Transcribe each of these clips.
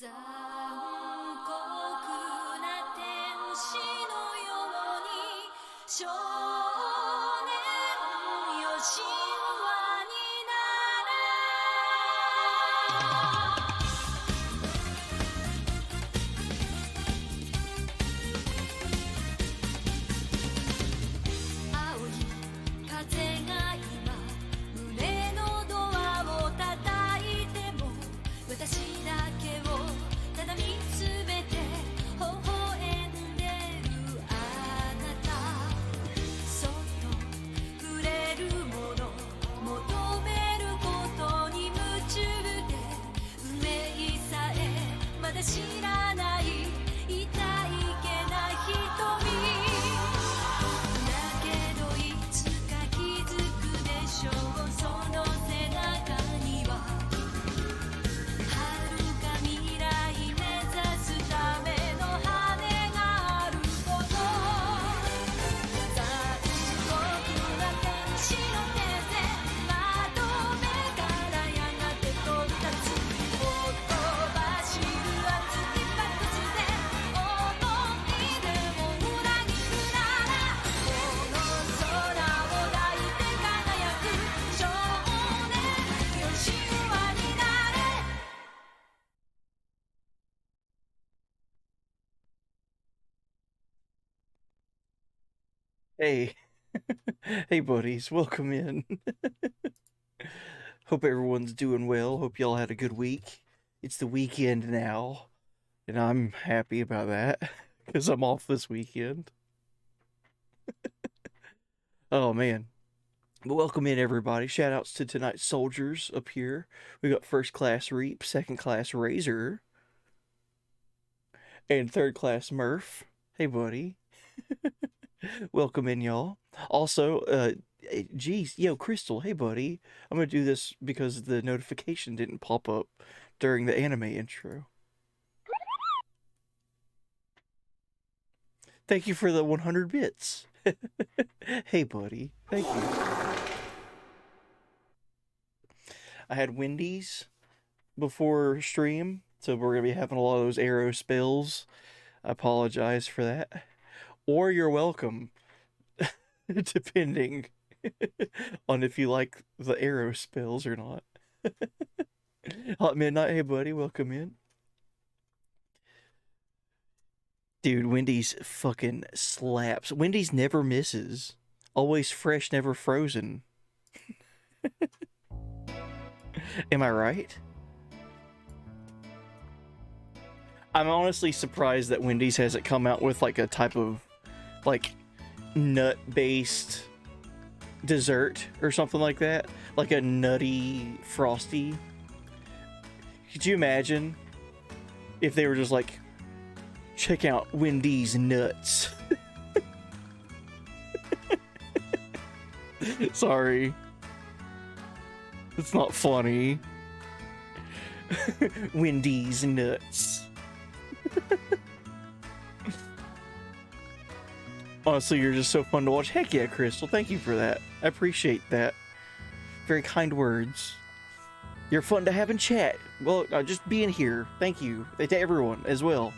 残酷な天使のように少年よ神話になれ青い風が今胸のドアを叩いても私だけをただ見つめて微笑んでるあなたそっと触れるもの求めることに夢中で運命さえまだ知らない痛いけな瞳だけどいつか気づくでしょうその背中には遥か未来目指すための羽があること残酷な天使の手で窓辺からやがて飛び立つほとばしる熱きバックスで思い出を裏切るならこの空を抱いて輝く少年よ神話になれHey, hey buddies, welcome in. Hope everyone's doing well. Hope y'all had a good week. It's the weekend now, and I'm happy about that because I'm off this weekend. Oh man. But welcome in everybody. Shout outs to tonight's soldiers up here. We got first class Reap, second class Razor, and third class Murph. Hey buddy. Welcome in, y'all. Also, geez, yo, Crystal, hey, buddy. I'm gonna do this because the notification didn't pop up during the anime intro. Thank you for the 100 bits. Hey, buddy. Thank you. I had Wendy's before stream, so we're gonna be having a lot of those arrow spills. I apologize for that. Or you're welcome, depending on if you like the arrow spills or not. Hot Midnight, hey buddy, welcome in. Dude, Wendy's fucking slaps. Wendy's never misses. Always fresh, never frozen. Am I right? I'm honestly surprised that Wendy's hasn't come out with like a type of like nut-based dessert or something like that, like a nutty frosty. Could you imagine if they were just like, check out Wendy's nuts? Sorry, it's not funny. Wendy's nuts. Honestly, you're just so fun to watch. Heck yeah, Crystal. Thank you for that. I appreciate that. Very kind words. You're fun to have in chat. Well, just being here. Thank you. To everyone as well.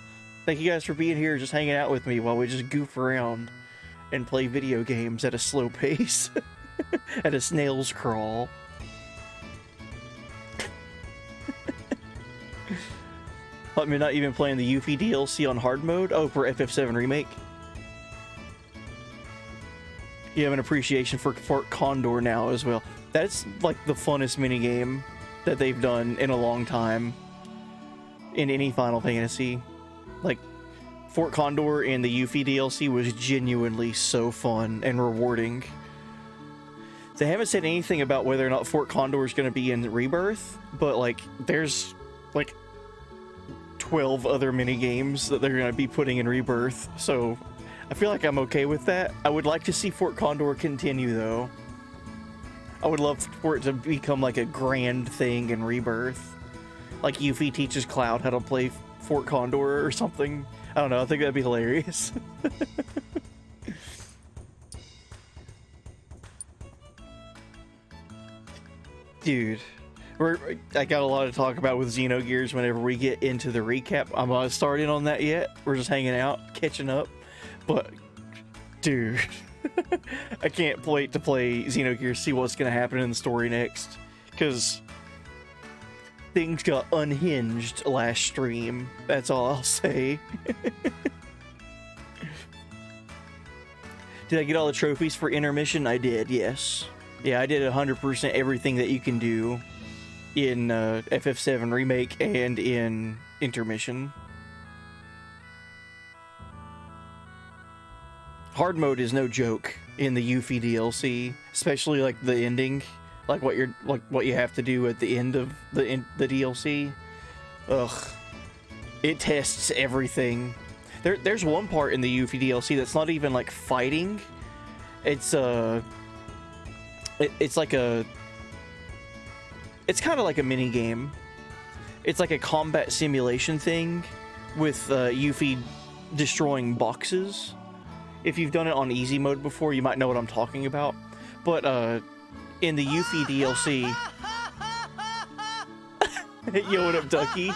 Thank you guys for being here, just hanging out with me while we just goof around and play video games at a slow pace. At a snail's crawl. Let me not even playing the Yuffie DLC on hard mode. Oh, for FF7 Remake. You have an appreciation for Fort Condor now as well. That's like the funnest minigame that they've done in a long time in any Final Fantasy. Like, Fort Condor in the Yuffie DLC was genuinely so fun and rewarding. They haven't said anything about whether or not Fort Condor is going to be in Rebirth, but like, there's like 12 other minigames that they're going to be putting in Rebirth, so I feel like I'm okay with that. I would like to see Fort Condor continue, though. I would love for it to become like a grand thing in Rebirth. Like Yuffie teaches Cloud how to play Fort Condor or something. I don't know, I think that'd be hilarious. Dude, I got a lot to talk about with Xenogears whenever we get into the recap. I'm not starting on that yet. We're just hanging out, catching up. But, dude, I can't wait to play Xenogears, see what's going to happen in the story next. Because things got unhinged last stream. That's all I'll say. Did I get all the trophies for intermission? I did, yes. Yeah, I did 100% everything that you can do in FF7 Remake and in intermission. Hard mode is no joke in the Yuffie DLC, especially like the ending, like what you have to do at the end of the DLC. Ugh, it tests everything. There's one part in the Yuffie DLC that's not even like fighting. It's like a, it's kind of like a mini game. It's like a combat simulation thing with Yuffie destroying boxes. If you've done it on easy mode before, you might know what I'm talking about. But in the Yuffie DLC, yo, what up, Ducky?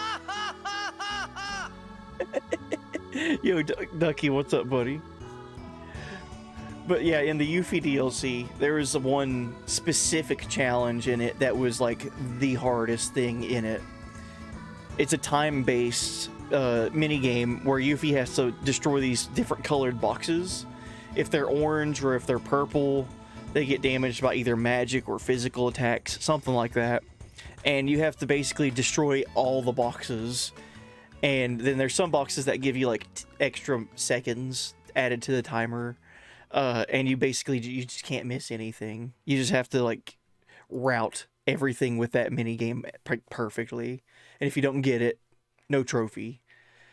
Yo, Ducky, what's up, buddy? But yeah, in the Yuffie DLC, there was one specific challenge in it that was like the hardest thing in it. It's a time-based minigame where Yuffie has to destroy these different colored boxes. If they're orange or if they're purple, they get damaged by either magic or physical attacks, something like that. And you have to basically destroy all the boxes. And then there's some boxes that give you like extra seconds added to the timer. And you just can't miss anything. You just have to like route everything with that mini game perfectly. And if you don't get it, no trophy.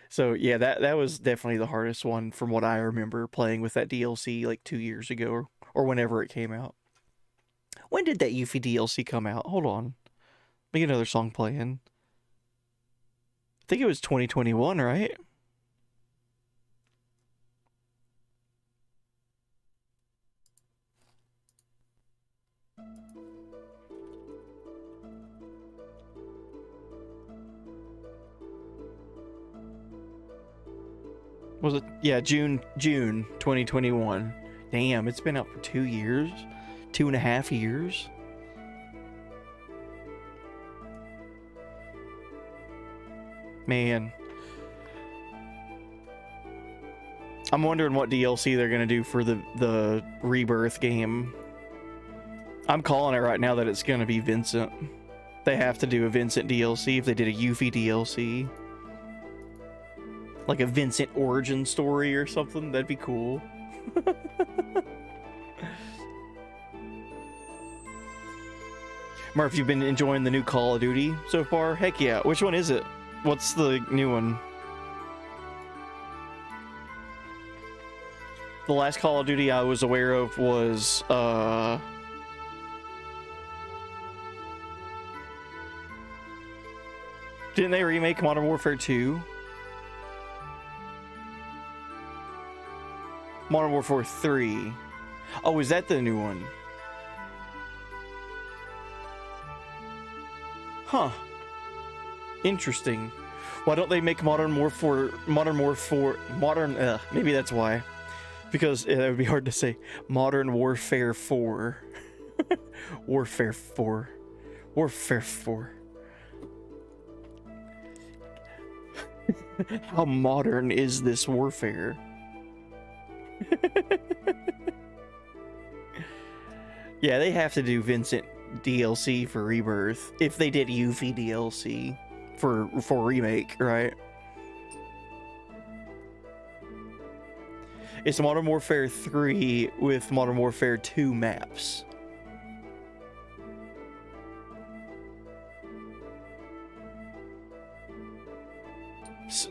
So yeah, that was definitely the hardest one from what I remember playing with that DLC like 2 years ago or whenever it came out. When did that Yuffie DLC come out? Hold on. Let me get another song playing. I think it was 2021, right? Was it? Yeah, June 2021. Damn, it's been out for 2 years? 2.5 years? Man. I'm wondering what DLC they're gonna do for the Rebirth game. I'm calling it right now that it's gonna be Vincent. They have to do a Vincent DLC if they did a Yuffie DLC. Like a Vincent origin story or something, that'd be cool. Murph, you've been enjoying the new Call of Duty so far? Heck yeah. Which one is it? What's the new one? The last Call of Duty I was aware of was, didn't they remake Modern Warfare 2? Modern Warfare 3. Oh, is that the new one? Huh. Interesting. Why don't they make maybe that's why. Because that would be hard to say. Modern Warfare 4. Warfare 4. Warfare 4. How modern is this warfare? Yeah, they have to do Vincent DLC for Rebirth. If they did Yuffie DLC for Remake, right? It's Modern Warfare 3 with Modern Warfare 2 maps.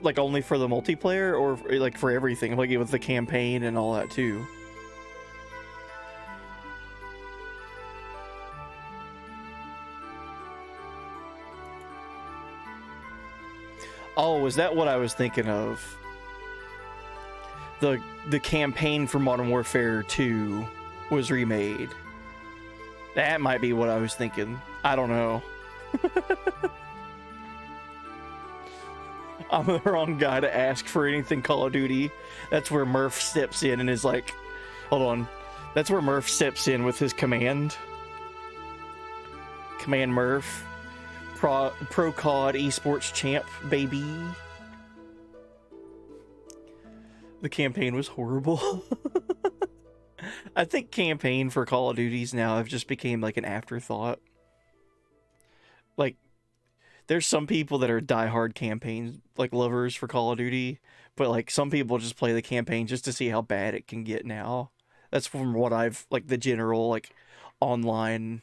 Like only for the multiplayer or like for everything, like with the campaign and all that too? Oh, is that what I was thinking of? The campaign for Modern Warfare 2 was remade. That might be what I was thinking. I don't know. I'm the wrong guy to ask for anything Call of Duty. That's where Murph steps in and is like, hold on. That's where Murph steps in with his command. Command Murph. Pro COD esports champ, baby. The campaign was horrible. I think campaign for Call of Duties now have just became like an afterthought. Like, there's some people that are diehard campaign like lovers for Call of Duty, but like some people just play the campaign just to see how bad it can get now. That's from what I've like the general like online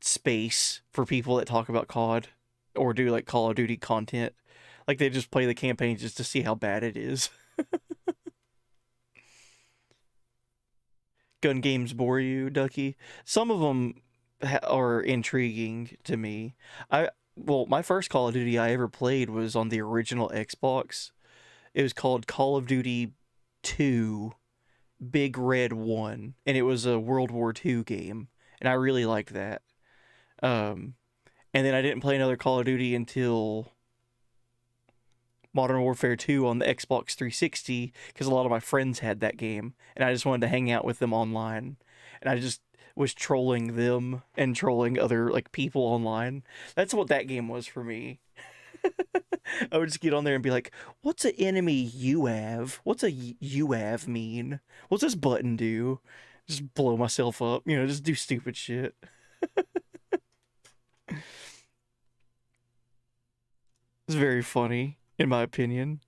space for people that talk about COD or do like Call of Duty content. Like they just play the campaign just to see how bad it is. Gun games bore you, Ducky? Some of them are intriguing to me. Well, my first Call of Duty I ever played was on the original Xbox. It was called Call of Duty 2 Big Red 1, and it was a World War II game, and I really liked that. And then I didn't play another Call of Duty until Modern Warfare 2 on the Xbox 360, because a lot of my friends had that game, and I just wanted to hang out with them online. And I just was trolling them and trolling other like people online. That's what that game was for me. I would just get on there and be like, what's an enemy UAV? What's a UAV mean? What's this button do? Just blow myself up, you know, just do stupid shit. It's very funny, in my opinion.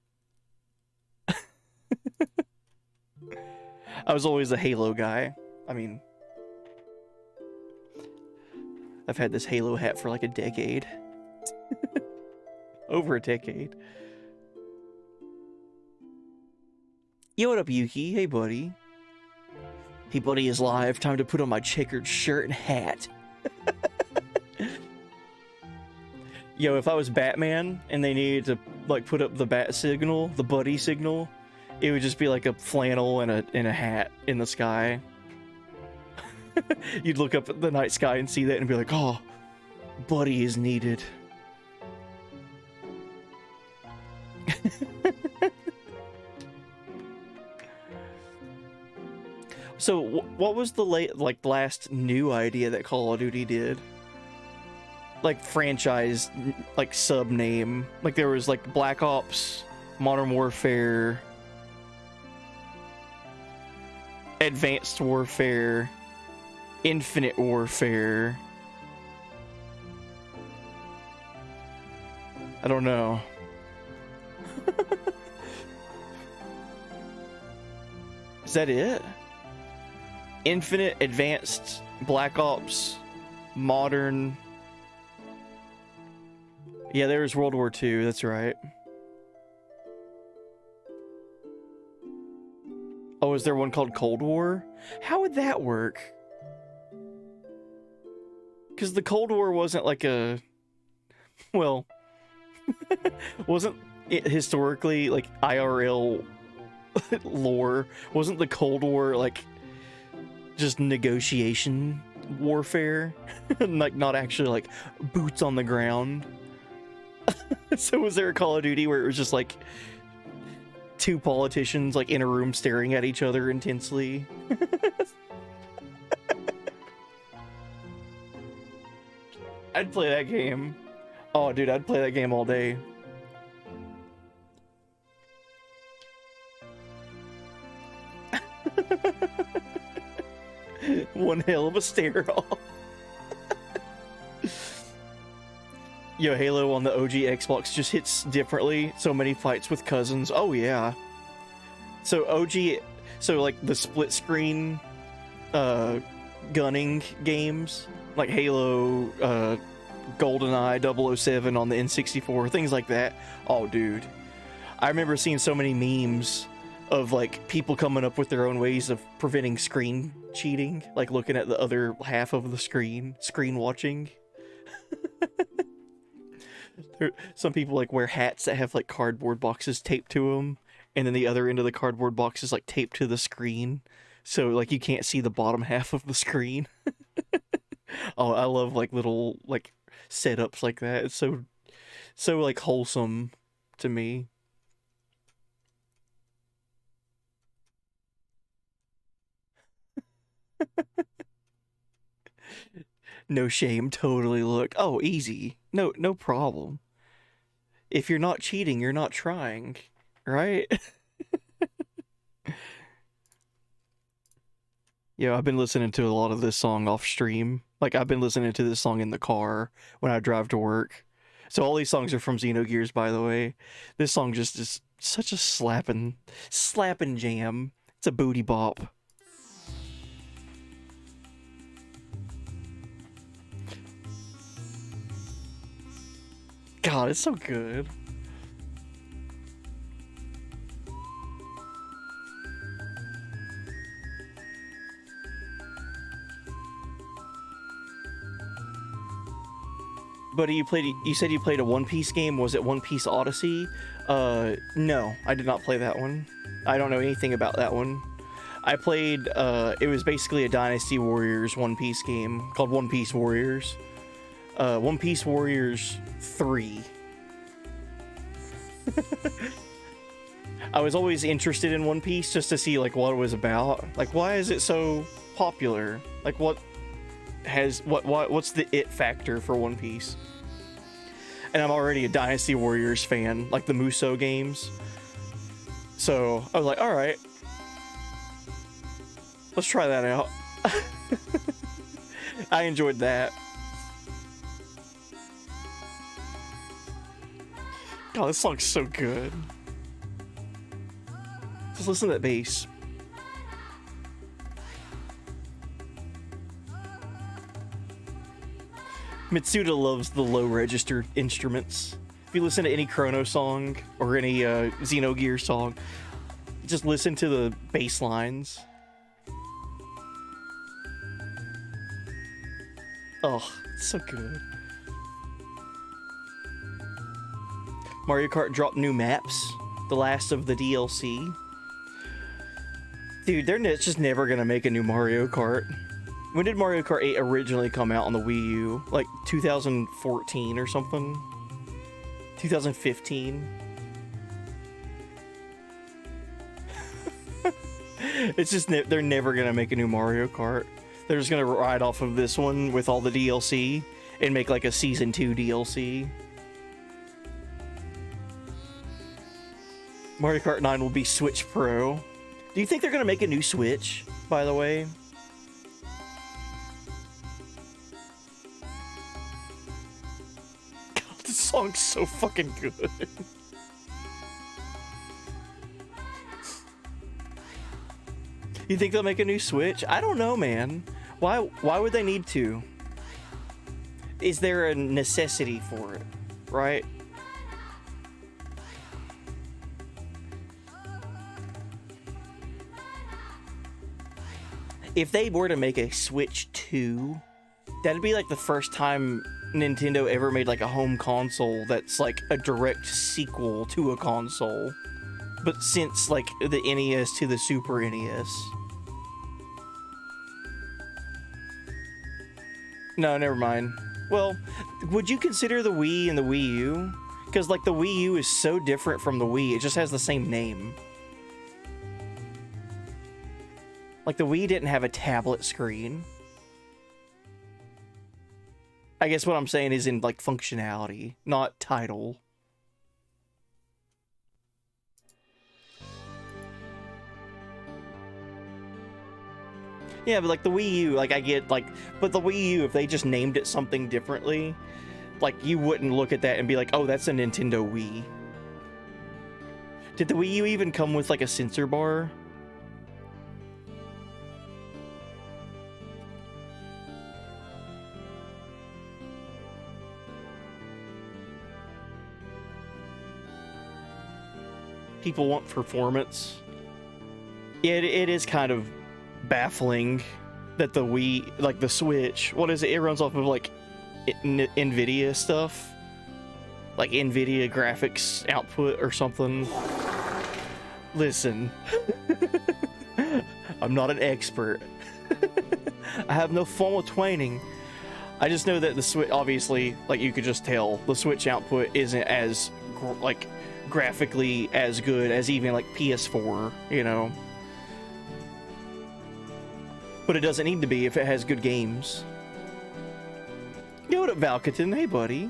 I was always a Halo guy. I mean, I've had this Halo hat for like a decade. Over a decade. Yo, what up, Yuki? Hey, buddy. Hey, buddy is live. Time to put on my checkered shirt and hat. Yo, if I was Batman and they needed to like put up the bat signal, the buddy signal, it would just be like a flannel and a hat in the sky. You'd look up at the night sky and see that and be like, oh, buddy is needed. So, what was the last new idea that Call of Duty did? Like franchise, like sub name. Like there was like Black Ops, Modern Warfare, Advanced Warfare, Infinite Warfare. I don't know. Is that it? Infinite, Advanced, Black Ops, Modern. Yeah, there was World War II, that's right. Oh, is there one called Cold War? How would that work? Because the Cold War wasn't like a... Well... wasn't it historically, like, IRL lore? Wasn't the Cold War, like, just negotiation warfare? Like, not actually, like, boots on the ground? So was there a Call of Duty where it was just like two politicians like in a room staring at each other intensely? I'd play that game. Oh dude, I'd play that game all day. One hell of a stare-off. Yo, Halo on the OG Xbox just hits differently. So many fights with cousins. Oh, yeah. So OG... So, like, the split screen gunning games, like Halo, GoldenEye, 007 on the N64, things like that. Oh, dude. I remember seeing so many memes of, like, people coming up with their own ways of preventing screen cheating. Like, looking at the other half of the screen watching. Some people like wear hats that have like cardboard boxes taped to them, and then the other end of the cardboard box is like taped to the screen, so like you can't see the bottom half of the screen. Oh, I love like little like setups like that. It's so like wholesome to me. No shame, totally look. Oh, easy. No problem. If you're not cheating, you're not trying, right? Yeah, I've been listening to a lot of this song off stream. Like I've been listening to this song in the car when I drive to work. So all these songs are from Xenogears, by the way. This song just is such a slapping jam. It's a booty bop. God, it's so good. Buddy, you said you played a One Piece game. Was it One Piece Odyssey? No, I did not play that one. I don't know anything about that one. I played it was basically a Dynasty Warriors One Piece game called One Piece Warriors. One Piece Warriors 3. I was always interested in One Piece just to see like what it was about. Like why is it so popular? Like what's the it factor for One Piece? And I'm already a Dynasty Warriors fan, like the Musou games. So I was like, all right, let's try that out. I enjoyed that. God, this song's so good. Just listen to that bass. Mitsuda loves the low register instruments. If you listen to any Chrono song or any Xenogears song, just listen to the bass lines. Oh, it's so good. Mario Kart dropped new maps, the last of the DLC. Dude, they're just never gonna make a new Mario Kart. When did Mario Kart 8 originally come out on the Wii U? Like 2014 or something? 2015? It's just, they're never gonna make a new Mario Kart. They're just gonna ride off of this one with all the DLC and make like a Season 2 DLC. Mario Kart 9 will be Switch Pro. Do you think they're gonna make a new Switch, by the way? God, this song's so fucking good. You think they'll make a new Switch? I don't know, man. Why would they need to? Is there a necessity for it, right? If they were to make a Switch 2, that'd be like the first time Nintendo ever made like a home console that's like a direct sequel to a console. But since like the NES to the Super NES. No, never mind. Well, would you consider the Wii and the Wii U? Because like the Wii U is so different from the Wii, it just has the same name. Like, the Wii didn't have a tablet screen. I guess what I'm saying is in, like, functionality, not title. Yeah, but, like, the Wii U, like, I get, like... But the Wii U, if they just named it something differently, like, you wouldn't look at that and be like, oh, that's a Nintendo Wii. Did the Wii U even come with, like, a sensor bar? People want performance. It is kind of baffling that the Wii, like the Switch, what is it? It runs off of like NVIDIA stuff, like NVIDIA graphics output or something. Listen, I'm not an expert. I have no formal training, I just know that the Switch, obviously, like you could just tell, the Switch output isn't as like graphically as good as even like PS4, you know. But it doesn't need to be if it has good games. Yo, what up, Valkaton? Hey, buddy.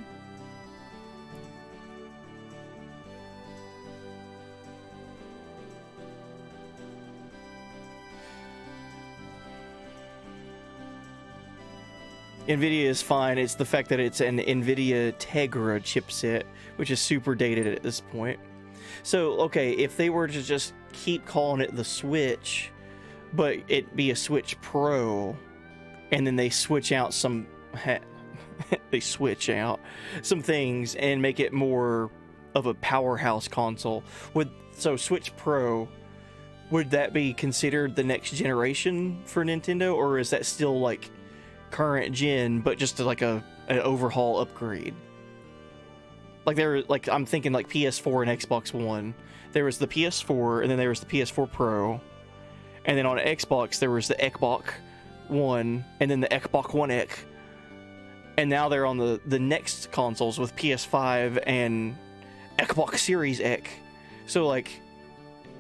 NVIDIA is fine. It's the fact that it's an NVIDIA Tegra chipset, which is super dated at this point. So, okay, if they were to just keep calling it the Switch, but it be a Switch Pro, and then they switch out some... they switch out some things and make it more of a powerhouse console. So Switch Pro, would that be considered the next generation for Nintendo, or is that still like current gen but just like an overhaul upgrade? Like I'm thinking like PS4 and Xbox One. There was the PS4 and then there was the PS4 Pro, and then on Xbox there was the Xbox One and then the Xbox One X, and now they're on the next consoles with PS5 and Xbox Series X. So like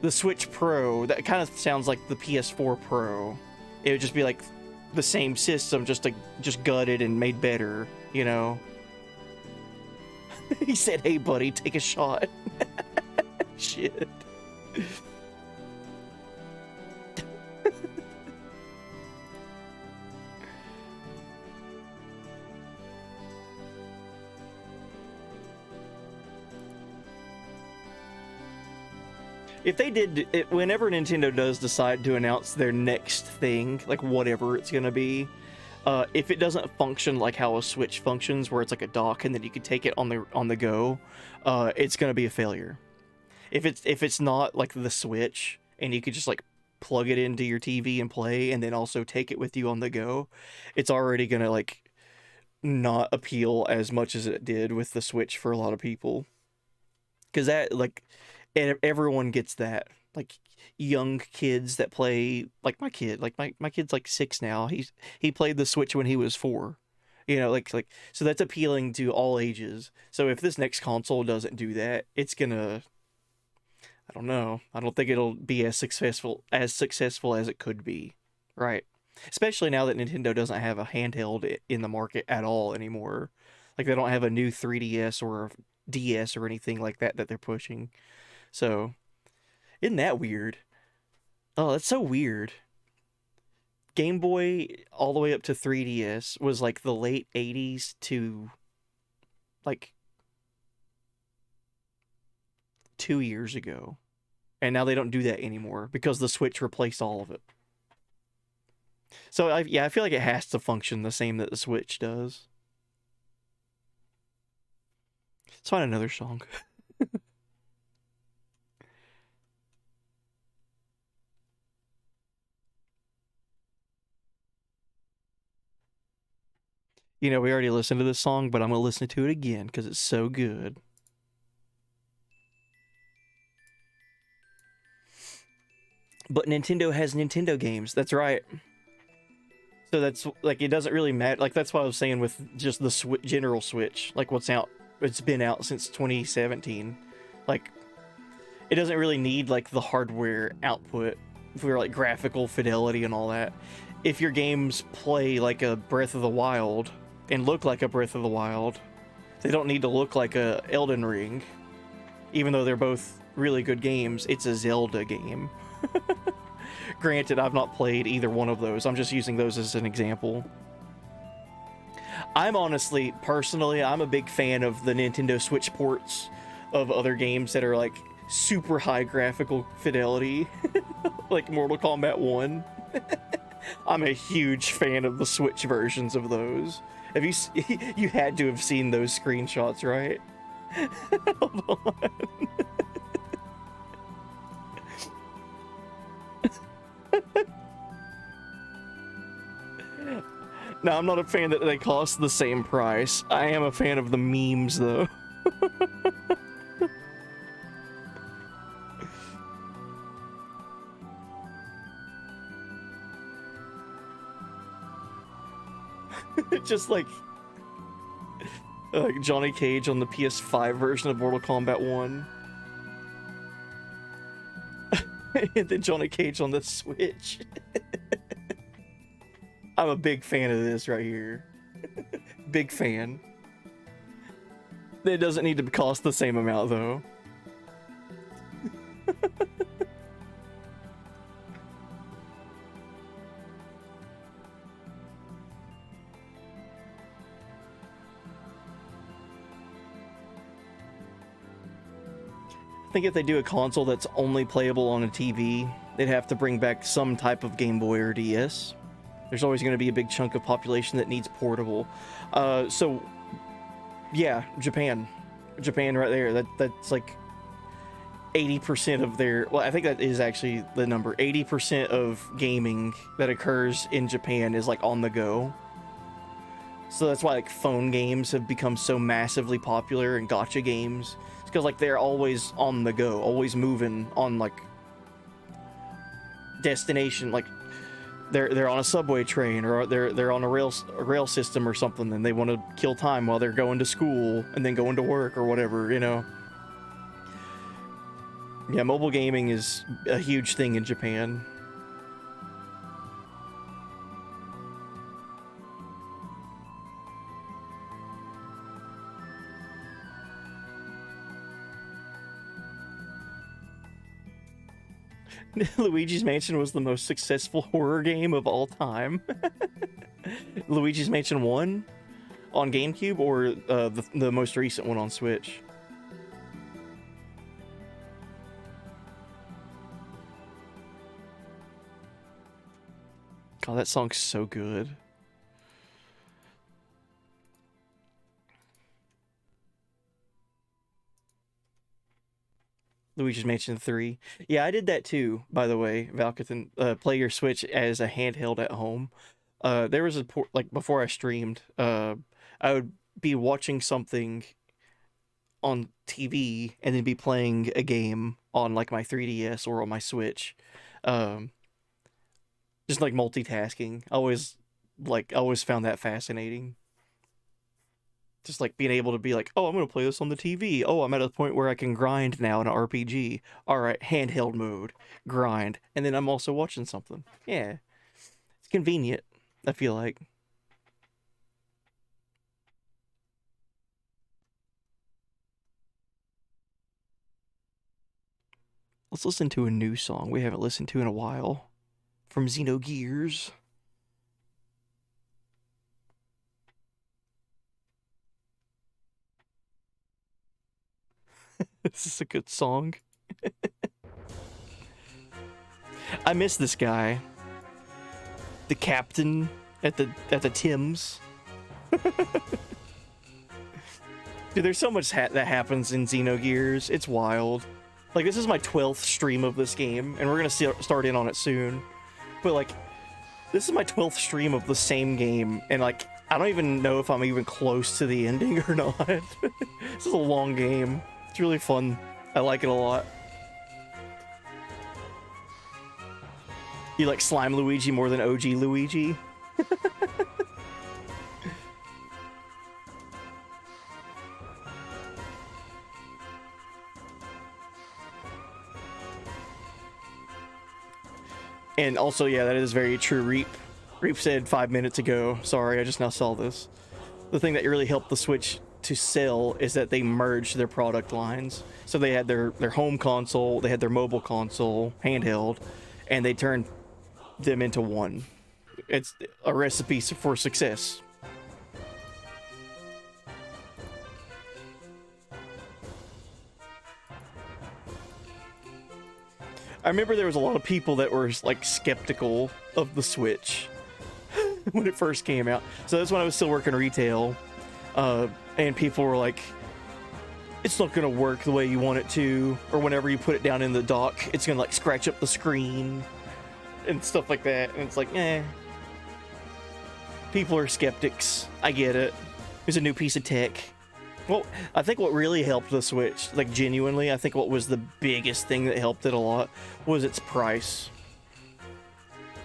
the Switch Pro, that kind of sounds like the PS4 Pro. It would just be like the same system, just gutted and made better, you know. He said, "Hey buddy, take a shot." Shit. If they did it, whenever Nintendo does decide to announce their next thing, like whatever it's gonna be, if it doesn't function like how a Switch functions, where it's like a dock and then you can take it on the go, it's gonna be a failure. If it's not like the Switch and you could just like plug it into your TV and play, and then also take it with you on the go, it's already gonna like not appeal as much as it did with the Switch for a lot of people. Because that, like, everyone gets that. Like, young kids that play, like my kid, like my kid's like 6 now. He played the Switch when he was 4. You know, like so that's appealing to all ages. So if this next console doesn't do that, it's gonna, I don't know. I don't think it'll be as successful as it could be. Right. Especially now that Nintendo doesn't have a handheld in the market at all anymore. Like, they don't have a new 3DS or DS or anything like that they're pushing. So, isn't that weird? Oh, that's so weird. Game Boy all the way up to 3DS was like the late 80s to like 2 years ago. And now they don't do that anymore because the Switch replaced all of it. So, I feel like it has to function the same that the Switch does. Let's find another song. You know, we already listened to this song, but I'm going to listen to it again because it's so good. But Nintendo has Nintendo games. That's right. So that's, like, it doesn't really matter. Like, that's what I was saying with just the general Switch. Like, what's out. It's been out since 2017. Like, it doesn't really need, like, the hardware output for, like, graphical fidelity and all that. If your games play like a Breath of the Wild and look like a Breath of the Wild, they don't need to look like a Elden Ring. Even though they're both really good games, it's a Zelda game. Granted, I've not played either one of those. I'm just using those as an example. I'm honestly, personally, I'm a big fan of the Nintendo Switch ports of other games that are like super high graphical fidelity, like Mortal Kombat 1. I'm a huge fan of the Switch versions of those. Have you had to have seen those screenshots, right? Hold on. No, I'm not a fan that they cost the same price. I am a fan of the memes, though. Just like Johnny Cage on the PS5 version of Mortal Kombat 1. And then Johnny Cage on the Switch. I'm a big fan of this right here. Big fan. It doesn't need to cost the same amount though. I think if they do a console that's only playable on a TV, they'd have to bring back some type of Game Boy or DS. There's always going to be a big chunk of population that needs portable. So, yeah, Japan right there. That's like 80% of their. Well, I think that is actually the number. 80% of gaming that occurs in Japan is like on the go. So that's why like phone games have become so massively popular and gacha games. It's because like they're always on the go, always moving on like destination. Like they're on a subway train or they're on a rail system or something, and they want to kill time while they're going to school and then going to work or whatever, you know. Yeah, mobile gaming is a huge thing in Japan. Luigi's Mansion was the most successful horror game of all time. Luigi's Mansion 1 on GameCube or the most recent one on Switch? God, that song's so good. Luigi's Mansion 3. Yeah, I did that too, by the way, Valkathan. Play your Switch as a handheld at home. There was like before I streamed, I would be watching something on TV and then be playing a game on like my 3DS or on my Switch. Just like multitasking. I always found that fascinating. Just like being able to be like, oh, I'm going to play this on the TV. Oh, I'm at a point where I can grind now in an RPG. All right, handheld mode, grind. And then I'm also watching something. Yeah. It's convenient, I feel like. Let's listen to a new song we haven't listened to in a while. From Xenogears. This is a good song. I miss this guy. The captain at the Tims. Dude, there's so much that happens in Xenogears. It's wild. Like, this is my 12th stream of this game, and we're gonna start in on it soon. But, like, this is my 12th stream of the same game, and, like, I don't even know if I'm even close to the ending or not. This is a long game. It's really fun. I like it a lot. You like Slime Luigi more than OG Luigi? And also, yeah, that is very true. Reap said 5 minutes ago. Sorry, I just now saw this. The thing that really helped the Switch to sell is that they merged their product lines. So they had their home console, they had their mobile console, handheld, and they turned them into one. It's a recipe for success. I remember there was a lot of people that were like skeptical of the Switch when it first came out. So that's when I was still working retail, and people were like, it's not gonna work the way you want it to, or whenever you put it down in the dock, it's gonna like scratch up the screen and stuff like that. And it's like, people are skeptics. I get it. It's a new piece of tech. Well, I think what really helped the Switch, like genuinely, I think what was the biggest thing that helped it a lot was its price.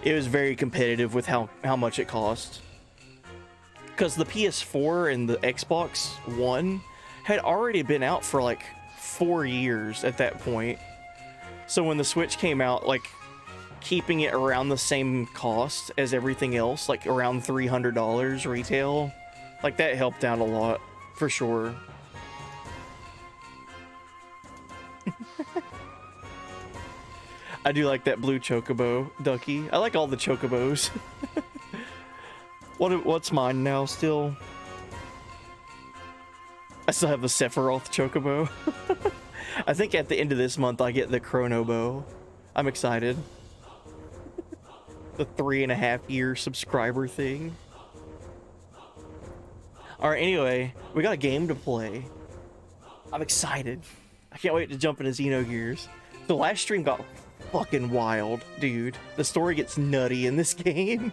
It was very competitive with how much it cost. because the PS4 and the Xbox One had already been out for like 4 years at that point. So when the Switch came out, like keeping it around the same cost as everything else, like around $300 retail, like that helped out a lot for sure. I do like that blue chocobo, Ducky. I like all the chocobos. What's mine now still? I still have the Sephiroth chocobo. I think at the end of this month I get the Chronobo. I'm excited. The 3.5-year subscriber thing. Alright, anyway, we got a game to play. I'm excited. I can't wait to jump into Xenogears. The last stream got fucking wild, dude. The story gets nutty in this game.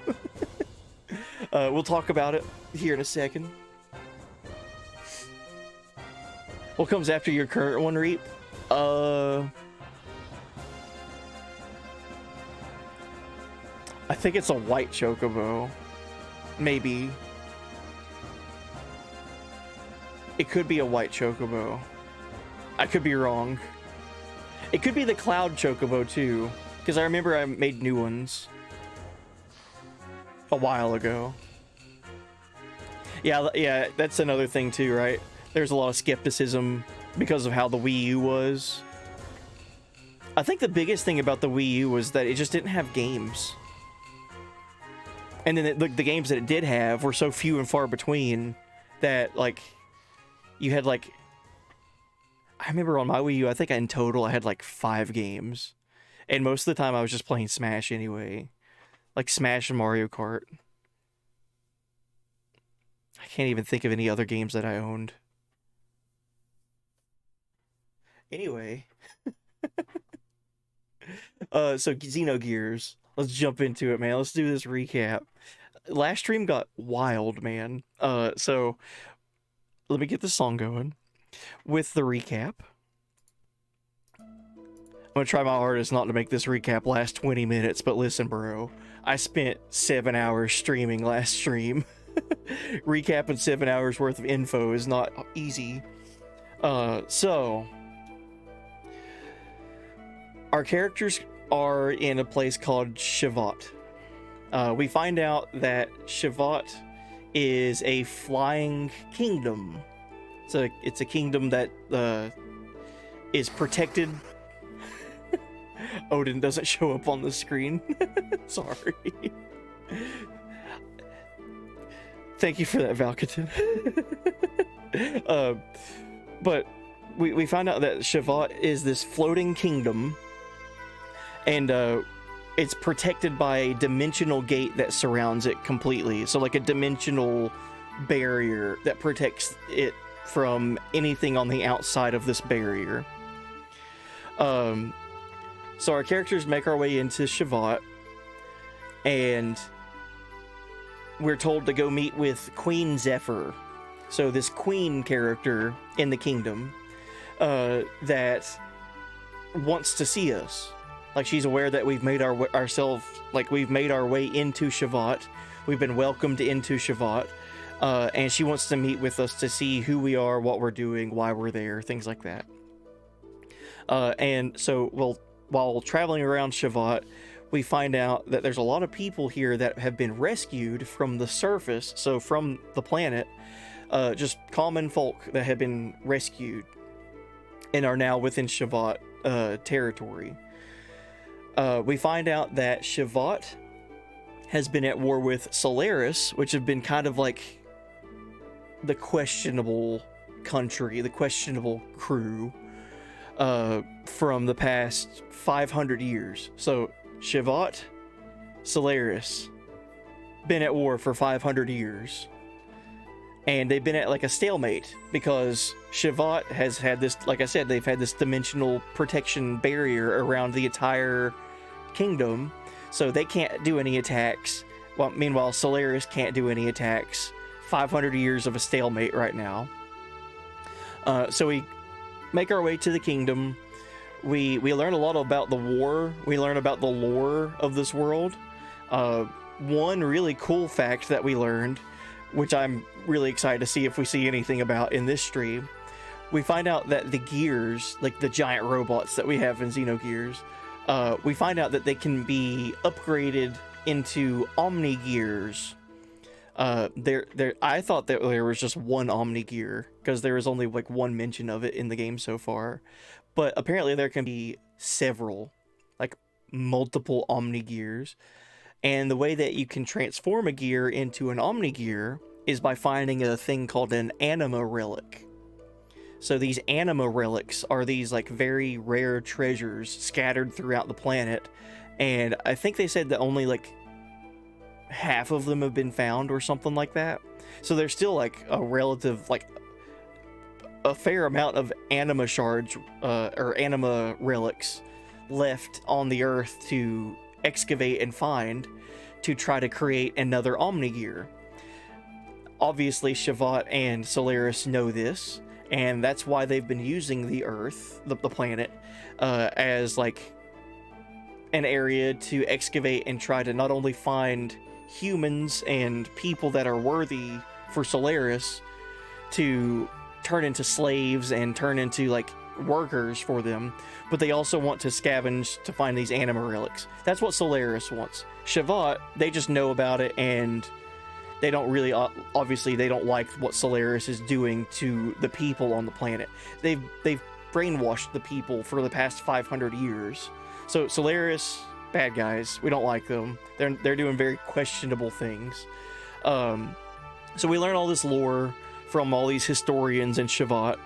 We'll talk about it here in a second. What comes after your current one, Reap? I think it's a white chocobo. Maybe. It could be a white chocobo. I could be wrong. It could be the cloud chocobo too, because I remember I made new ones a while ago. Yeah, that's another thing too, right? There's a lot of skepticism because of how the Wii U was. I think the biggest thing about the Wii U was that it just didn't have games. And then the games that it did have were so few and far between that, like, you had, like... I remember on my Wii U, I think in total I had, like, 5 games. And most of the time I was just playing Smash anyway. Like, Smash and Mario Kart. I can't even think of any other games that I owned. Anyway. So Xenogears. Let's jump into it, man. Let's do this recap. Last stream got wild, man. So let me get the song going with the recap. I'm gonna try my hardest not to make this recap last 20 minutes, but listen, bro. I spent 7 hours streaming last stream. Recapping 7 hours worth of info is not easy. So our characters are in a place called Shevat. We find out that Shevat is a flying kingdom. So it's a kingdom that is protected. Odin doesn't show up on the screen. Sorry. Thank you for that, Valkaton. But we find out that Shevat is this floating kingdom, and it's protected by a dimensional gate that surrounds it completely. So like a dimensional barrier that protects it from anything on the outside of this barrier. So our characters make our way into Shevat, and we're told to go meet with Queen Zephyr. So this queen character in the kingdom that wants to see us. Like, she's aware that we've made we've made our way into Shevat. We've been welcomed into Shevat. And she wants to meet with us to see who we are, what we're doing, why we're there, things like that. And so, while traveling around Shevat, we find out that there's a lot of people here that have been rescued from the surface, so from the planet, just common folk that have been rescued and are now within Shevat territory. We find out that Shevat has been at war with Solaris, which have been kind of like the questionable country, the questionable crew, from the past 500 years. So Shevat, Solaris, been at war for 500 years. And they've been at like a stalemate because Shevat has had this, like I said, they've had this dimensional protection barrier around the entire kingdom. So they can't do any attacks. Well, meanwhile, Solaris can't do any attacks. 500 years of a stalemate right now. So we make our way to the kingdom. We learn a lot about the war. We learn about the lore of this world. One really cool fact that we learned which I'm really excited to see if we see anything about in this stream. We find out that the gears, like the giant robots that we have in Xenogears, we find out that they can be upgraded into Omni Gears. I thought that there was just one Omni Gear, because there is only like one mention of it in the game so far. But apparently there can be several, like multiple Omni Gears. And the way that you can transform a gear into an Omni Gear is by finding a thing called an Anima Relic. So these Anima Relics are these like very rare treasures scattered throughout the planet. And I think they said that only like half of them have been found or something like that. So there's still like a relative, like a fair amount of Anima shards or Anima Relics left on the Earth to excavate and find to try to create another Omni Gear. Obviously, Shevat and Solaris know this, and that's why they've been using the Earth, the planet, as like an area to excavate and try to not only find humans and people that are worthy for Solaris to turn into slaves and turn into like workers for them, but they also want to scavenge to find these Anima Relics. That's what Solaris wants. Shevat, they just know about it, and they don't really, obviously they don't like what Solaris is doing to the people on the planet. They've brainwashed the people for the past 500 years. So Solaris, bad guys, we don't like them. They're doing very questionable things. So we learn all this lore from all these historians and Shevat.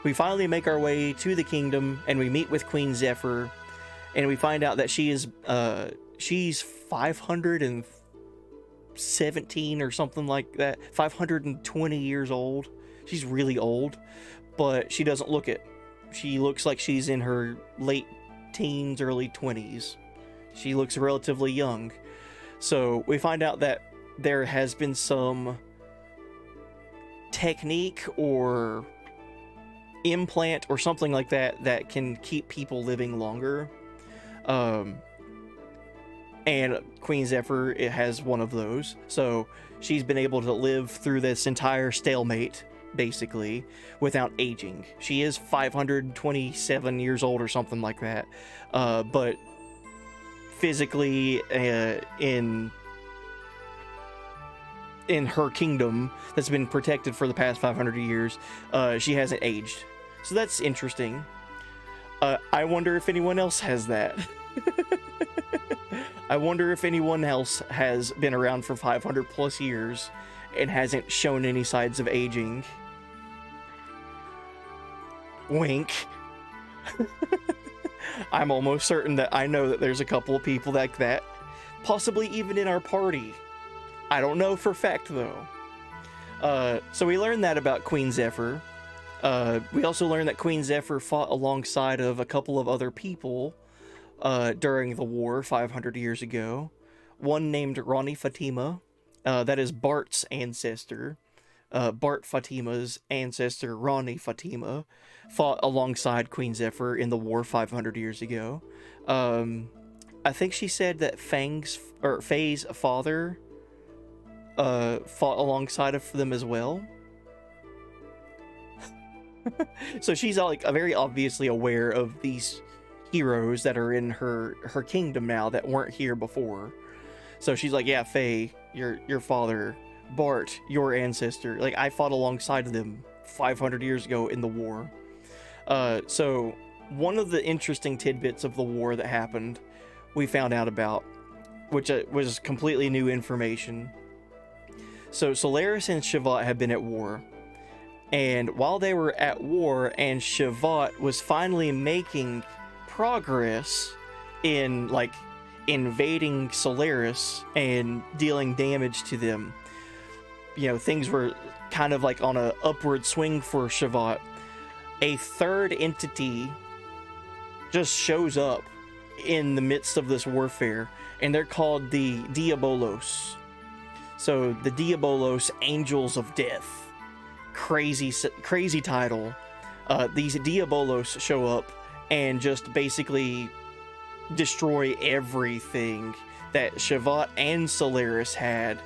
We finally make our way to the kingdom, and we meet with Queen Zephyr, and we find out that she's 517 or something like that, 520 years old. She's really old, but she doesn't look it. She looks like she's in her late teens, early 20s. She looks relatively young. So we find out that there has been some technique or implant or something like that that can keep people living longer. And Queen Zephyr, it has one of those. So she's been able to live through this entire stalemate, basically, without aging. She is 527 years old or something like that. But physically, in her kingdom that's been protected for the past 500 years, she hasn't aged. So that's interesting. I wonder if anyone else has that. I wonder if anyone else has been around for 500 plus years and hasn't shown any signs of aging. Wink. I'm almost certain that I know that there's a couple of people like that, possibly even in our party. I don't know for fact though. So we learned that about Queen Zephyr. We also learned that Queen Zephyr fought alongside of a couple of other people during the war 500 years ago. One named Rani Fatima, that is Bart's ancestor. Bart Fatima's ancestor, Rani Fatima, fought alongside Queen Zephyr in the war 500 years ago. I think she said that Faye's father fought alongside of them as well. So she's like very obviously aware of these heroes that are in her kingdom now that weren't here before. So she's like, yeah, Faye, your father, Bart, your ancestor, like I fought alongside of them 500 years ago in the war. So one of the interesting tidbits of the war that happened, we found out about, which was completely new information. So Solaris and Shevat had been at war. And while they were at war and Shevat was finally making progress in like invading Solaris and dealing damage to them, you know, things were kind of like on a upward swing for Shevat. A third entity just shows up in the midst of this warfare, and they're called the Diabolos. So the Diabolos, Angels of Death. Crazy title. These Diabolos show up and just basically destroy everything that Shevat and Solaris had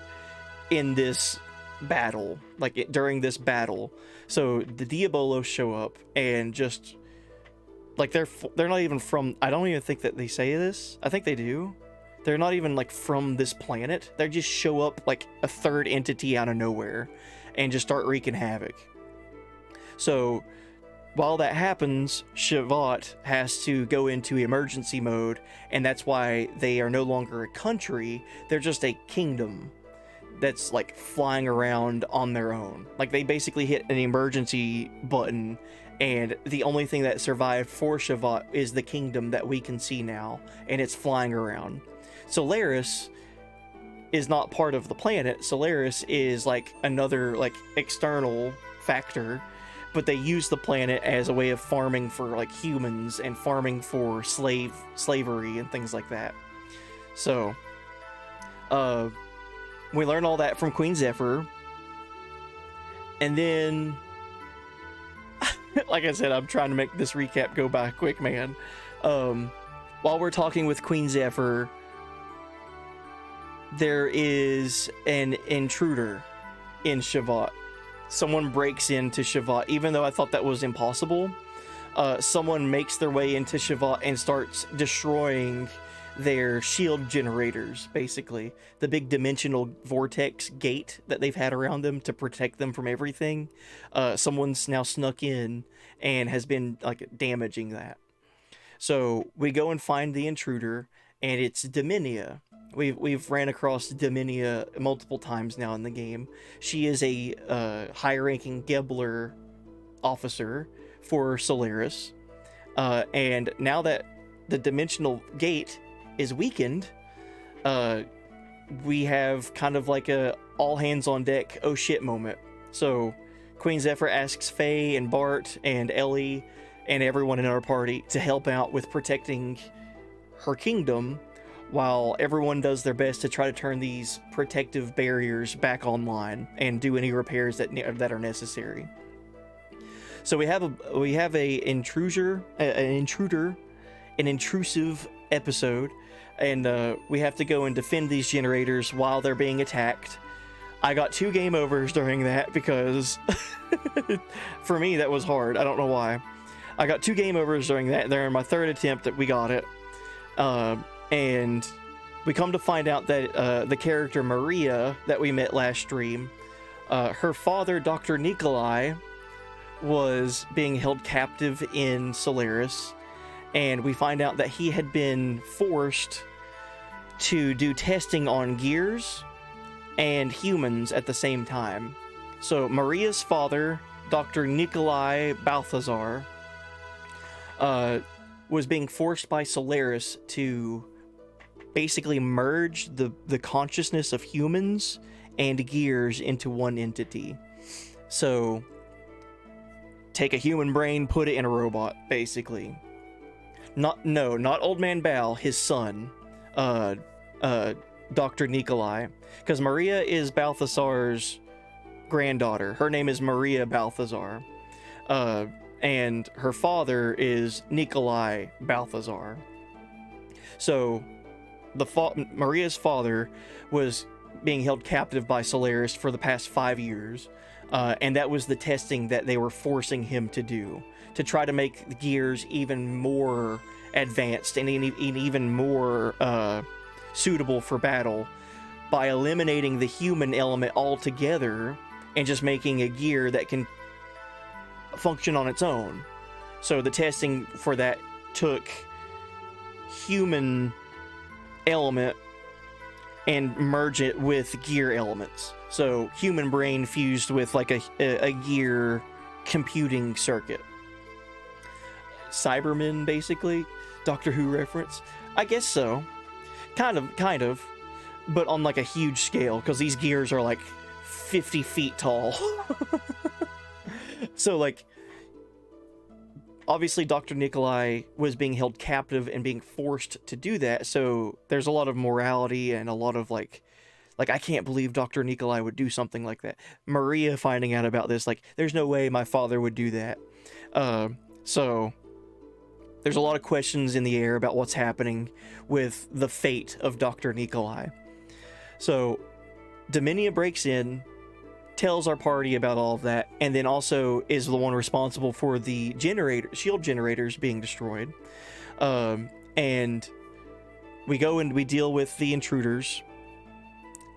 in this battle, during this battle. So the Diabolos show up and just like they're not even from. I don't even think that they say this. I think they do. They're not even like from this planet. They just show up like a third entity out of nowhere and just start wreaking havoc. So while that happens, Shevat has to go into emergency mode, and that's why they are no longer a country. They're just a kingdom that's like flying around on their own. Like they basically hit an emergency button, and the only thing that survived for Shevat is the kingdom that we can see now, and it's flying around. Solaris is not part of the planet. Solaris is like another like external factor, but they use the planet as a way of farming for like humans and farming for slavery and things like that. So we learn all that from Queen Zephyr, and then like I said, I'm trying to make this recap go by quick, man. While we're talking with Queen Zephyr, there is an intruder in Shevat. Someone breaks into Shevat, even though I thought that was impossible. Someone makes their way into Shevat and starts destroying their shield generators, basically. The big dimensional vortex gate that they've had around them to protect them from everything. Someone's now snuck in and has been like damaging that. So we go and find the intruder, and it's Dominia. We've ran across Dominia multiple times now in the game. She is a high-ranking Gebler officer for Solaris, and now that the dimensional gate is weakened, we have kind of like a all-hands-on-deck oh shit moment. So Queen Zephyr asks Faye and Bart and Ellie and everyone in our party to help out with protecting her kingdom, while everyone does their best to try to turn these protective barriers back online and do any repairs that are necessary. So we have an intrusive episode, and we have to go and defend these generators while they're being attacked. I got 2 game overs during that because for me that was hard. I don't know why. I got 2 game overs during that. They're in my 3rd attempt that we got it. And we come to find out that the character Maria that we met last stream, her father, Dr. Nikolai, was being held captive in Solaris, and we find out that he had been forced to do testing on gears and humans at the same time. So Maria's father, Dr. Nikolai Balthazar, was being forced by Solaris to basically merge the consciousness of humans and gears into one entity. So take a human brain, put it in a robot, basically. Not Old Man Bal, his son, Dr. Nikolai, because Maria is Balthazar's granddaughter. Her name is Maria Balthazar. And her father is Nikolai Balthazar. So Maria's father was being held captive by Solaris for the past 5 years, and that was the testing that they were forcing him to do, to try to make the gears even more advanced and even more suitable for battle by eliminating the human element altogether and just making a gear that can function on its own. So the testing for that took human element and merge it with gear elements. So human brain fused with like a gear computing circuit. Cybermen, basically. Doctor Who reference? I guess so. Kind of. But on like a huge scale, because these gears are like 50 feet tall. So like, obviously Dr. Nikolai was being held captive and being forced to do that, so there's a lot of morality and a lot of like I can't believe Dr. Nikolai would do something like that. Maria finding out about this, like, there's no way my father would do that. So there's a lot of questions in the air about what's happening with the fate of Dr. Nikolai. So Dominia breaks in, tells our party about all of that, and then also is the one responsible for the shield generators being destroyed. And we go and we deal with the intruders.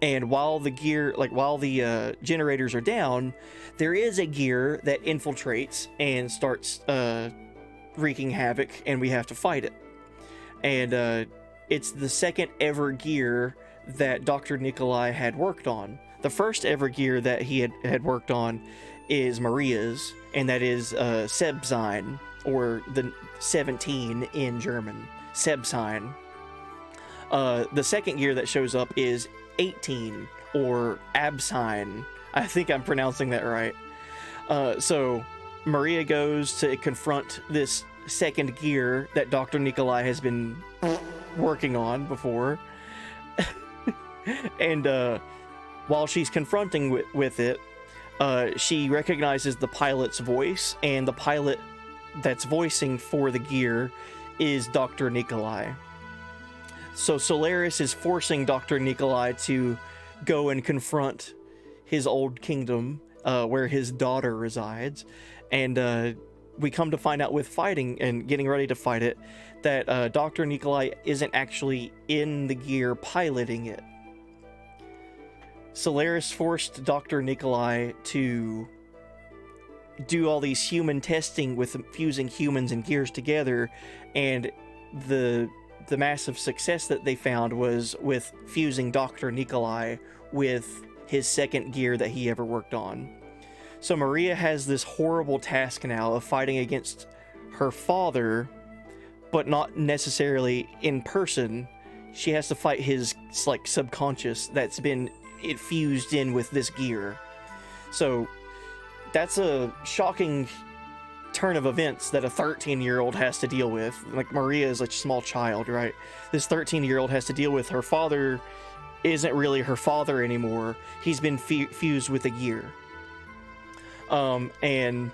And while the generators are down, there is a gear that infiltrates and starts wreaking havoc, and we have to fight it. And it's the second ever gear that Dr. Nikolai had worked on. The first ever gear that he had worked on is Maria's, and that is Sebzine, or the 17 in German, Sebzine. The second gear that shows up is 18, or Absine. I think I'm pronouncing that right. So Maria goes to confront this second gear that Dr. Nikolai has been working on before. And while she's confronting with it, she recognizes the pilot's voice, and the pilot that's voicing for the gear is Dr. Nikolai. So Solaris is forcing Dr. Nikolai to go and confront his old kingdom, where his daughter resides. And we come to find out with fighting and getting ready to fight it, that Dr. Nikolai isn't actually in the gear piloting it. Solaris forced Dr. Nikolai to do all these human testing with fusing humans and gears together, and the massive success that they found was with fusing Dr. Nikolai with his second gear that he ever worked on. So Maria has this horrible task now of fighting against her father, but not necessarily in person. She has to fight his subconscious that's been fused in with this gear. So that's a shocking turn of events that a 13-year-old has to deal with. Like, Maria is a small child, right? This 13-year-old has to deal with her father isn't really her father anymore. He's been fused with a gear. And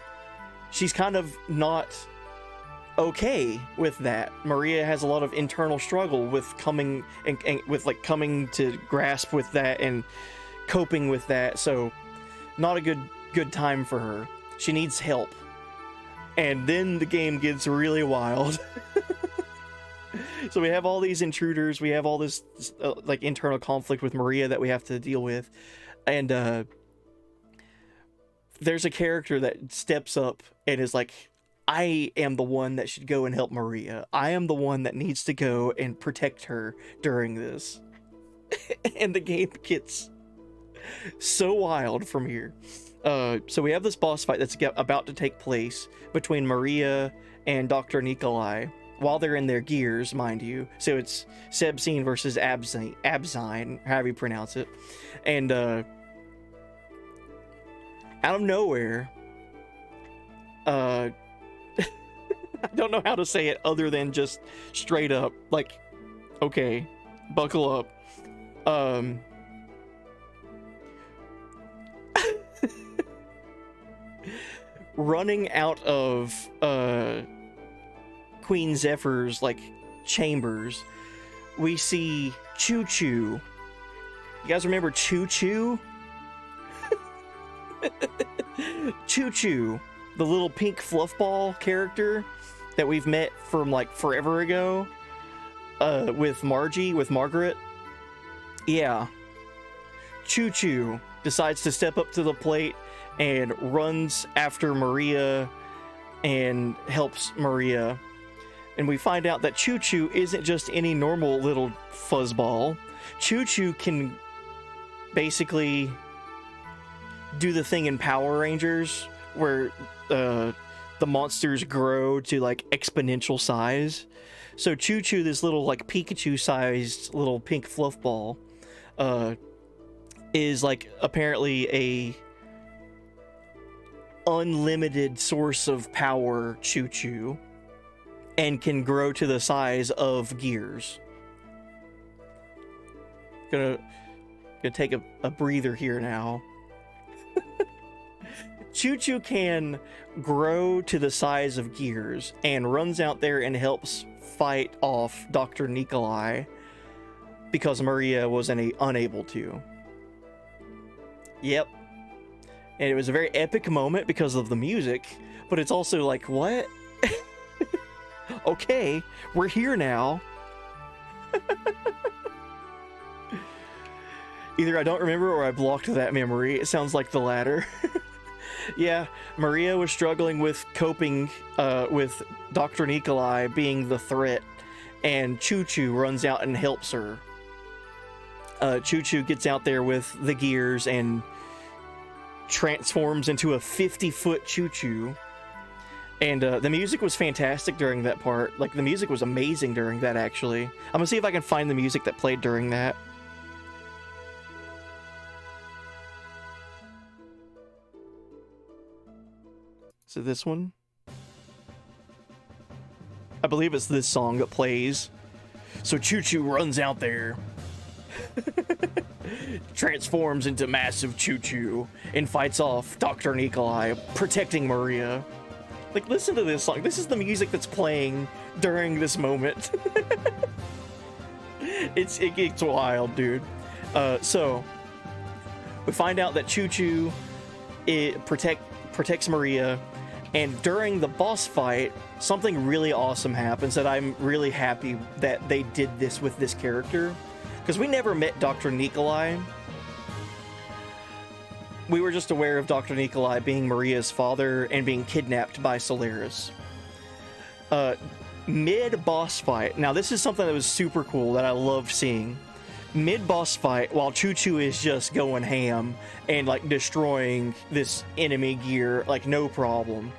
she's kind of not okay with that. Maria has a lot of internal struggle with coming to grasp with that and coping with that. So not a good time for her. She needs help. And then the game gets really wild. So we have all these intruders. We have all this internal conflict with Maria that we have to deal with. And there's a character that steps up and is like, I am the one that should go and help Maria. I am the one that needs to go and protect her during this. And the game gets so wild from here. So we have this boss fight that's about to take place between Maria and Dr. Nikolai while they're in their gears, mind you. So it's Sebzine versus Absine, however you pronounce it. And out of nowhere, I don't know how to say it other than just straight up, like, okay, buckle up. Running out of Queen Zephyr's chambers, we see Choo Choo. You guys remember Choo Choo? Choo Choo, the little pink fluff ball character that we've met from forever ago, with Margaret. Yeah. Choo Choo decides to step up to the plate and runs after Maria and helps Maria. And we find out that Choo Choo isn't just any normal little fuzzball. Choo Choo can basically do the thing in Power Rangers where the monsters grow to exponential size. So Choo Choo, this little Pikachu-sized little pink fluff ball, is apparently a unlimited source of power Choo Choo, and can grow to the size of gears. Gonna take a breather here now. Choo Choo can grow to the size of gears and runs out there and helps fight off Dr. Nikolai because Maria was unable to. Yep. And it was a very epic moment because of the music, but it's also like, what? Okay, we're here now. Either I don't remember or I blocked that memory. It sounds like the latter. Yeah, Maria was struggling with coping with Dr. Nikolai being the threat, and Choo Choo runs out and helps her. Choo Choo gets out there with the gears and transforms into a 50-foot Choo Choo. And the music was fantastic during that part. Like, the music was amazing during that, actually. I'm gonna see if I can find the music that played during that. So this one? I believe it's this song that plays. So Choo Choo runs out there, transforms into massive Choo Choo, and fights off Dr. Nikolai, protecting Maria. Like, listen to this song. This is the music that's playing during this moment. It gets wild, dude. So we find out that Choo Choo protects Maria, and during the boss fight, something really awesome happens that I'm really happy that they did this with this character, because we never met Dr. Nikolai. We were just aware of Dr. Nikolai being Maria's father and being kidnapped by Solaris. Mid-boss fight, now this is something that was super cool that I loved seeing. Mid-boss fight, while Choo Choo is just going ham and like destroying this enemy gear like no problem,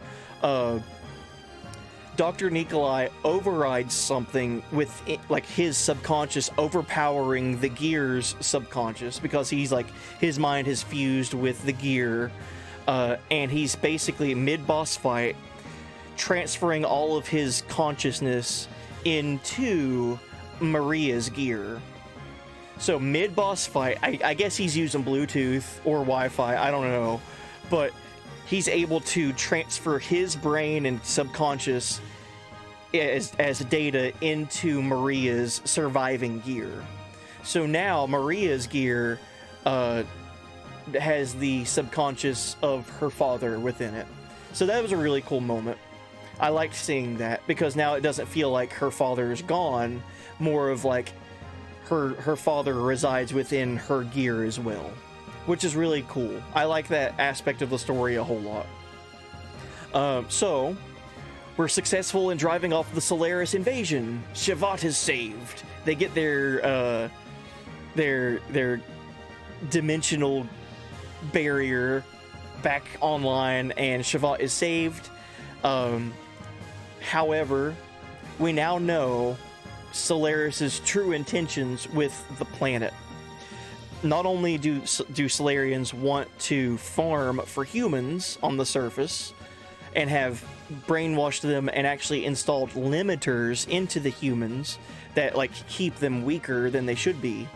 Dr. Nikolai overrides something with like his subconscious overpowering the gear's subconscious, because he's like, his mind has fused with the gear, and he's basically mid-boss fight transferring all of his consciousness into Maria's gear. So mid-boss fight, I guess he's using Bluetooth or Wi-Fi, I don't know, but he's able to transfer his brain and subconscious as data into Maria's surviving gear. So now Maria's gear has the subconscious of her father within it. So that was a really cool moment. I liked seeing that, because now it doesn't feel like her father is gone, more of like her father resides within her gear as well, which is really cool. I like that aspect of the story a whole lot. So we're successful in driving off the Solaris invasion. Shevat is saved. They get their dimensional barrier back online, and Shevat is saved. However, we now know Solaris's true intentions with the planet. Not only do Solarians want to farm for humans on the surface and have brainwashed them and actually installed limiters into the humans that like keep them weaker than they should be,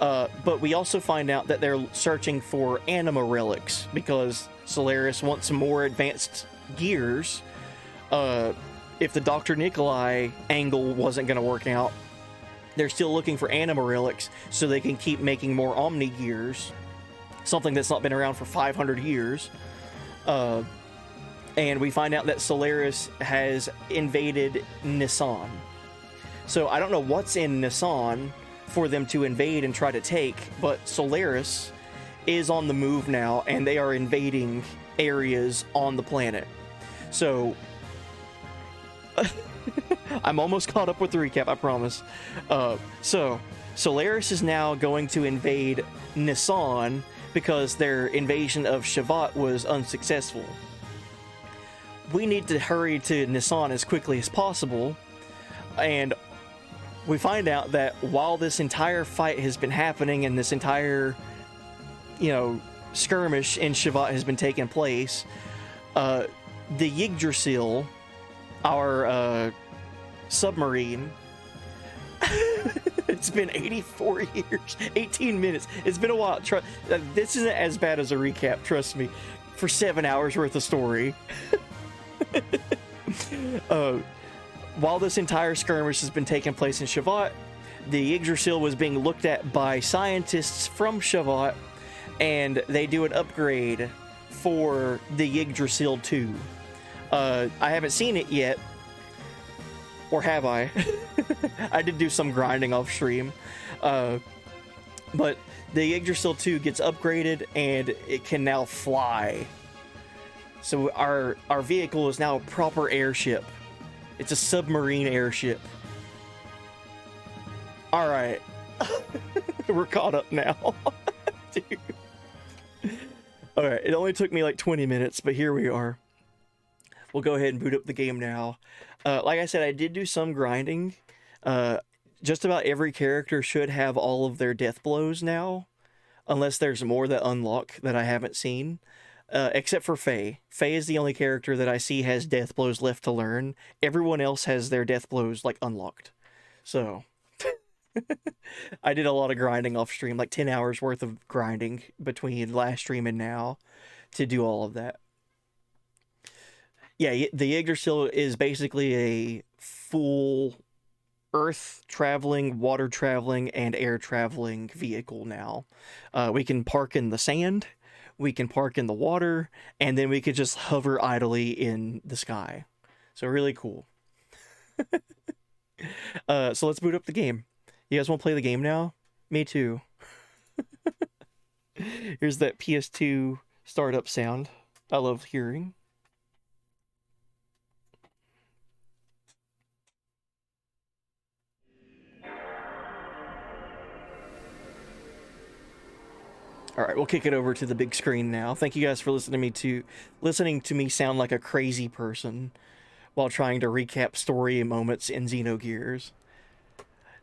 but we also find out that they're searching for anima relics, because Solaris wants more advanced gears. If the Dr. Nikolai angle wasn't going to work out, they're still looking for anima relics so they can keep making more Omni gears, something that's not been around for 500 years. And we find out that Solaris has invaded Nissan. So I don't know what's in Nissan for them to invade and try to take, but Solaris is on the move now, and they are invading areas on the planet. So I'm almost caught up with the recap, I promise. So Solaris is now going to invade Nissan because their invasion of Shevat was unsuccessful. We need to hurry to Nissan as quickly as possible, and we find out that while this entire fight has been happening and this entire, skirmish in Shevat has been taking place, the Yggdrasil, our submarine, it's been 84 years, 18 minutes. It's been a while. This isn't as bad as a recap, trust me, for 7 hours worth of story. While this entire skirmish has been taking place in Shevat, the Yggdrasil was being looked at by scientists from Shevat, and they do an upgrade for the Yggdrasil 2. I haven't seen it yet, or have I? I did do some grinding off stream, but the Yggdrasil 2 gets upgraded and it can now fly. So our vehicle is now a proper airship. It's a submarine airship. All right, we're caught up now. Dude. All right, it only took me like 20 minutes, but here we are. We'll go ahead and boot up the game now. Like I said, I did do some grinding. Just about every character should have all of their death blows now, unless there's more that unlock that I haven't seen. Except for Faye. Faye is the only character that I see has death blows left to learn. Everyone else has their death blows like unlocked. So I did a lot of grinding off stream, like 10 hours worth of grinding between last stream and now to do all of that. Yeah, the Yggdrasil is basically a full earth traveling, water traveling, and air traveling vehicle now. We can park in the sand, we can park in the water, and then we could just hover idly in the sky. So really cool. So let's boot up the game. You guys want to play the game now? Me too. Here's that PS2 startup sound I love hearing. All right, we'll kick it over to the big screen now. Thank you guys for listening to me sound like a crazy person while trying to recap story moments in Xenogears.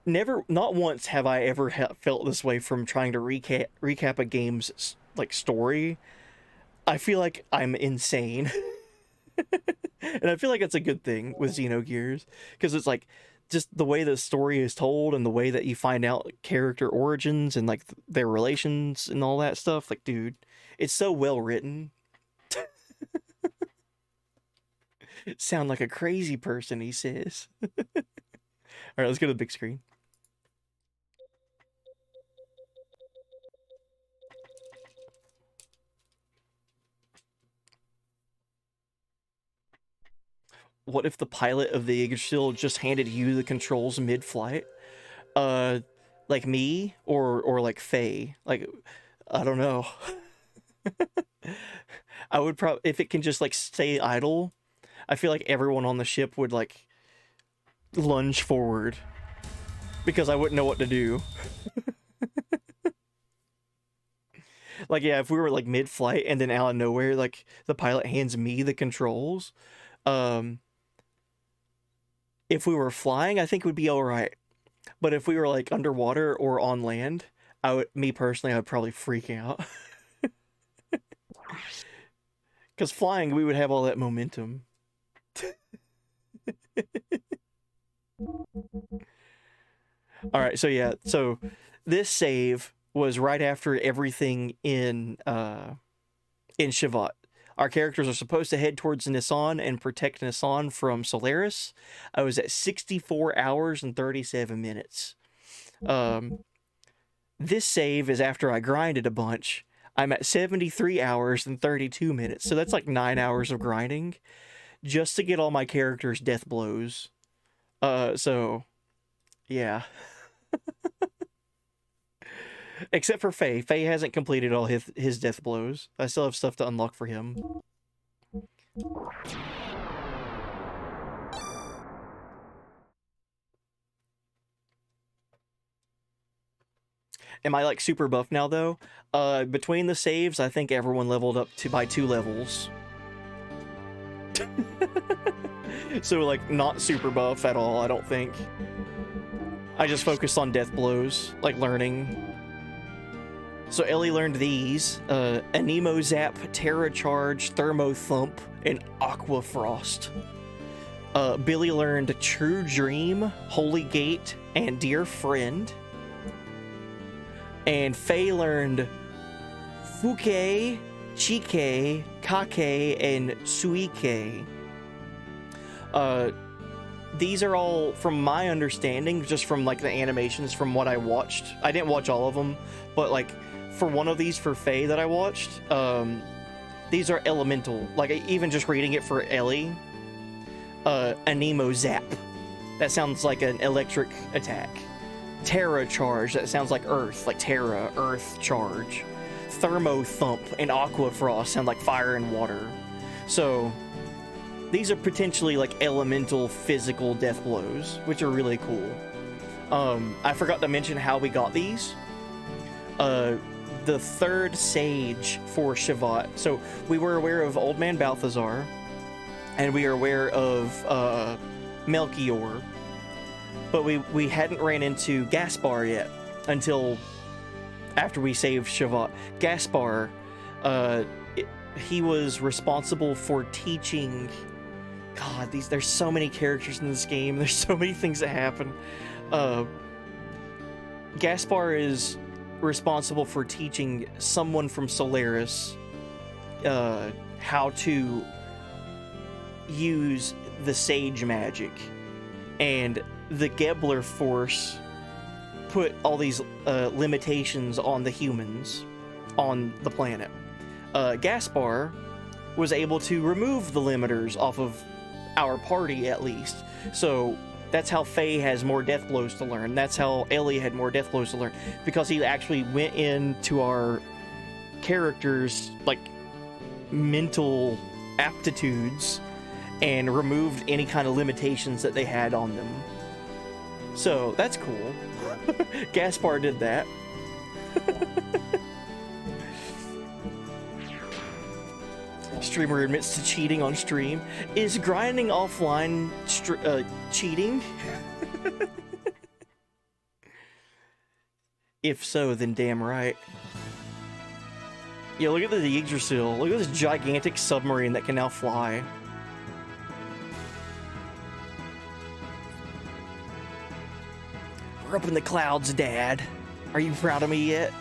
Not once have I ever felt this way from trying to recap a game's like story. I feel like I'm insane. And I feel like that's a good thing with Xenogears, because it's like just the way the story is told and the way that you find out character origins and like their relations and all that stuff. Like, dude, it's so well written. Sound like a crazy person, he says. All right, let's go to the big screen. What if the pilot of the Yggdrasil just handed you the controls mid-flight? Like me or like Faye? Like, I don't know. I would probably, if it can just like stay idle, I feel like everyone on the ship would like lunge forward because I wouldn't know what to do. Like, yeah, if we were like mid-flight and then out of nowhere, like the pilot hands me the controls, if we were flying, I think it would be all right. But if we were like underwater or on land, me personally, I would probably freak out. Because flying, we would have all that momentum. All right, so yeah, so this save was right after everything in Shavat. Our characters are supposed to head towards Nisan and protect Nisan from Solaris. I was at 64 hours and 37 minutes. This save is after I grinded a bunch. I'm at 73 hours and 32 minutes. So that's like 9 hours of grinding just to get all my characters' death blows. So, yeah. Except for Faye. Faye hasn't completed all his death blows. I still have stuff to unlock for him. Am I like super buff now though? Between the saves, I think everyone leveled up by 2 levels. So like not super buff at all, I don't think. I just focused on death blows, like learning. So Ellie learned these, Anemo Zap, Terra Charge, Thermo Thump, and Aqua Frost. Billy learned True Dream, Holy Gate, and Dear Friend. And Faye learned Fuke, Chike, Kake, and Suike. These are all, from my understanding, just from like the animations from what I watched. I didn't watch all of them, but like for one of these for Faye that I watched, the these are elemental. Like, even just reading it for Ellie, Anemo Zap. That sounds like an electric attack. Terra Charge, that sounds like Earth, like Terra, Earth Charge. Thermo Thump and Aqua Frost sound like fire and water. So, these are potentially like elemental physical death blows, which are really cool. I forgot to mention how we got these. The third sage for Shavat. So we were aware of Old Man Balthazar, and we are aware of Melchior, but we hadn't ran into Gaspar yet until after we saved Shavat. Gaspar, he was responsible for teaching. God, there's so many characters in this game. There's so many things that happen. Gaspar is responsible for teaching someone from Solaris how to use the sage magic, and the Gebler force put all these limitations on the humans on the planet. Gaspar was able to remove the limiters off of our party, at least. So that's how Faye has more death blows to learn. That's how Ellie had more death blows to learn, because he actually went into our characters' like mental aptitudes and removed any kind of limitations that they had on them. So that's cool. Gaspar did that. Streamer admits to cheating on stream. Is grinding offline cheating? If so, then damn right. Yeah, look at the Yggdrasil. Look at this gigantic submarine that can now fly. We're up in the clouds, Dad. Are you proud of me yet?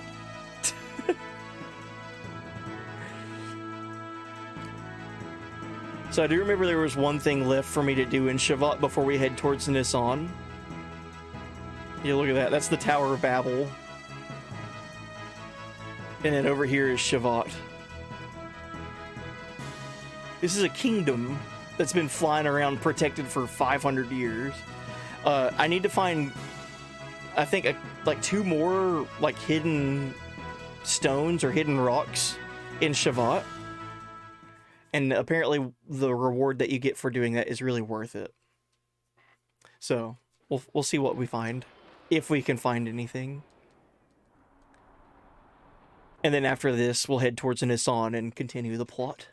So I do remember there was one thing left for me to do in Shavat before we head towards Nisan. Yeah, look at that. That's the Tower of Babel. And then over here is Shavat. This is a kingdom that's been flying around protected for 500 years. I need to find, I think, like 2 more like hidden stones or hidden rocks in Shavat. And apparently the reward that you get for doing that is really worth it. So we'll see what we find, if we can find anything. And then after this, we'll head towards Nisan and continue the plot.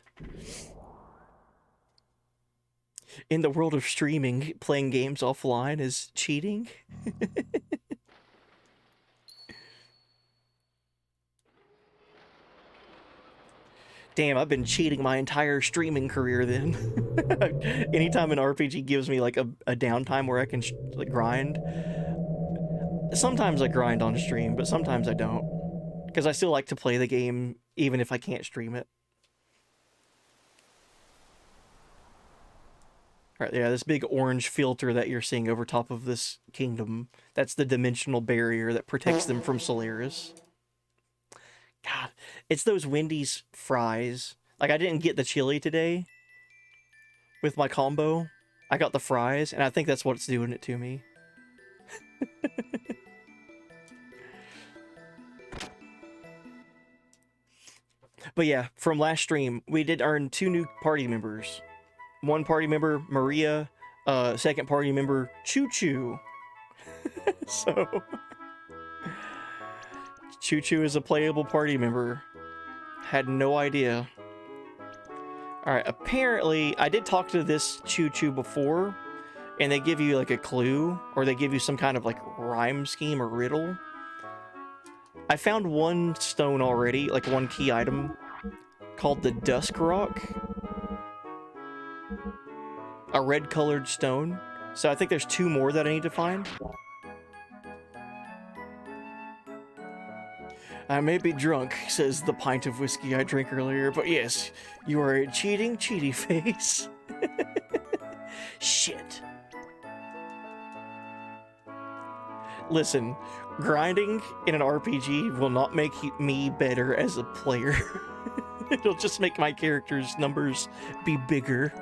In the world of streaming, playing games offline is cheating. Damn, I've been cheating my entire streaming career then. Anytime an RPG gives me like a downtime where I can like grind. Sometimes I grind on stream, but sometimes I don't. Because I still like to play the game even if I can't stream it. Alright, yeah, this big orange filter that you're seeing over top of this kingdom, that's the dimensional barrier that protects them from Solaris. God, it's those Wendy's fries. Like, I didn't get the chili today with my combo. I got the fries, and I think that's what's doing it to me. But yeah, from last stream, we did earn 2 new party members. One party member, Maria. Second party member, Choo Choo. So... Choo Choo is a playable party member. Had no idea. Alright, apparently, I did talk to this Choo Choo before, and they give you like a clue, or they give you some kind of like rhyme scheme or riddle. I found one stone already, like one key item, called the Dusk Rock. A red-colored stone. So I think there's 2 more that I need to find. I may be drunk, says the pint of whiskey I drank earlier, but yes, you are a cheating cheaty face. Shit. Listen, grinding in an RPG will not make me better as a player. It'll just make my character's numbers be bigger.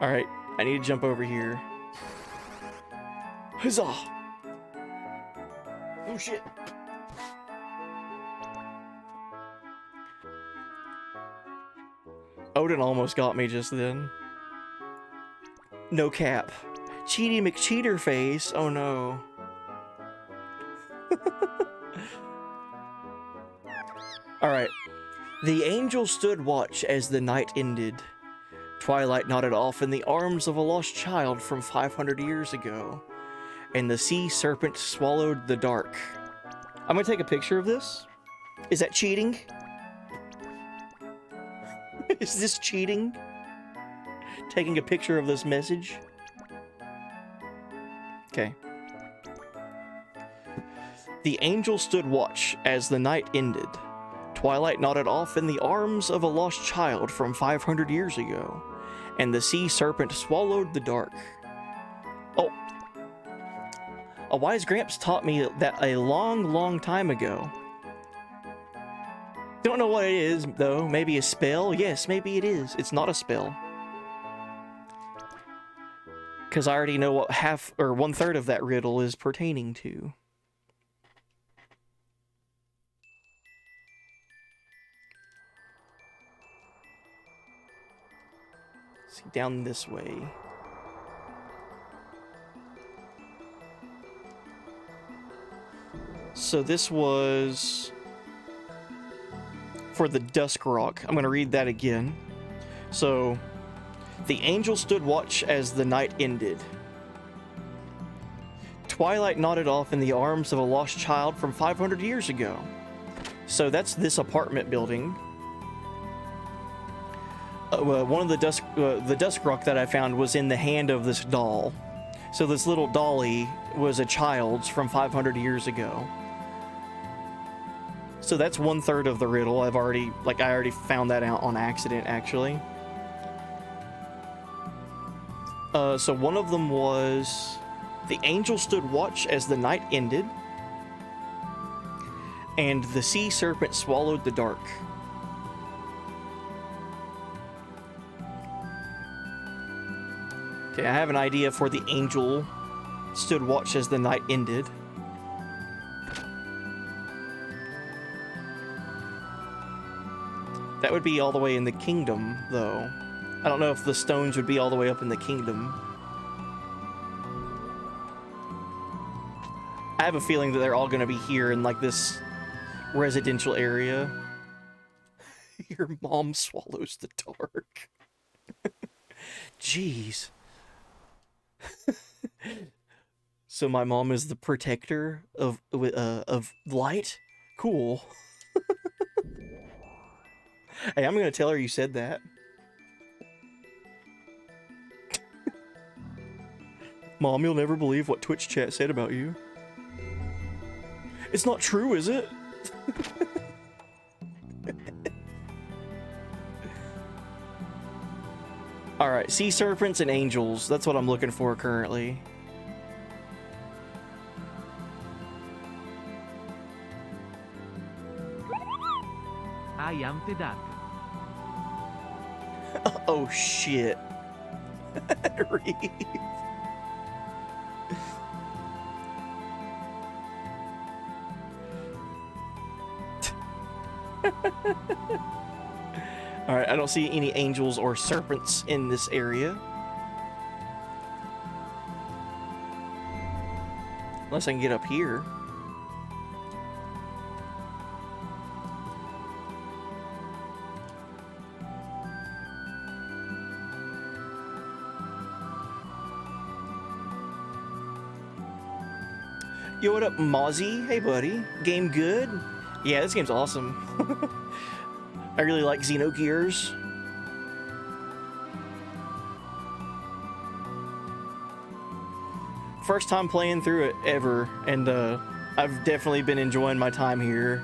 Alright, I need to jump over here. Huzzah! Oh shit! Odin almost got me just then. No cap. Cheaty McCheater face. Oh no. Alright. The angel stood watch as the night ended. Twilight nodded off in the arms of a lost child from 500 years ago. And the sea serpent swallowed the dark. I'm gonna take a picture of this. Is that cheating? Is this cheating? Taking a picture of this message? Okay. The angel stood watch as the night ended. Twilight nodded off in the arms of a lost child from 500 years ago, and the sea serpent swallowed the dark. Oh. A wise Gramps taught me that a long, long time ago. Don't know what it is, though. Maybe a spell? Yes, maybe it is. It's not a spell. Because I already know what half or 1/3 of that riddle is pertaining to. See, down this way. So this was for the Dusk Rock. I'm going to read that again. So, the angel stood watch as the night ended. Twilight nodded off in the arms of a lost child from 500 years ago. So that's this apartment building. One of the Dusk Rock that I found was in the hand of this doll. So this little dolly was a child's from 500 years ago. So that's 1/3 of the riddle. I already found that out on accident, actually. So one of them was, the angel stood watch as the night ended, and the sea serpent swallowed the dark. Okay, I have an idea for the angel stood watch as the night ended. That would be all the way in the kingdom, though. I don't know if the stones would be all the way up in the kingdom. I have a feeling that they're all going to be here in, like, this residential area. Your mom swallows the dark. Jeez. So my mom is the protector of light? Cool. Hey, I'm gonna tell her you said that. Mom, you'll never believe what Twitch chat said about you. It's not true, is it? Alright, sea serpents and angels. That's what I'm looking for currently. I am the dark. Oh shit. Reeve. Alright, I don't see any angels or serpents in this area. Unless I can get up here. Yo, what up, Mozzie? Hey, buddy. Game good? Yeah, this game's awesome. I really like Xenogears. First time playing through it ever, and I've definitely been enjoying my time here.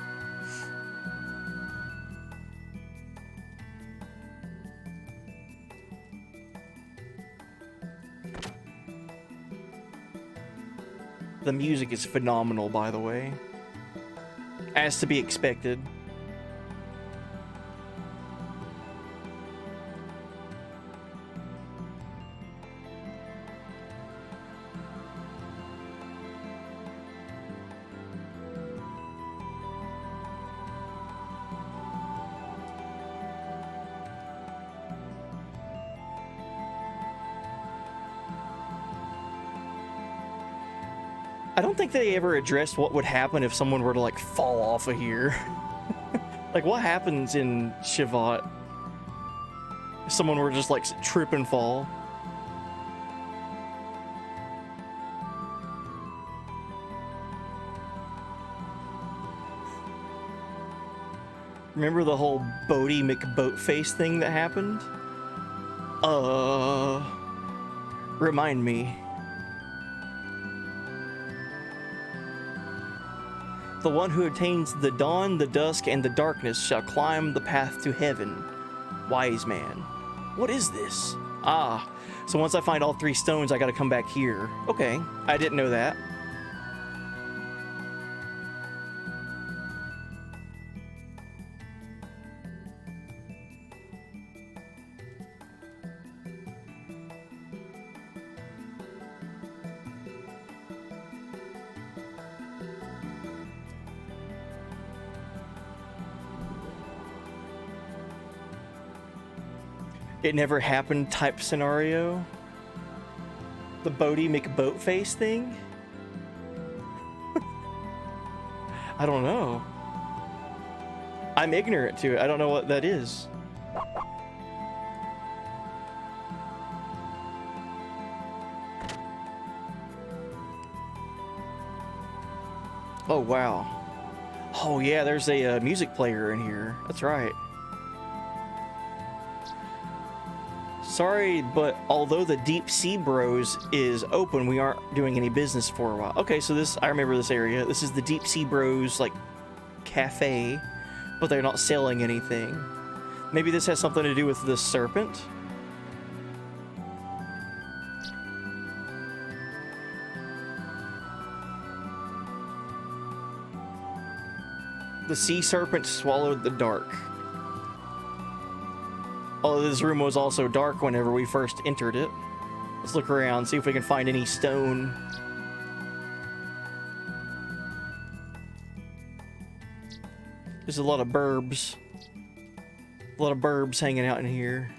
The music is phenomenal, by the way. As to be expected. I don't think they ever addressed what would happen if someone were to like fall off of here. Like what happens in Shivat if someone were to just like trip and fall? Remember the whole Bodie McBoatface thing that happened? Remind me. The one who attains the dawn, the dusk, and the darkness shall climb the path to heaven. Wise man. What is this? Ah, so once I find all 3 stones, I gotta come back here. Okay, I didn't know that. It never happened type scenario? The Bodie McBoatface thing? I don't know. I'm ignorant to it. I don't know what that is. Oh, wow. Oh, yeah, there's a music player in here. That's right. Sorry, but although the Deep Sea Bros is open, we aren't doing any business for a while. Okay, so this, I remember this area. This is the Deep Sea Bros, like, cafe, but they're not selling anything. Maybe this has something to do with the serpent? The sea serpent swallowed the dark. Oh, this room was also dark whenever we first entered it. Let's look around, see if we can find any stone. There's a lot of burbs. A lot of burbs hanging out in here.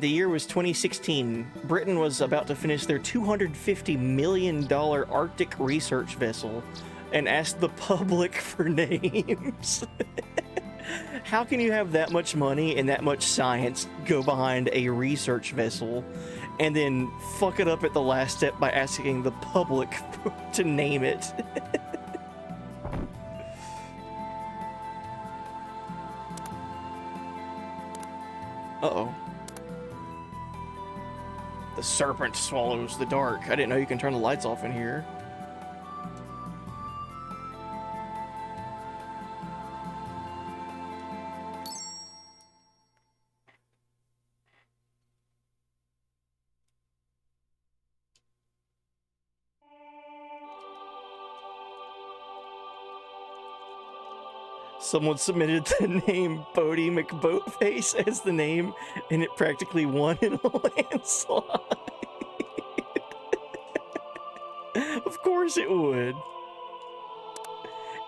The year was 2016. Britain was about to finish their $250 million Arctic research vessel and asked the public for names. How can you have that much money and that much science go behind a research vessel and then fuck it up at the last step by asking the public to name it? Uh-oh. The serpent swallows the dark. I didn't know you can turn the lights off in here. Someone submitted the name Bodie McBoatface as the name, and it practically won in a landslide. Of course it would.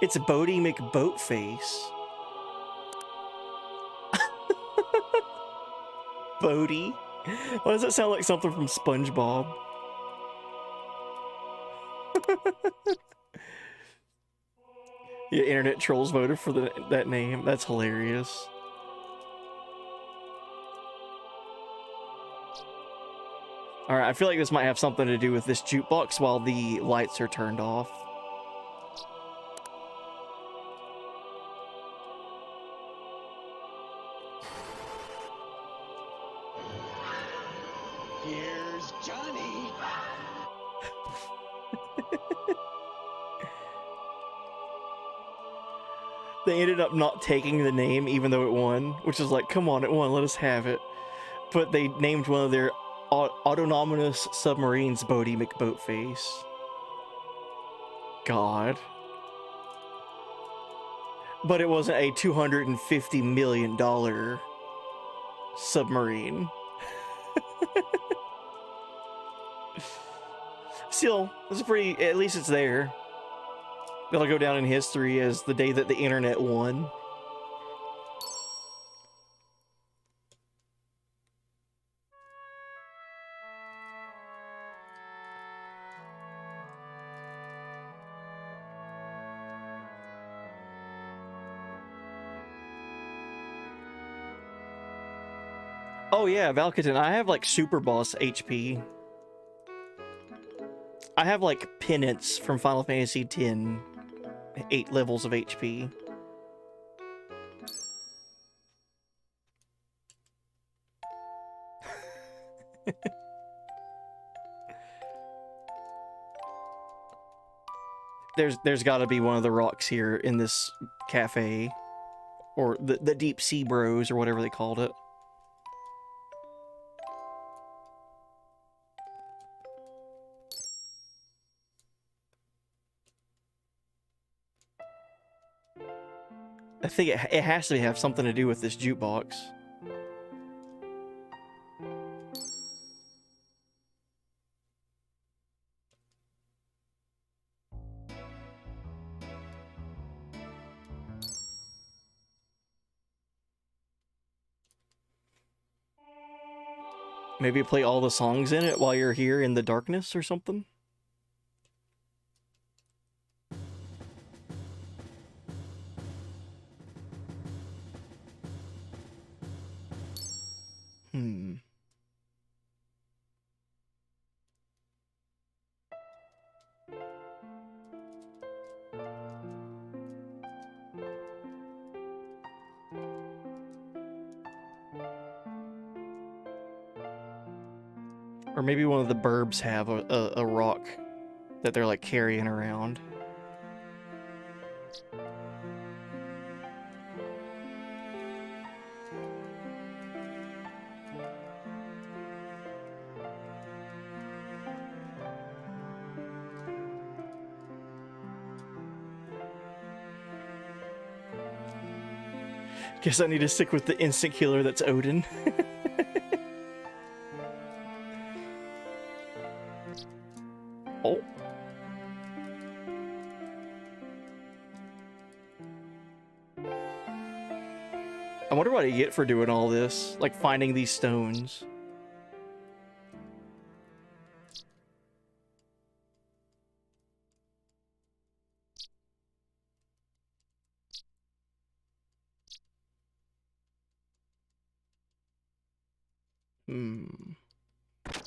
It's Bodie McBoatface. Bodie? Why does that sound like something from SpongeBob? Yeah, internet trolls voted for that name. That's hilarious. Alright, I feel like this might have something to do with this jukebox while the lights are turned off. Here's Johnny. They ended up not taking the name even though it won, which is like, come on, it won, let us have it. But they named one of their autonomous submarines Bodie McBoatface. God. But it wasn't a $250 million submarine. Still, it's pretty, at least it's there. That'll go down in history as the day that the internet won. Oh yeah, Valkaton. I have like super boss HP. I have like penance from Final Fantasy X, 8 levels of HP. There's got to be one of the rocks here in this cafe, or the deep sea bros or whatever they called it. I think it has to have something to do with this jukebox. Maybe play all the songs in it while you're here in the darkness or something? Hmm. Or maybe one of the burbs have a rock that they're like carrying around. Guess I need to stick with the instant killer that's Odin. Oh. I wonder what I get for doing all this, like finding these stones.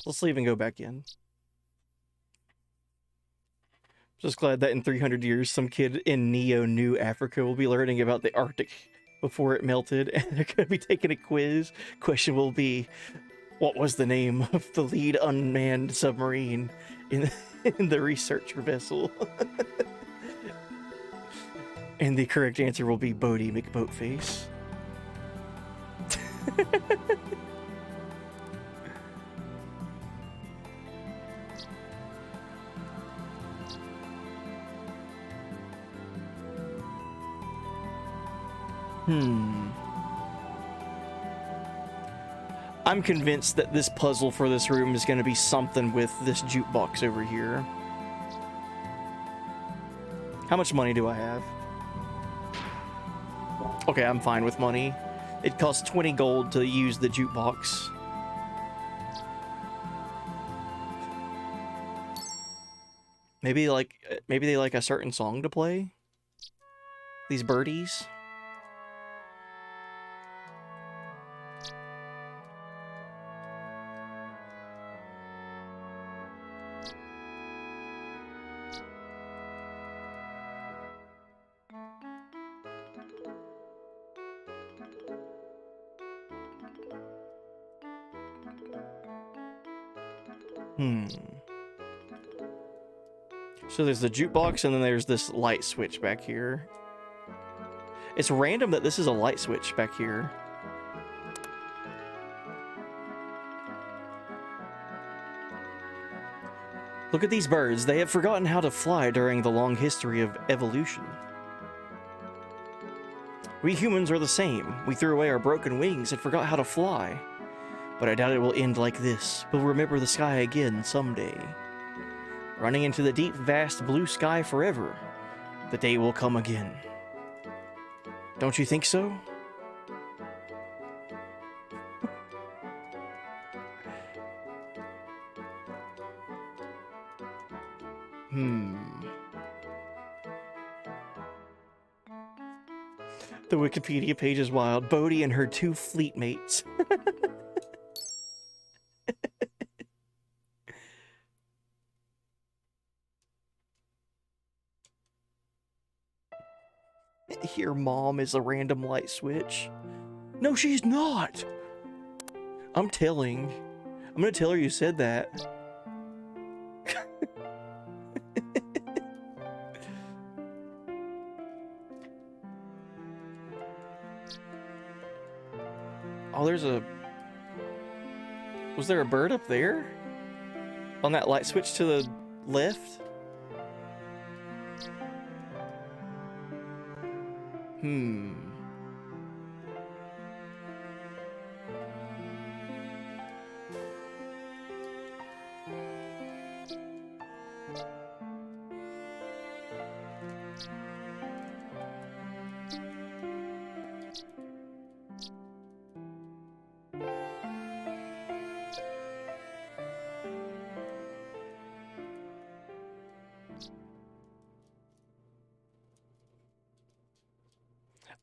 Let's leave and go back in. Just glad that in 300 years, some kid in Neo-New Africa will be learning about the Arctic before it melted, and they're going to be taking a quiz. Question will be, what was the name of the lead unmanned submarine in the research vessel? And the correct answer will be Bodie McBoatface. I'm convinced that this puzzle for this room is going to be something with this jukebox over here. How much money do I have? Okay, I'm fine with money. It costs 20 gold to use the jukebox. Maybe they like a certain song to play? These birdies? So there's the jukebox, and then there's this light switch back here. It's random that this is a light switch back here. Look at these birds. They have forgotten how to fly during the long history of evolution. We humans are the same. We threw away our broken wings and forgot how to fly. But I doubt it will end like this. We'll remember the sky again someday. Running into the deep, vast blue sky forever. The day will come again. Don't you think so? The Wikipedia page is wild. Bodhi and her 2 fleet mates. Here, Mom is a random light switch. No, she's not. I'm gonna tell her you said that. Oh, was there a bird up there? On that light switch to the left?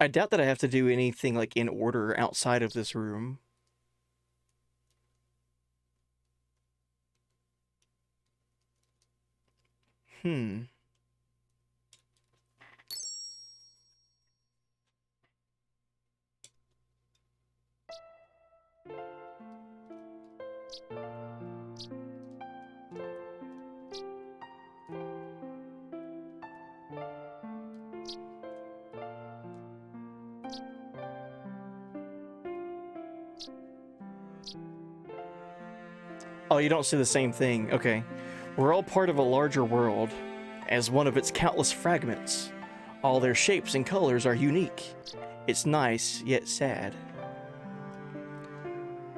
I doubt that I have to do anything like in order outside of this room. Oh, you don't see the same thing. Okay. We're all part of a larger world, as one of its countless fragments. All their shapes and colors are unique. It's nice, yet sad.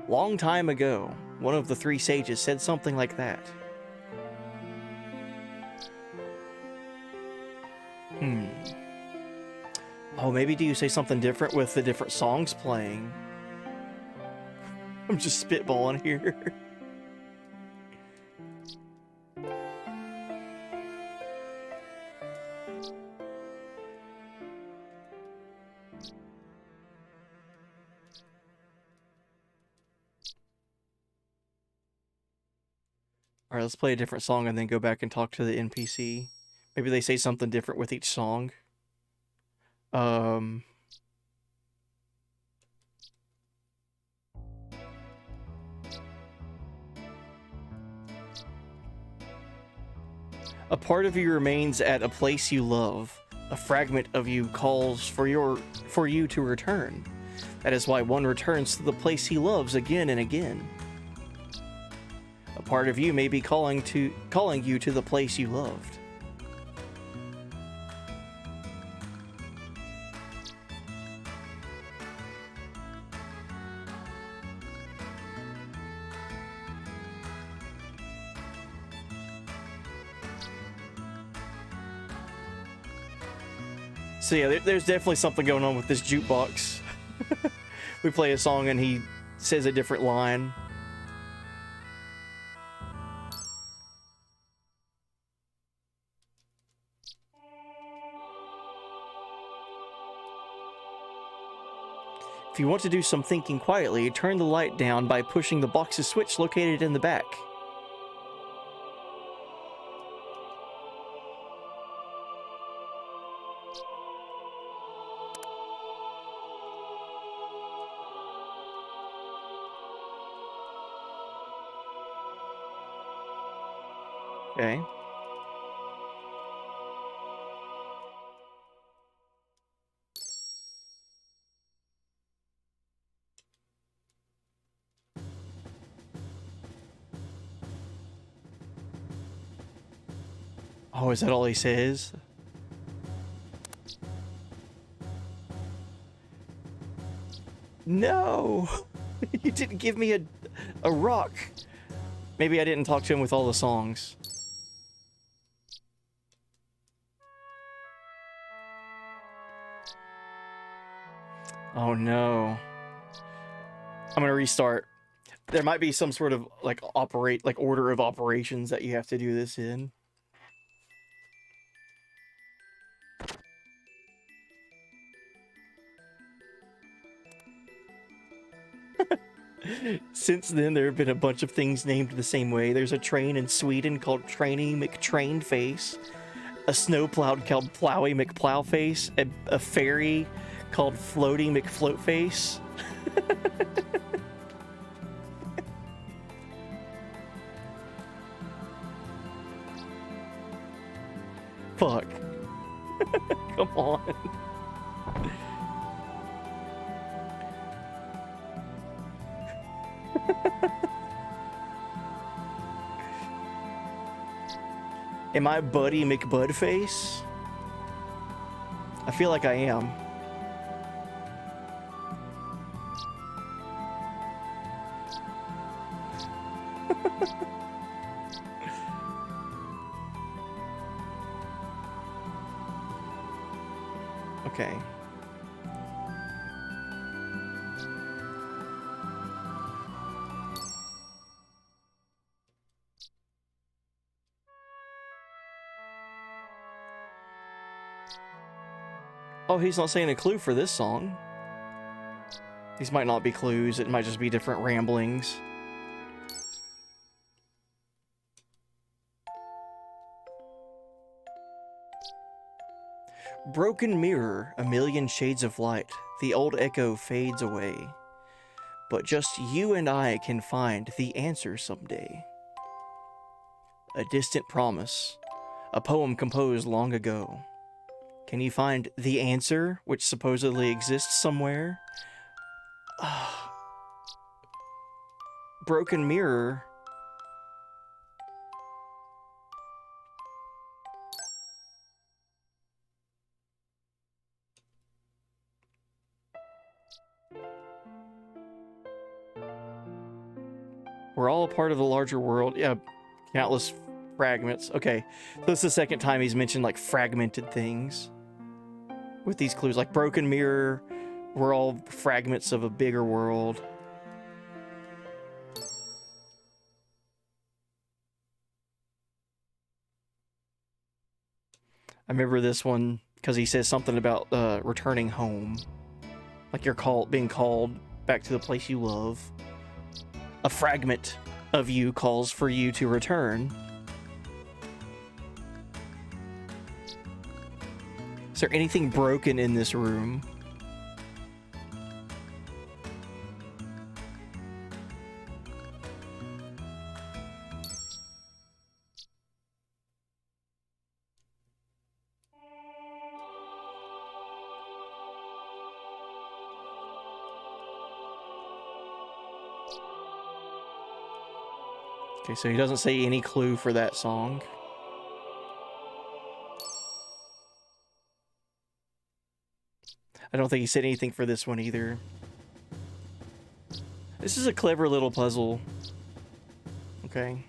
Long time ago, one of the three sages said something like that. Oh, maybe do you say something different with the different songs playing? I'm just spitballing here. Alright, let's play a different song and then go back and talk to the NPC. Maybe they say something different with each song. A part of you remains at a place you love. A fragment of you calls for you to return. That is why one returns to the place he loves again and again. A part of you may be calling you to the place you loved. So yeah, there's definitely something going on with this jukebox. We play a song and he says a different line. If you want to do some thinking quietly, turn the light down by pushing the box's switch located in the back. Okay. Oh, is that all he says? No! You didn't give me a rock. Maybe I didn't talk to him with all the songs. Oh no. I'm gonna restart. There might be some sort of like order of operations that you have to do this in. Since then, there have been a bunch of things named the same way. There's a train in Sweden called Trainy McTrainface, a snowplow called Plowy McPlowface, a fairy called Floaty McFloatface. Fuck. Come on. Am I Buddy McBudface? I feel like I am. Okay. Oh, he's not saying a clue for this song. These might not be clues, it might just be different ramblings. Broken mirror, a million shades of light, the old echo fades away. But just you and I can find the answer someday. A distant promise, a poem composed long ago. Can you find the answer, which supposedly exists somewhere? Broken mirror. We're all a part of the larger world. Yeah, countless fragments. Okay, so this is the second time he's mentioned like fragmented things with these clues, like broken mirror. We're all fragments of a bigger world. I remember this one because he says something about returning home, like you're being called back to the place you love. A fragment of you calls for you to return. Is there anything broken in this room? Okay, so he doesn't say any clue for that song. I don't think he said anything for this one either. This is a clever little puzzle. Okay.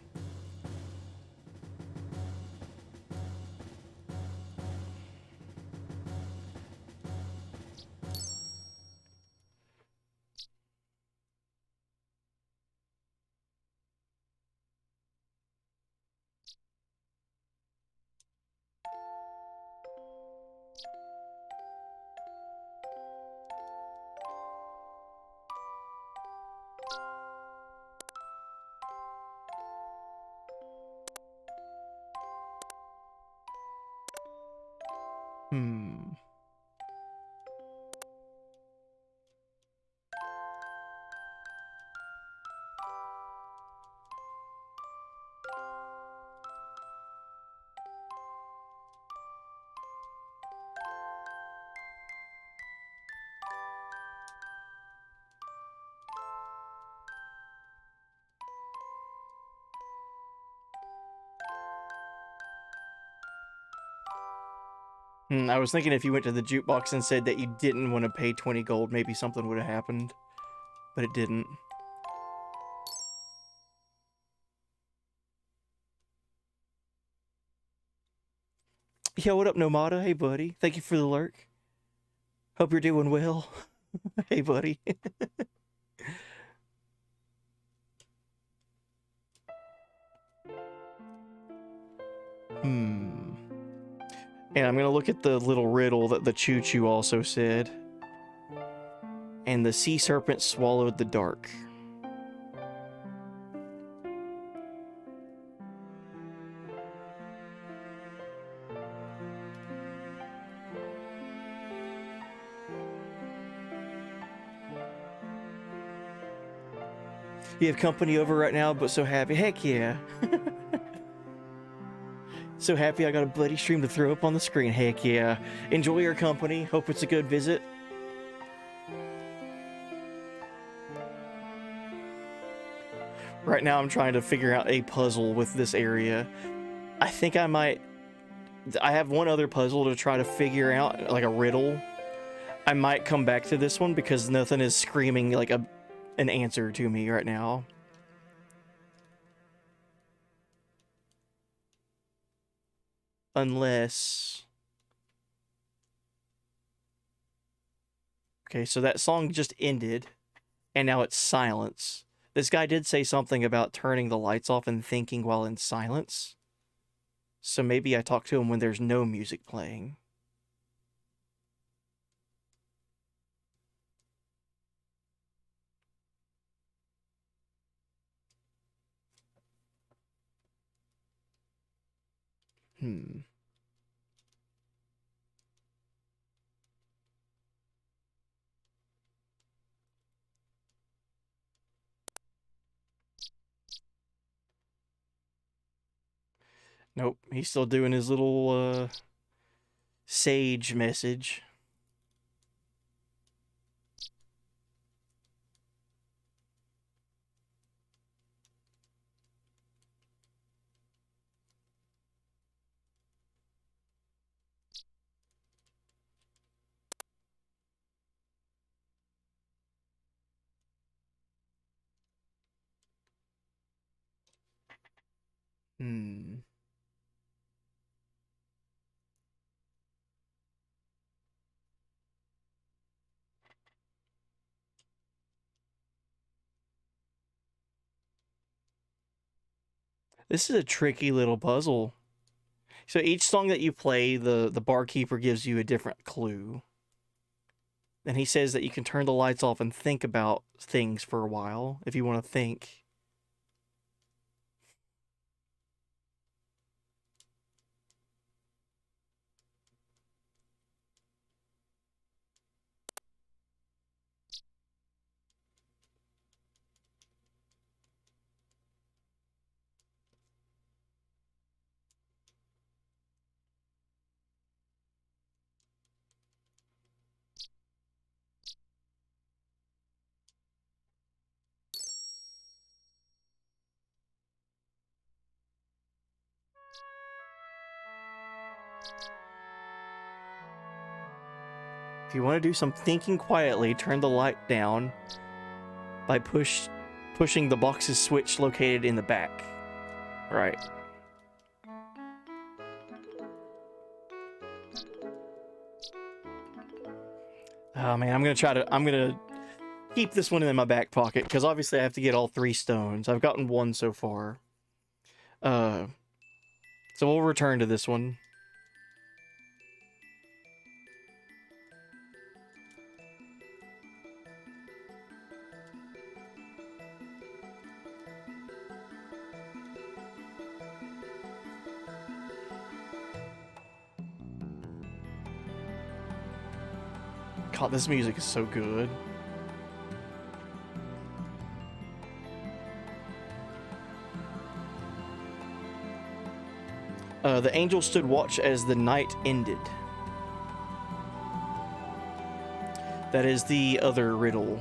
Hmm. I was thinking if you went to the jukebox and said that you didn't want to pay 20 gold, maybe something would have happened. But it didn't. Yo, what up, Nomada? Hey, buddy. Thank you for the lurk. Hope you're doing well. Hey, buddy. And I'm going to look at the little riddle that the Choo Choo also said. And the sea serpent swallowed the dark. You have company over right now, but so happy. Heck yeah. So happy I got a buddy stream to throw up on the screen. Heck yeah. Enjoy your company. Hope it's a good visit. Right now I'm trying to figure out a puzzle with this area. I think I have one other puzzle to try to figure out, like a riddle. I might come back to this one because nothing is screaming like an answer to me right now. Unless... Okay, so that song just ended, and now it's silence. This guy did say something about turning the lights off and thinking while in silence. So maybe I talk to him when there's no music playing. Nope, he's still doing his little, sage message. This is a tricky little puzzle. So each song that you play, the barkeeper gives you a different clue. And he says that you can turn the lights off and think about things for a while, if you want to think. If you want to do some thinking quietly, turn the light down by pushing the box's switch located in the back. Right. Oh man, I'm gonna keep this one in my back pocket because obviously I have to get all 3 stones. I've gotten 1 so far. So we'll return to this one. God, this music is so good. The angel stood watch as the night ended. That is the other riddle.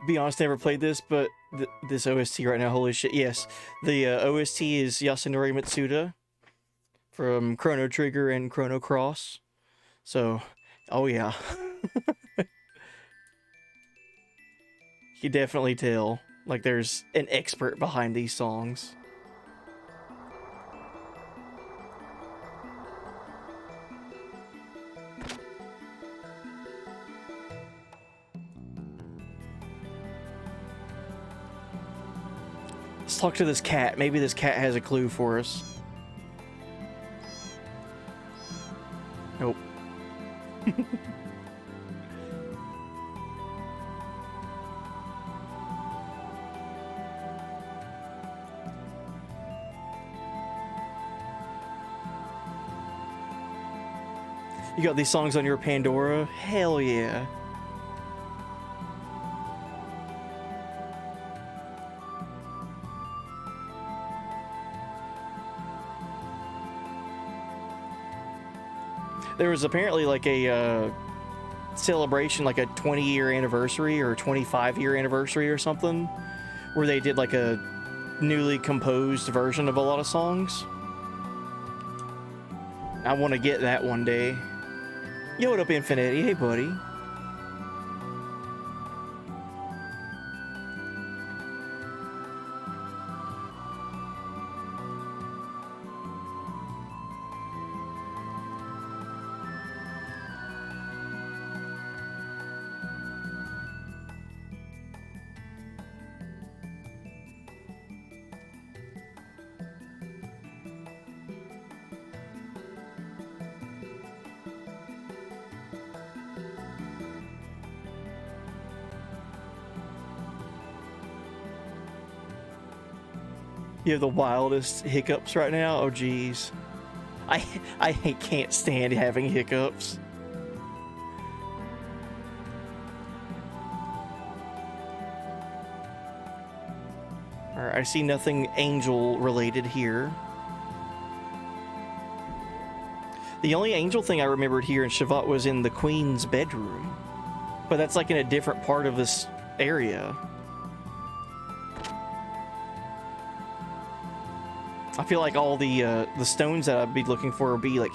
Be honest, never played this, but this OST right now, holy shit, yes. The OST is Yasunori Mitsuda from Chrono Trigger and Chrono Cross. So, oh yeah. You can definitely tell, like, there's an expert behind these songs. Let's talk to this cat. Maybe this cat has a clue for us. Nope. You got these songs on your Pandora? Hell yeah. There was apparently like a celebration, like a 20-year anniversary or 25-year anniversary or something, where they did like a newly composed version of a lot of songs. I want to get that one day. Yo, what up, Infinity? Hey, buddy. You have the wildest hiccups right now? Oh, geez. I can't stand having hiccups. Alright, I see nothing angel related here. The only angel thing I remembered here in Shavat was in the Queen's bedroom. But that's like in a different part of this area. I feel like all the stones that I'd be looking for would be like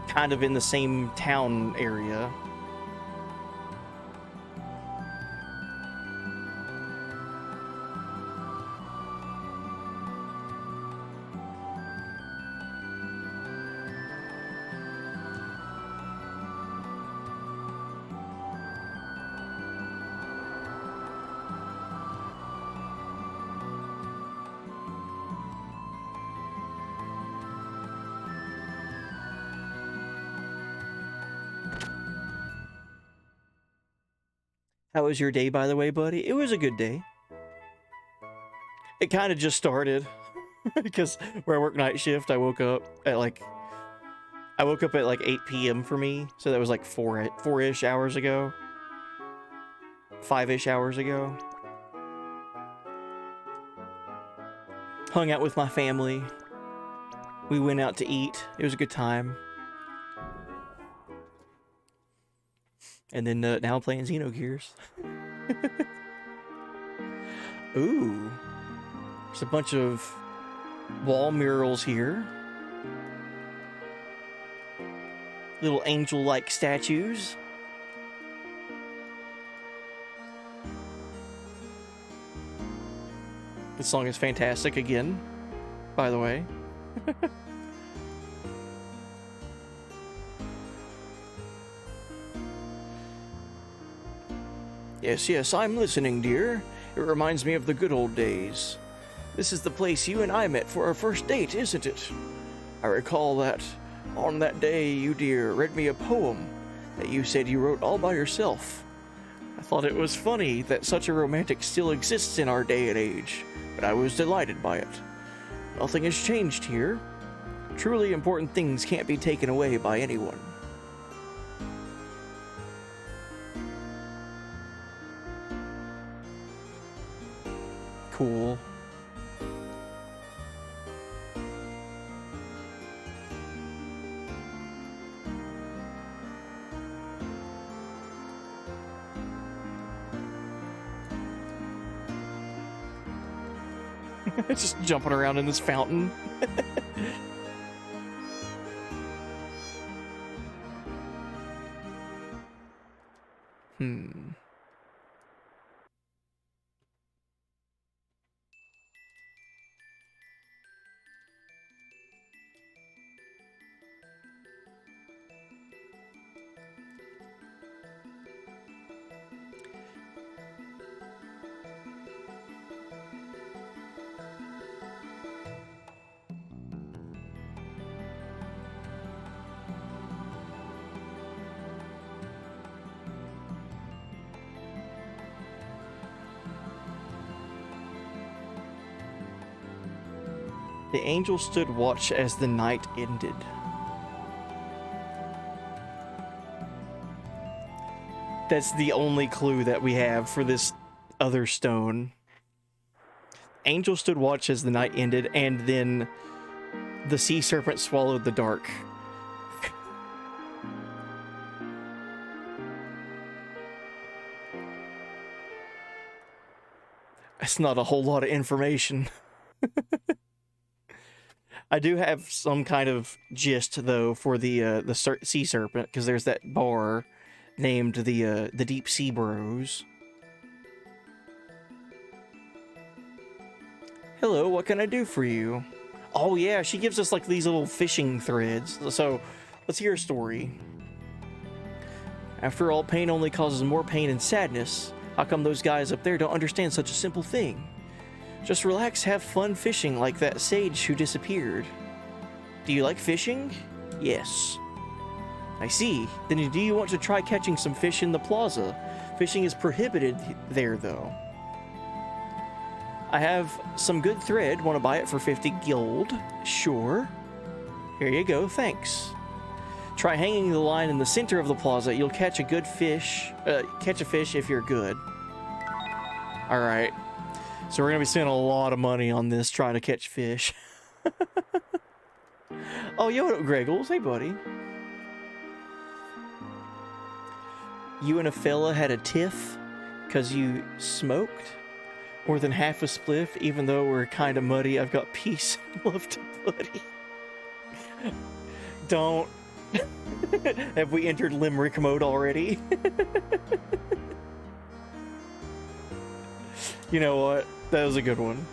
kind of in the same town area. How was your day, by the way, buddy? It was a good day. It kind of just started because where I work night shift, I woke up at like 8 p.m. for me, so that was like 4-ish hours ago. 5-ish hours ago. Hung out with my family. We went out to eat. It was a good time. And then now I'm playing Xenogears. Ooh. There's a bunch of wall murals here. Little angel-like statues. This song is fantastic again, by the way. Yes, I'm listening, dear. It reminds me of the good old days. This is the place you and I met for our first date, isn't it? I recall that on that day you, dear, read me a poem that you said you wrote all by yourself. I thought it was funny that such a romantic still exists in our day and age, but I was delighted by it. Nothing has changed here. Truly important things can't be taken away by anyone. Cool. Just jumping around in this fountain. The angel stood watch as the night ended. That's the only clue that we have for this other stone. Angel stood watch as the night ended, and then the sea serpent swallowed the dark. That's not a whole lot of information. I do have some kind of gist though for the sea serpent, because there's that bar named the Deep Sea Bros. Hello, what can I do for you? Oh yeah, she gives us like these little fishing threads. So let's hear a story. After all, pain only causes more pain and sadness. How come those guys up there don't understand such a simple thing? Just relax, have fun fishing like that sage who disappeared. Do you like fishing? Yes. I see. Then do you want to try catching some fish in the plaza? Fishing is prohibited there, though. I have some good thread. Want to buy it for 50 gold? Sure. Here you go, thanks. Try hanging the line in the center of the plaza. You'll catch a good fish. Catch a fish if you're good. All right. So we're gonna be spending a lot of money on this trying to catch fish. Oh, yo, what up, Greggles? Hey, buddy. You and a fella had a tiff because you smoked more than half a spliff, even though we're kind of muddy. I've got peace and love to buddy. Don't. Have we entered limerick mode already? You know what? That was a good one.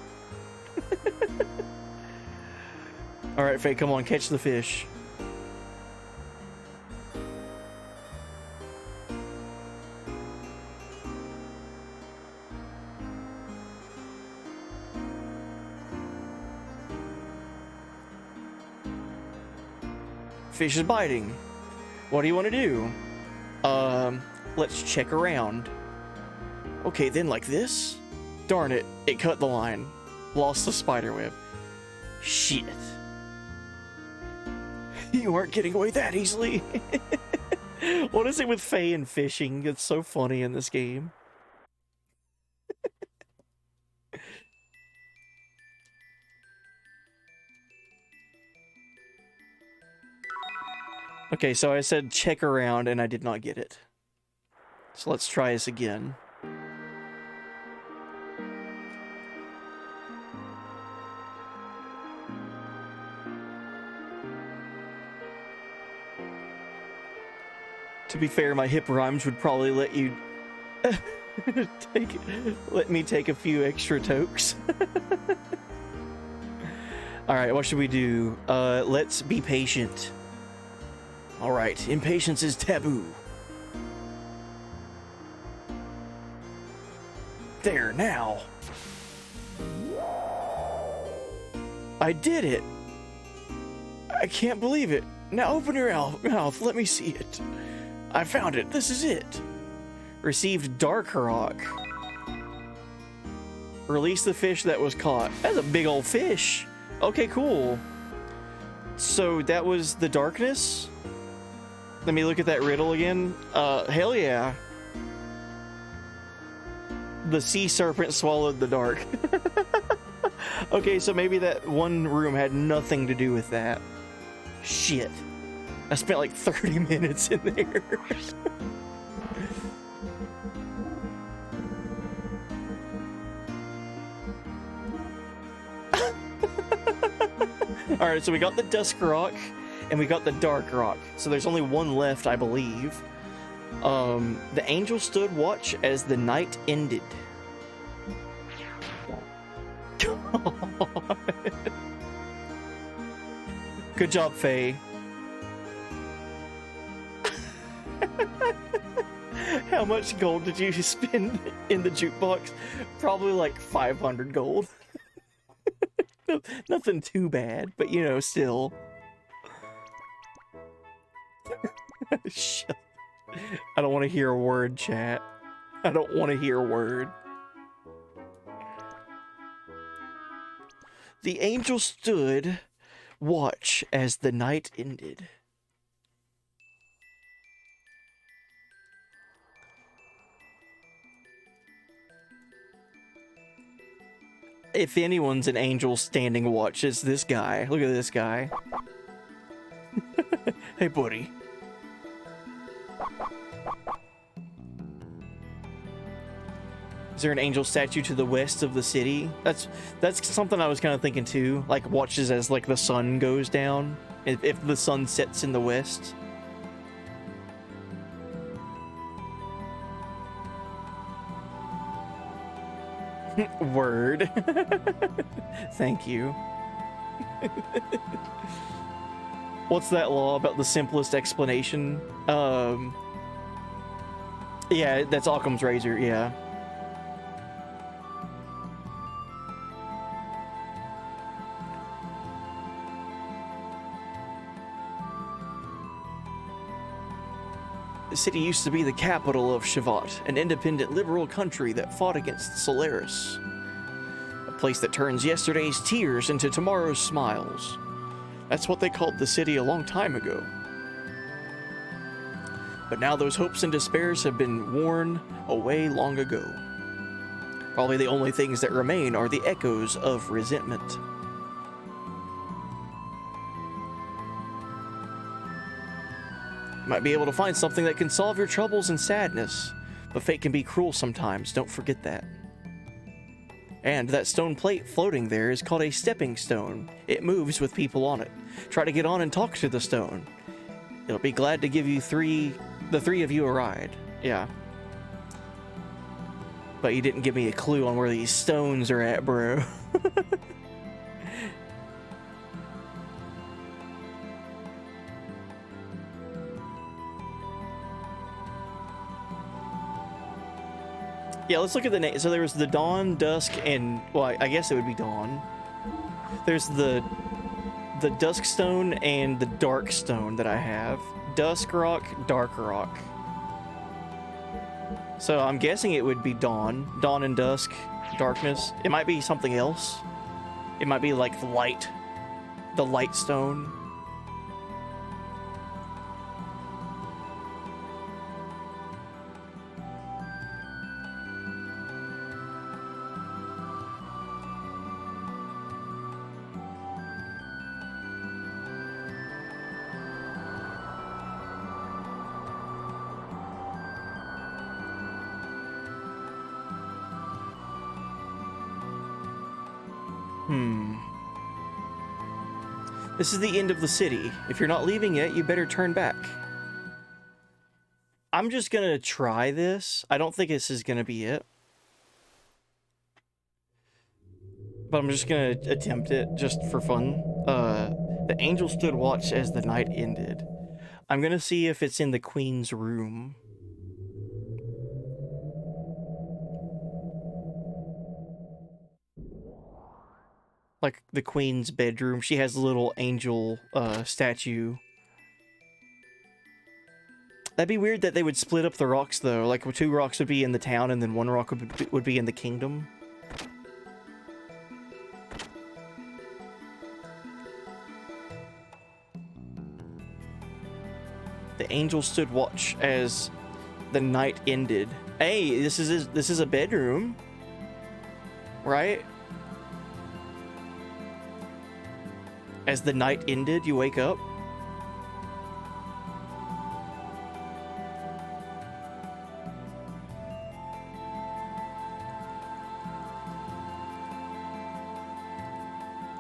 Alright, Faye, come on, catch the fish. Fish is biting. What do you want to do? Let's check around. Okay, then like this? Darn it, it cut the line. Lost the spider web. Shit. You aren't getting away that easily. What is it with Faye and fishing? It's so funny in this game. Okay, so I said check around and I did not get it. So let's try this again. To be fair, my hip rhymes would probably let you let me take a few extra tokes. Alright, what should we do? Let's be patient. Alright, impatience is taboo. There, now. I did it. I can't believe it. Now open your mouth, let me see it. I found it, this is it. Received dark rock. Release the fish that was caught. That's a big old fish. Okay, cool. So that was the darkness? Let me look at that riddle again. Hell yeah. The sea serpent swallowed the dark. Okay, so maybe that one room had nothing to do with that. Shit. I spent like 30 minutes in there. Alright, so we got the dusk rock and we got the dark rock. So there's only one left, I believe. The angel stood watch as the night ended. Good job, Faye. How much gold did you spend in the jukebox? Probably like 500 gold. Nothing too bad, but you know, still. Shut. I don't want to hear a word, chat. I don't want to hear a word. The angel stood watch as the night ended. If anyone's an angel standing watch, it's this guy. Look at this guy. Hey, buddy. Is there an angel statue to the west of the city? That's something I was kind of thinking too. Like watches as like the sun goes down. If the sun sets in the west. Word. Thank you. What's that law about the simplest explanation? Yeah, that's Occam's razor, yeah. The city used to be the capital of Shavat, an independent liberal country that fought against Solaris. A place that turns yesterday's tears into tomorrow's smiles. That's what they called the city a long time ago. But now those hopes and despairs have been worn away long ago. Probably the only things that remain are the echoes of resentment. You might be able to find something that can solve your troubles and sadness, but fate can be cruel sometimes, don't forget that. And that stone plate floating there is called a stepping stone. It moves with people on it. Try to get on and talk to the stone. It'll be glad to give you the three of you a ride. Yeah. But you didn't give me a clue on where these stones are at, bro. Yeah, let's look at the name. So there was the dawn, dusk, and, well, I guess it would be dawn. There's the dusk stone and the dark stone that I have. Dusk rock, dark rock. So I'm guessing it would be dawn. Dawn and dusk, darkness. It might be something else. It might be like the light stone. This is the end of the city. If you're not leaving yet, you better turn back. I'm just gonna try this. I don't think this is gonna be it. But I'm just gonna attempt it just for fun. The angel stood watch as the night ended. I'm gonna see if it's in the queen's room. Like the queen's bedroom. She has a little angel statue. That'd be weird that they would split up the rocks though. Like 2 rocks would be in the town and then 1 rock would be in the kingdom. The angel stood watch as the night ended. Hey, this is a bedroom, right? As the night ended, you wake up.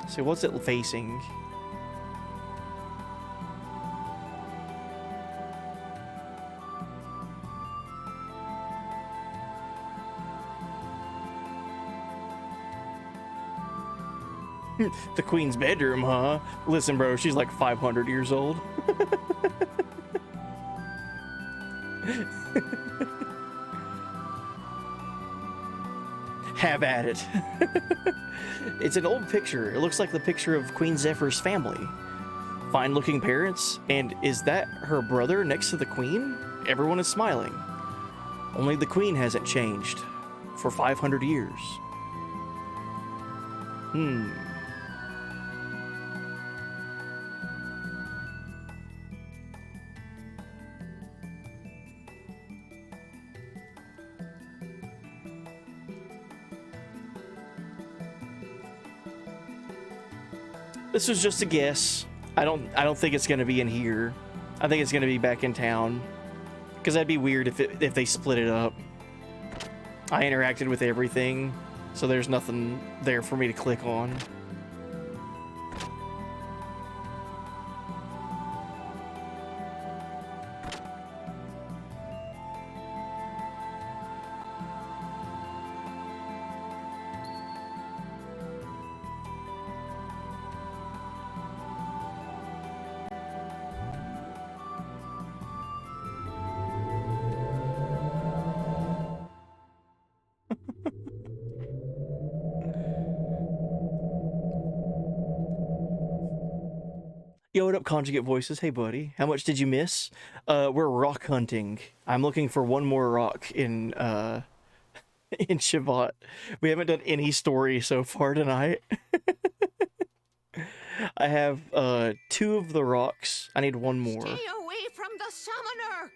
So what's it facing? The queen's bedroom, huh? Listen, bro, she's like 500 years old. Have at it. It's an old picture. It looks like the picture of Queen Zephyr's family. Fine-looking parents, and is that her brother next to the queen? Everyone is smiling. Only the queen hasn't changed for 500 years. This was just a guess. I don't think it's gonna be in here. I think it's gonna be back in town. Because that'd be weird if they split it up. I interacted with everything, so there's nothing there for me to click on. Yo, what up, Conjugate Voices? Hey, buddy. How much did you miss? We're rock hunting. I'm looking for one more rock in in Shavat. We haven't done any story so far tonight. I have 2 of the rocks. I need one more. Stay away from the summoner!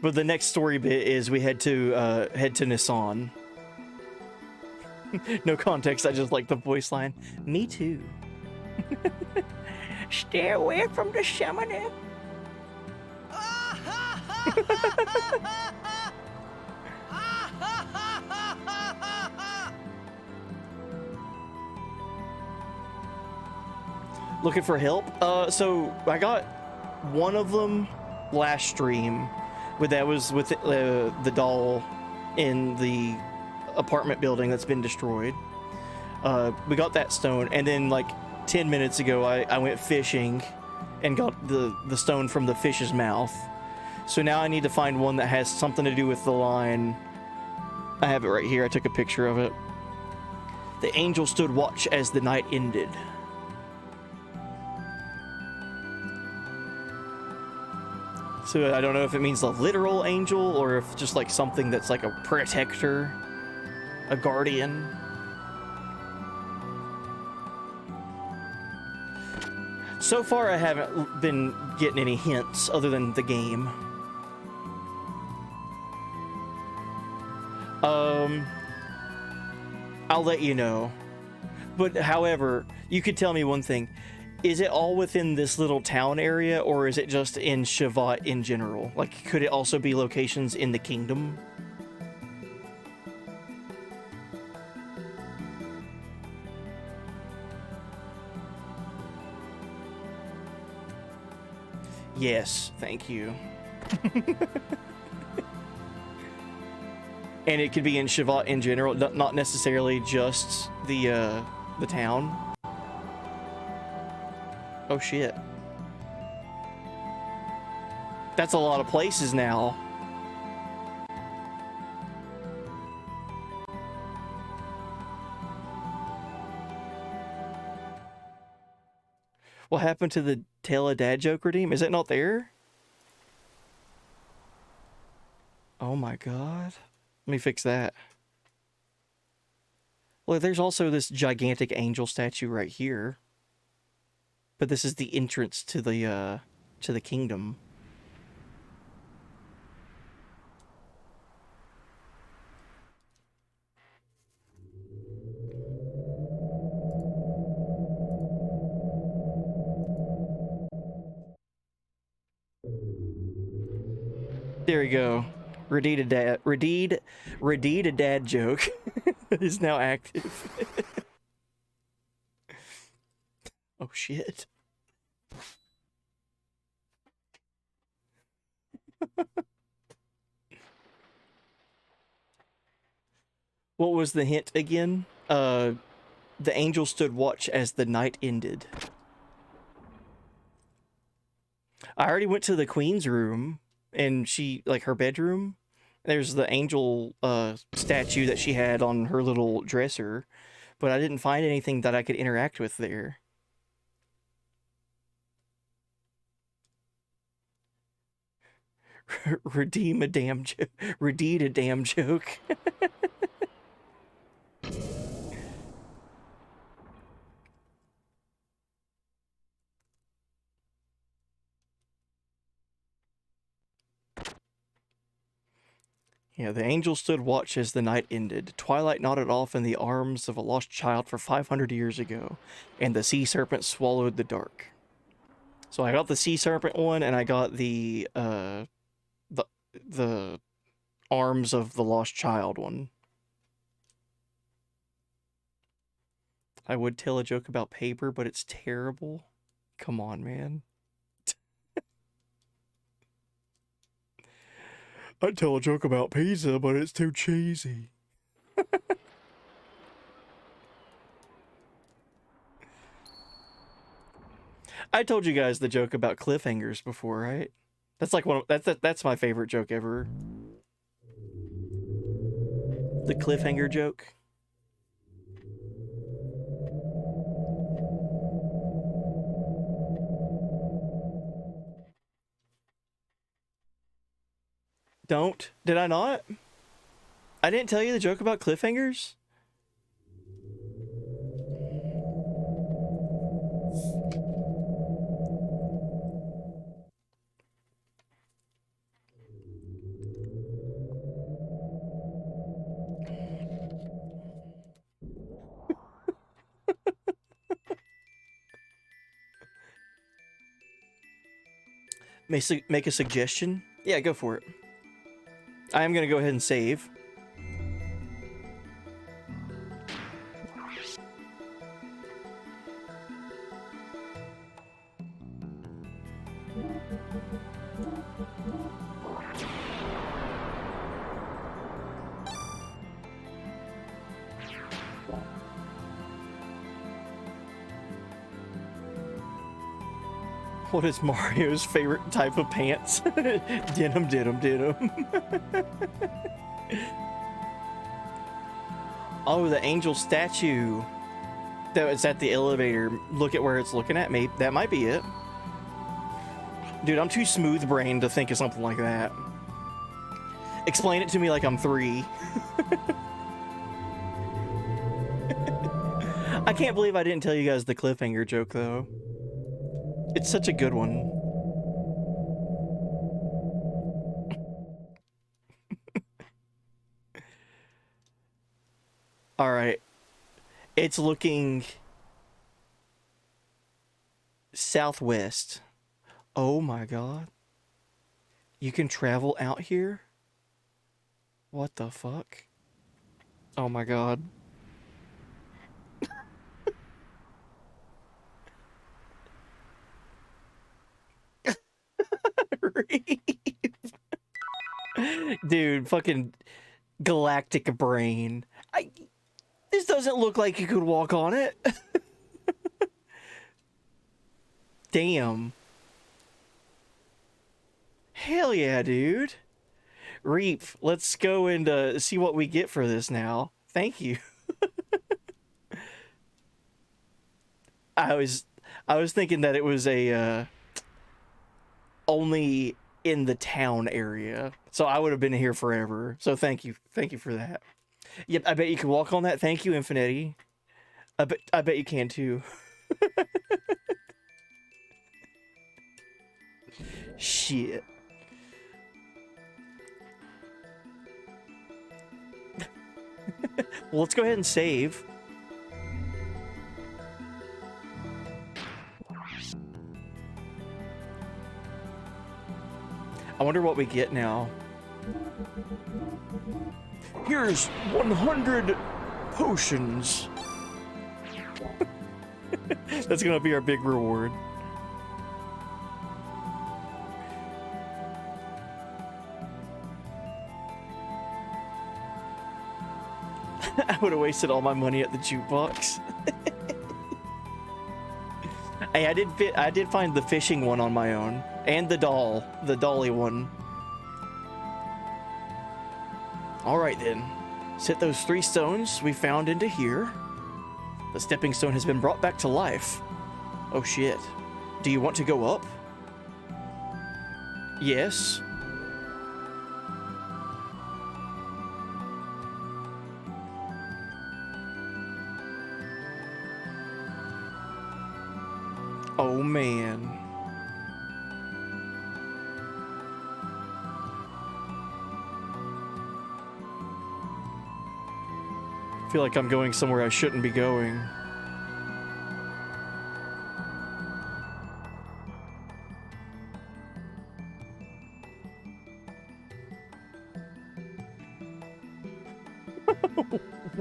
But the next story bit is we head to Nissan. No context, I just like the voice line. Me too. Stay away from the summoner. Looking for help? So I got one of them last stream. That was with the doll in the apartment building that's been destroyed. We got that stone, and then like 10 minutes ago I went fishing and got the stone from the fish's mouth. So now I need to find one that has something to do with the line. I have it right here. I took a picture of it. The angel stood watch as the night ended. So I don't know if it means the literal angel or if just like something that's like a protector, a guardian. So far I haven't been getting any hints other than the game. I'll let you know. But however, you could tell me one thing. Is it all within this little town area, or is it just in Shavat in general? Like, could it also be locations in the kingdom? Yes, thank you. And it could be in Shavat in general, not necessarily just the town. Oh shit. That's a lot of places now. What happened to the Tale of Dad joke redeem? Is it not there? Oh my god. Let me fix that. Well, there's also this gigantic angel statue right here. But this is the entrance to the kingdom. There we go. Redeed a dad joke is now active. Oh shit. What was the hint again? The angel stood watch as the night ended. I already went to the queen's room, and she, like, her bedroom. There's the angel statue that she had on her little dresser, but I didn't find anything that I could interact with there. Redeem a damn joke. Redeem a damn joke. Yeah, the angel stood watch as the night ended. Twilight nodded off in the arms of a lost child for 500 years ago, and the sea serpent swallowed the dark. So I got the sea serpent one, and I got the arms of the lost child one. I would tell a joke about paper, but it's terrible. Come on, man. I'd tell a joke about pizza, but it's too cheesy. I told you guys the joke about cliffhangers before, right? That's like that's my favorite joke ever. The cliffhanger joke. Don't? Did I not? I didn't tell you the joke about cliffhangers? Make a suggestion? Yeah, go for it. I am going to go ahead and save. What is Mario's favorite type of pants? Denim, denim, denim. Oh, the angel statue that was at the elevator. Look at where it's looking at me. That might be it. Dude, I'm too smooth-brained to think of something like that. Explain it to me like I'm 3. I can't believe I didn't tell you guys the cliffhanger joke, though. It's such a good one. All right. It's looking southwest. Oh my god. You can travel out here? What the fuck? Oh my god. Dude, fucking galactic brain. This doesn't look like you could walk on it. Damn. Hell yeah, dude. Reap, let's go and see what we get for this now. Thank you. I was thinking that it was a only in the town area, so I would have been here forever. So thank you for that. Yep, I bet you can walk on that. Thank you, Infinity. I bet you can too. Shit. Well, let's go ahead and save. I wonder what we get now. Here's 100 potions. That's gonna be our big reward. I would have wasted all my money at the jukebox. Hey, I did find the fishing one on my own, and the dolly one. All right then, set those 3 stones we found into here. The stepping stone has been brought back to life. Oh shit. Do you want to go up? Yes. Oh man. feel like I'm going somewhere I shouldn't be going.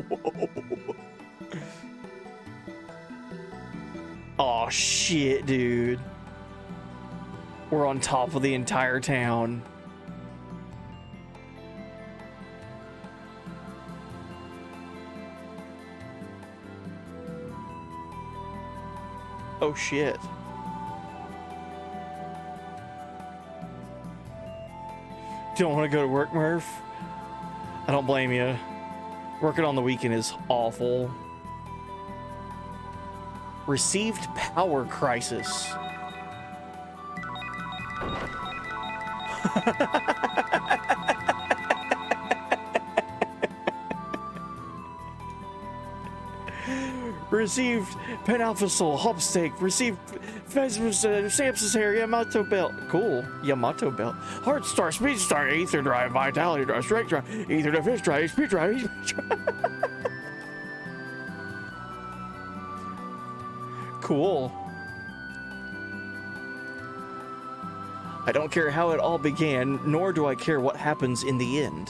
Whoa. Oh shit, dude. We're on top of the entire town. Oh shit. Don't want to go to work, Murph? I don't blame you. Working on the weekend is awful. Received power crisis. Received penalphysol, hop steak. Received Samson's hair, Yamato belt. Cool, Yamato belt. Heart star, speed star, ether drive, vitality drive, strength drive, ether defense drive, speed drive, HP drive. Cool. I don't care how it all began, nor do I care what happens in the end.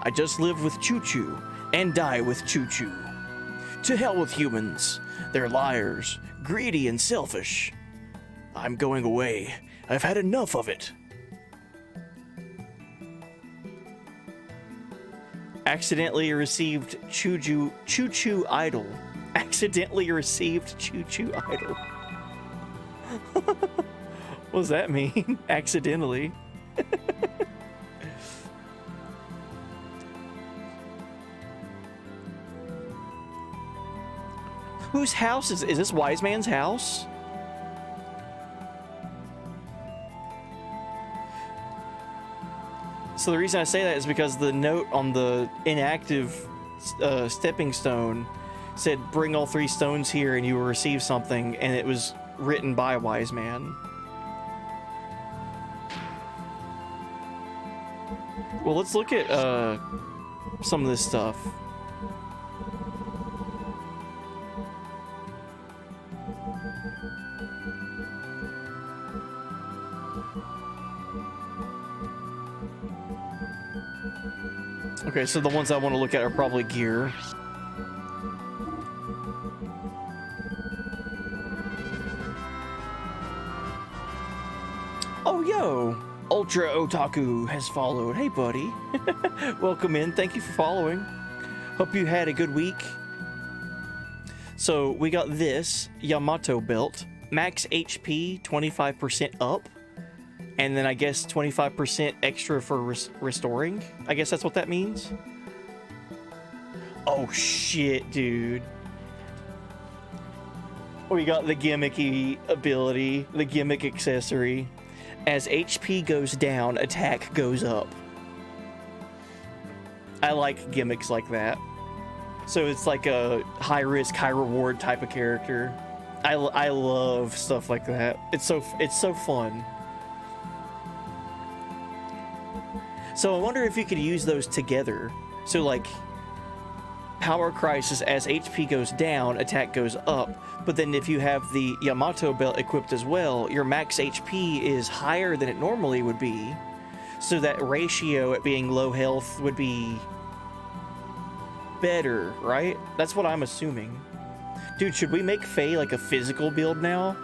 I just live with Choo Choo and die with Choo Choo. To hell with humans. They're liars, greedy and selfish. I'm going away. I've had enough of it. Accidentally received Choo Choo Idol. Accidentally received Choo Choo Idol. What does that mean? Accidentally. Whose house is this? Wise Man's house? So the reason I say that is because the note on the inactive stepping stone said bring all 3 stones here and you will receive something, and it was written by Wise Man. Well, let's look at some of this stuff. Okay, so the ones I want to look at are probably gear. Oh, yo! Ultra Otaku has followed. Hey, buddy. Welcome in. Thank you for following. Hope you had a good week. So, we got this Yamato belt. Max HP, 25% up. And then I guess 25% extra for restoring. I guess that's what that means. Oh shit, dude. We got the gimmicky ability, the gimmick accessory. As HP goes down, attack goes up. I like gimmicks like that. So it's like a high risk, high reward type of character. I love stuff like that. It's so fun. So I wonder if you could use those together. So like power crisis, as HP goes down, attack goes up. But then if you have the Yamato belt equipped as well, your max HP is higher than it normally would be. So that ratio at being low health would be better, right? That's what I'm assuming. Dude, should we make Faye like a physical build now?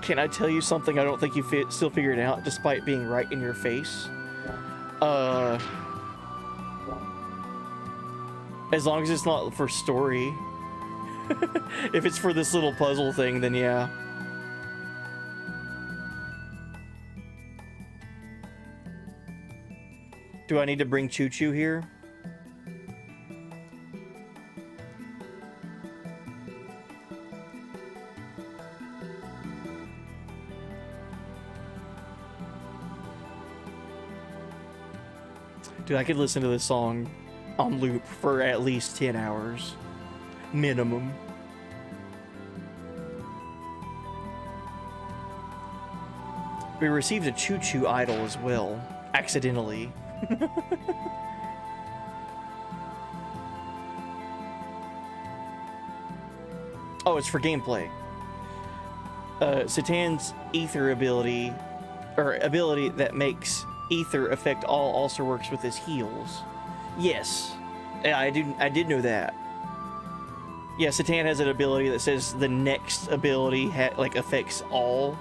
Can I tell you something I don't think you still figured out, despite being right in your face? As long as it's not for story. If it's for this little puzzle thing, then yeah. Do I need to bring Choo Choo here? Dude, I could listen to this song on loop for at least 10 hours. Minimum. We received a choo-choo idol as well, accidentally. Oh, it's for gameplay. Satan's ether ability, or ability that makes ether affect all, also works with his heals. Yes, yeah, I did know that. Yeah, Satan has an ability that says the next ability like affects all.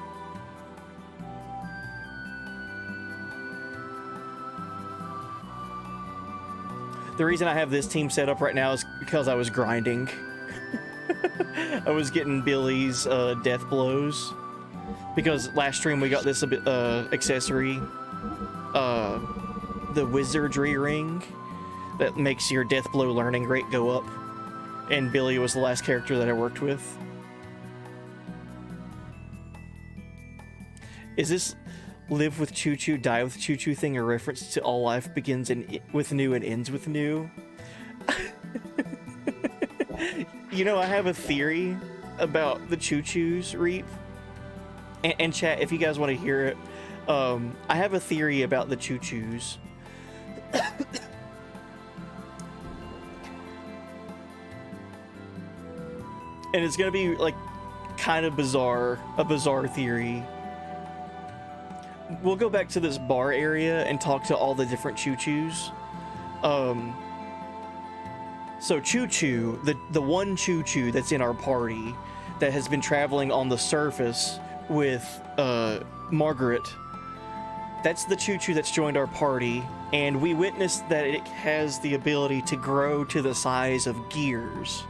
The reason I have this team set up right now is because I was grinding. I was getting Billy's death blows. Because last stream we got this accessory. The wizardry ring. That makes your death blow learning rate go up. And Billy was the last character that I worked with. Is this live with choo-choo, die with choo-choo thing a reference to all life begins with new and ends with new? You know, I have a theory about the choo-choos, Reap. And chat, if you guys want to hear it, I have a theory about the choo-choos. And it's gonna be, like, kind of bizarre, a bizarre theory. We'll go back to this bar area and talk to all the different choo-choos. So Choo-Choo, the one Choo-Choo that's in our party that has been traveling on the surface with Margaret, that's the Choo-Choo that's joined our party, and we witnessed that it has the ability to grow to the size of gears.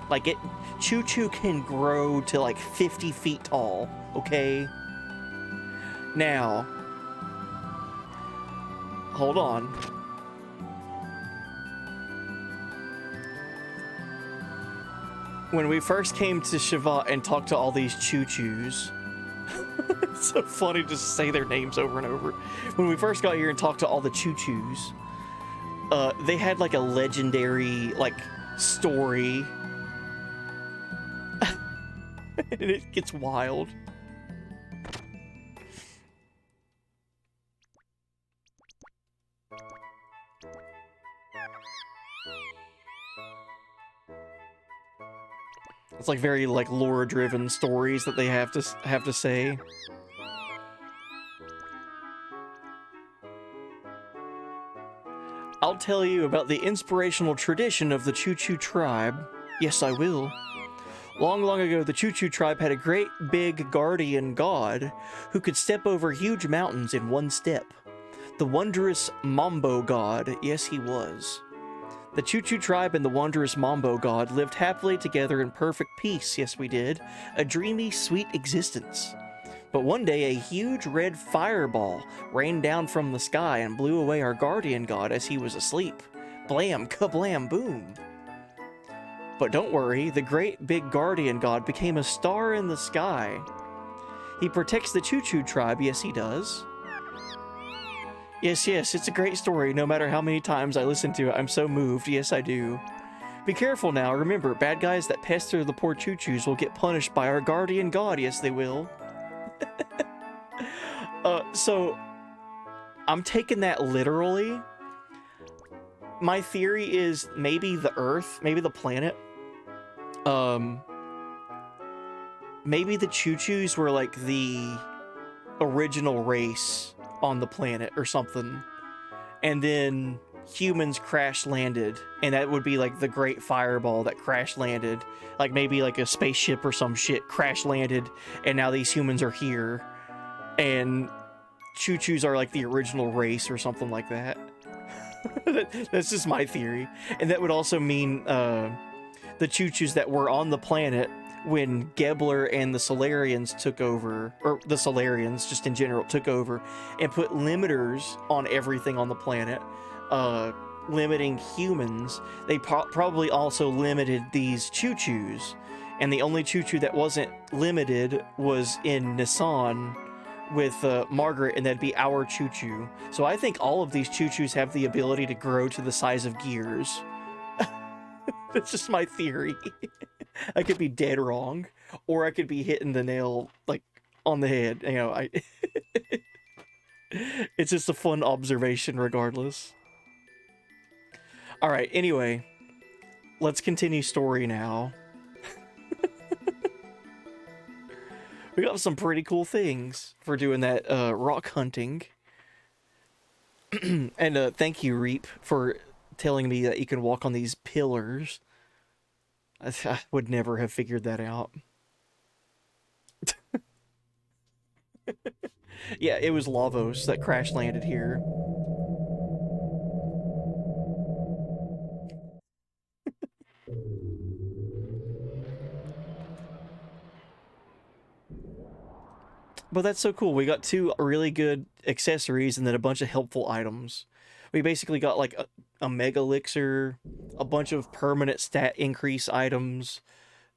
Like, Choo-Choo can grow to like 50 feet tall, okay? Now, hold on. When we first came to Shivat and talked to all these choo-choos, it's so funny to say their names over and over. When we first got here and talked to all the choo-choos, they had like a legendary like story. And it gets wild. It's like very like lore-driven stories that they have to say. I'll tell you about the inspirational tradition of the Choo-Choo tribe. Yes, I will. Long, long ago, the Choo-Choo tribe had a great big guardian god who could step over huge mountains in one step. The wondrous Mambo god, yes he was. The Choo-Choo tribe and the wondrous Mambo god lived happily together in perfect peace, yes we did, a dreamy, sweet existence. But one day a huge red fireball rained down from the sky and blew away our guardian god as he was asleep. Blam, kablam, boom. But don't worry, the great big guardian god became a star in the sky. He protects the Choo-Choo tribe, yes he does. Yes, yes, it's a great story, no matter how many times I listen to it, I'm so moved, yes I do. Be careful now, remember, bad guys that pester the poor Choo-Choos will get punished by our guardian god, yes they will. So, I'm taking that literally. My theory is maybe the Earth, maybe the planet, maybe the Choo-Choos were like the original race on the planet or something, and then humans crash landed, and that would be like the great fireball that crash landed, like maybe like a spaceship or some shit crash landed, and now these humans are here, and Choo-Choos are like the original race or something like that. That's just my theory. And that would also mean the Choo-Choos that were on the planet when Gebler and the Solarians took over, or the Solarians just in general took over, and put limiters on everything on the planet, limiting humans, they probably also limited these Choo-Choos. And the only Choo-Choo that wasn't limited was in Nissan with Margaret, and that'd be our Choo-Choo. So I think all of these Choo-Choos have the ability to grow to the size of gears. That's just my theory. I could be dead wrong, or I could be hitting the nail like on the head. You know, It's just a fun observation regardless. Alright, anyway. Let's continue story now. We got some pretty cool things for doing that rock hunting. And thank you, Reap, for telling me that you can walk on these pillars. I would never have figured that out. Yeah, it was Lavos that crash landed here. But that's so cool. We got 2 really good accessories and then a bunch of helpful items. We basically got like a mega elixir, a bunch of permanent stat increase items,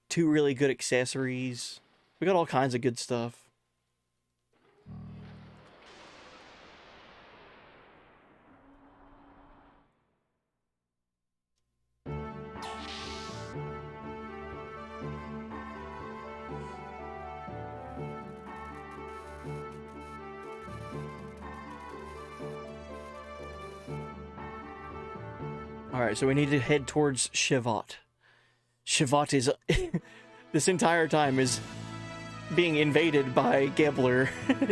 2 really good accessories. We got all kinds of good stuff. Alright, so we need to head towards Shevat. Shevat is... this entire time is being invaded by Gebler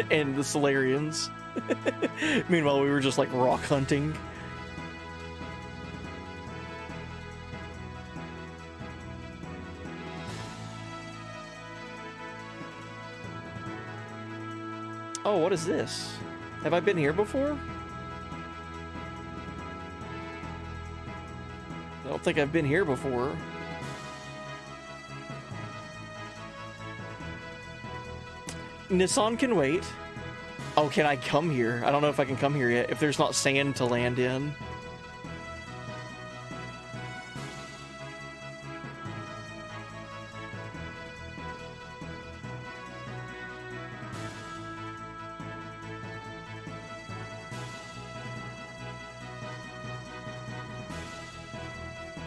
and the Solarians. Meanwhile, we were just like rock hunting. Oh, what is this? Have I been here before? I don't think I've been here before. Nissan can wait. Oh, can I come here? I don't know if I can come here yet, if there's not sand to land in.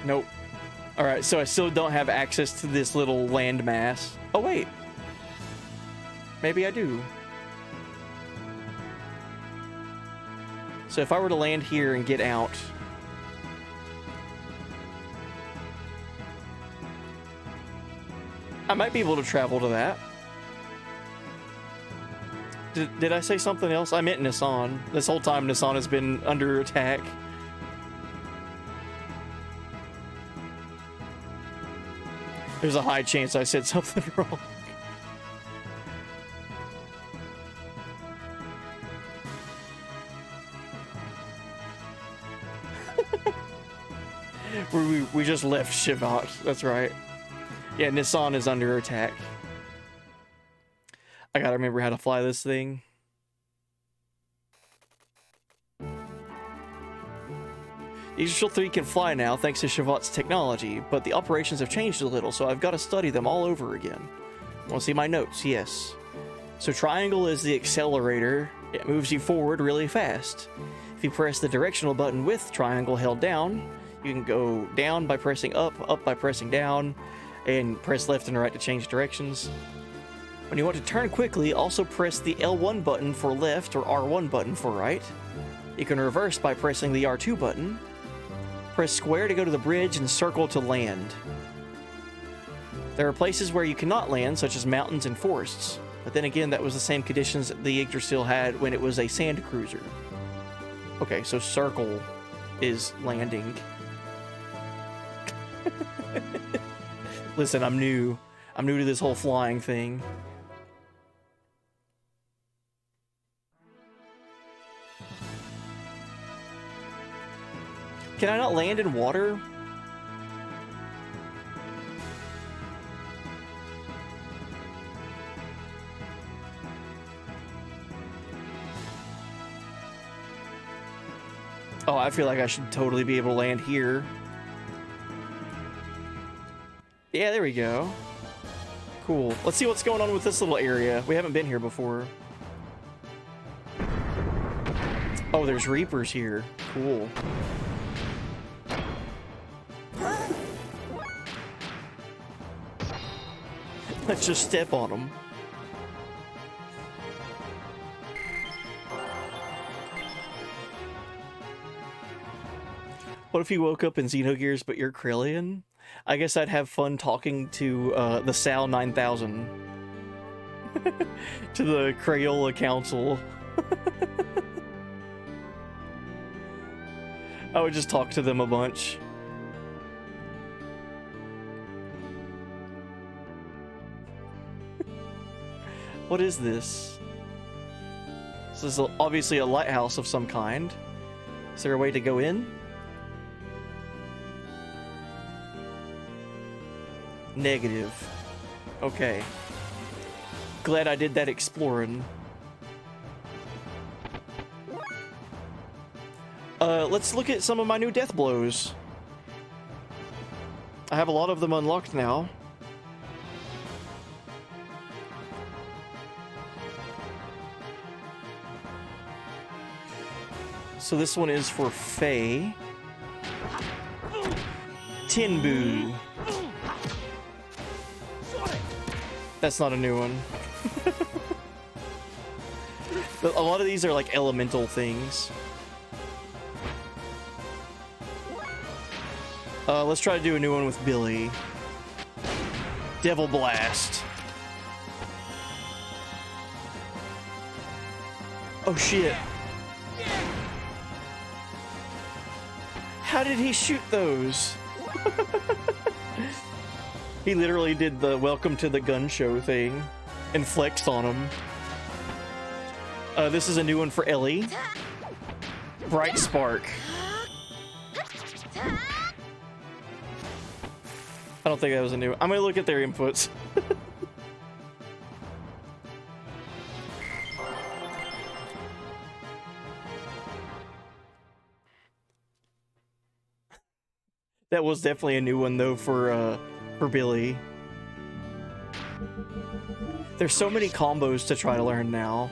Nope. Alright, so I still don't have access to this little landmass. Oh, wait. Maybe I do. So if I were to land here and get out... I might be able to travel to that. Did I say something else? I meant Nissan. This whole time Nissan has been under attack. There's a high chance I said something wrong. We just left Shevat. That's right. Yeah, Nissan is under attack. I gotta remember how to fly this thing. The Yggdrasil 3 can fly now thanks to Shevat's technology, but the operations have changed a little, so I've got to study them all over again. Want to see my notes? Yes. So triangle is the accelerator. It moves you forward really fast. If you press the directional button with triangle held down, you can go down by pressing up, up by pressing down, and press left and right to change directions. When you want to turn quickly, also press the L1 button for left or R1 button for right. You can reverse by pressing the R2 button. Press square to go to the bridge and circle to land. There are places where you cannot land, such as mountains and forests. But then again, that was the same conditions that the Yggdrasil had when it was a sand cruiser. Okay, so circle is landing. Listen, I'm new. I'm new to this whole flying thing. Can I not land in water? Oh, I feel like I should totally be able to land here. Yeah, there we go. Cool. Let's see what's going on with this little area. We haven't been here before. Oh, there's Reapers here. Cool. Let's just step on them. What if you woke up in Xenogears but you're Krillian? I guess I'd have fun talking to the Sal 9000. To the Crayola Council. I would just talk to them a bunch. What is this? This is obviously a lighthouse of some kind. Is there a way to go in? Negative. Okay. Glad I did that exploring. Let's look at some of my new death blows. I have a lot of them unlocked now. So this one is for Faye. Tinbu. That's not a new one. But a lot of these are like elemental things. Let's try to do a new one with Billy. Devil Blast. Oh shit. How did he shoot those? He literally did the welcome to the gun show thing and flexed on him. This is a new one for Ellie. Bright Spark. I don't think that was a new one. I'm gonna look at their inputs. That was definitely a new one though for Billy. There's so many combos to try to learn now.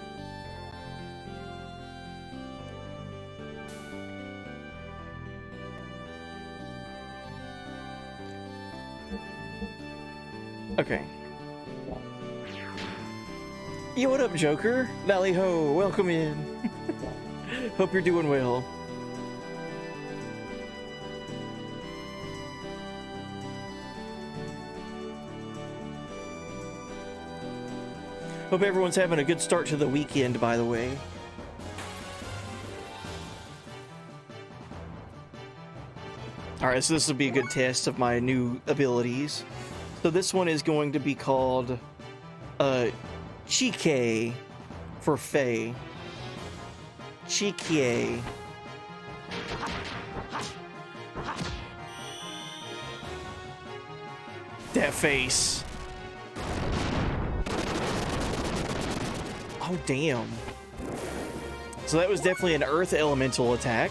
Okay. Yo, what up, Joker? Valley Ho, welcome in. Hope you're doing well. Hope everyone's having a good start to the weekend, by the way. Alright, so this will be a good test of my new abilities. So this one is going to be called Chike for Faye. Chike. That face. Oh, damn. So that was definitely an earth elemental attack.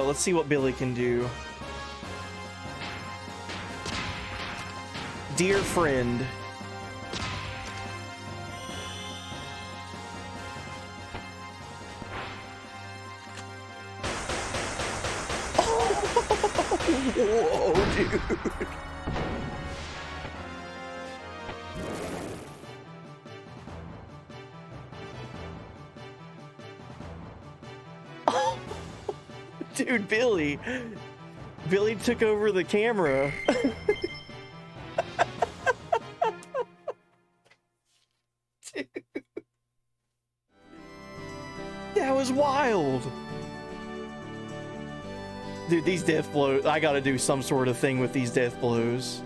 Let's see what Billy can do. Dear friend. Whoa, dude. Dude, Billy. Billy took over the camera. Dude. That was wild. Dude, these death blows, I gotta do some sort of thing with these death blows.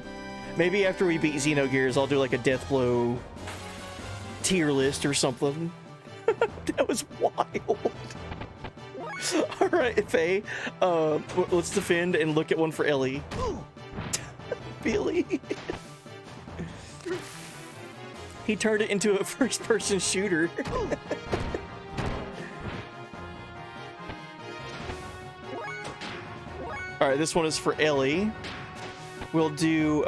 Maybe after we beat Xenogears, I'll do like a death blow tier list or something. That was wild. Alright, Faye, let's defend and look at one for Ellie. Billy. He turned it into a first-person shooter. Alright, this one is for Ellie. We'll do,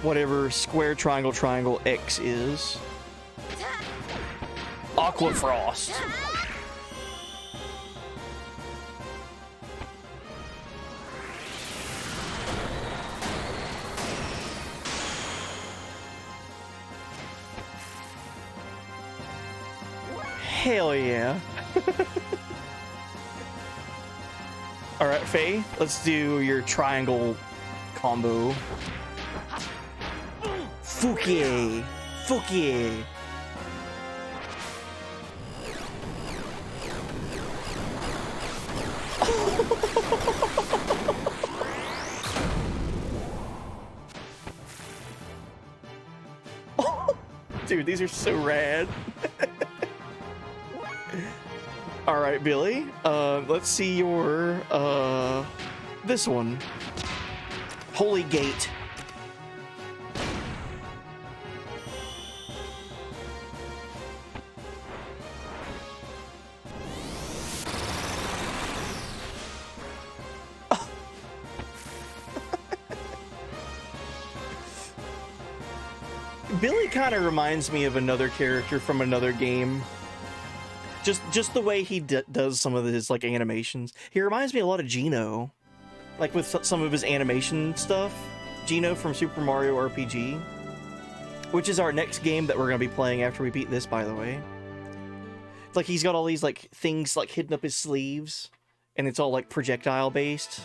whatever square, triangle, triangle, X is. Aqua Frost. Hell yeah. Alright, Faye, let's do your triangle combo. Fukie! Fukie! Dude, these are so rad. All right, Billy. Let's see your this one. Holy Gate. Billy kind of reminds me of another character from another game. Just the way he does some of his like animations. He reminds me a lot of Geno, like with some of his animation stuff. Geno from Super Mario RPG, which is our next game that we're gonna be playing after we beat this, by the way. It's like he's got all these like things like hidden up his sleeves, and it's all like projectile based.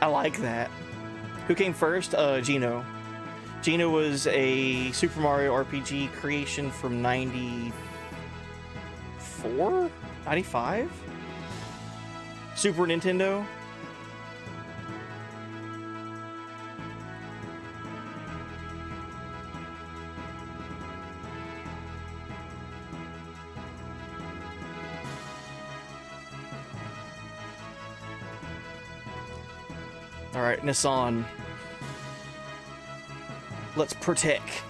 I like that. Who came first? Geno. Geno was a Super Mario RPG creation from 94? 95? Super Nintendo? Alright, Nissan. Let's protect.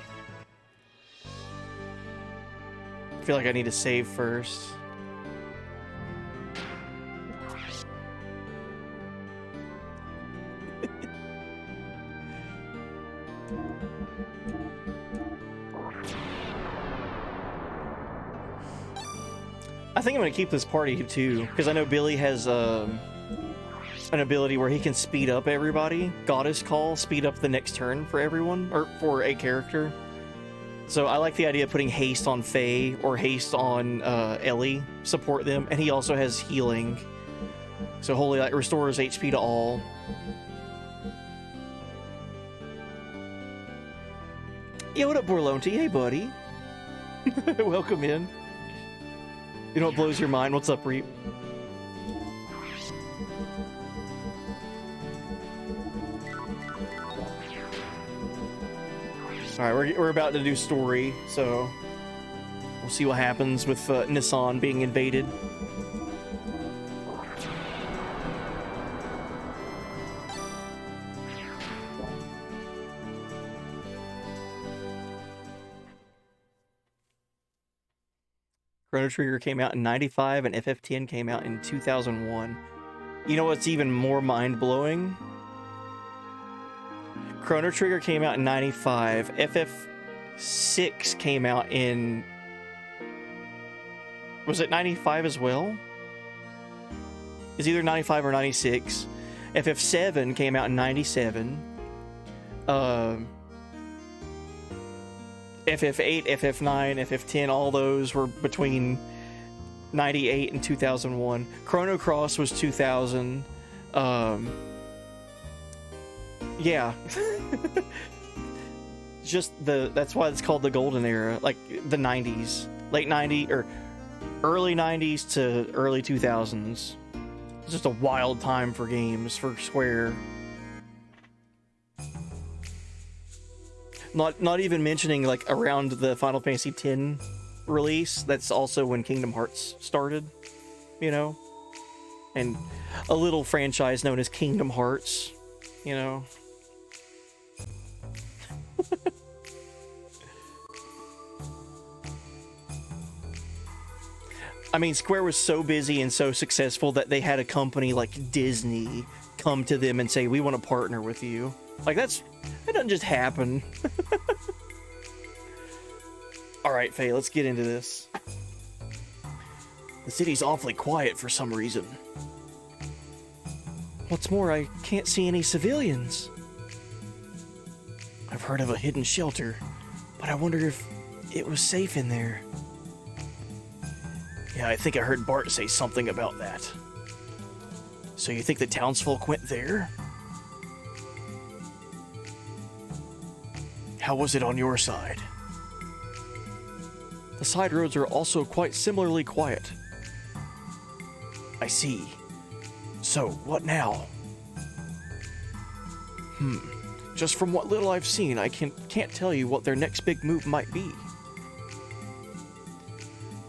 I feel like I need to save first. I think I'm gonna keep this party too, because I know Billy has an ability where he can speed up everybody. Goddess Call, speed up the next turn for everyone, or for a character. So I like the idea of putting haste on Faye or haste on Ellie, support them, and he also has healing. So Holy Light restores HP to all. Yo, what up, Borlonti? Hey, buddy. Welcome in. You know what blows your mind? What's up, Reap? Alright, we're about to do story, so we'll see what happens with Nissan being invaded. Chrono Trigger came out in 95 and FF10 came out in 2001. You know what's even more mind-blowing? Chrono Trigger came out in 95. FF6 came out in... Was it 95 as well? It's either 95 or 96. FF7 came out in 97. FF8, FF9, FF10, all those were between 98 and 2001. Chrono Cross was 2000. Yeah. Just that's why it's called the golden era, like the 90s, late 90s or early 90s to early 2000s. It's just a wild time for games, for Square. Not even mentioning like around the Final Fantasy X release, that's also when Kingdom Hearts started, you know? And a little franchise known as Kingdom Hearts, you know? I mean, Square was so busy and so successful that they had a company like Disney come to them and say, we want to partner with you. Like, that doesn't just happen. Alright, Faye, let's get into this. The city's awfully quiet for some reason. What's more, I can't see any civilians. I've heard of a hidden shelter, but I wonder if it was safe in there. Yeah, I think I heard Bart say something about that. So you think the townsfolk went there? How was it on your side? The side roads are also quite similarly quiet. I see. So, what now? Just from what little I've seen, I can't tell you what their next big move might be.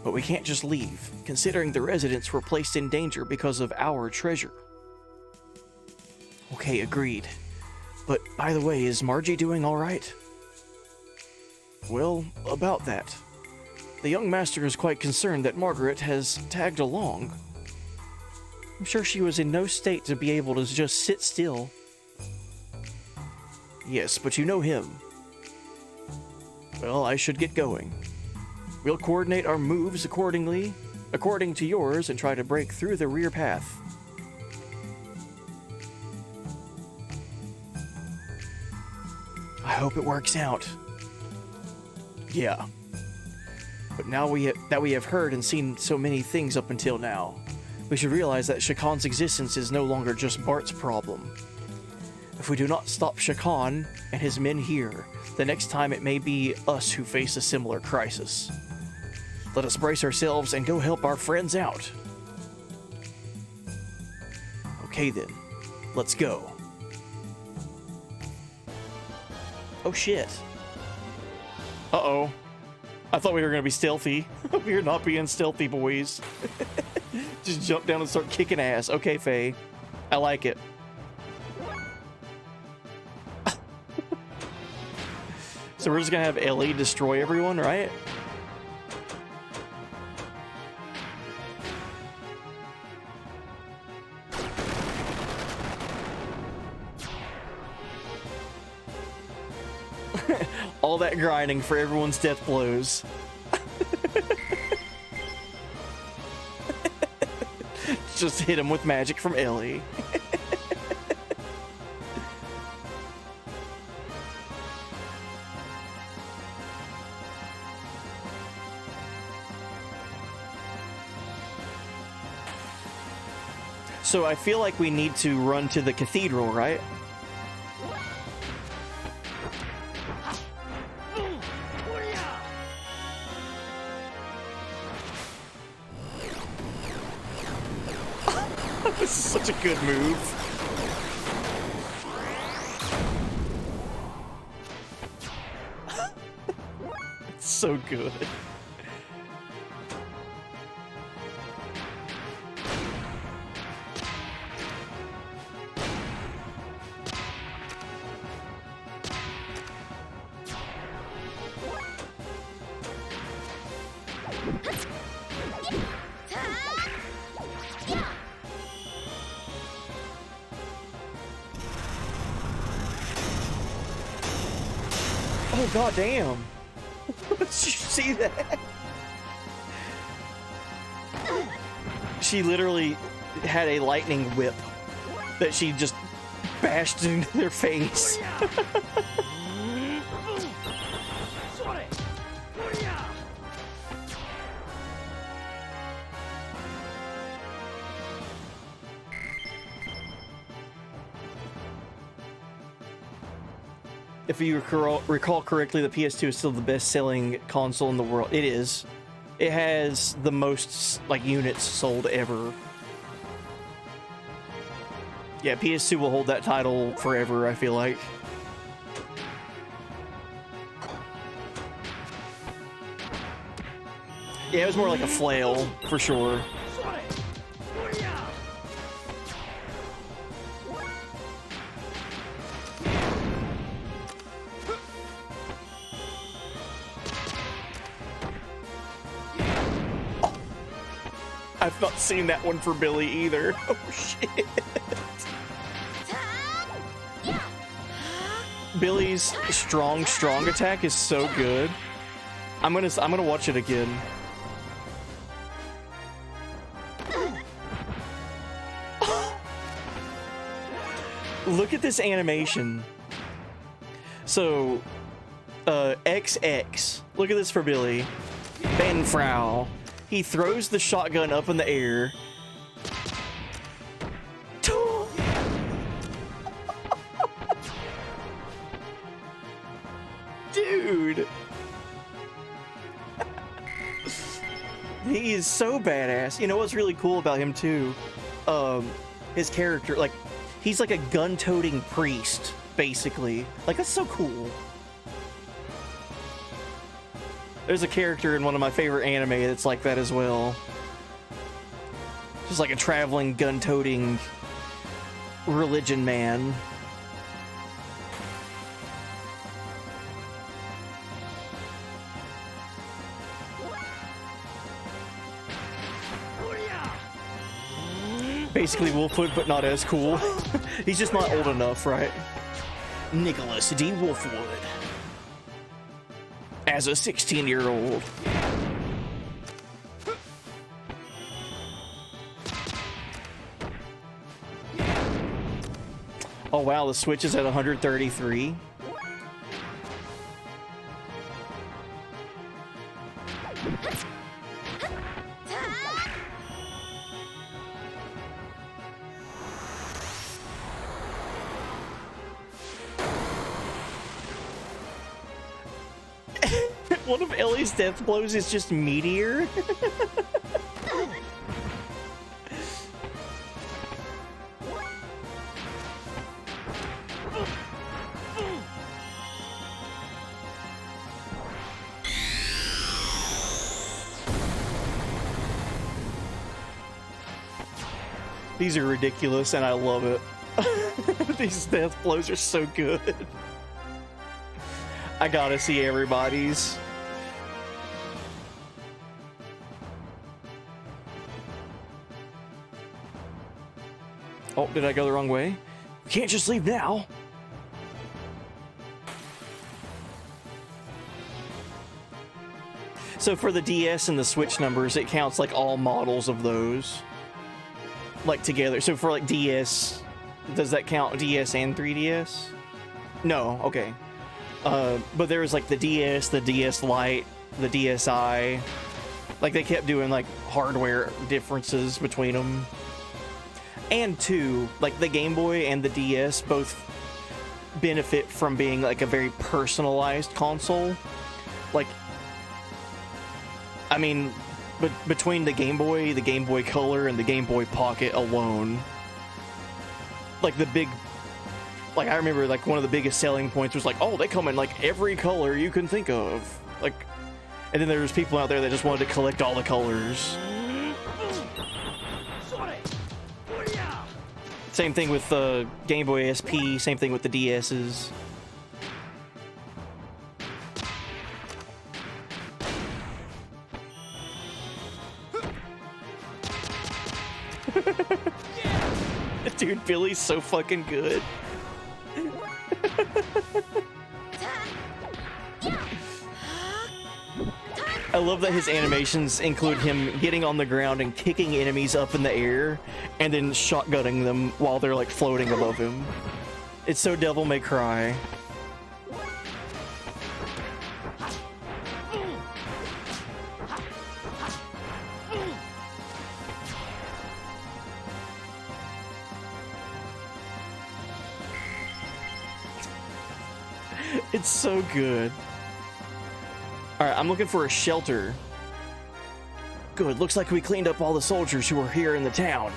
But we can't just leave, considering the residents were placed in danger because of our treasure. Okay, agreed. But, by the way, is Margie doing alright? Well, about that. The young master is quite concerned that Margaret has tagged along. I'm sure she was in no state to be able to just sit still. Yes, but you know him. Well, I should get going. We'll coordinate our moves according to yours, and try to break through the rear path. I hope it works out. Yeah. But now that we have heard and seen so many things up until now, we should realize that Shakan's existence is no longer just Bart's problem. If we do not stop Shakan and his men here, the next time it may be us who face a similar crisis. Let us brace ourselves and go help our friends out. Okay then, let's go. Oh shit. Uh-oh. I thought we were gonna be stealthy. We're not being stealthy, boys. Just jump down and start kicking ass. Okay, Faye. I like it. So we're just gonna have Ellie destroy everyone, right? All that grinding for everyone's death blows. Just hit him with magic from Ellie. So I feel like we need to run to the cathedral, right? This is such a good move. It's so good. Oh, god damn. Did you see that? She literally had a lightning whip that she just bashed into their face. If you recall correctly, the PS2 is still the best-selling console in the world. It is. It has the most, like, units sold ever. Yeah, PS2 will hold that title forever, I feel like. Yeah, it was more like a flail, for sure. I've not seen that one for Billy either. Oh shit. Billy's strong attack is so good. I'm gonna watch it again. Look at this animation. So XX. Look at this for Billy. Benfrau. He throws the shotgun up in the air. Dude. He is so badass. You know what's really cool about him too? His character, like, he's like a gun-toting priest, basically. Like, that's so cool. There's a character in one of my favorite anime that's like that as well. Just like a traveling, gun-toting religion man. Basically Wolfwood, but not as cool. He's just not old enough, right? Nicholas D. Wolfwood. As a 16-year-old. Oh wow, the Switch is at 133. One of Ellie's death blows is just Meteor. These are ridiculous and I love it. These death blows are so good. I gotta see everybody's. Oh, did I go the wrong way? We can't just leave now. So for the DS and the Switch numbers, it counts like all models of those. Like together. So for like DS, does that count DS and 3DS? No, okay. But there was like the DS, the DS Lite, the DSi. Like they kept doing like hardware differences between them. And two, like the Game Boy and the DS both benefit from being like a very personalized console. Like, I mean, but between the Game Boy Color, and the Game Boy Pocket alone, like the big, like I remember like one of the biggest selling points was like, oh, they come in like every color you can think of. Like, and then there was people out there that just wanted to collect all the colors. Same thing with the Game Boy SP, same thing with the DS's. Dude, Billy's so fucking good. I love that his animations include him getting on the ground and kicking enemies up in the air and then shotgunning them while they're like floating above him. It's so Devil May Cry. It's so good. Alright, I'm looking for a shelter. Good, looks like we cleaned up all the soldiers who were here in the town.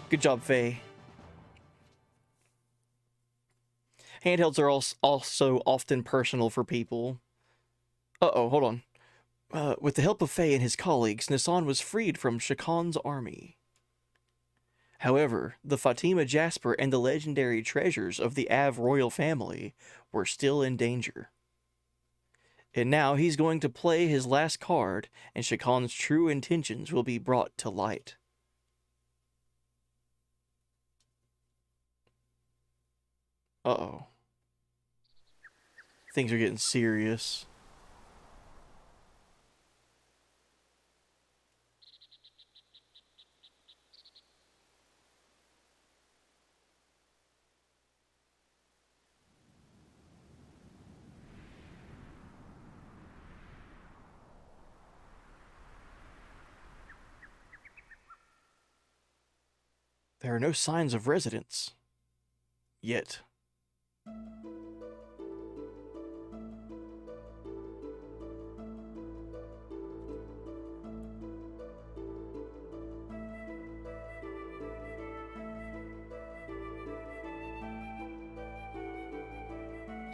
Good job, Faye. Handhelds are also often personal for people. Uh-oh, hold on. With the help of Faye and his colleagues, Nissan was freed from Shakan's army. However, the Fatima Jasper and the legendary treasures of the Av royal family were still in danger. And now he's going to play his last card, and Shakan's true intentions will be brought to light. Uh-oh. Things are getting serious. There are no signs of residents. Yet.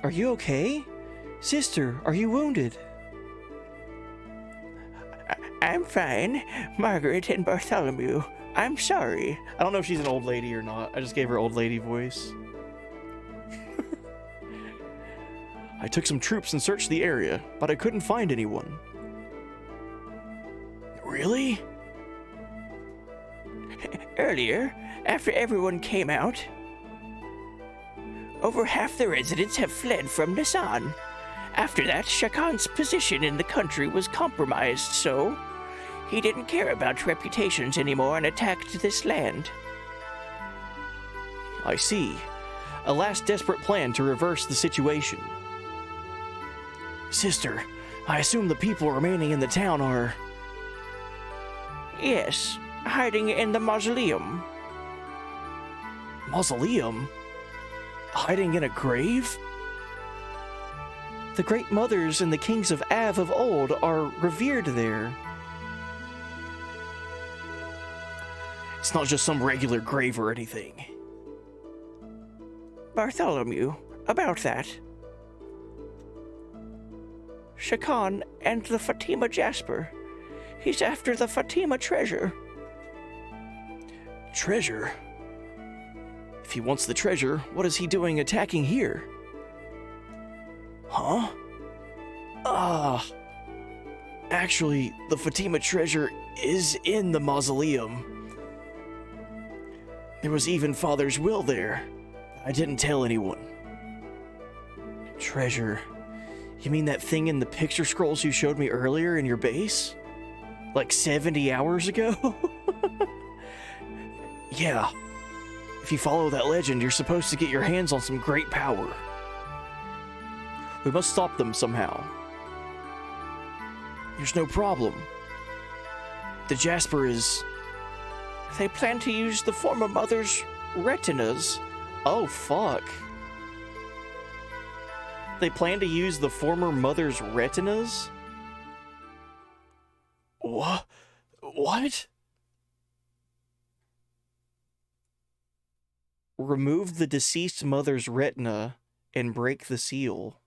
Are you okay? Sister, are you wounded? I'm fine. Margaret and Bartholomew. I'm sorry. I don't know if she's an old lady or not. I just gave her old lady voice. I took some troops and searched the area, but I couldn't find anyone. Really? Earlier, after everyone came out, over half the residents have fled from Nasan. After that, Shakan's position in the country was compromised, so he didn't care about reputations anymore and attacked this land. I see. A last desperate plan to reverse the situation. Sister, I assume the people remaining in the town are... Yes, hiding in the mausoleum. Mausoleum? Hiding in a grave? The great mothers and the kings of Av of old are revered there. It's not just some regular grave or anything. Bartholomew, about that. Shakan and the Fatima Jasper. He's after the Fatima treasure. Treasure? If he wants the treasure, what is he doing attacking here? Huh? Actually, the Fatima treasure is in the mausoleum. There was even Father's will there. I didn't tell anyone. Treasure. You mean that thing in the picture scrolls you showed me earlier in your base? Like 70 hours ago? Yeah. If you follow that legend, you're supposed to get your hands on some great power. We must stop them somehow. There's no problem. The Jasper is... They plan to use the former mother's retinas. Oh, fuck. They plan to use the former mother's retinas? What? What? Remove the deceased mother's retina and break the seal.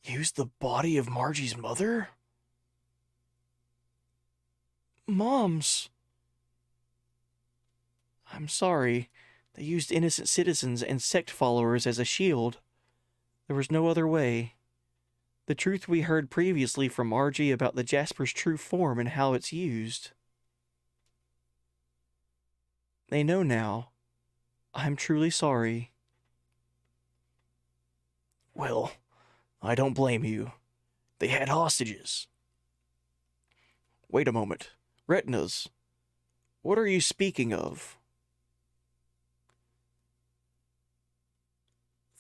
Use the body of Margie's mother? Moms. I'm sorry. They used innocent citizens and sect followers as a shield. There was no other way. The truth we heard previously from Margie about the Jasper's true form and how it's used. They know now. I'm truly sorry. Well, I don't blame you. They had hostages. Wait a moment. Retinas. What are you speaking of?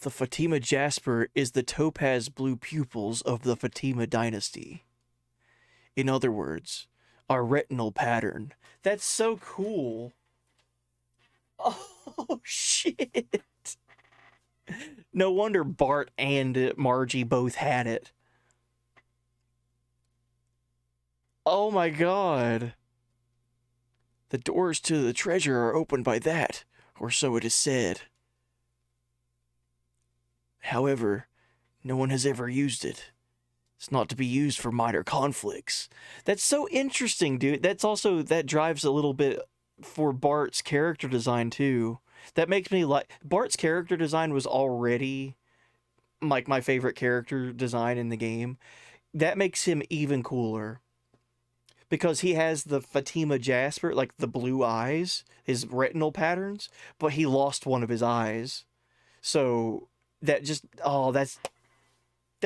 The Fatima Jasper is the topaz blue pupils of the Fatima dynasty. In other words, our retinal pattern. That's so cool. Oh, shit. No wonder Bart and Margie both had it. Oh my god. The doors to the treasure are opened by that, or so it is said. However, no one has ever used it. It's not to be used for minor conflicts. That's so interesting, dude. That drives a little bit for Bart's character design, too. That makes me like... Bart's character design was already, like, my favorite character design in the game. That makes him even cooler. Because he has the Fatima Jasper, like, the blue eyes, his retinal patterns, but he lost one of his eyes. So... that just, oh, that's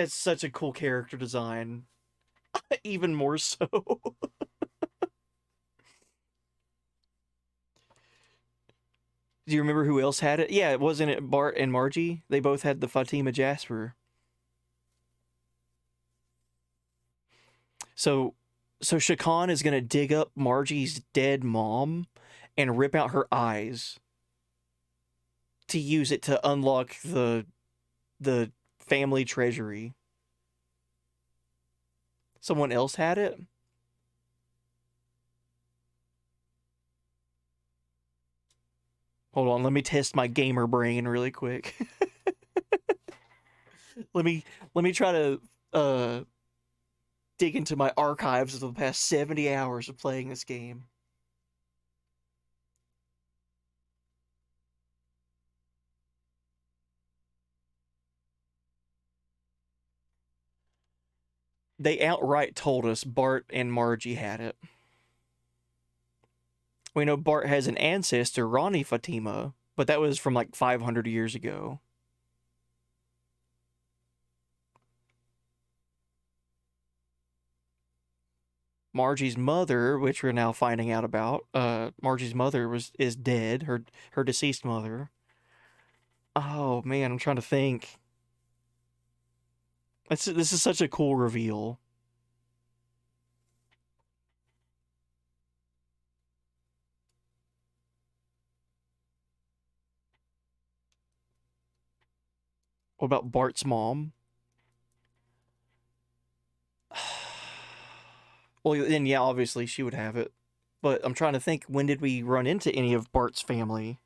such a cool character design. Even more so. Do you remember who else had it? Yeah, wasn't it Bart and Margie? They both had the Fatima Jasper. So So Shakan is gonna dig up Margie's dead mom and rip out her eyes to use it to unlock the family treasury. Someone else had it? Hold on, let me test my gamer brain really quick. let me try to dig into my archives of the past 70 hours of playing this game. They outright told us Bart and Margie had it. We know Bart has an ancestor, Ronnie Fatima, but that was from like 500 years ago. Margie's mother, which we're now finding out about, Margie's mother is dead, her deceased mother. Oh man, I'm trying to think. This is such a cool reveal. What about Bart's mom? Well, then yeah, obviously she would have it. But I'm trying to think, when did we run into any of Bart's family?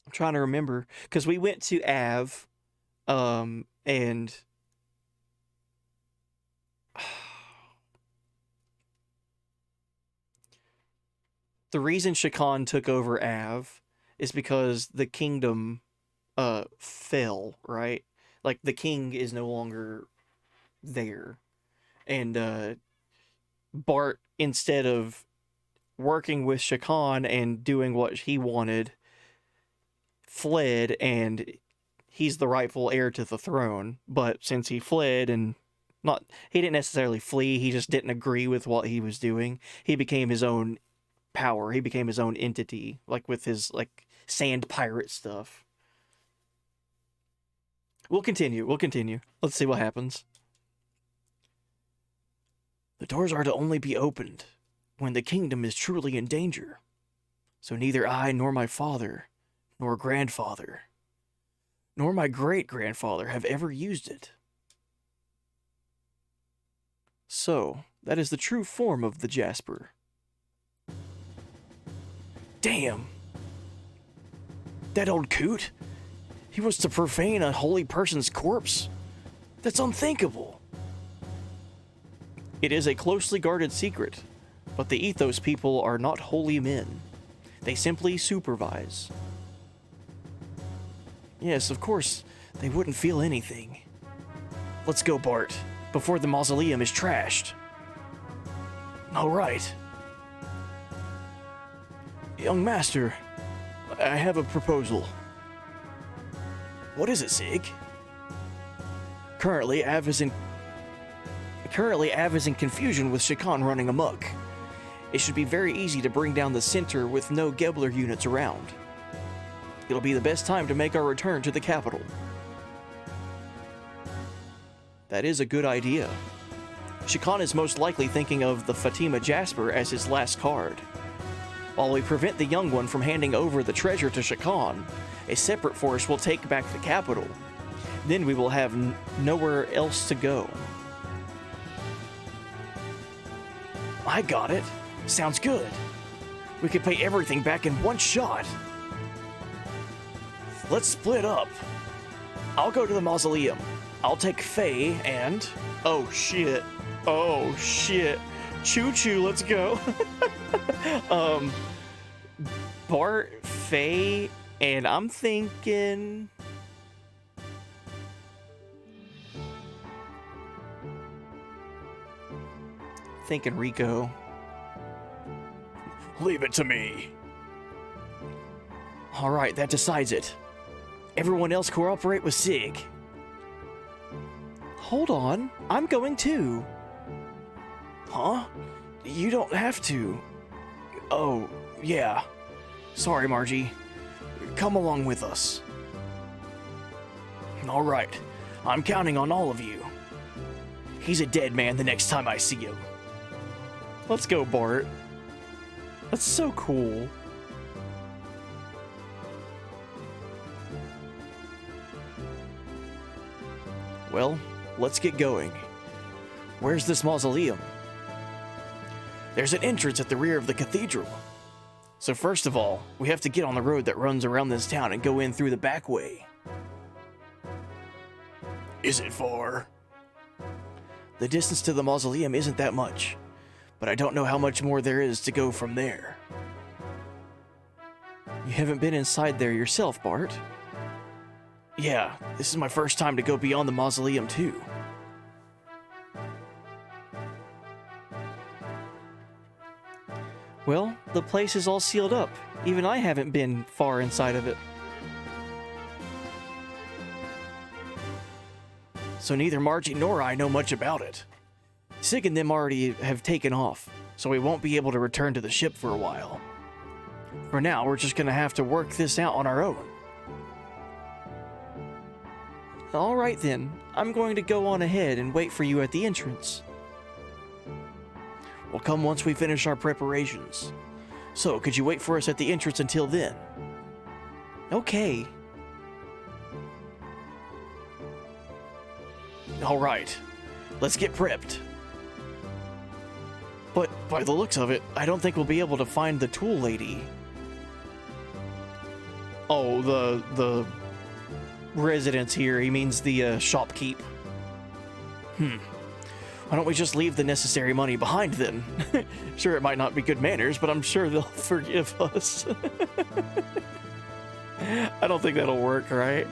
I'm trying to remember, because we went to Av, and the reason Shakan took over Av is because the kingdom fell, right? Like the king is no longer there. And Bart, instead of working with Shakan and doing what he wanted, fled, and he's the rightful heir to the throne. But since he fled and he didn't necessarily flee, he just didn't agree with what he was doing. He became his own power. He became his own entity, like with his like sand pirate stuff. We'll continue. Let's see what happens. The doors are to only be opened when the kingdom is truly in danger. So neither I nor my father, nor grandfather, nor my great-grandfather have ever used it. So, that is the true form of the Jasper. Damn! That old coot! He wants to profane a holy person's corpse? That's unthinkable! It is a closely guarded secret, but the Ethos people are not holy men. They simply supervise. Yes, of course, they wouldn't feel anything. Let's go, Bart, before the mausoleum is trashed. All right. Young master, I have a proposal. What is it, Sig? Currently, Av is in confusion with Shakan running amok. It should be very easy to bring down the center with no Gebler units around. It'll be the best time to make our return to the capital. That is a good idea. Shakan is most likely thinking of the Fatima Jasper as his last card. While we prevent the young one from handing over the treasure to Shakan, a separate force will take back the capital. Then we will have nowhere else to go. I got it. Sounds good. We could pay everything back in one shot. Let's split up. I'll go to the mausoleum. I'll take Faye and... Oh shit. Choo-choo, let's go. Bart, Faye, and I'm thinking... Rico. Leave it to me. Alright, that decides it. Everyone else cooperate with Sig. Hold on, I'm going too. Huh? You don't have to. Oh, yeah. Sorry, Margie. Come along with us. All right. I'm counting on all of you. He's a dead man the next time I see him. Let's go, Bart. That's so cool. Well, let's get going. Where's this mausoleum? There's an entrance at the rear of the cathedral. So first of all, we have to get on the road that runs around this town and go in through the back way. Is it far? The distance to the mausoleum isn't that much, but I don't know how much more there is to go from there. You haven't been inside there yourself, Bart. Yeah, this is my first time to go beyond the mausoleum too. Well, the place is all sealed up. Even I haven't been far inside of it. So neither Margie nor I know much about it. Sig and them already have taken off, so we won't be able to return to the ship for a while. For now, we're just gonna have to work this out on our own. Alright then, I'm going to go on ahead and wait for you at the entrance. We'll come once we finish our preparations. So, could you wait for us at the entrance until then? Okay. Alright, let's get prepped. But, by the looks of it, I don't think we'll be able to find the tool lady. Oh, the residence here, he means the shopkeep. Why don't we just leave the necessary money behind then? Sure, it might not be good manners, but I'm sure they'll forgive us. I don't think that'll work, right?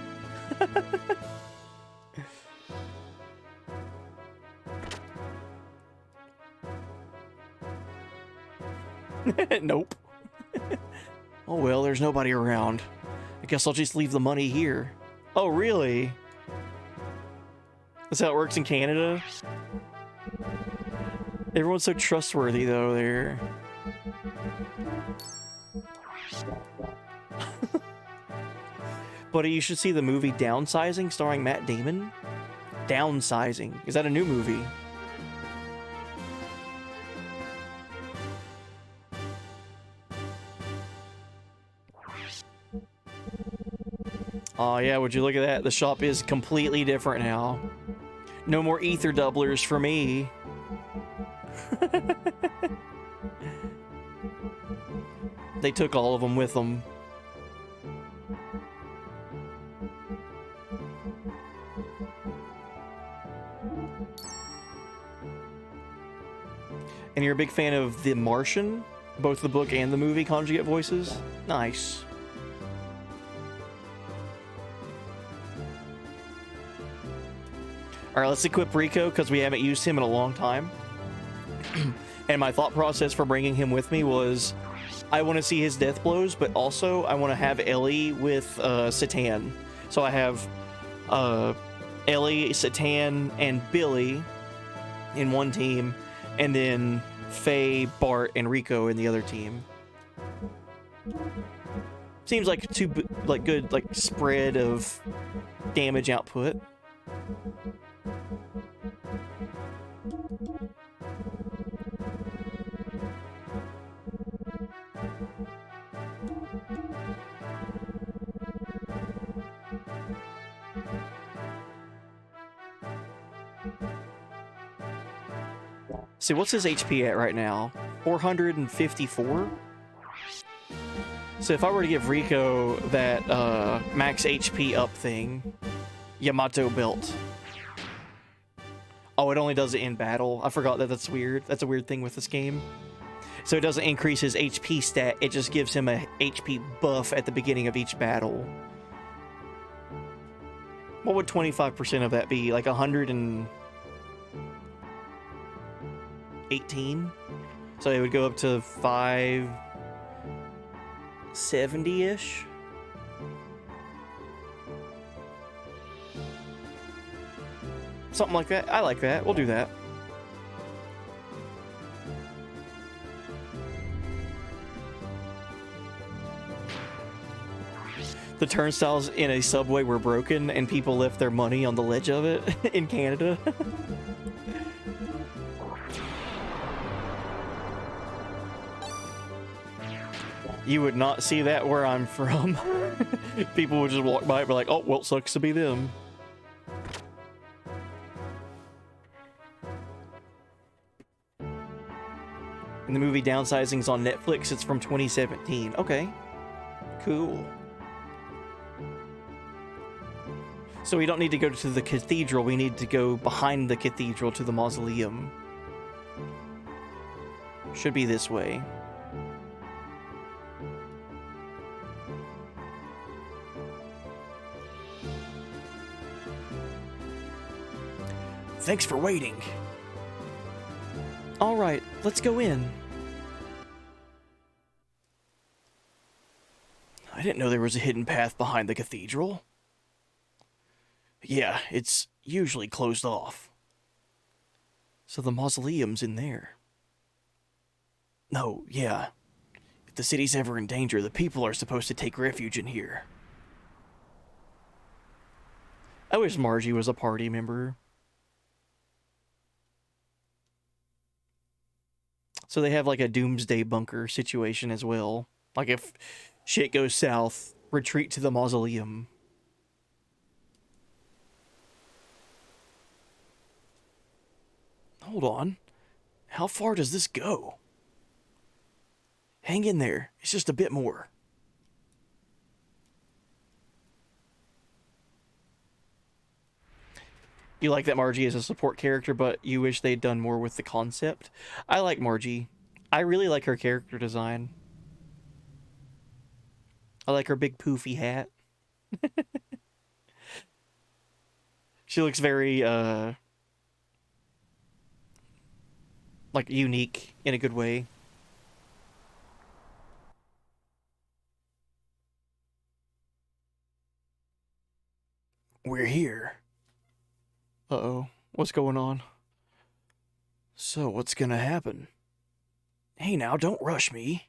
Nope. Oh well, there's nobody around. I guess I'll just leave the money here. Oh, really? That's how it works in Canada? Everyone's so trustworthy, though, there. Buddy, you should see the movie Downsizing starring Matt Damon. Downsizing. Is that a new movie? Oh yeah, would you look at that? The shop is completely different now. No more ether doublers for me. They took all of them with them. And you're a big fan of The Martian? Both the book and the movie conjugate voices? Nice. Alright, let's equip Rico, because we haven't used him in a long time. And my thought process for bringing him with me was, I want to see his death blows, but also I want to have Ellie with Satan. So I have Ellie, Satan, and Billy in one team, and then Faye, Bart, and Rico in the other team. Seems like two good spread of damage output. See, what's his HP at right now? 454? So if I were to give Rico that max HP up thing, Yamato belt. Oh, it only does it in battle. I forgot that. That's weird. That's a weird thing with this game. So it doesn't increase his HP stat, it just gives him a HP buff at the beginning of each battle. What would 25% of that be? Like 118? So it would go up to 570-ish? Something like that. I like that. We'll do that. The turnstiles in a subway were broken and people left their money on the ledge of it in Canada. You would not see that where I'm from. People would just walk by and be like, oh, well, it sucks to be them. And the movie Downsizing's on Netflix. It's from 2017. Okay. Cool. So we don't need to go to the cathedral. We need to go behind the cathedral to the mausoleum. Should be this way. Thanks for waiting. All right, let's go in. I didn't know there was a hidden path behind the cathedral. Yeah, it's usually closed off. So the mausoleum's in there. No, yeah. If the city's ever in danger, the people are supposed to take refuge in here. I wish Margie was a party member. So they have like a doomsday bunker situation as well. Like if shit goes south, retreat to the mausoleum. Hold on. How far does this go? Hang in there. It's just a bit more. You like that Margie is a support character, but you wish they'd done more with the concept? I like Margie. I really like her character design. I like her big poofy hat. She looks very, like, unique in a good way. We're here. Uh-oh. What's going on? So, what's gonna happen? Hey now, don't rush me.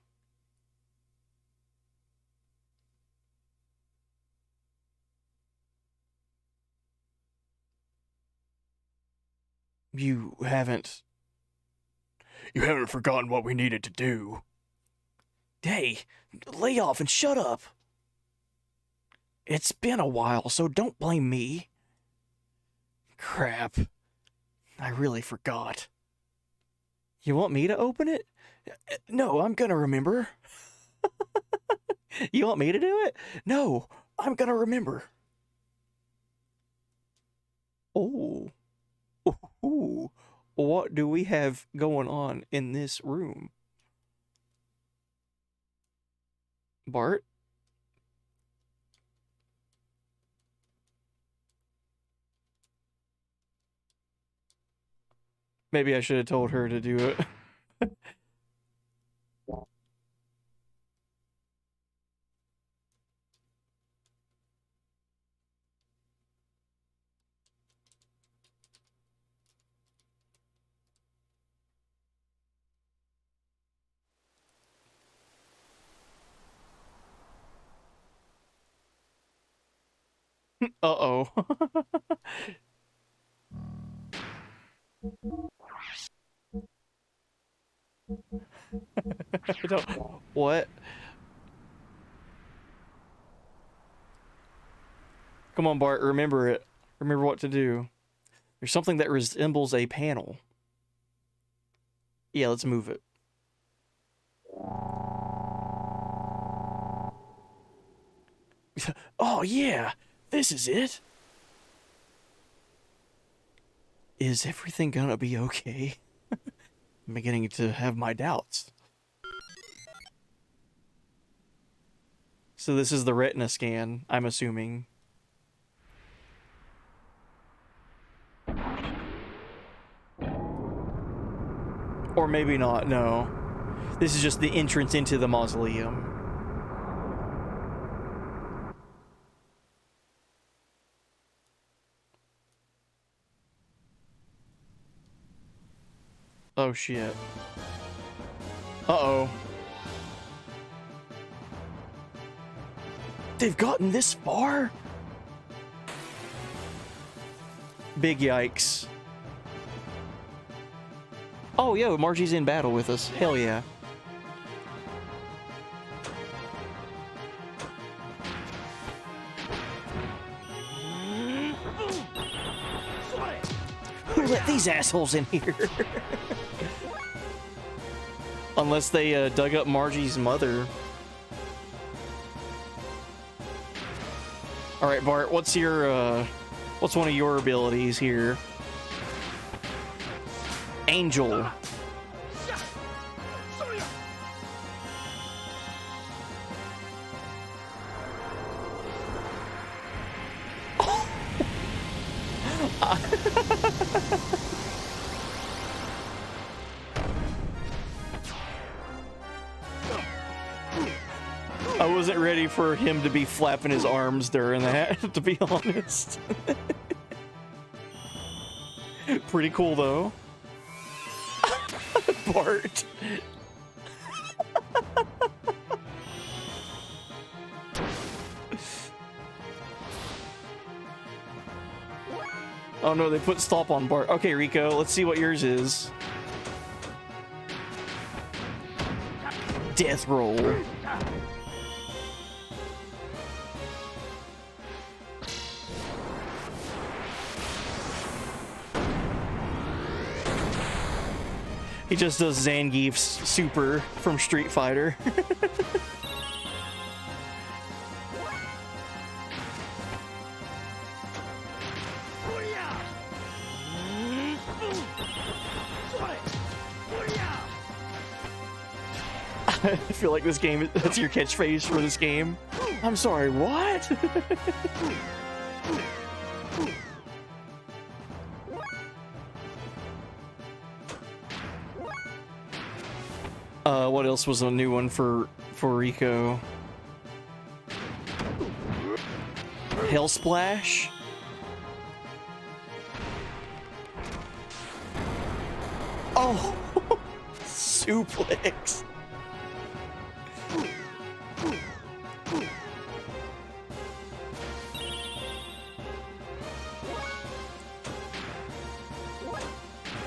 You haven't forgotten what we needed to do. Hey, lay off and shut up. It's been a while, so don't blame me. Crap. I really forgot. You want me to open it? No, I'm gonna remember. You want me to do it? No, I'm gonna remember. Oh. Ooh. What do we have going on in this room? Bart? Maybe I should have told her to do it. Uh-oh. I don't... What? Come on, Bart, remember it. Remember what to do. There's something that resembles a panel. Yeah, let's move it. Oh, yeah! This is it! Is everything gonna be okay? I'm beginning to have my doubts. So this is the retina scan, I'm assuming. Or maybe not, no. This is just the entrance into the mausoleum. Oh shit. Uh-oh. They've gotten this far? Big yikes. Oh, yo, Margie's in battle with us. Hell yeah. Who let these assholes in here? Unless they dug up Margie's mother. All right, Bart, what's one of your abilities here? Angel. I wasn't ready for him to be flapping his arms during that, to be honest. Pretty cool, though. Bart. Oh no, they put stop on Bart. Okay, Rico, let's see what yours is. Death roll. He just does Zangief's super from Street Fighter. I feel like this game, that's your catchphrase for this game. I'm sorry, what? What else was a new one for Rico? Hell Splash? Oh! Suplex!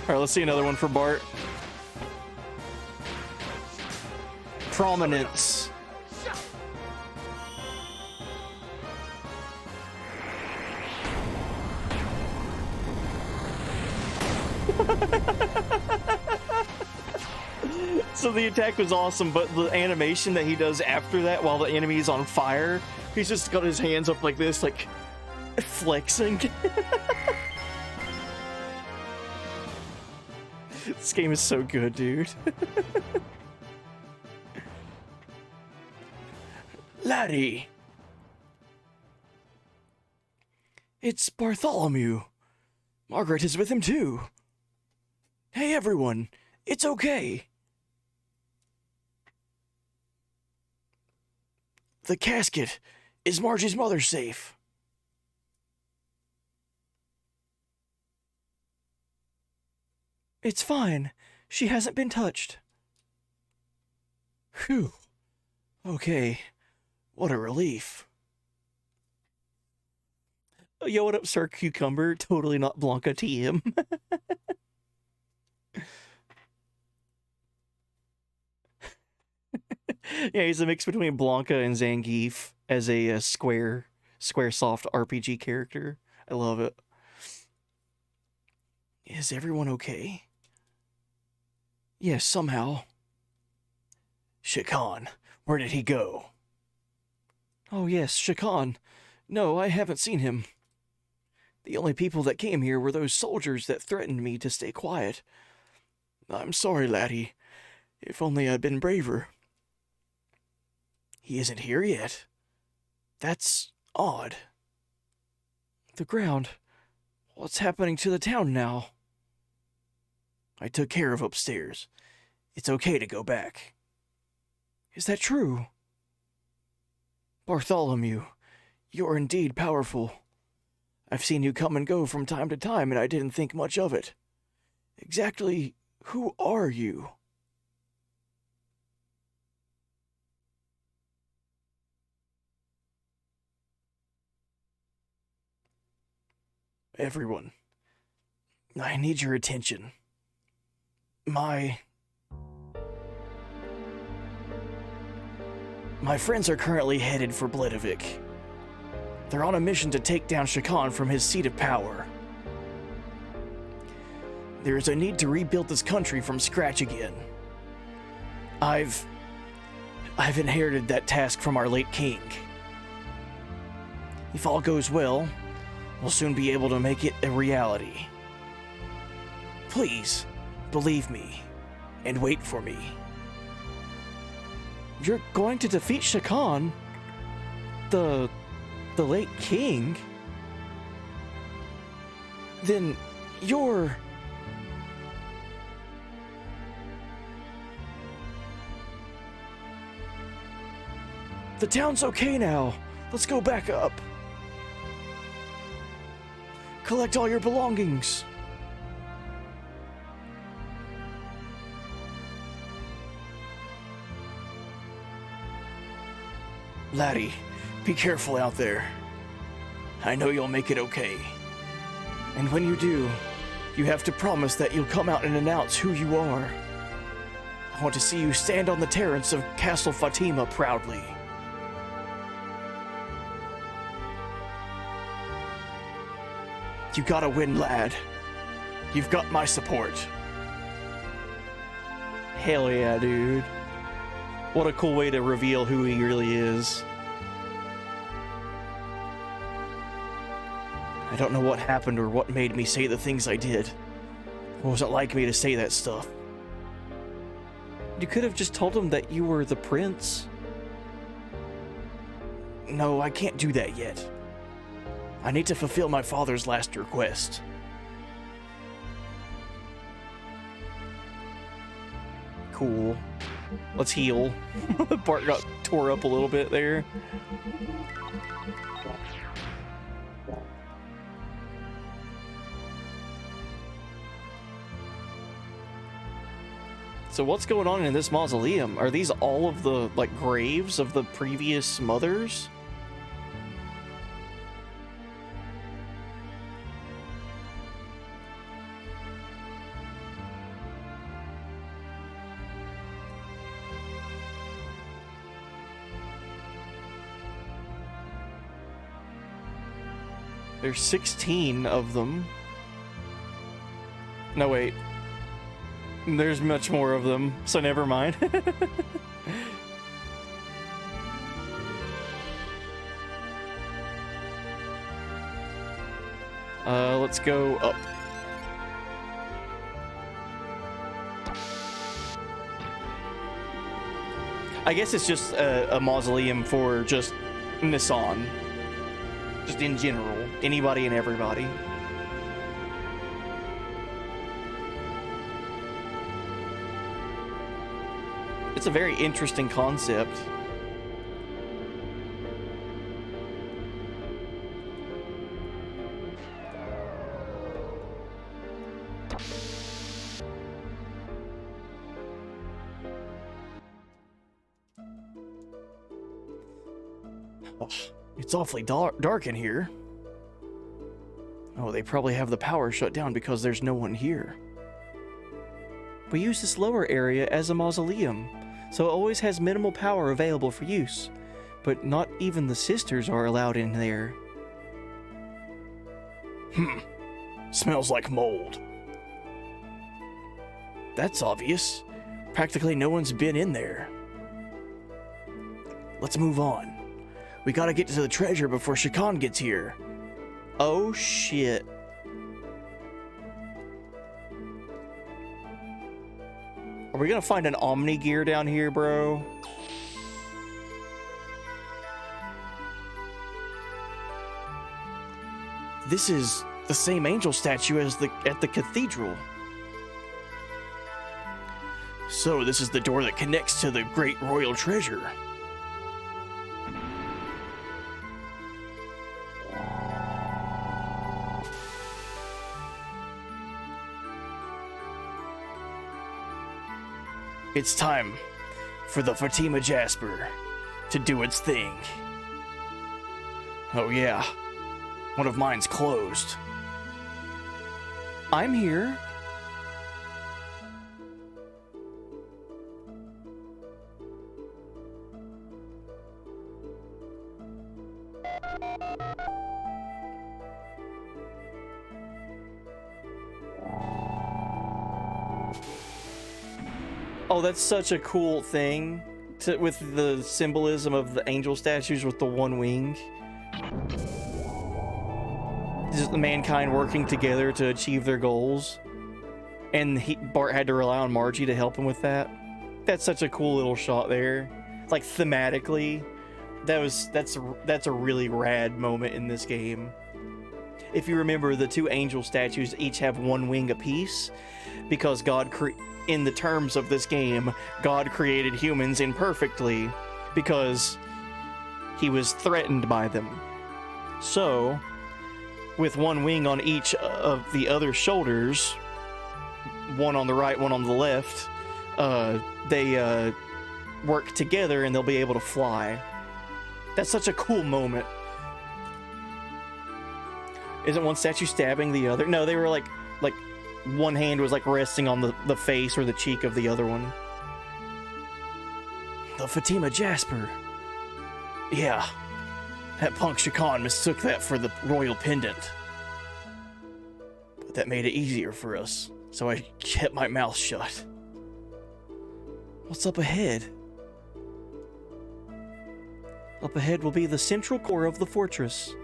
Alright, let's see another one for Bart. Prominence. So the attack was awesome, but the animation that he does after that while the enemy is on fire, he's just got his hands up like this, like flexing. This game is so good, dude. Laddie! It's Bartholomew. Margaret is with him too. Hey everyone, it's okay. The casket. Is Margie's mother safe? It's fine. She hasn't been touched. Phew. Okay. What a relief. Oh, yo, what up, Sir Cucumber? Totally not Blanca TM. Yeah, he's a mix between Blanca and Zangief as a Squaresoft RPG character. I love it. Is everyone okay? Yes, somehow. Shakan, where did he go? Oh yes, Shakan. No, I haven't seen him. The only people that came here were those soldiers that threatened me to stay quiet. I'm sorry, laddie. If only I'd been braver. He isn't here yet. That's odd. The ground. What's happening to the town now? I took care of upstairs. It's okay to go back. Is that true? Bartholomew, you're indeed powerful. I've seen you come and go from time to time, and I didn't think much of it. Exactly who are you? Everyone, I need your attention. My friends are currently headed for Bledovik. They're on a mission to take down Shakan from his seat of power. There is a need to rebuild this country from scratch again. I've inherited that task from our late king. If all goes well, we'll soon be able to make it a reality. Please, believe me, and wait for me. You're going to defeat Shakan? The late king? Then you're... The town's okay now. Let's go back up. Collect all your belongings. Laddie, be careful out there. I know you'll make it okay. And when you do, you have to promise that you'll come out and announce who you are. I want to see you stand on the terrace of Castle Fatima proudly. You gotta win, lad. You've got my support. Hell yeah, dude. What a cool way to reveal who he really is. I don't know what happened or what made me say the things I did. It wasn't like me to say that stuff. You could have just told him that you were the prince. No, I can't do that yet. I need to fulfill my father's last request. Cool. Let's heal. Bart got tore up a little bit there. So what's going on in this mausoleum? Are these all of the, like, graves of the previous mothers? There's 16 of them. No, wait. There's much more of them, so never mind. Let's go up. I guess it's just a mausoleum for just Nissan. Just in general. Anybody and everybody. It's a very interesting concept. Oh, it's awfully dark in here. Oh, they probably have the power shut down because there's no one here. We use this lower area as a mausoleum, so it always has minimal power available for use, but not even the sisters are allowed in there. Smells like mold. That's obvious. Practically no one's been in there. Let's move on. We gotta get to the treasure before Shakan gets here. Oh shit. Are we gonna find an Omni gear down here, bro? This is the same angel statue as at the cathedral. So this is the door that connects to the great royal treasure. It's time for the Fatima Jasper to do its thing. Oh yeah, one of mine's closed. I'm here. Oh, that's such a cool thing with the symbolism of the angel statues with the one wing. Just the mankind working together to achieve their goals. And Bart had to rely on Margie to help him with that. That's such a cool little shot there. Like thematically, that's a really rad moment in this game. If you remember, the two angel statues each have one wing apiece because in the terms of this game, God created humans imperfectly because he was threatened by them. So, with one wing on each of the other shoulders, one on the right, one on the left, they work together and they'll be able to fly. That's such a cool moment. Isn't one statue stabbing the other? No, they were like one hand was like resting on the face or the cheek of the other one. The Fatima Jasper. Yeah. That punk Shakan mistook that for the royal pendant. But that made it easier for us, so I kept my mouth shut. What's up ahead? Up ahead will be the central core of the fortress.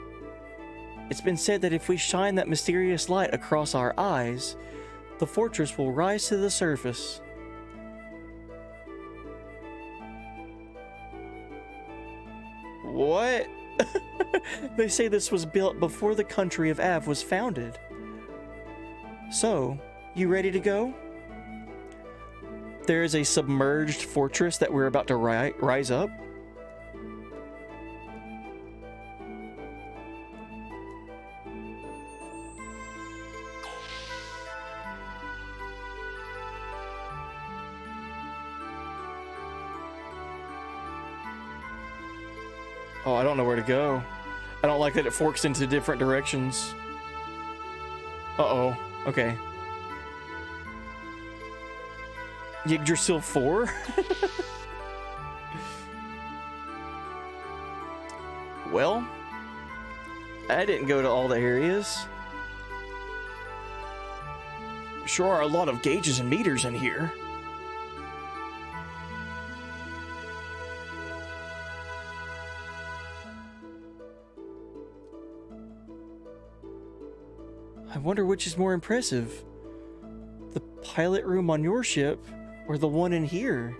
It's been said that if we shine that mysterious light across our eyes, the fortress will rise to the surface. What? They say this was built before the country of Av was founded. So, you ready to go? There is a submerged fortress that we're about to rise up. Oh, I don't know where to go. I don't like that it forks into different directions. Uh-oh. Okay. Yggdrasil 4? Well, I didn't go to all the areas. Sure are a lot of gauges and meters in here. I wonder which is more impressive. The pilot room on your ship or the one in here?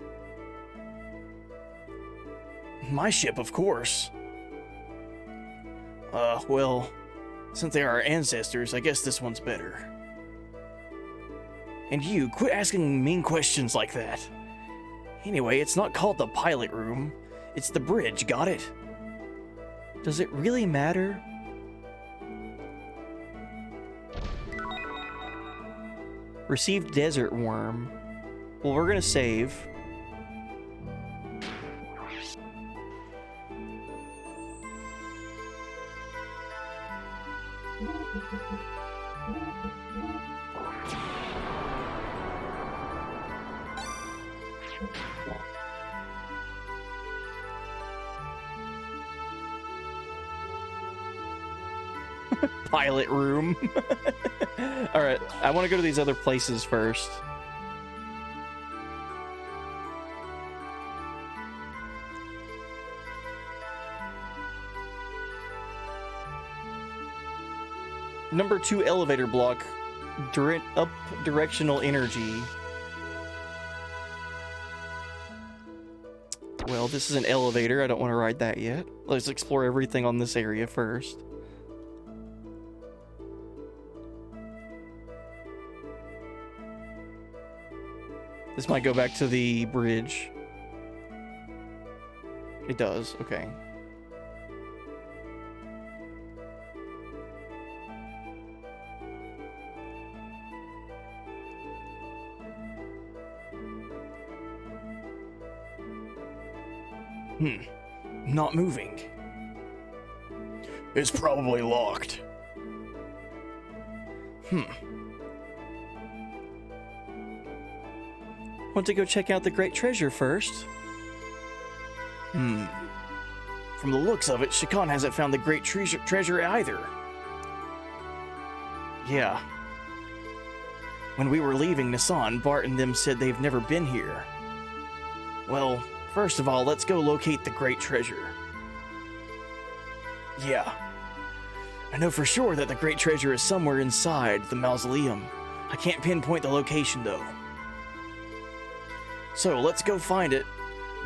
My ship, of course. Well, since they are our ancestors, I guess this one's better. And you, quit asking mean questions like that. Anyway, it's not called the pilot room. It's the bridge, got it? Does it really matter? Received desert worm. Well, we're gonna save. Pilot room. All right, I want to go to these other places first. Number 2 elevator block, up directional energy. Well, this is an elevator. I don't want to ride that yet. Let's explore everything on this area first. This might go back to the bridge. It does, okay. Not moving. It's probably locked. Want to go check out the great treasure first? From the looks of it, Shakan hasn't found the great treasure either. Yeah. When we were leaving Nissan, Bart and them said they've never been here. Well, first of all, let's go locate the great treasure. Yeah. I know for sure that the great treasure is somewhere inside the mausoleum. I can't pinpoint the location though. So let's go find it,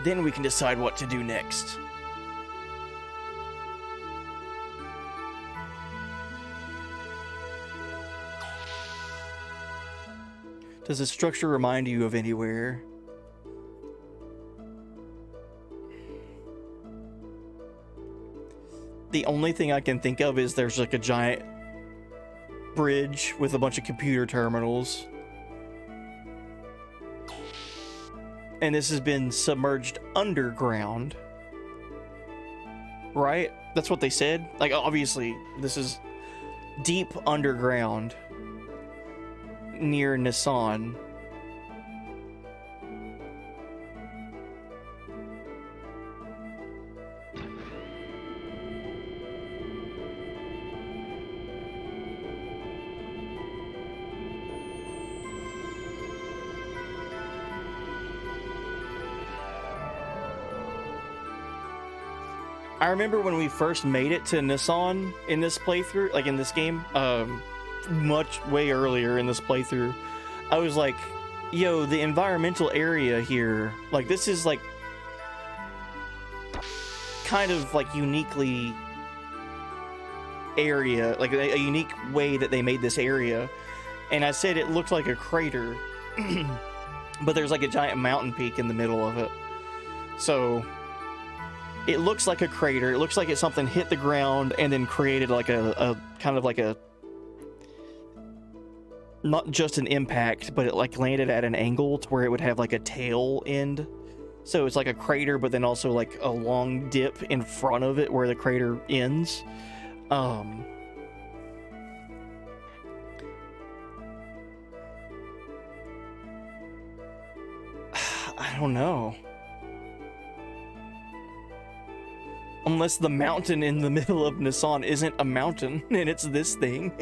then we can decide what to do next. Does the structure remind you of anywhere? The only thing I can think of is there's like a giant bridge with a bunch of computer terminals. And this has been submerged underground. Right? That's what they said. Like, obviously, this is deep underground near Nissan. I remember when we first made it to Nissan in this playthrough, like in this game, way earlier in this playthrough, I was like, yo, the environmental area here, like this is like kind of like uniquely area, like a unique way that they made this area. And I said it looked like a crater, but there's like a giant mountain peak in the middle of it. So it looks like a crater. It looks like it's something hit the ground and then created like a kind of like a, not just an impact, but it like landed at an angle to where it would have like a tail end. So it's like a crater, but then also like a long dip in front of it where the crater ends. I don't know. Unless the mountain in the middle of Nissan isn't a mountain and it's this thing.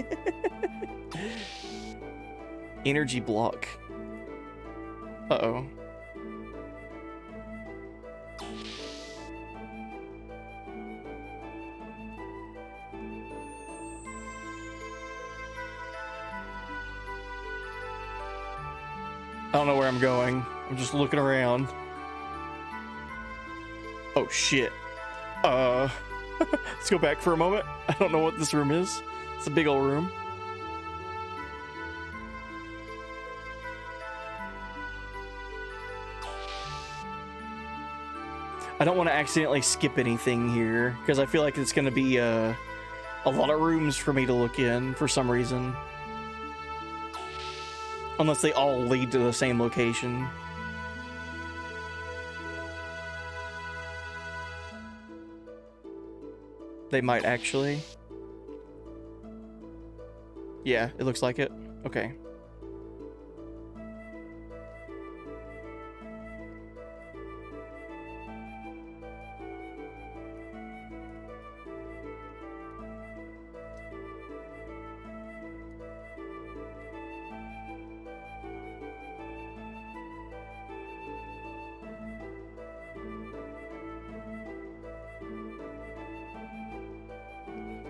Energy block. Uh-oh. I don't know where I'm going. I'm just looking around. Oh shit. Let's go back for a moment. I don't know what this room is. It's a big old room. I don't want to accidentally skip anything here, because I feel like it's going to be a lot of rooms for me to look in for some reason. Unless they all lead to the same location. They might actually. Yeah, it looks like it. Okay.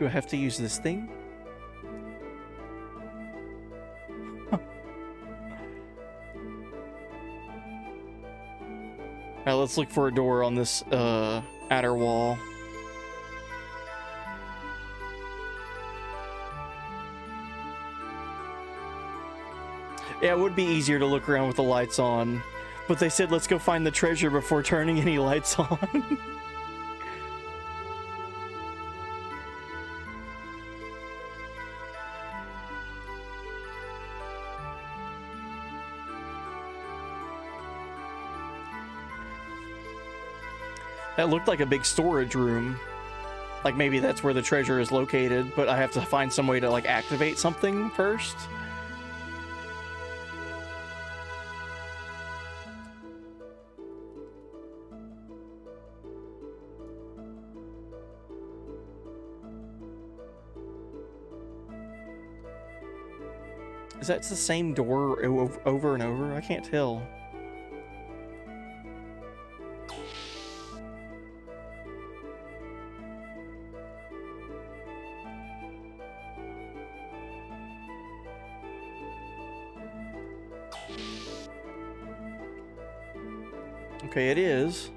Do I have to use this thing? Alright, let's look for a door on this outer wall. Yeah, it would be easier to look around with the lights on, but they said let's go find the treasure before turning any lights on. That looked like a big storage room. Like maybe that's where the treasure is located, but I have to find some way to like activate something first. Is that the same door over and over? I can't tell. Okay, it is.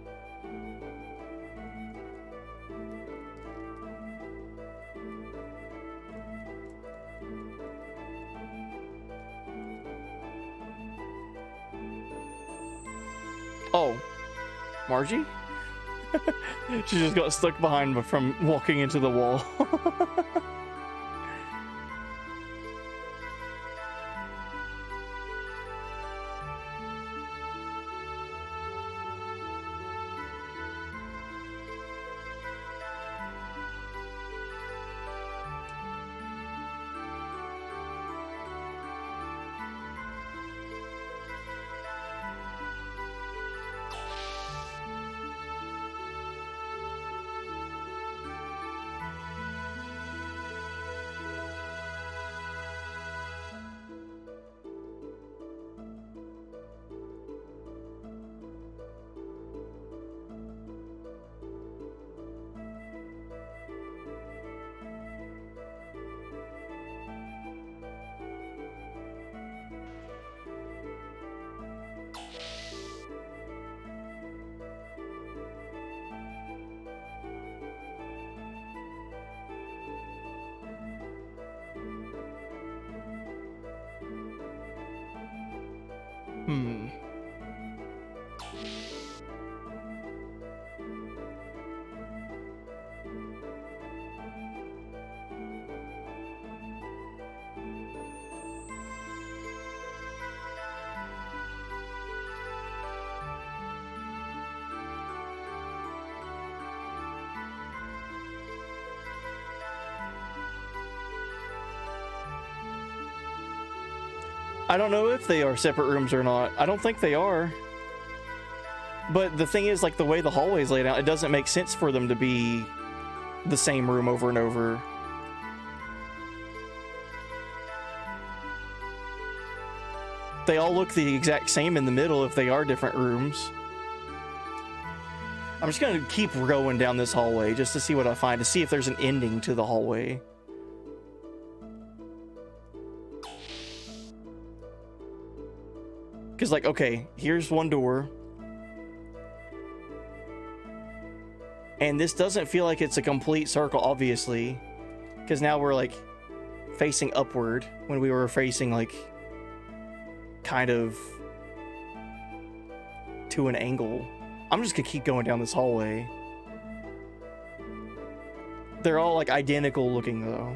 Oh, Margie? She just got stuck behind from walking into the wall. Hmm. I don't know if they are separate rooms or not. I don't think they are. But the thing is, like, the way the hallway's laid out, it doesn't make sense for them to be the same room over and over. They all look the exact same in the middle if they are different rooms. I'm just gonna keep going down this hallway just to see what I find, to see if there's an ending to the hallway. Because, like, okay, here's one door. And this doesn't feel like it's a complete circle, obviously. Because now we're, like, facing upward when we were facing, like, kind of to an angle. I'm just gonna keep going down this hallway. They're all, like, identical looking, though.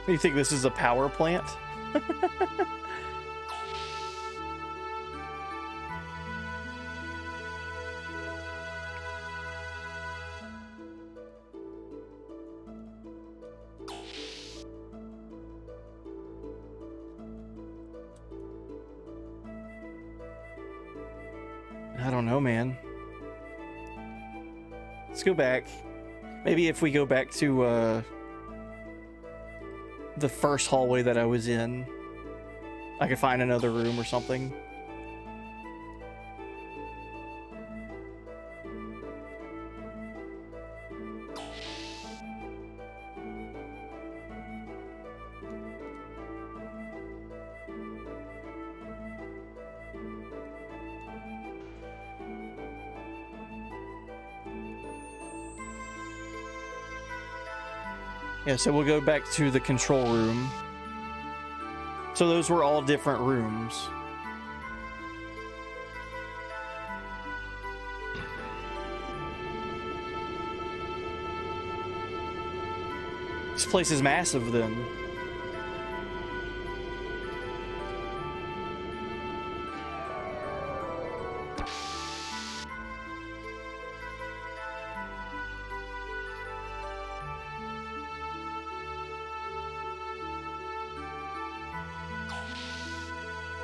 You think this is a power plant? I don't know, man. Let's go back. Maybe if we go back to the first hallway that I was in, I could find another room or something. Yeah, so we'll go back to the control room. So those were all different rooms. This place is massive then.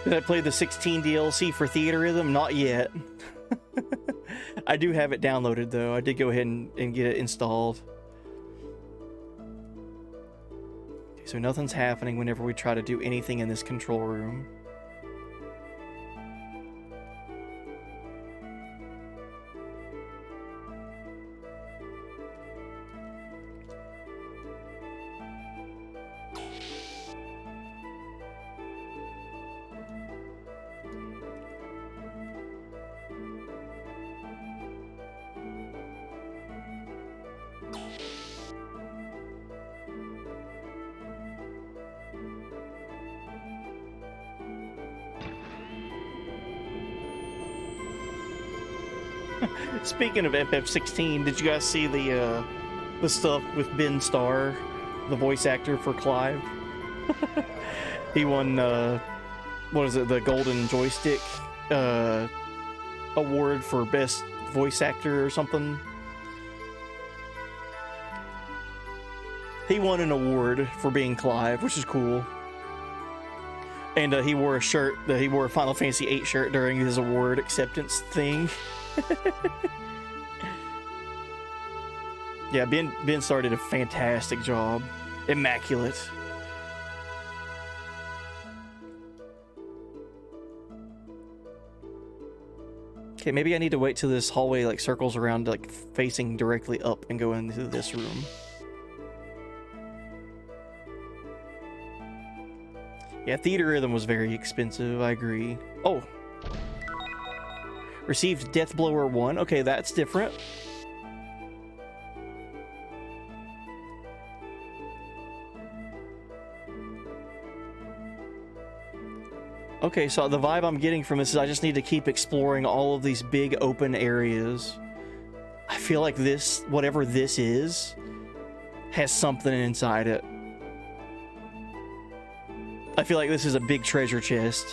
Did I play the 16 DLC for Theater Rhythm? Not yet. I do have it downloaded though. I did go ahead and get it installed. Okay, so nothing's happening whenever we try to do anything in this control room. Speaking of FF16, did you guys see the stuff with Ben Starr, the voice actor for Clive? He won what is it, the Golden Joystick award for best voice actor or something. He won an award for being Clive, which is cool. And he wore a shirt, he wore a Final Fantasy VIII shirt during his award acceptance thing. Yeah, Ben Starr did a fantastic job. Immaculate. Okay, maybe I need to wait till this hallway like circles around, like facing directly up and go into this room. Yeah, Theater Rhythm was very expensive, I agree. Oh! Received Deathblower 1. Okay, that's different. Okay, so the vibe I'm getting from this is I just need to keep exploring all of these big open areas. I feel like this, whatever this is, has something inside it. I feel like this is a big treasure chest.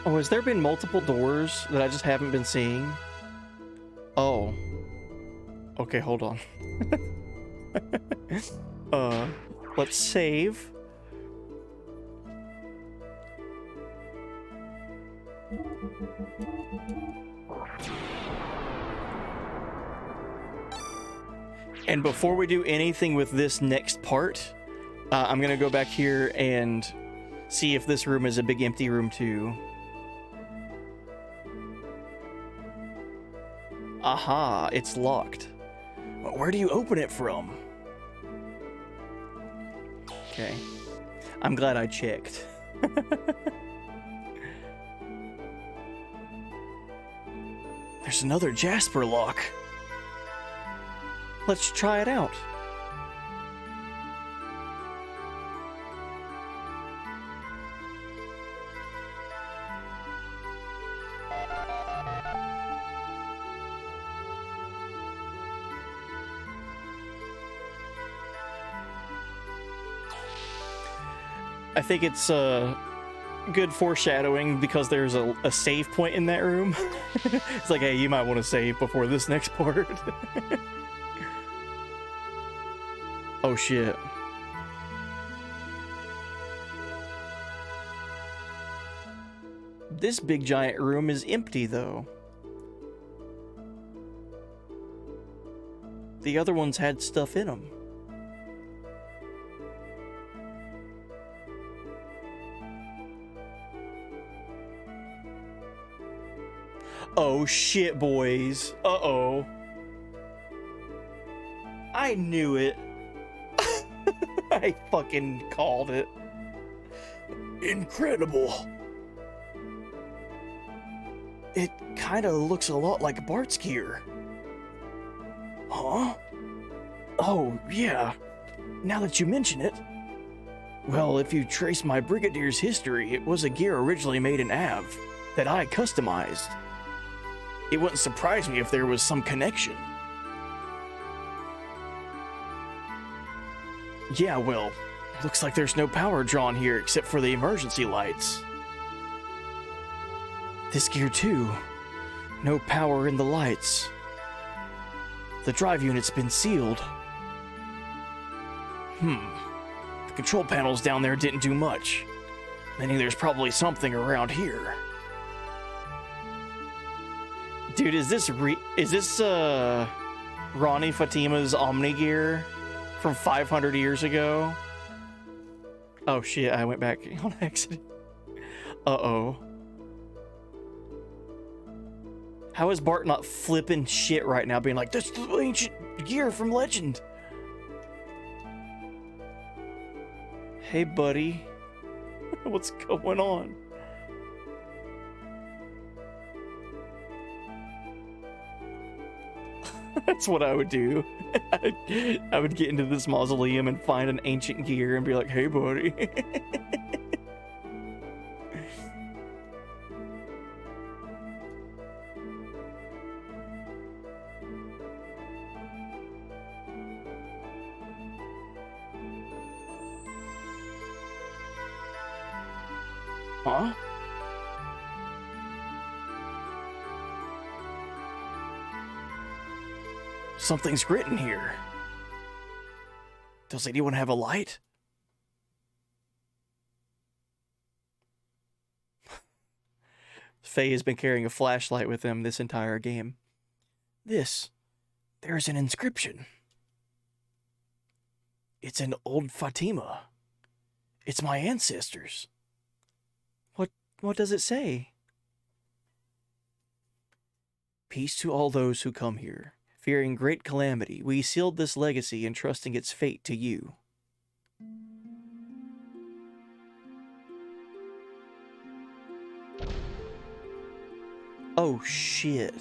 Oh, has there been multiple doors that I just haven't been seeing? Oh. Okay, hold on. Let's save. And before we do anything with this next part, I'm gonna go back here and see if this room is a big empty room too. Aha, it's locked. Well, where do you open it from? Okay. I'm glad I checked. There's another Jasper lock. Let's try it out. I think it's good foreshadowing because there's a save point in that room. It's like, hey, you might want to save before this next part. Oh shit. This big giant room is empty though. The other ones had stuff in them. Oh shit, boys. Uh-oh. I knew it. I fucking called it. Incredible. It kind of looks a lot like Bart's gear. Huh? Oh, yeah. Now that you mention it. Well, if you trace my Brigadier's history, it was a gear originally made in Av that I customized. It wouldn't surprise me if there was some connection. Yeah, well, looks like there's no power drawn here except for the emergency lights. This gear too. No power in the lights. The drive unit's been sealed. The control panels down there didn't do much. Meaning there's probably something around here. Dude, is this Ronnie Fatima's Omni gear from 500 years ago? Oh shit, I went back on accident. Uh-oh. How is Bart not flipping shit right now, being like, "That's the ancient gear from Legend"? Hey, buddy. What's going on? That's what I would do. I would get into this mausoleum and find an ancient gear and be like, "Hey, buddy." Huh? Something's written here. Does anyone have a light? Faye has been carrying a flashlight with him this entire game. There's an inscription. It's an old Fatima. It's my ancestors. What does it say? Peace to all those who come here. Fearing great calamity, we sealed this legacy, entrusting its fate to you. Oh shit.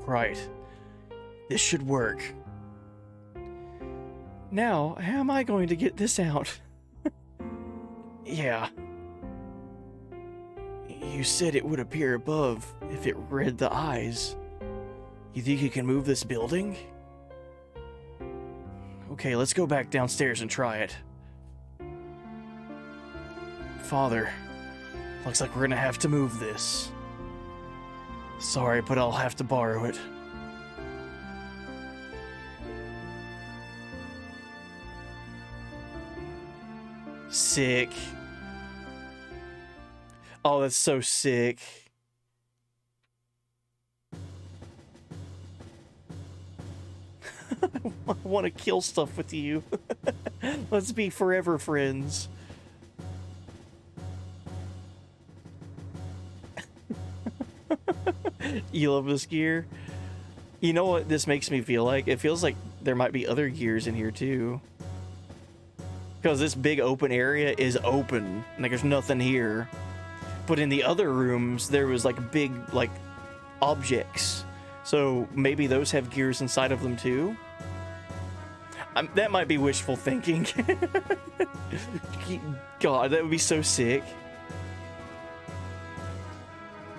Right. This should work. Now, how am I going to get this out? Yeah. You said it would appear above if it read the eyes. You think you can move this building? Okay, let's go back downstairs and try it. Father, looks like we're gonna have to move this. Sorry, but I'll have to borrow it. Sick. Oh, that's so sick. I want to kill stuff with you. Let's be forever friends. You love this gear? You know what this makes me feel like? It feels like there might be other gears in here too. Because this big open area is open. Like there's nothing here. But in the other rooms, there was like big like objects. So maybe those have gears inside of them too? That might be wishful thinking. God, that would be so sick.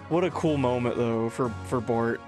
What a cool moment, though, for Bart.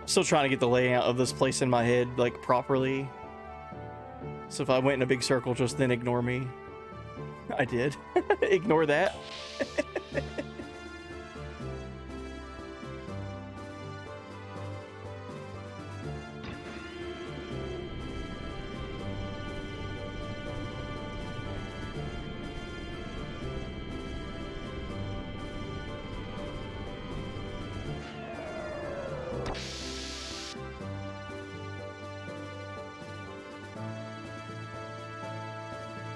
Still trying to get the layout of this place in my head, like, properly. So if I went in a big circle, just then ignore me. I did. Ignore that.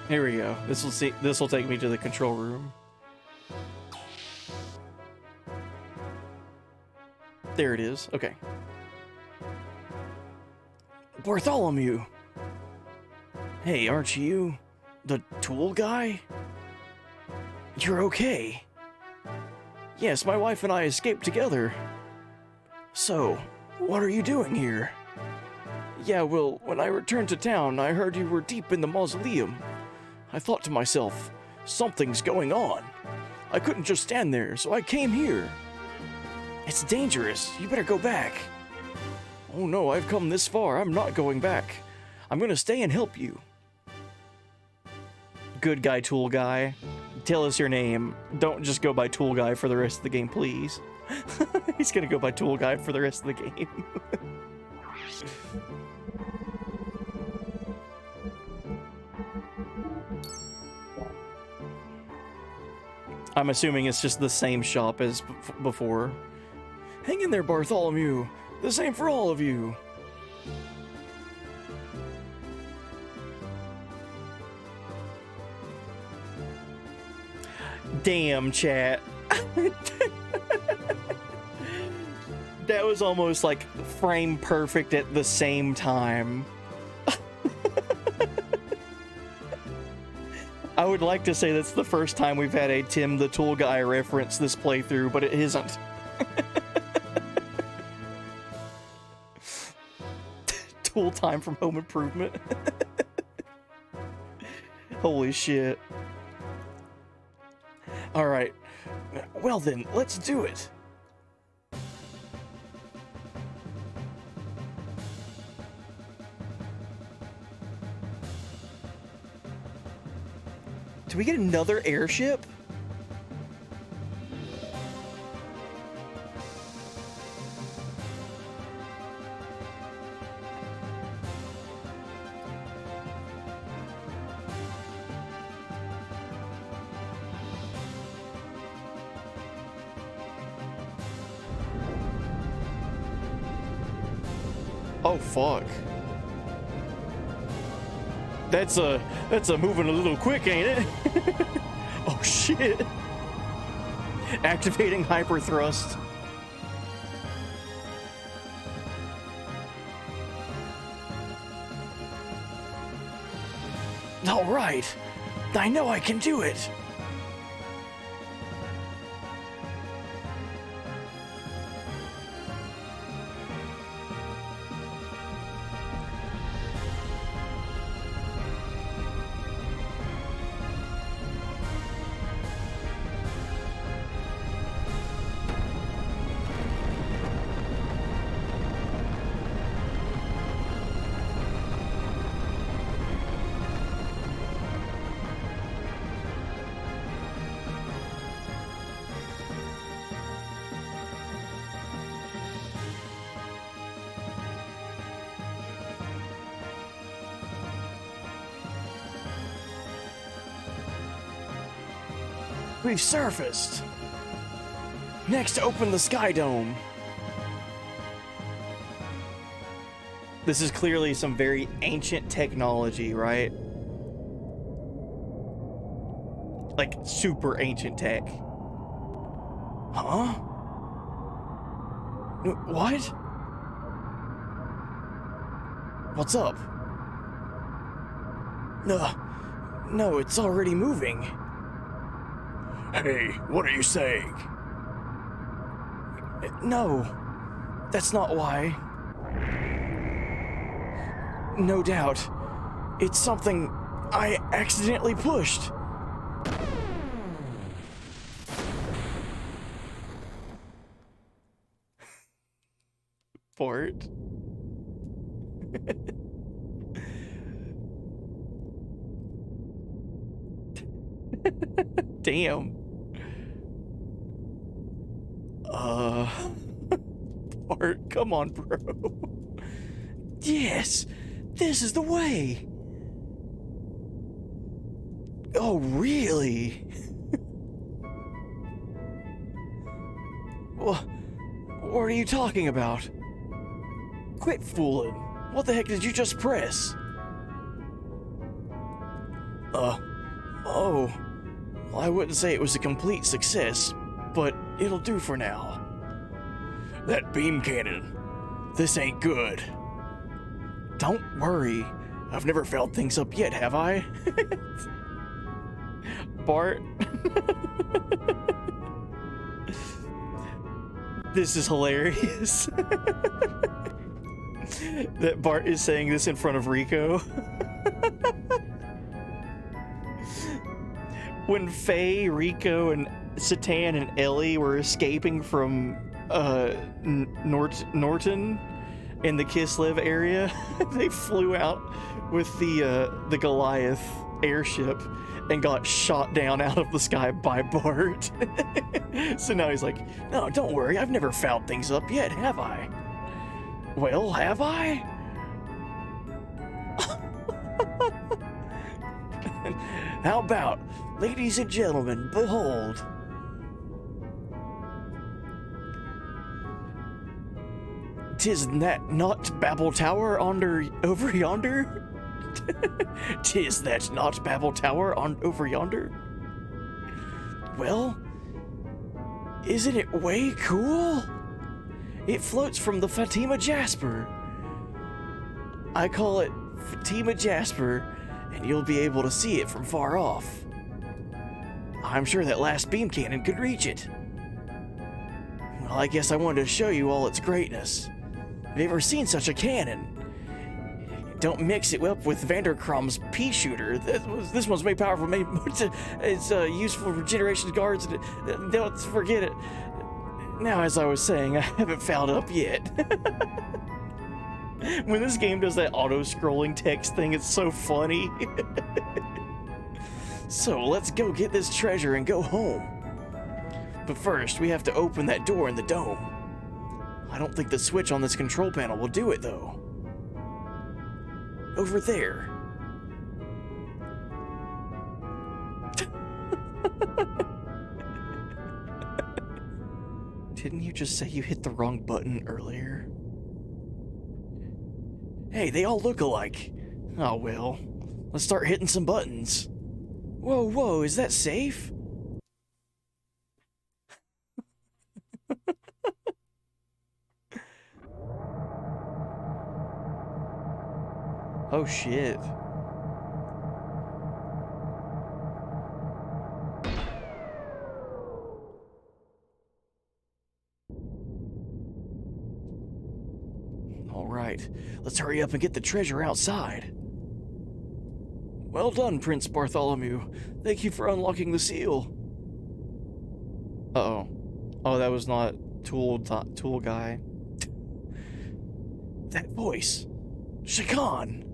Here we go. This will take me to the control room. There it is. Okay. Bartholomew. Hey, aren't you the tool guy? You're okay. Yes, my wife and I escaped together. So, what are you doing here? Yeah, well, when I returned to town, I heard you were deep in the mausoleum. I thought to myself, something's going on. I couldn't just stand there, so I came here. It's dangerous. You better go back. Oh no, I've come this far. I'm not going back. I'm gonna stay and help you. Good guy, tool guy. Tell us your name. Don't just go by tool guy for the rest of the game, please. He's gonna go by tool guy for the rest of the game. I'm assuming it's just the same shop as before. Hang in there, Bartholomew. The same for all of you. Damn, chat. That was almost like frame perfect at the same time. I would like to say that's the first time we've had a Tim the Tool Guy reference this playthrough, but it isn't. Tool time from Home Improvement. Holy shit. Alright. Well then, let's do it. Do we get another airship? Oh fuck. That's moving a little quick, ain't it? Oh shit. Activating hyper thrust. All right. I know I can do it. We've surfaced. Next, open the Sky Dome. This is clearly some very ancient technology, right? Like super ancient tech. Huh? What? What's up? No, it's already moving. Hey, what are you saying? No, that's not why. No doubt. It's something I accidentally pushed. Bart. Damn. Bart, come on, bro. Yes, this is the way. Oh, really? What are you talking about? Quit fooling. What the heck did you just press? Oh. Well, I wouldn't say it was a complete success, but it'll do for now. That beam cannon. This ain't good. Don't worry. I've never fouled things up yet, have I? Bart. This is hilarious. That Bart is saying this in front of Rico. When Faye, Rico, and Satan and Ellie were escaping from Norton in the Kislev area, they flew out with the Goliath airship and got shot down out of the sky by Bart. So now he's like, no, don't worry, I've never fouled things up yet, have I? Well, have I? How about, ladies and gentlemen, behold. Tis that not Babel Tower over yonder? Tis that not Babel Tower over yonder? Well, isn't it way cool? It floats from the Fatima Jasper. I call it Fatima Jasper, and you'll be able to see it from far off. I'm sure that last beam cannon could reach it. Well, I guess I wanted to show you all its greatness. Have you ever seen such a cannon? Don't mix it up with Vanderkrom's pea shooter. This one's made powerful. It's useful for generations guards. Don't forget it. Now, as I was saying, I haven't fouled up yet. When this game does that auto-scrolling text thing, it's so funny. So let's go get this treasure and go home. But first, we have to open that door in the dome. I don't think the switch on this control panel will do it, though. Over there. Didn't you just say you hit the wrong button earlier? Hey, they all look alike. Oh well, let's start hitting some buttons. Whoa, is that safe? Oh shit. All right, let's hurry up and get the treasure outside. Well done, Prince Bartholomew. Thank you for unlocking the seal. Uh-oh. Oh, that was not Tool Guy. That voice. Shakan.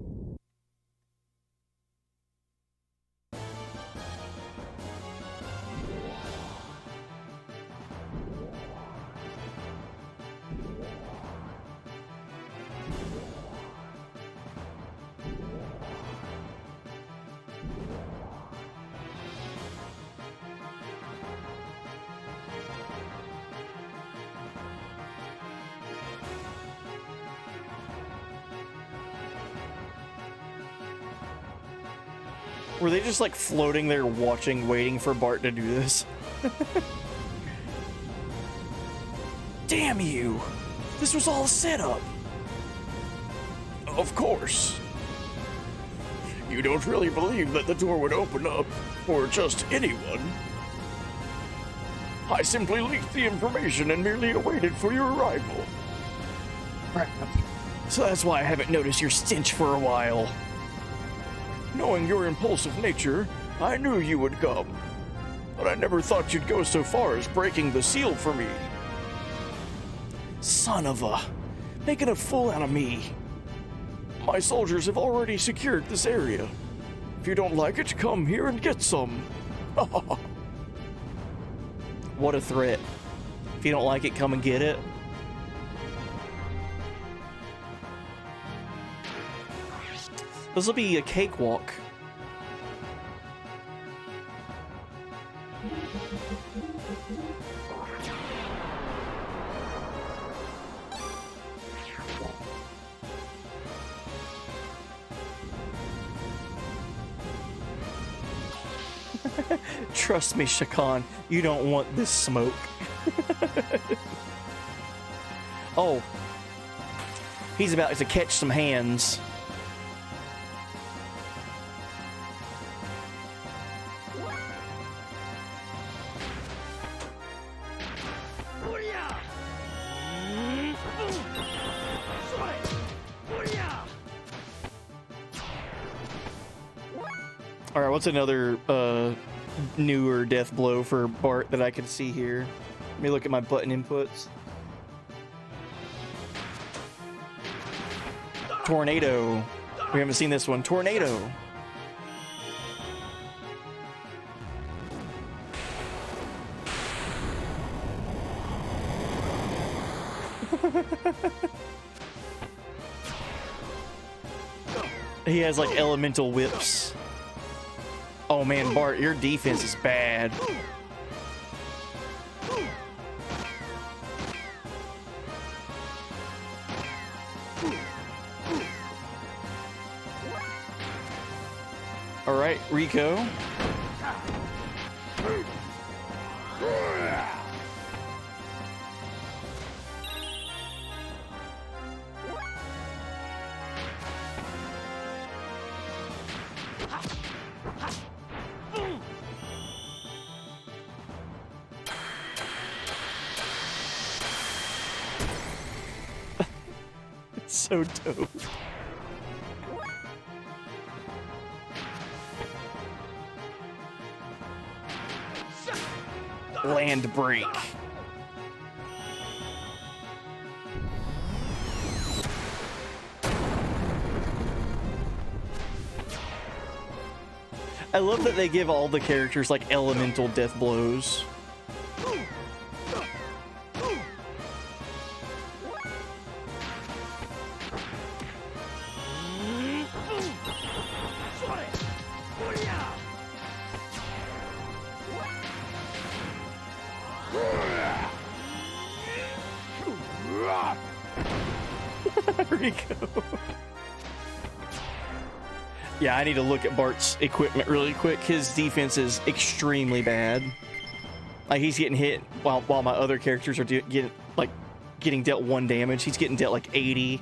Were they just like floating there watching, waiting for Bart to do this? Damn you! This was all a setup! Of course. You don't really believe that the door would open up for just anyone. I simply leaked the information and merely awaited for your arrival. Crap. So that's why I haven't noticed your stench for a while. Knowing your impulsive nature, I knew you would come. But I never thought you'd go so far as breaking the seal for me. Son of a... making a fool out of me. My soldiers have already secured this area. If you don't like it, come here and get some. What a threat. If you don't like it, come and get it. This will be a cakewalk. Trust me, Shakan, you don't want this smoke. Oh. He's about to catch some hands. Alright, what's another newer death blow for Bart that I can see here? Let me look at my button inputs. Tornado. We haven't seen this one. Tornado. He has like elemental whips. Oh man, Bart, your defense is bad. All right, Rico. It's so dope. Land break. I love that they give all the characters like elemental death blows. Rico. Yeah, I need to look at Bart's equipment really quick. His defense is extremely bad. Like he's getting hit while my other characters are getting dealt 1 damage. He's getting dealt like 80.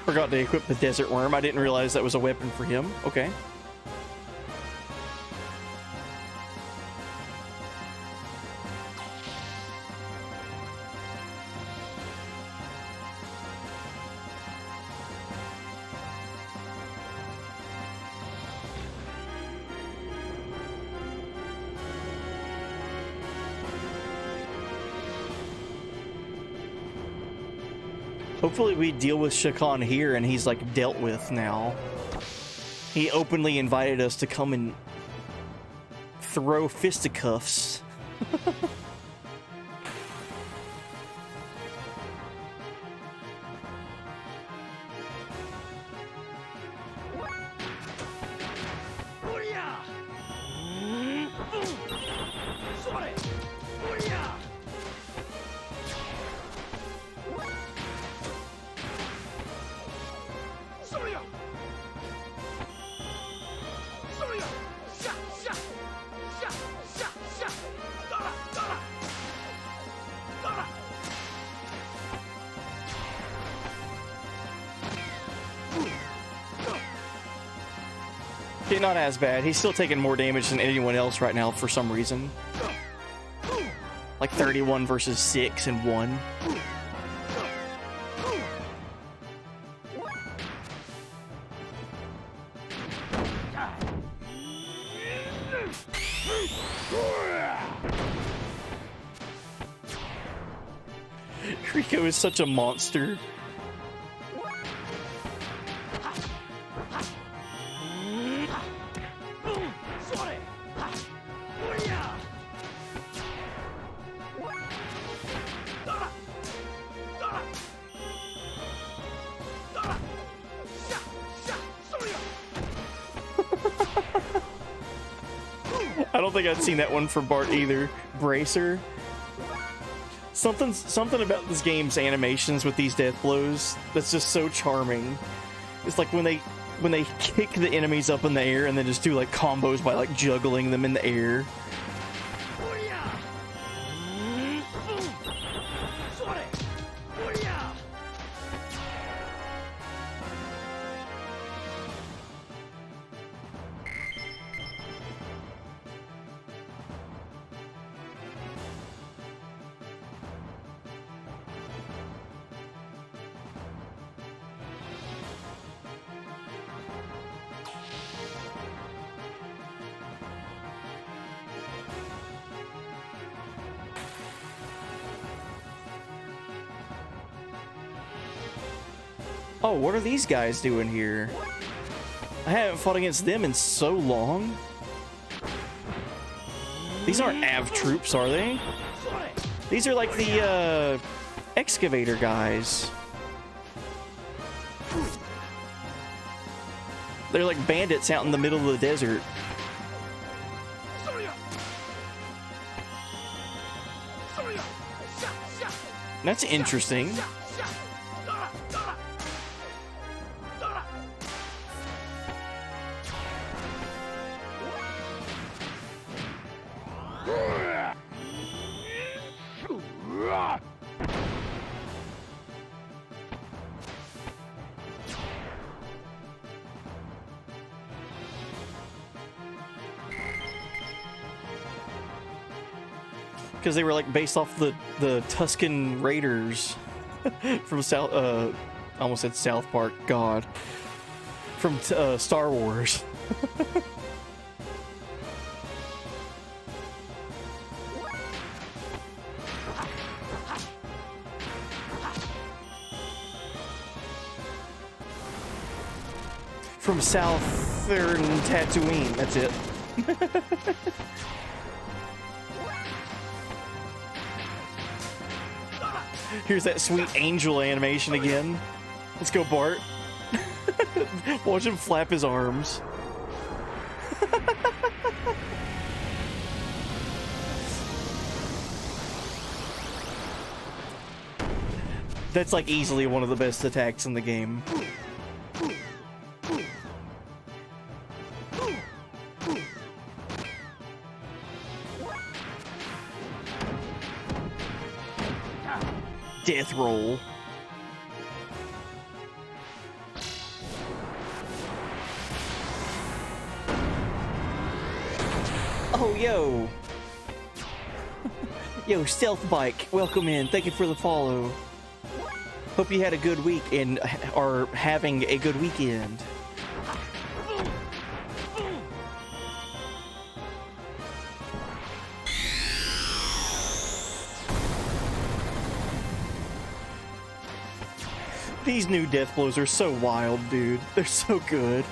Forgot to equip the desert worm. I didn't realize that was a weapon for him. Okay. Hopefully we deal with Shakan here and he's like dealt with now. He openly invited us to come and throw fisticuffs. Yeah, not as bad. He's still taking more damage than anyone else right now for some reason. Like 31 versus 6 and 1. Rico is such a monster. I don't think I'd seen that one for Bart either. Bracer. Something about this game's animations with these death blows that's just so charming. It's like when they kick the enemies up in the air and then just do like combos by like juggling them in the air. Oh, what are these guys doing here? I haven't fought against them in so long. These aren't AV troops, are they? These are like the excavator guys. They're like bandits out in the middle of the desert. That's interesting. Because they were like based off the Tuscan Raiders from South, I almost said South Park, God, from Star Wars. From Southern Tatooine, that's it. Here's that sweet angel animation again. Let's go, Bart. Watch him flap his arms. That's like easily one of the best attacks in the game. Death roll. Oh, yo. Yo, Stealth Bike, welcome in. Thank you for the follow. Hope you had a good week and are having a good weekend. These new death blows are so wild, dude. They're so good.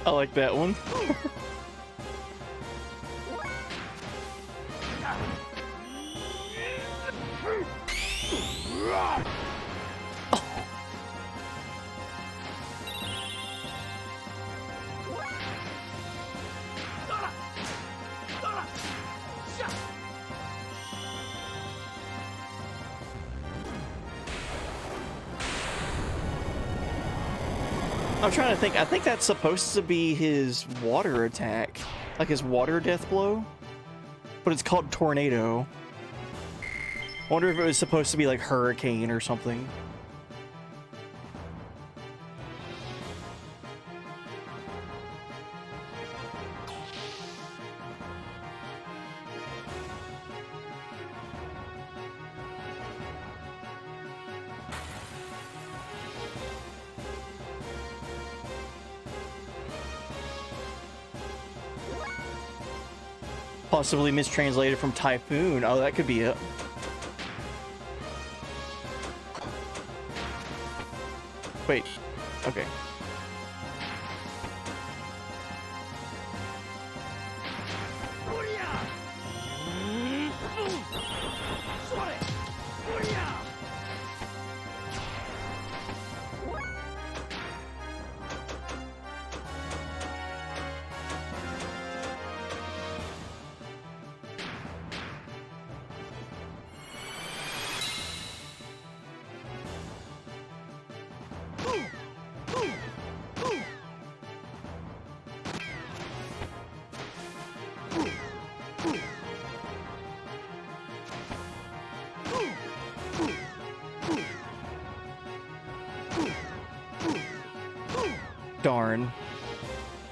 I like that one. I'm trying to think. I think that's supposed to be his water attack, like his water death blow, but it's called tornado. I wonder if it was supposed to be like hurricane or something. Possibly mistranslated from typhoon. Oh, that could be it. Wait. Okay. Darn.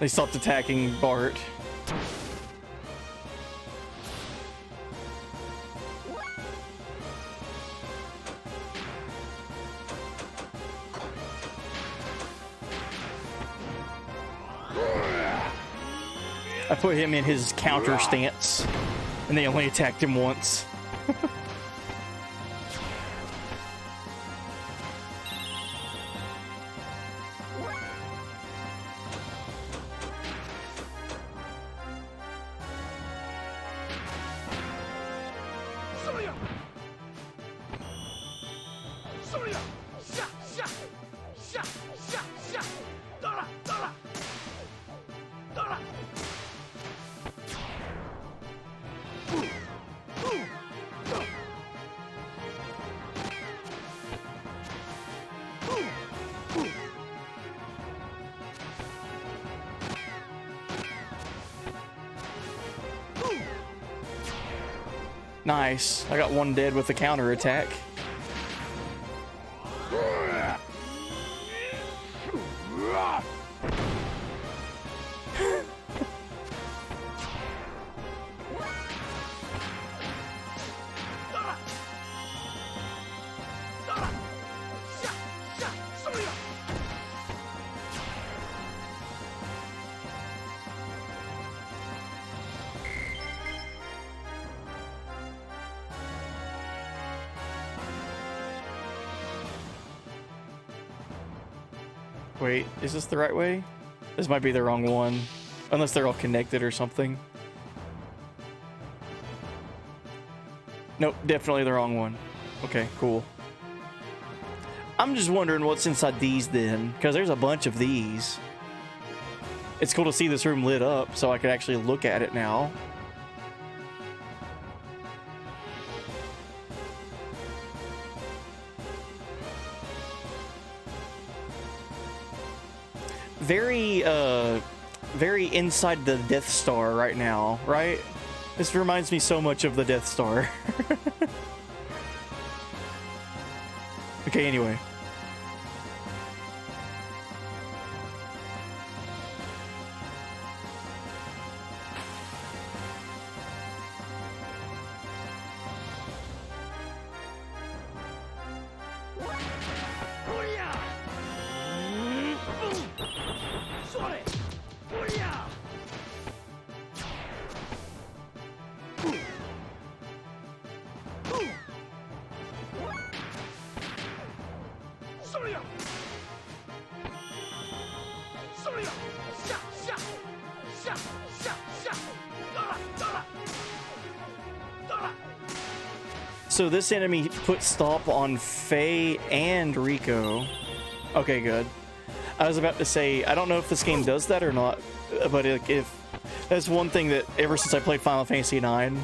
They stopped attacking Bart. I put him in his counter stance, and they only attacked him once. Nice. I got one dead with the counter attack. Wait, is this the right way? This might be the wrong one. Unless they're all connected or something. Nope, definitely the wrong one. Okay, cool. I'm just wondering what's inside these then, because there's a bunch of these. It's cool to see this room lit up so I can actually look at it now. Very inside the Death Star right now, right? This reminds me so much of the Death Star. Okay, anyway. So this enemy put stop on Faye and Rico. Okay, good. I was about to say, I don't know if this game does that or not, but if that's one thing that ever since I played Final Fantasy IX,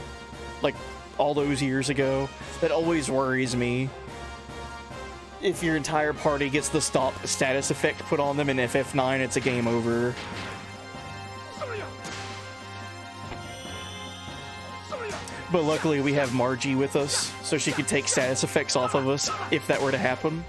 like all those years ago, that always worries me. if your entire party gets the stop status effect put on them in FF9, it's a game over. But luckily we have Margie with us, so she could take status effects off of us if that were to happen.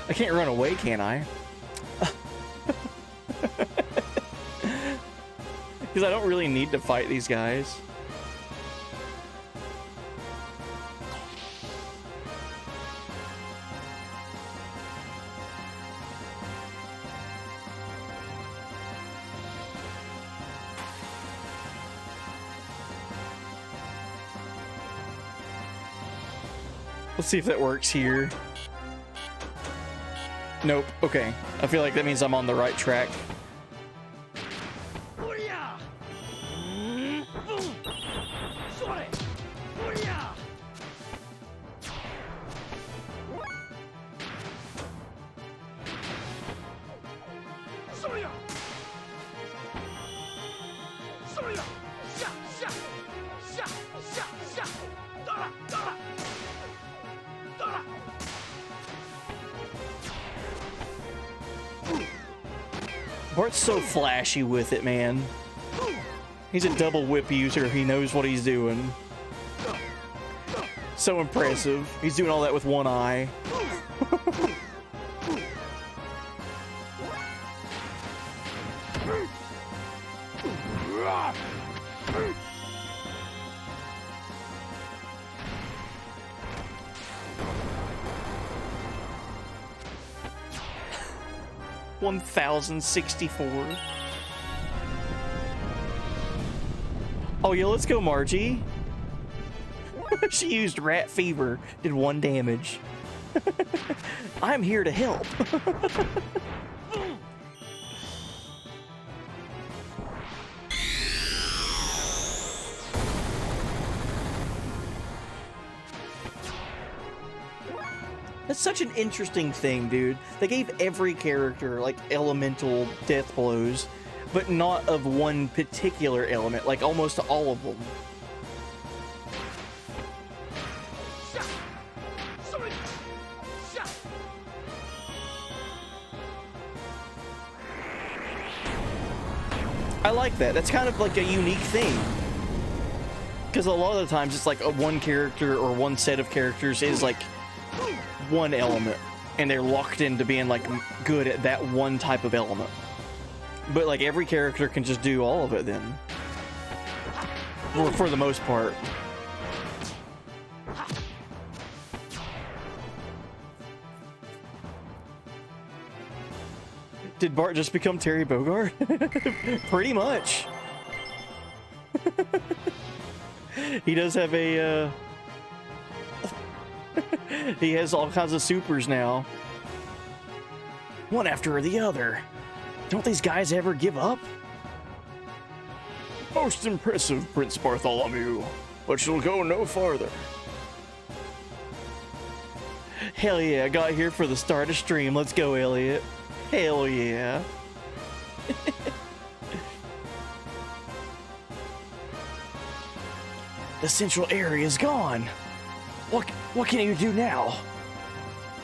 I can't run away, can I? Because I don't really need to fight these guys. Let's see if that works here. Nope. Okay. I feel like that means I'm on the right track. Bart's so flashy with it, man. He's a double whip user. He knows what he's doing. So impressive. He's doing all that with one eye. $1,064. Oh yeah, let's go, Margie. She used rat fever, did 1 damage. I'm here to help. That's such an interesting thing, dude. They gave every character, like, elemental death blows, but not of one particular element, like almost all of them. I like that. That's kind of like a unique thing. Because a lot of the times it's like a one character or one set of characters is like one element, and they're locked into being like good at that one type of element. But like every character can just do all of it then, for the most part. Did Bart just become Terry Bogard? Pretty much. He does have a he has all kinds of supers now. One after the other. Don't these guys ever give up? Most impressive, Prince Bartholomew, but you'll go no farther. Hell yeah, I got here for the start of stream. Let's go, Elliot. Hell yeah. The central area is gone. What can you do now?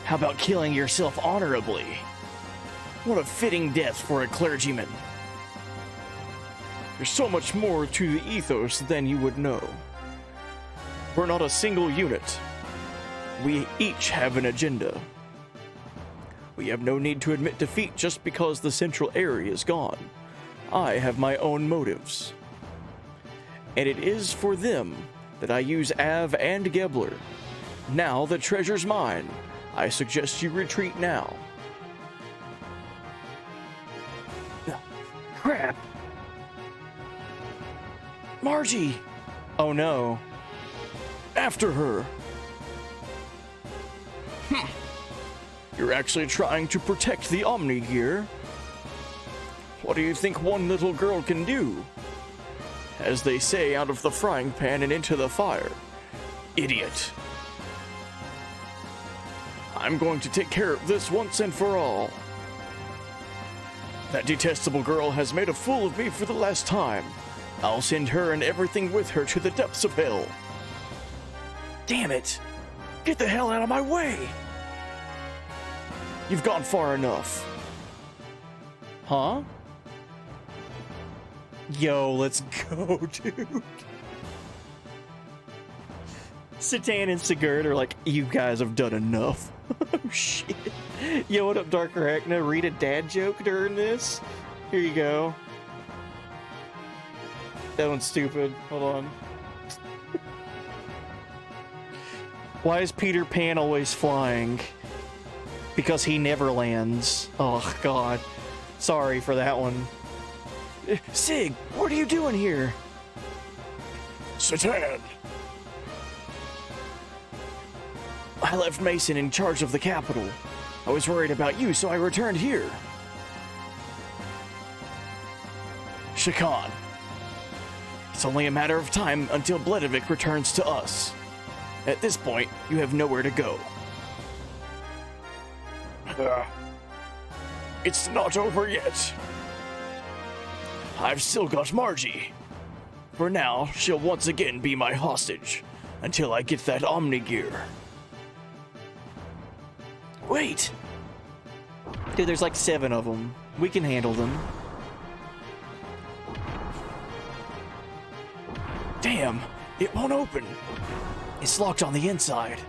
How about killing yourself honorably? What a fitting death for a clergyman. There's so much more to the ethos than you would know. We're not a single unit. We each have an agenda. We have no need to admit defeat just because the central area is gone. I have my own motives. And it is for them that I use Av and Gebler. Now the treasure's mine. I suggest you retreat now. Crap! Margie! Oh no. After her. You're actually trying to protect the Omni Gear? What do you think one little girl can do? As they say, out of the frying pan and into the fire. Idiot. I'm going to take care of this once and for all. That detestable girl has made a fool of me for the last time. I'll send her and everything with her to the depths of hell. Damn it! Get the hell out of my way! You've gone far enough. Huh? Yo, let's go, dude. Satan and Sigurd are like, you guys have done enough. Oh, shit. Yo, what up, Dark Arachna? Read a dad joke during this? Here you go. That one's stupid. Hold on. Why is Peter Pan always flying? Because he never lands. Oh, God. Sorry for that one. Sig, what are you doing here? Satan! I left Mason in charge of the capital. I was worried about you, so I returned here. Shakan. It's only a matter of time until Bledevik returns to us. At this point, you have nowhere to go. It's not over yet. I've still got Margie. For now, she'll once again be my hostage until I get that Omni Gear. Wait! Dude, there's like 7 of them. We can handle them. Damn, it won't open. It's locked on the inside.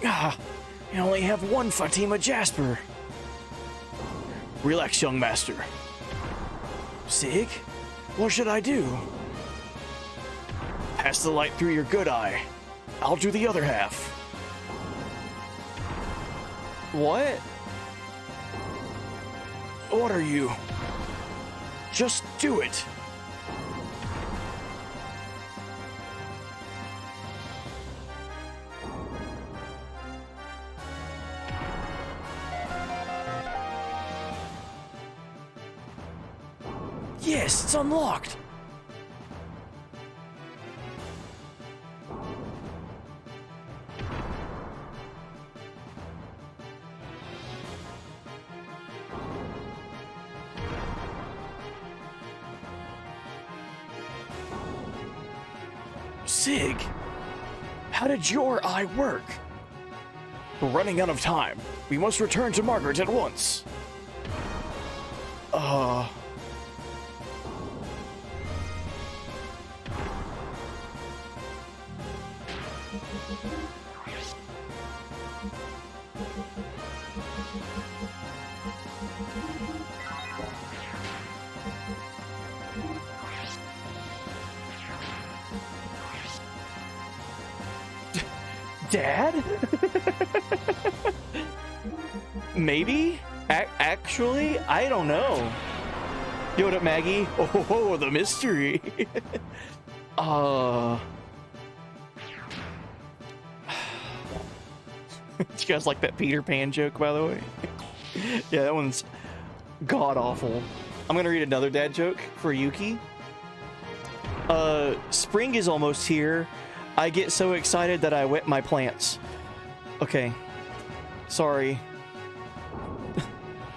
Ah, I only have one Fatima Jasper. Relax, young master. Sig, what should I do? Pass the light through your good eye. I'll do the other half. What? What are you? Just do it. Yes, it's unlocked. Sig, how did your eye work? We're running out of time. We must return to Margaret at once. Dad? Maybe? Actually, I don't know. Yo, what up, Maggie? Oh, the mystery. You guys like that Peter Pan joke, by the way? Yeah, that one's god-awful. I'm gonna read another dad joke for Yuki. Spring is almost here. I get so excited that I wet my plants. Okay. Sorry.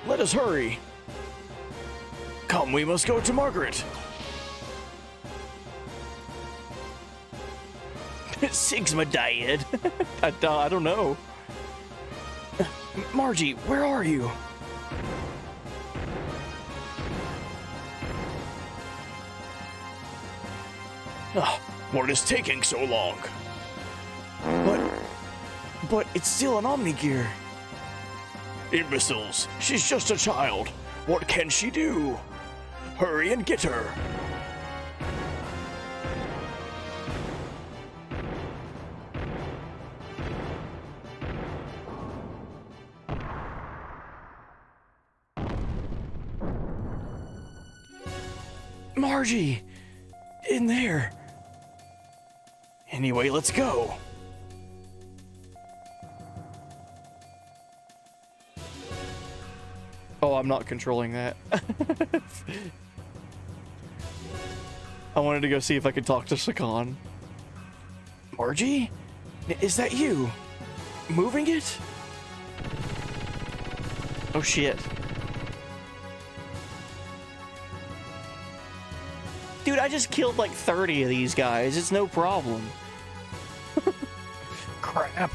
Let us hurry. Come, we must go to Margaret. Sigma died. I don't know. Margie, where are you? What is taking so long? But it's still an Omni Gear. Imbeciles, she's just a child. What can she do? Hurry and get her. Margie! In there! Anyway, let's go! Oh, I'm not controlling that. I wanted to go see if I could talk to Sakan. Margie? Is that you? Moving it? Oh shit. Dude, I just killed like 30 of these guys. It's no problem. Crap.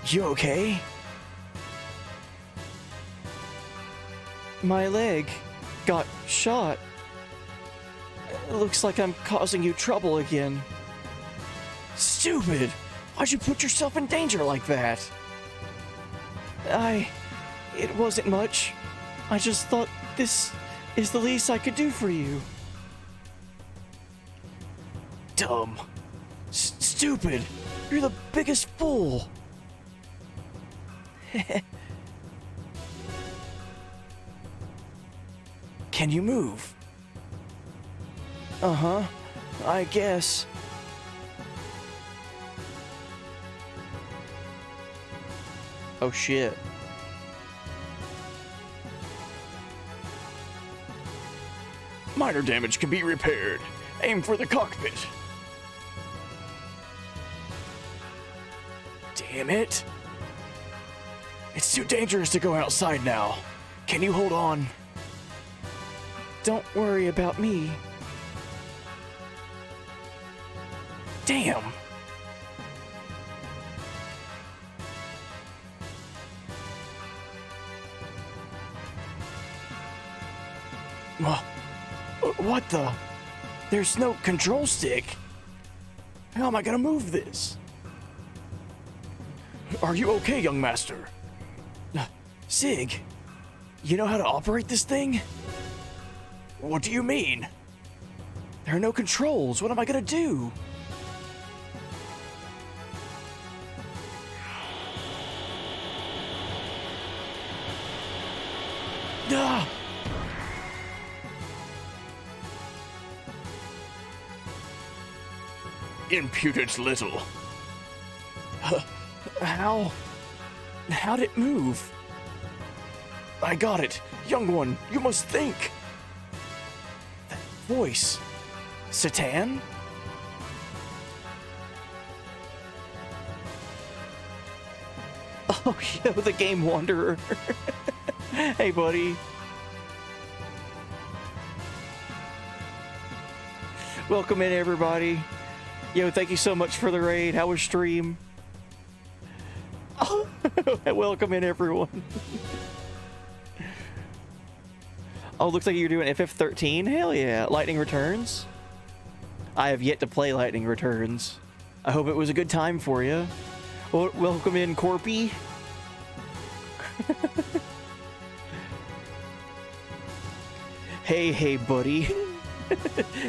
You okay? My leg got shot. It looks like I'm causing you trouble again. Stupid! Why'd you put yourself in danger like that? It wasn't much. I just thought this is the least I could do for you. Dumb. Stupid! You're the biggest fool! Can you move? Uh-huh. I guess. Oh shit. Minor damage can be repaired. Aim for the cockpit. Damn it. It's too dangerous to go outside now. Can you hold on? Don't worry about me. Damn. What the? There's no control stick. How am I gonna move this? Are you okay, young master? Sig, you know how to operate this thing? What do you mean? There are no controls. What am I gonna do? Ah! Impudent little. How'd it move? I got it. Young one, you must think. That voice. Satan? Oh, yo, the Game Wanderer. Hey, buddy. Welcome in, everybody. Yo, thank you so much for the raid. How was stream? Welcome in, everyone. Oh, looks like you're doing FF13. Hell yeah. Lightning Returns. I have yet to play Lightning Returns. I hope it was a good time for you. Well, welcome in, Corpy. Hey, buddy.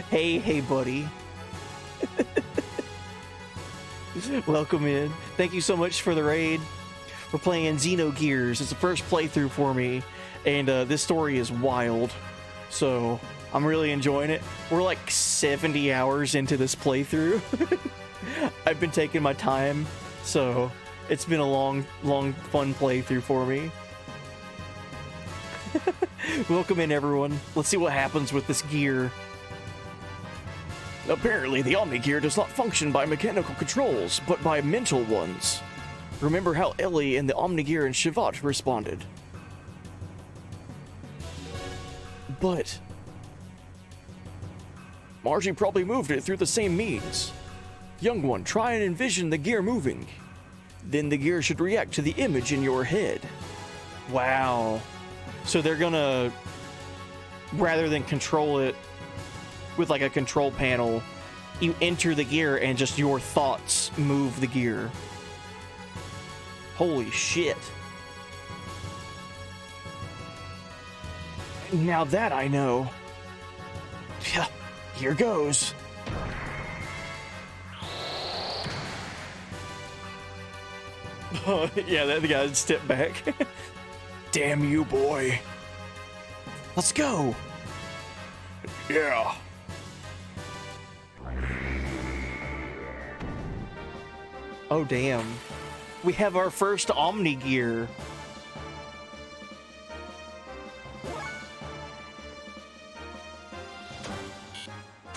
Hey, buddy. Welcome in. Thank you so much for the raid. We're playing Xenogears. It's the first playthrough for me, and this story is wild. So I'm really enjoying it. We're like 70 hours into this playthrough. I've been taking my time, so it's been a long, fun playthrough for me. Welcome in, everyone. Let's see what happens with this gear. Apparently, the Omni Gear does not function by mechanical controls, but by mental ones. Remember how Ellie and the Omni Gear and Shivat responded. But Margie probably moved it through the same means. Young one, try and envision the gear moving. Then the gear should react to the image in your head. Wow. So they're gonna, rather than control it with like a control panel, you enter the gear and just your thoughts move the gear. Holy shit. Now that I know. Yeah, here goes. Oh, yeah, that guy stepped back. Damn you, boy. Let's go. Yeah. Oh, damn. We have our first Omni gear.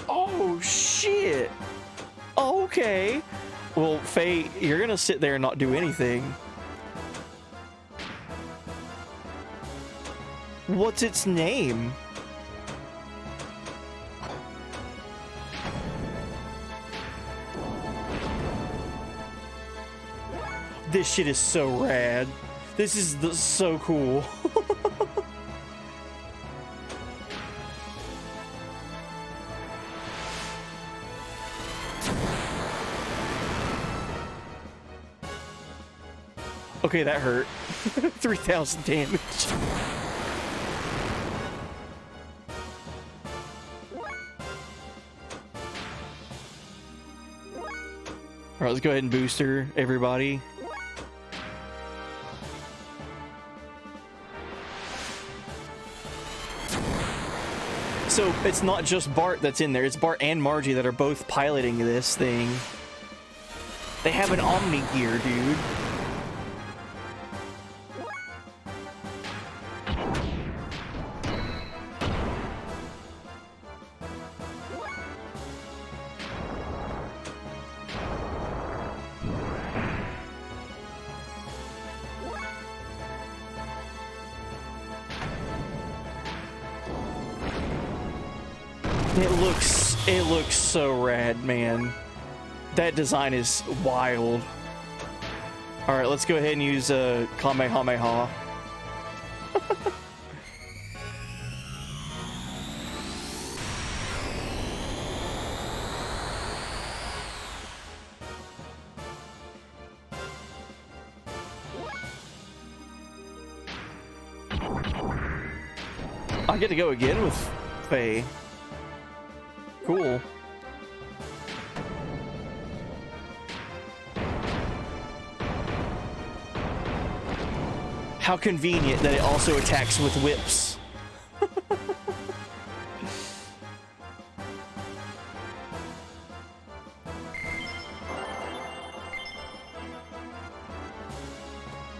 Oh, shit. Oh, okay. Well, Faye, you're gonna sit there and not do anything. What's its name? This shit is so rad. This is so cool. Okay, that hurt. 3,000 damage. All right, let's go ahead and booster everybody. So it's not just Bart that's in there, it's Bart and Margie that are both piloting this thing. They have an Omni gear, dude. It looks so rad, man. That design is wild. All right, let's go ahead and use Kamehameha. I get to go again with Faye. Cool. How convenient that it also attacks with whips.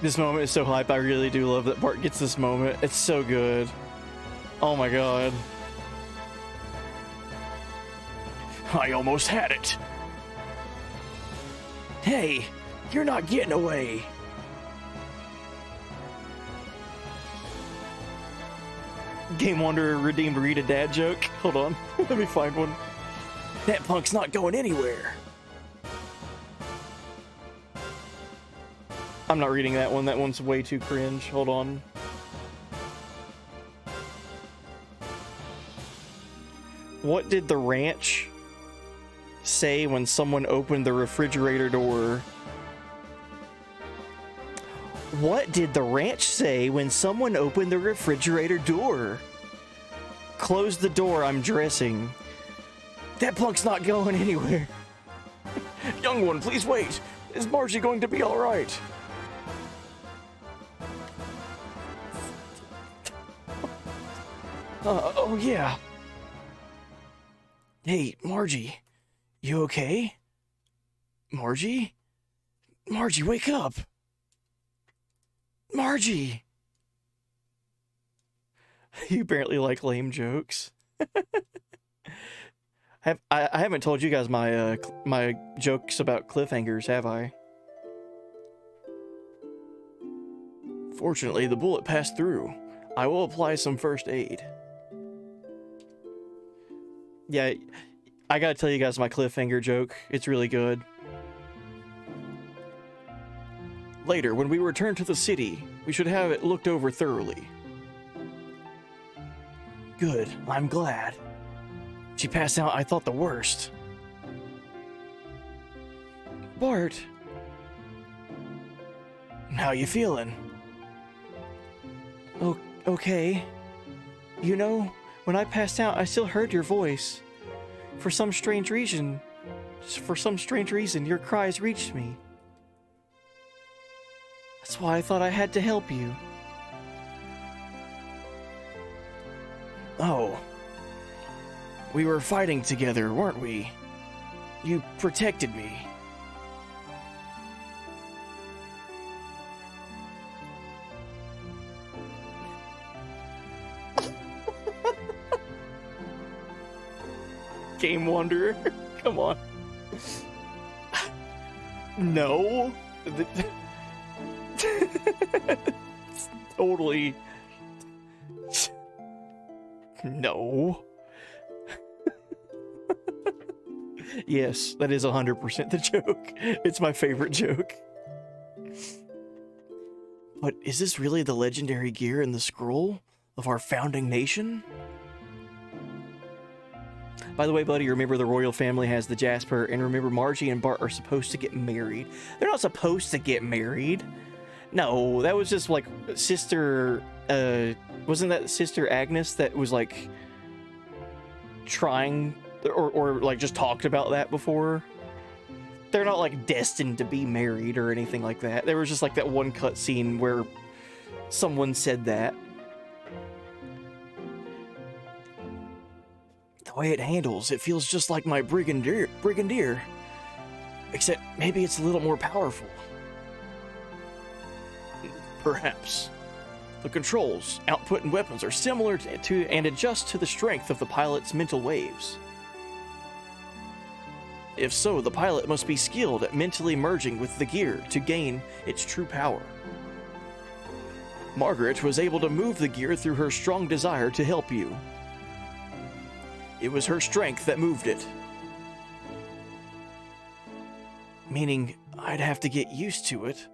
This moment is so hype. I really do love that Bart gets this moment. It's so good. Oh my god. I almost had it. Hey, you're not getting away. Game Wanderer redeemed Rita dad joke. Hold on. Let me find one. That punk's not going anywhere. I'm not reading that one. That one's way too cringe. Hold on. What did the ranch say when someone opened the refrigerator door? What did the ranch say when someone opened the refrigerator door? Close the door, I'm dressing. That punk's not going anywhere. Young one, please wait. Is Margie going to be all right? Oh yeah. Hey, Margie. You okay? Margie? Margie, wake up! Margie! You apparently like lame jokes. I haven't told you guys my my jokes about cliffhangers, have I? Fortunately, the bullet passed through. I will apply some first aid. Yeah, I gotta tell you guys my cliffhanger joke. It's really good. Later, when we return to the city, we should have it looked over thoroughly. Good, I'm glad. She passed out, I thought the worst. Bart. How you feeling? Oh, okay. You know, when I passed out, I still heard your voice. For some strange reason, your cries reached me. That's why I thought I had to help you. Oh. We were fighting together, weren't we? You protected me. Game Wanderer. Come on. No. Totally. No. Yes, that is 100% the joke. It's my favorite joke. But is this really the legendary gear in the scroll of our founding nation? By the way, buddy, remember the royal family has the Jasper, and remember Margie and Bart are supposed to get married. They're not supposed to get married. No, that was just like sister, wasn't that Sister Agnes that was like trying or like just talked about that before? They're not like destined to be married or anything like that. There was just like that one cutscene where someone said that. The way it handles, it feels just like my brigadier. Except maybe it's a little more powerful. Perhaps. The controls, output, and weapons are similar to and adjust to the strength of the pilot's mental waves. If so, the pilot must be skilled at mentally merging with the gear to gain its true power. Margaret was able to move the gear through her strong desire to help you. It was her strength that moved it. Meaning, I'd have to get used to it.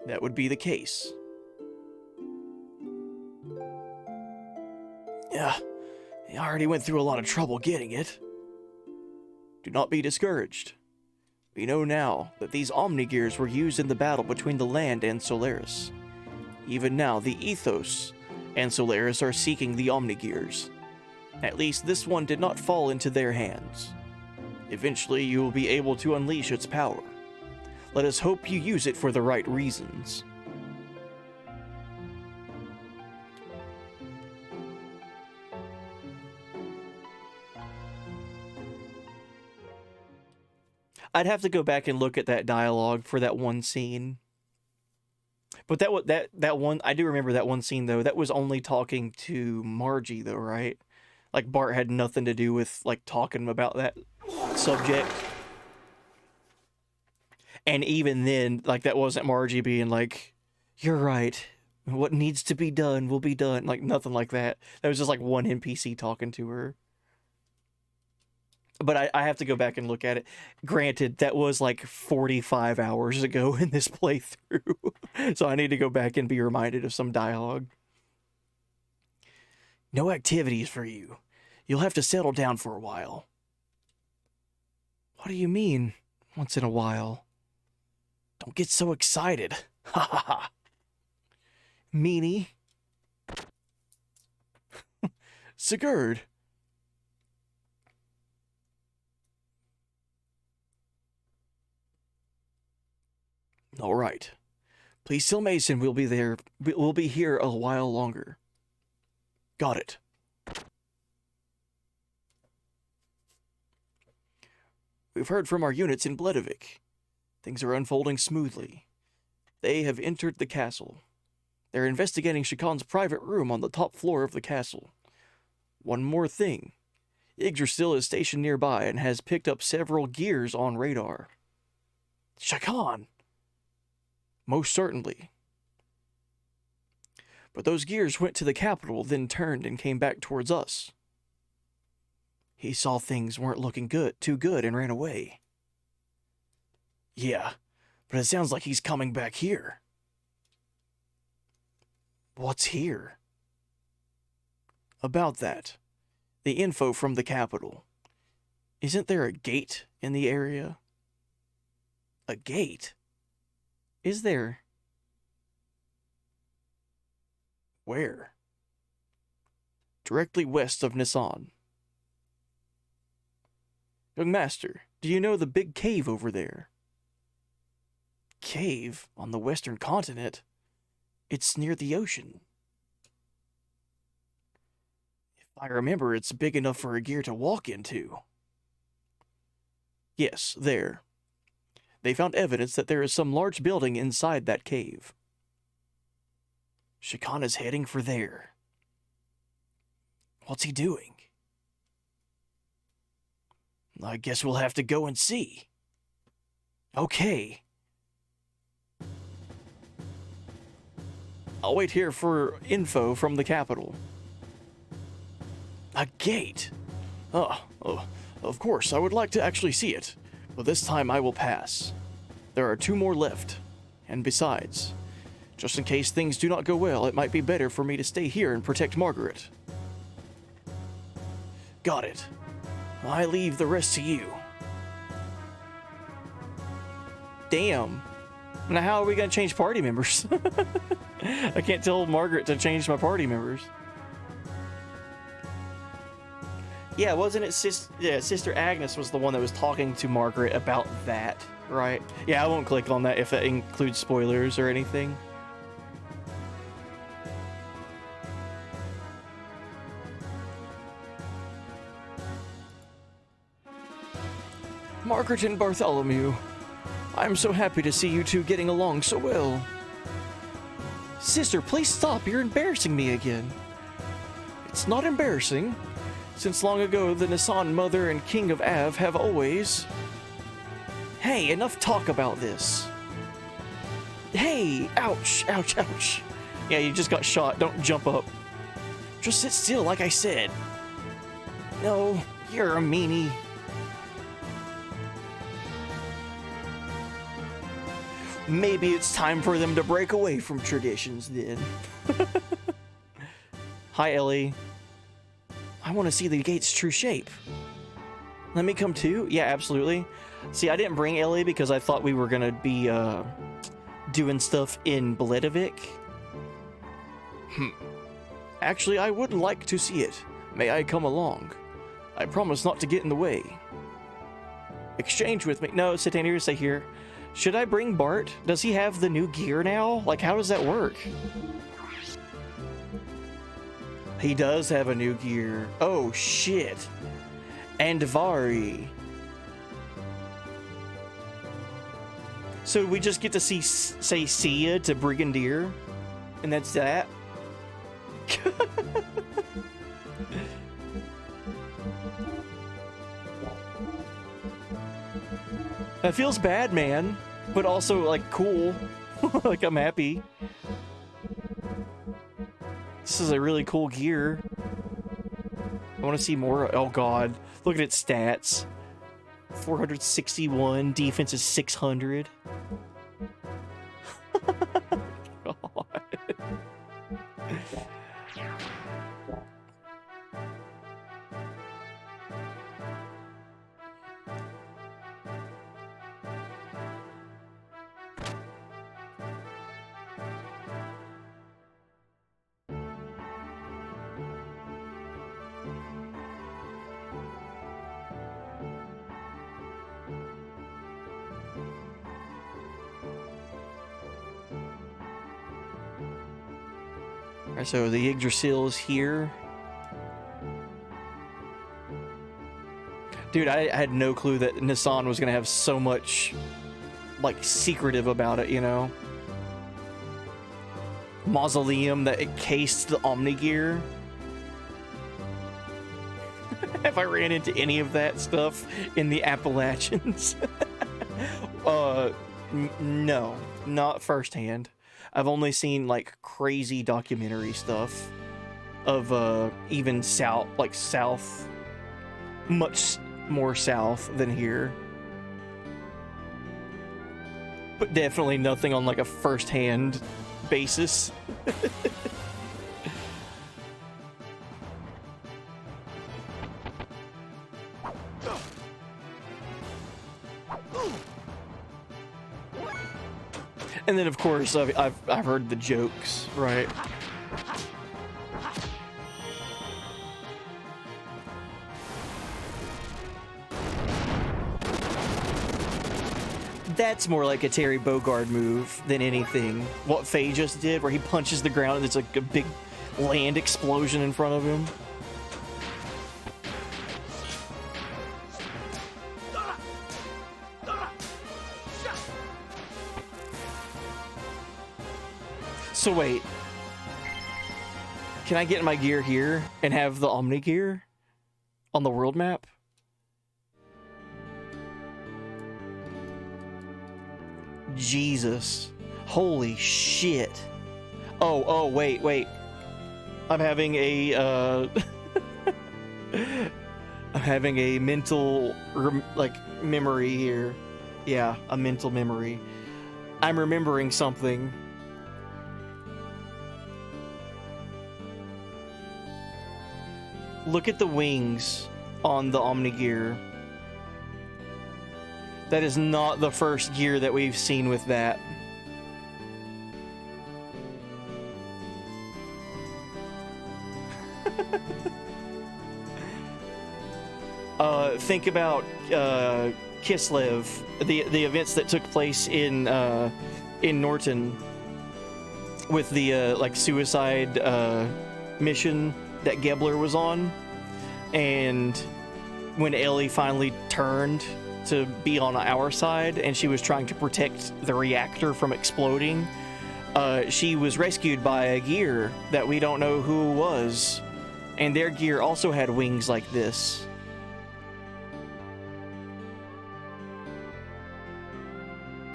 That would be the case. Yeah, I already went through a lot of trouble getting it. Do not be discouraged. We know now that these Omnigears were used in the battle between the land and Solaris. Even now, the Ethos and Solaris are seeking the Omnigears. At least this one did not fall into their hands. Eventually, you will be able to unleash its power. Let us hope you use it for the right reasons. I'd have to go back and look at that dialogue for that one scene. But that one, I do remember that one scene though. That was only talking to Margie though, right? Like Bart had nothing to do with like talking about that subject. And even then, like that wasn't Margie being like, "You're right. What needs to be done will be done." Like nothing like that. That was just like one NPC talking to her. But I have to go back and look at it. Granted, that was like 45 hours ago in this playthrough. So I need to go back and be reminded of some dialogue. No activities for you. You'll have to settle down for a while. What do you mean, once in a while? Don't get so excited. Ha ha ha. Meanie. Sigurd. All right. Please tell Mason we'll be here a while longer. Got it. We've heard from our units in Bledovik. Things are unfolding smoothly. They have entered the castle. They're investigating Shakan's private room on the top floor of the castle. One more thing. Yggdrasil is stationed nearby and has picked up several gears on radar. Shakan! Most certainly. But those gears went to the capital, then turned and came back towards us. He saw things weren't looking too good and ran away. Yeah, but it sounds like he's coming back here. What's here? About that. The info from the capital. Isn't there a gate in the area? A gate? Is there? Where? Directly west of Nissan. Young master, do you know the big cave over there? cave on the western continent. It's near the ocean. If I remember, it's big enough for a gear to walk into. Yes, there. They found evidence that there is some large building inside that cave. Shikan is heading for there. What's he doing? I guess we'll have to go and see. Okay. I'll wait here for info from the capital. A gate? Oh, of course, I would like to actually see it, but this time I will pass. There are 2 more left, and besides, just in case things do not go well, it might be better for me to stay here and protect Margaret. Got it. I leave the rest to you. Damn. Now how are we gonna change party members? I can't tell Margaret to change my party members. Yeah, wasn't it Sister Agnes was the one that was talking to Margaret about that, right? Yeah, I won't click on that if that includes spoilers or anything. Margaret and Bartholomew, I'm so happy to see you two getting along so well. Sister, please stop. You're embarrassing me again. It's not embarrassing. Since long ago, the Nisan Mother and King of Av have always... Hey, enough talk about this. Hey, ouch, ouch, ouch. Yeah, you just got shot. Don't jump up. Just sit still, like I said. No, you're a meanie. Maybe it's time for them to break away from traditions then. Hi, Ellie. I want to see the gate's true shape. Let me come too? Yeah, absolutely. See, I didn't bring Ellie because I thought we were going to be doing stuff in Bledovik. Actually, I would like to see it. May I come along? I promise not to get in the way. Exchange with me. No, sit down here, stay here. Should I bring Bart? Does he have the new gear now? Like, how does that work? He does have a new gear. Oh, shit. And Vari. So we just get to say see ya to Brigadier? And that's that? That feels bad, man. But also, like, cool. Like, I'm happy. This is a really cool gear. I want to see more. Oh, God. Look at its stats. 461. Defense is 600. God. Alright, so the Yggdrasil is here. Dude, I had no clue that Nissan was gonna have so much, like, secretive about it, you know? Mausoleum that encased the Omni Gear. Have I ran into any of that stuff in the Appalachians? No, not firsthand. I've only seen, like, crazy documentary stuff of even south, much more south than here. But definitely nothing on, like, a first-hand basis. And then, of course, I've heard the jokes, right? That's more like a Terry Bogard move than anything. What Faye just did, where he punches the ground and there's like a big land explosion in front of him. So wait, can I get my gear here and have the Omni gear on the world map? Jesus. Holy shit. Oh, wait. I'm having a, I'm having a mental, memory here. Yeah, a mental memory. I'm remembering something. Look at the wings on the Omni gear. That is not the first gear that we've seen with that. Think about Kislev, the events that took place in Norton with the suicide mission that Gebler was on, and when Ellie finally turned to be on our side and she was trying to protect the reactor from exploding, she was rescued by a gear that we don't know who was, and their gear also had wings like this.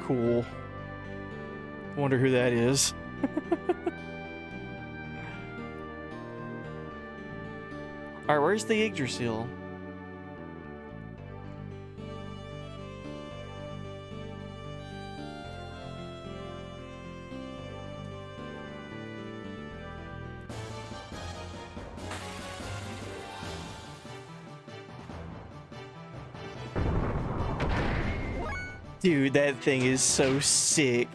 Cool. Wonder who that is. Alright, where's the Yggdrasil? Dude, that thing is so sick.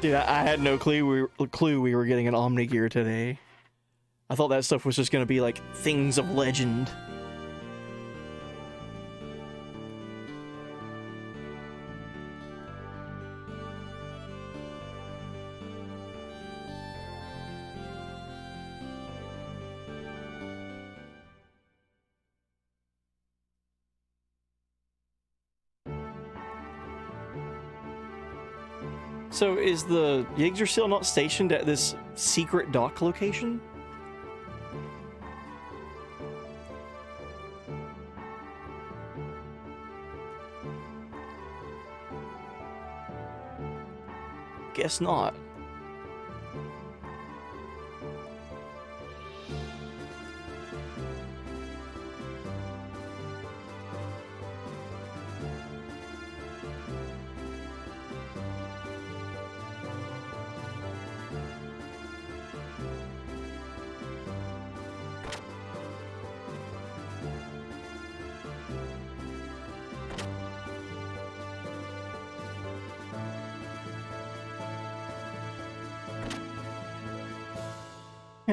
Dude, I had no clue we were getting an Omni gear today. I thought that stuff was just gonna be like things of legend. So is the Yggdrasil not stationed at this secret dock location? Guess not.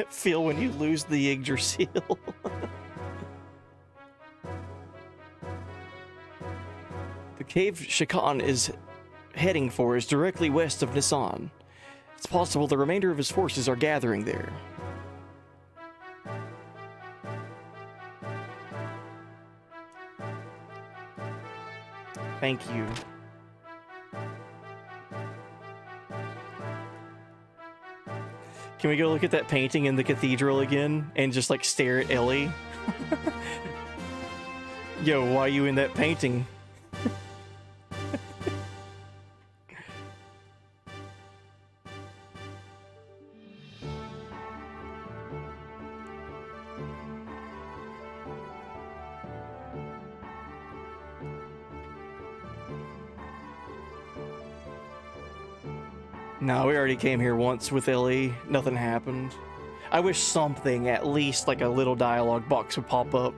Feel when you lose the Yggdrasil. The cave Shakan is heading for is directly west of Nisan. It's possible the remainder of his forces are gathering there. Thank you. Can we go look at that painting in the cathedral again and just like stare at Ellie? Yo, why are you in that painting? No, we already came here once with Ellie. Nothing happened. I wish something, at least like a little dialogue box, would pop up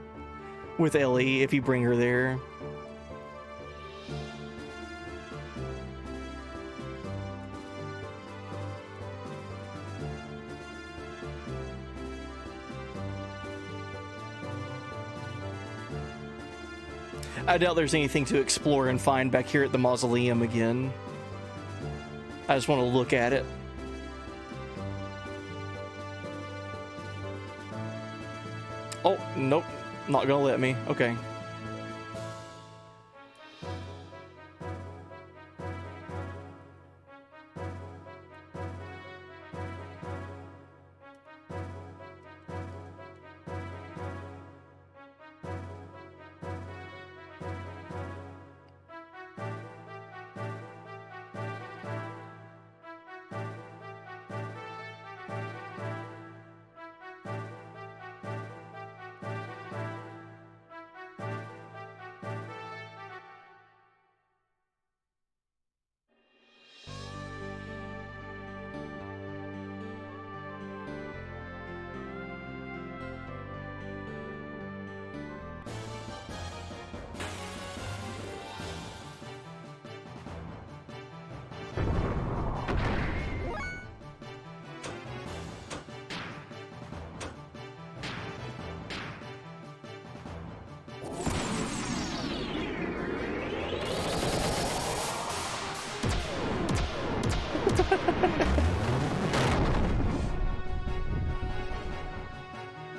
with Ellie if you bring her there. I doubt there's anything to explore and find back here at the mausoleum again. I just want to look at it. Oh, nope. Not gonna let me. Okay.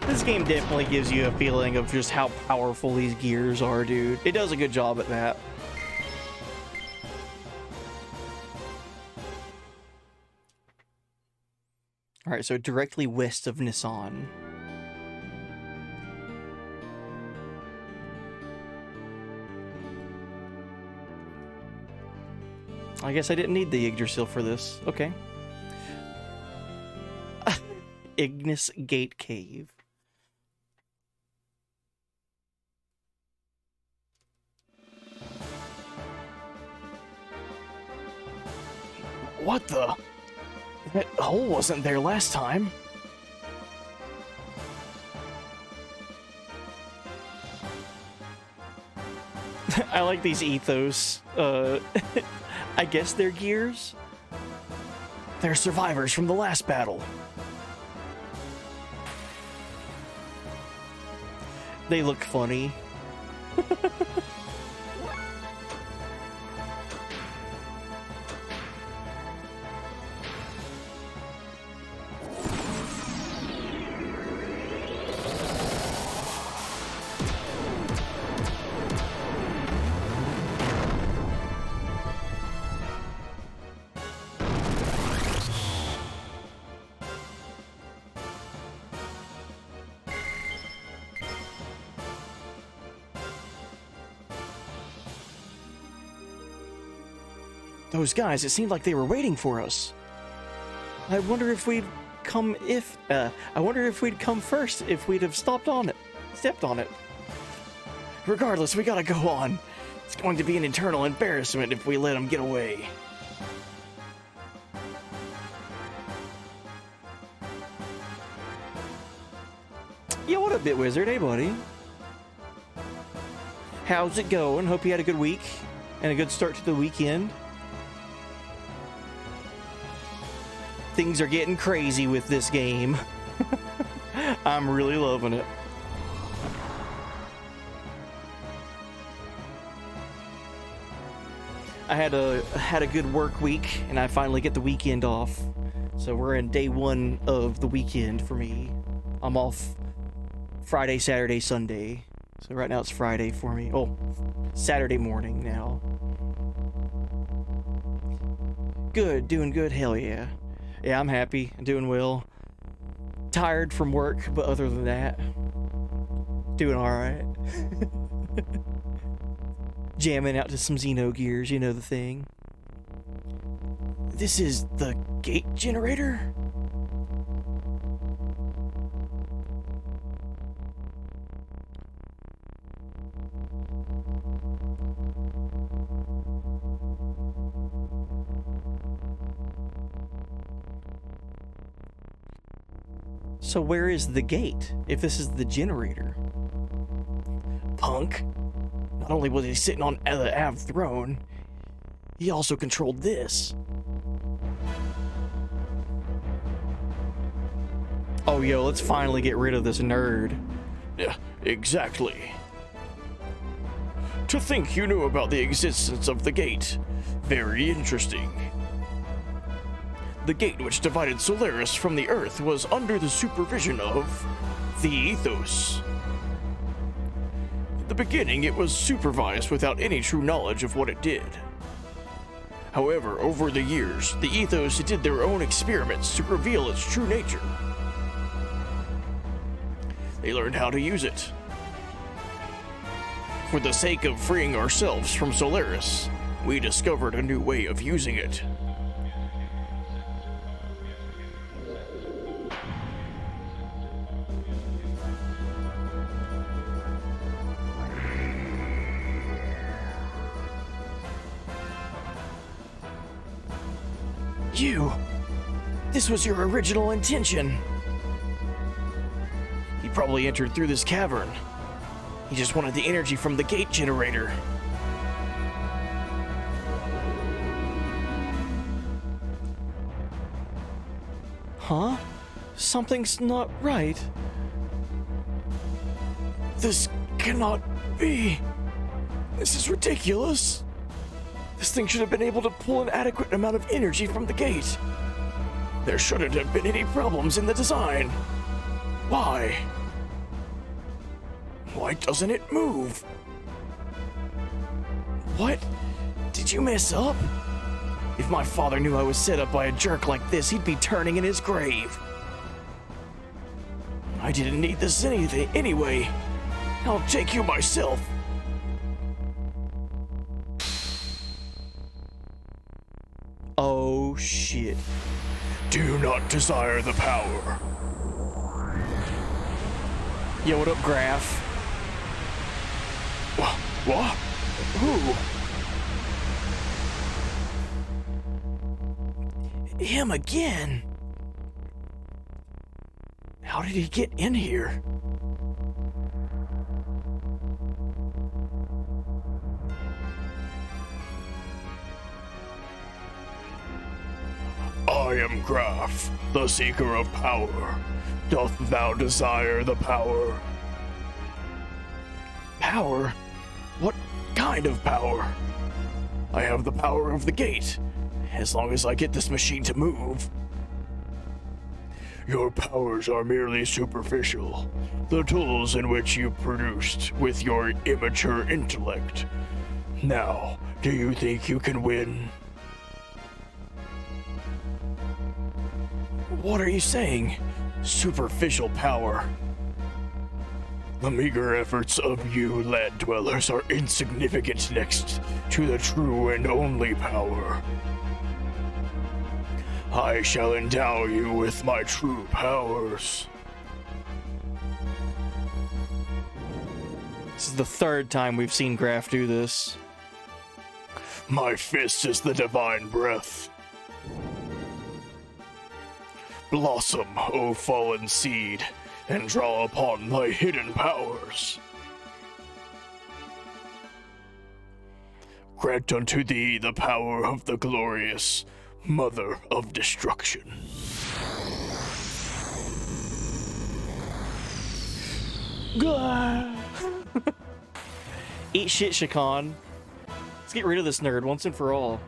This game definitely gives you a feeling of just how powerful these gears are, dude. It does a good job at that. Alright, so directly west of Nissan. I guess I didn't need the Yggdrasil for this. Okay. Ignis Gate Cave. What the? That hole wasn't there last time. I like these ethos. I guess they're gears. They're survivors from the last battle. They look funny. Those guys, it seemed like they were waiting for us. I wonder if we'd come first if we'd have stepped on it. Regardless, we gotta go on. It's going to be an eternal embarrassment if we let them get away. Yeah, what up, Bitwizard? Hey, buddy. How's it going? Hope you had a good week and a good start to the weekend. Things are getting crazy with this game. I'm really loving it. I had a good work week, and I finally get the weekend off. So we're in day one of the weekend for me. I'm off Friday, Saturday, Sunday. So right now it's Friday for me. Oh, Saturday morning now. Good, doing good, hell yeah. Yeah, I'm happy, I'm doing well. Tired from work, but other than that, doing alright. Jamming out to some Xenogears, you know the thing. This is the gate generator? So where is the gate, if this is the generator? punk. Not only was he sitting on the Av throne, he also controlled this. Oh, yo, let's finally get rid of this nerd. Yeah, exactly. To think you knew about the existence of the gate. Very interesting. The gate which divided Solaris from the Earth was under the supervision of the Ethos. At the beginning, it was supervised without any true knowledge of what it did. However, over the years, the Ethos did their own experiments to reveal its true nature. They learned how to use it. For the sake of freeing ourselves from Solaris, we discovered a new way of using it. This was your original intention. He probably entered through this cavern. He just wanted the energy from the gate generator. Huh? Something's not right. This cannot be. This is ridiculous. This thing should have been able to pull an adequate amount of energy from the gate. There shouldn't have been any problems in the design. Why? Why doesn't it move? What? Did you mess up? If my father knew I was set up by a jerk like this, he'd be turning in his grave. I didn't need this anyway. I'll take you myself. Oh, shit. Do not desire the power. Yo, what up, Graph? What? Who? Him again? How did he get in here? I am Graph, the seeker of power. Doth thou desire the power? Power? What kind of power? I have the power of the gate, as long as I get this machine to move. Your powers are merely superficial, the tools in which you produced with your immature intellect. Now, do you think you can win? What are you saying? Superficial power. The meager efforts of you land dwellers are insignificant next to the true and only power. I shall endow you with my true powers. This is the third time we've seen Graph do this. My fist is the divine breath. Blossom, O fallen seed, and draw upon thy hidden powers. Grant unto thee the power of the glorious Mother of Destruction. Eat shit, Shakan. Let's get rid of this nerd once and for all.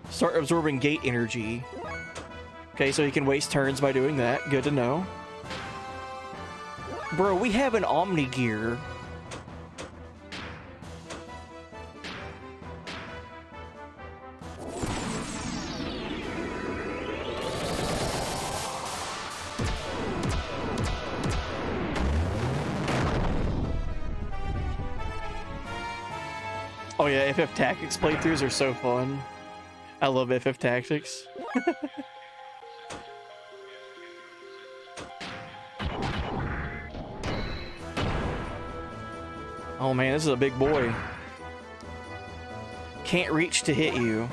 Start absorbing gate energy. Okay, so he can waste turns by doing that. Good to know. Bro, we have an Omni gear. Oh yeah, FF Tactics playthroughs are so fun. I love FF Tactics. Oh man, this is a big boy. Can't reach to hit you.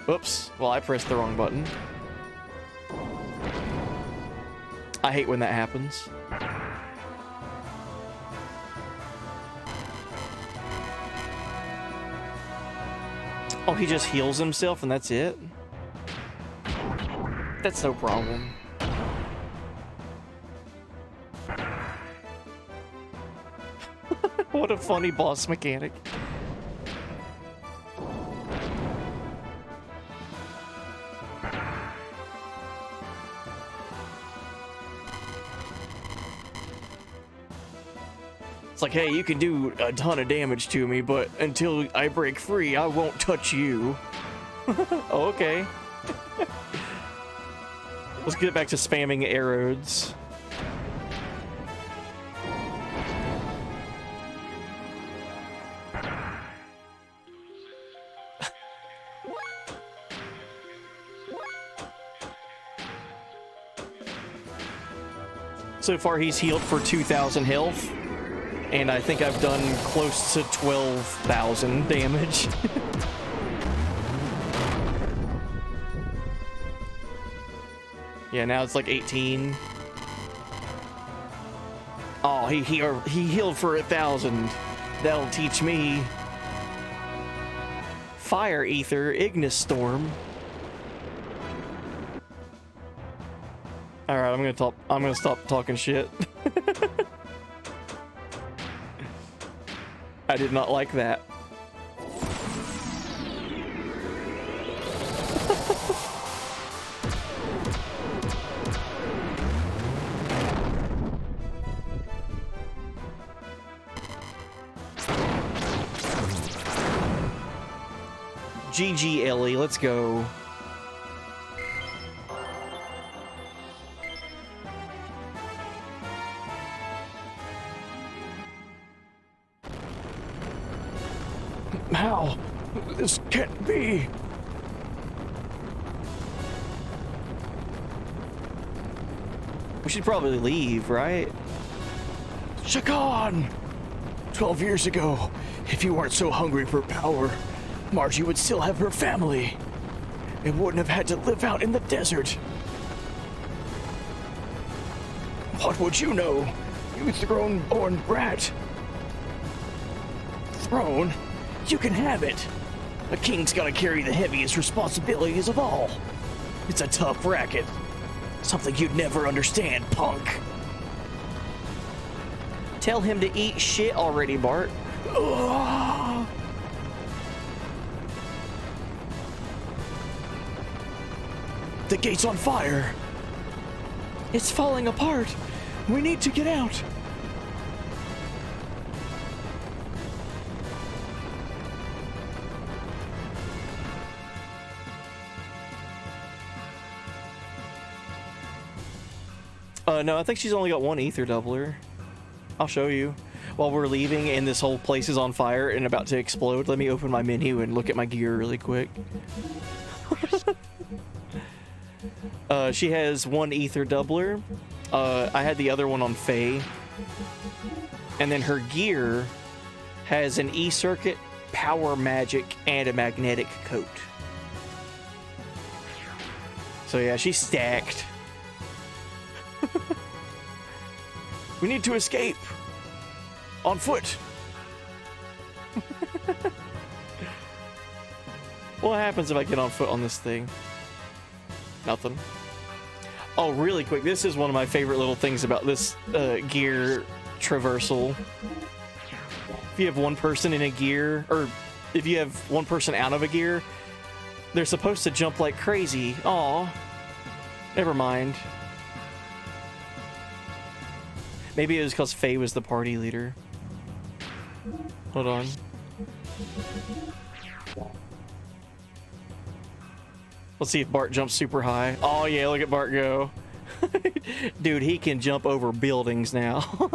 Oops. Well, I pressed the wrong button. I hate when that happens. Oh, he just heals himself and that's it? That's no problem. What a funny boss mechanic. It's like, hey, you can do a ton of damage to me, but until I break free, I won't touch you. Oh, okay. Let's get back to spamming arrows. So far, he's healed for 2,000 health. And I think I've done close to 12,000 damage. Yeah, now it's like 18. Oh, he healed for 1,000. That'll teach me. Fire Ether, Ignis Storm. All right, I'm gonna stop talking shit. I did not like that. GG Ellie, let's go. How? This can't be. We should probably leave, right? Shakan! 12 years ago, if you weren't so hungry for power, Margie would still have her family and wouldn't have had to live out in the desert. What would you know, you throne-born brat? Throne? You can have it. A king's gotta carry the heaviest responsibilities of all. It's a tough racket. Something you'd never understand, punk. Tell him to eat shit already, Bart. Ugh. The gate's on fire. It's falling apart. We need to get out. No, I think she's only got one ether doubler. I'll show you. While we're leaving and this whole place is on fire and about to explode, let me open my menu and look at my gear really quick. She has one ether doubler. I had the other one on Faye. And then her gear has an E-circuit, power magic, and a magnetic coat. So yeah, she's stacked. We need to escape. On foot. What happens if I get on foot on this thing? Nothing. Oh, really quick, this is one of my favorite little things about this gear traversal. If you have one person in a gear, or if you have one person out of a gear, they're supposed to jump like crazy. Aw. Never mind. Maybe it was because Faye was the party leader. Hold on. Let's see if Bart jumps super high. Oh yeah, look at Bart go. Dude, he can jump over buildings now.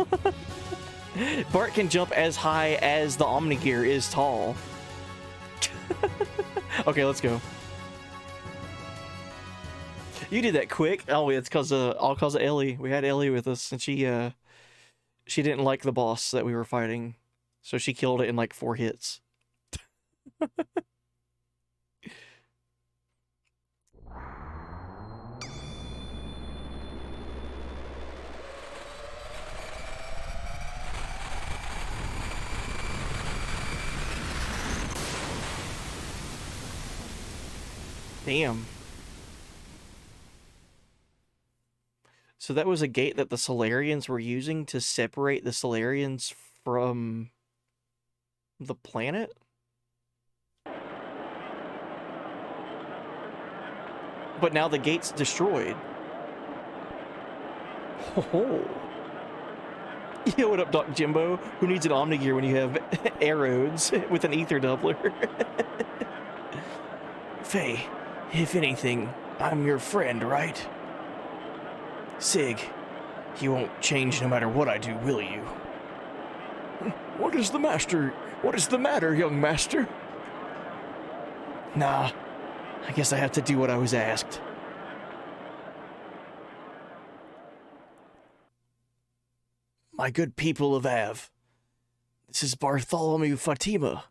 Bart can jump as high as the Omnigear is tall. Okay, let's go. You did that quick. Oh, it's all because of Ellie. We had Ellie with us, and she didn't like the boss that we were fighting, so she killed it in like 4 hits. Damn. So that was a gate that the Solarians were using to separate the Solarians from the planet? But now the gate's destroyed. Oh. Yo, what up, Doc Jimbo? Who needs an Omnigear when you have arrows with an ether doubler? Faye, if anything, I'm your friend, right? Sig, you won't change no matter what I do, will you? What is the matter, young master? Nah, I guess I have to do what I was asked. My good people of Av, this is Bartholomew Fatima,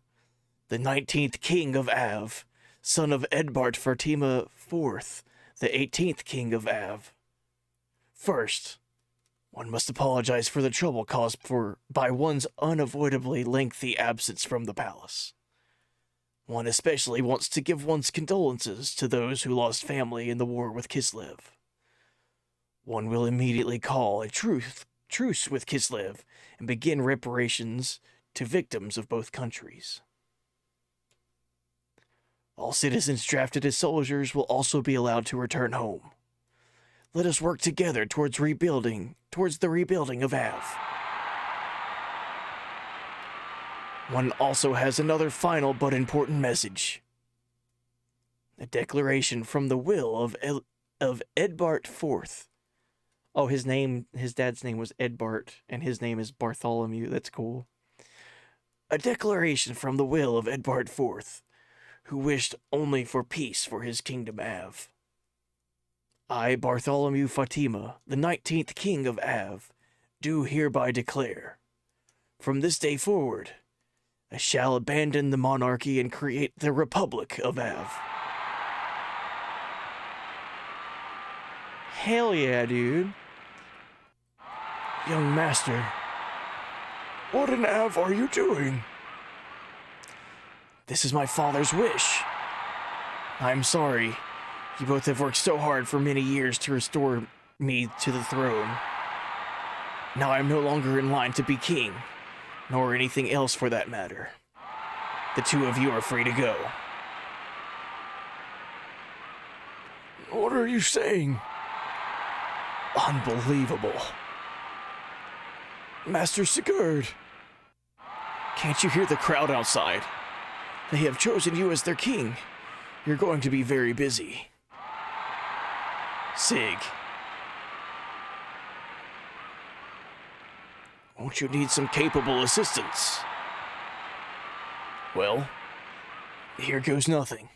the 19th king of Av, son of Edbart Fatima IV, the 18th king of Av. First, one must apologize for the trouble caused by one's unavoidably lengthy absence from the palace. One especially wants to give one's condolences to those who lost family in the war with Kislev. One will immediately call a truce with Kislev and begin reparations to victims of both countries. All citizens drafted as soldiers will also be allowed to return home. Let us work together towards the rebuilding of Av. One also has another final but important message. A declaration from the will of Edbart IV. Oh, his dad's name was Edbart, and his name is Bartholomew. That's cool. A declaration from the will of Edbart IV, who wished only for peace for his kingdom Av. I, Bartholomew Fatima, the 19th king of Av, do hereby declare, from this day forward, I shall abandon the monarchy and create the Republic of Av. Hell yeah, dude. Young master, what in Av are you doing? This is my father's wish. I'm sorry. You both have worked so hard for many years to restore me to the throne. Now I'm no longer in line to be king, nor anything else for that matter. The two of you are free to go. What are you saying? Unbelievable. Master Sigurd. Can't you hear the crowd outside? They have chosen you as their king. You're going to be very busy. Sig. Won't you need some capable assistance? Well, here goes nothing.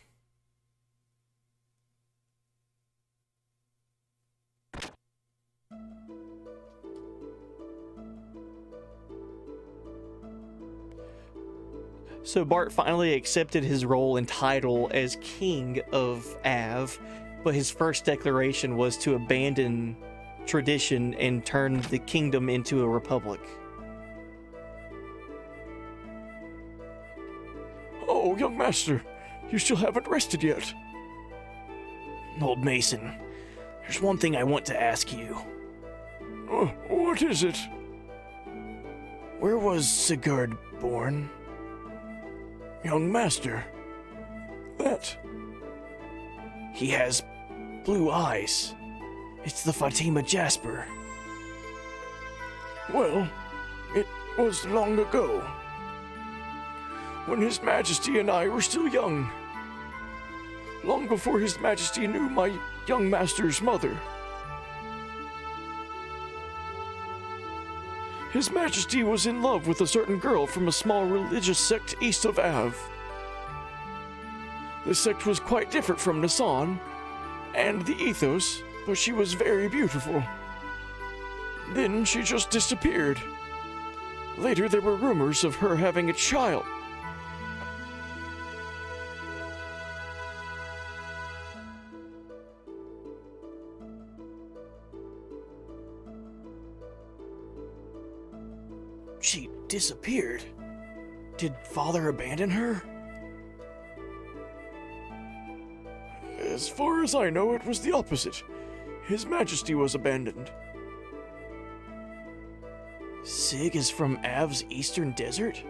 So Bart finally accepted his role and title as King of Av, but his first declaration was to abandon tradition and turn the kingdom into a republic. Oh, young master, you still haven't rested yet. Old Mason, there's one thing I want to ask you. What is it? Where was Sigurd born? Young master, that... He has blue eyes. It's the Fatima Jasper. Well, it was long ago, when His Majesty and I were still young. Long before His Majesty knew my young master's mother. His Majesty was in love with a certain girl from a small religious sect east of Av. The sect was quite different from Nasan and the ethos, but she was very beautiful. Then she just disappeared. Later there were rumors of her having a child. She disappeared. Did father abandon her? As far as I know, it was the opposite. His Majesty was abandoned. Sig is from Av's Eastern Desert?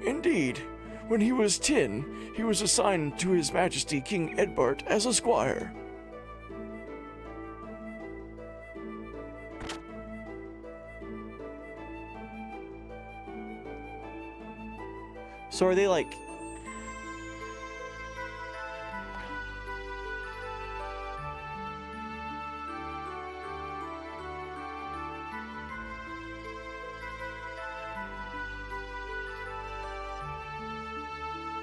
Indeed. When he was 10, he was assigned to His Majesty King Edbart as a squire. So are they like...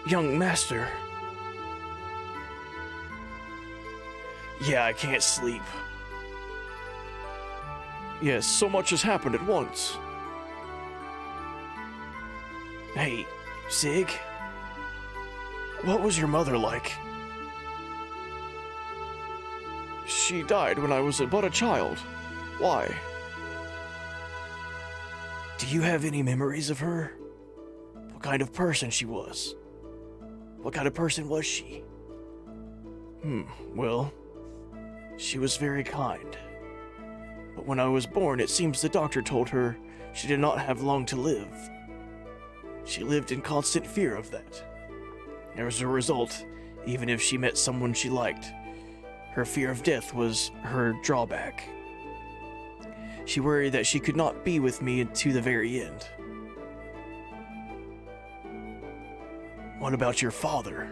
Young master. Yeah, I can't sleep. Yes, so much has happened at once. Hey, Sig? What was your mother like? She died when I was but a child. Why? Do you have any memories of her? What kind of person she was? What kind of person was she? Well, she was very kind. But when I was born, it seems the doctor told her she did not have long to live. She lived in constant fear of that. As a result, even if she met someone she liked, her fear of death was her drawback. She worried that she could not be with me to the very end. What about your father?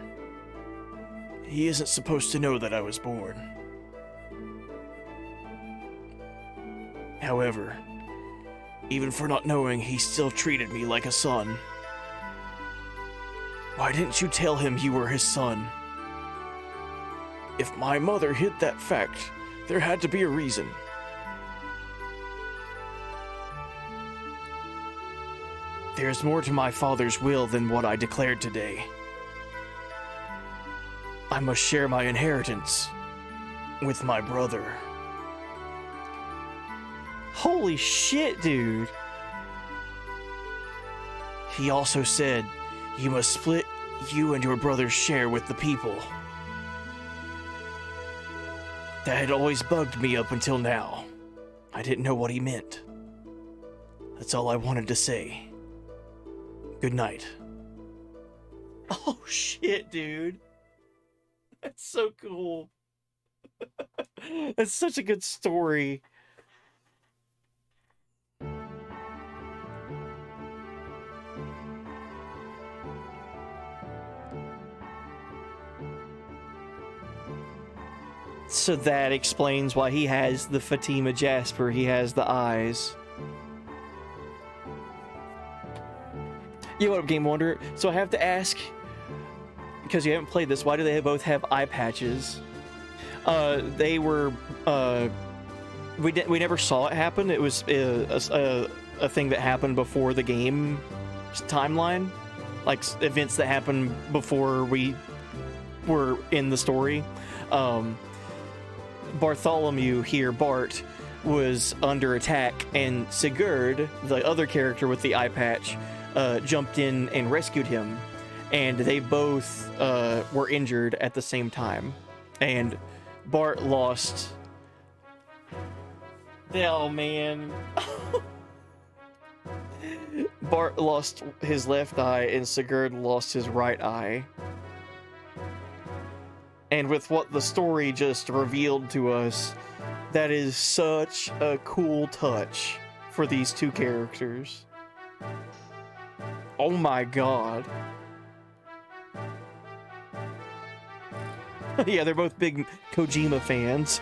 He isn't supposed to know that I was born. However, even for not knowing, he still treated me like a son. Why didn't you tell him you were his son? If my mother hid that fact, there had to be a reason. There's more to my father's will than what I declared today. I must share my inheritance with my brother. Holy shit, dude. He also said, you must split you and your brother's share with the people. That had always bugged me up until now. I didn't know what he meant. That's all I wanted to say. Good night. Oh shit, dude. That's so cool. That's such a good story. So that explains why he has the Fatima Jasper. He has the eyes. You know what, Game Wonder? So I have to ask, because you haven't played this, why do they both have eye patches? They were, we never saw it happen. It was a thing that happened before the game timeline, like events that happened before we were in the story. Bartholomew here, Bart, was under attack, and Sigurd, the other character with the eye patch, jumped in and rescued him, and they both were injured at the same time, and Bart lost... Oh, man. Bart lost his left eye, and Sigurd lost his right eye. And with what the story just revealed to us, that is such a cool touch for these two characters. Oh my god. Yeah, they're both big Kojima fans.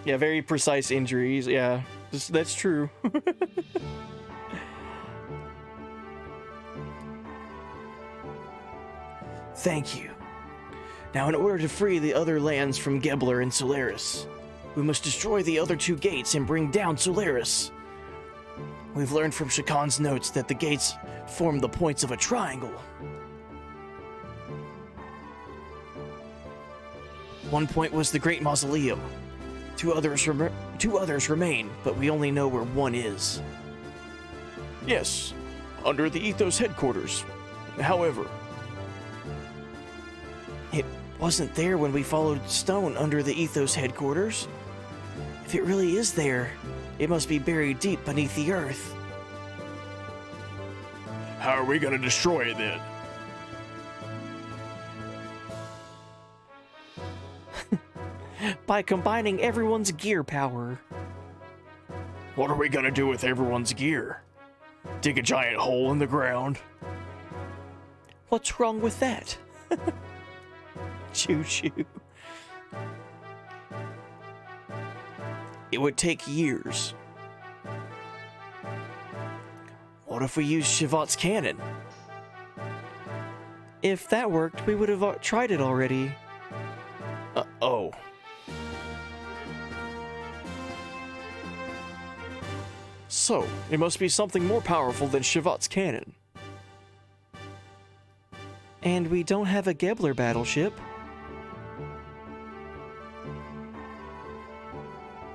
Yeah, very precise injuries. Yeah, that's true. Thank you. Now, in order to free the other lands from Gebler and Solaris, we must destroy the other two gates and bring down Solaris. We've learned from Shakan's notes that the gates form the points of a triangle. One point was the Great Mausoleum. Two others remain, but we only know where one is. Yes, under the Ethos headquarters. However, It wasn't there when we followed Stone under the Ethos headquarters. If it really is there, it must be buried deep beneath the earth. how are we gonna destroy it then? By combining everyone's gear power. What are we gonna do with everyone's gear? Dig a giant hole in the ground? What's wrong with that? Choo choo. It would take years. What if we used Shivat's cannon? If that worked, we would have tried it already. Oh. So, it must be something more powerful than Shivat's cannon. And we don't have a Gebler battleship.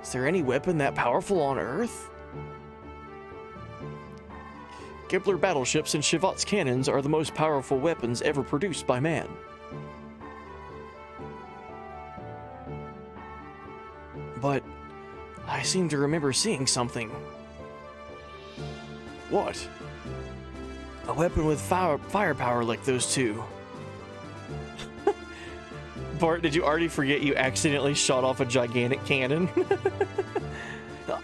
Is there any weapon that powerful on Earth? Gebler battleships and Shivat's cannons are the most powerful weapons ever produced by man. But I seem to remember seeing something. What? A weapon with firepower like those two. Bart, did you already forget you accidentally shot off a gigantic cannon?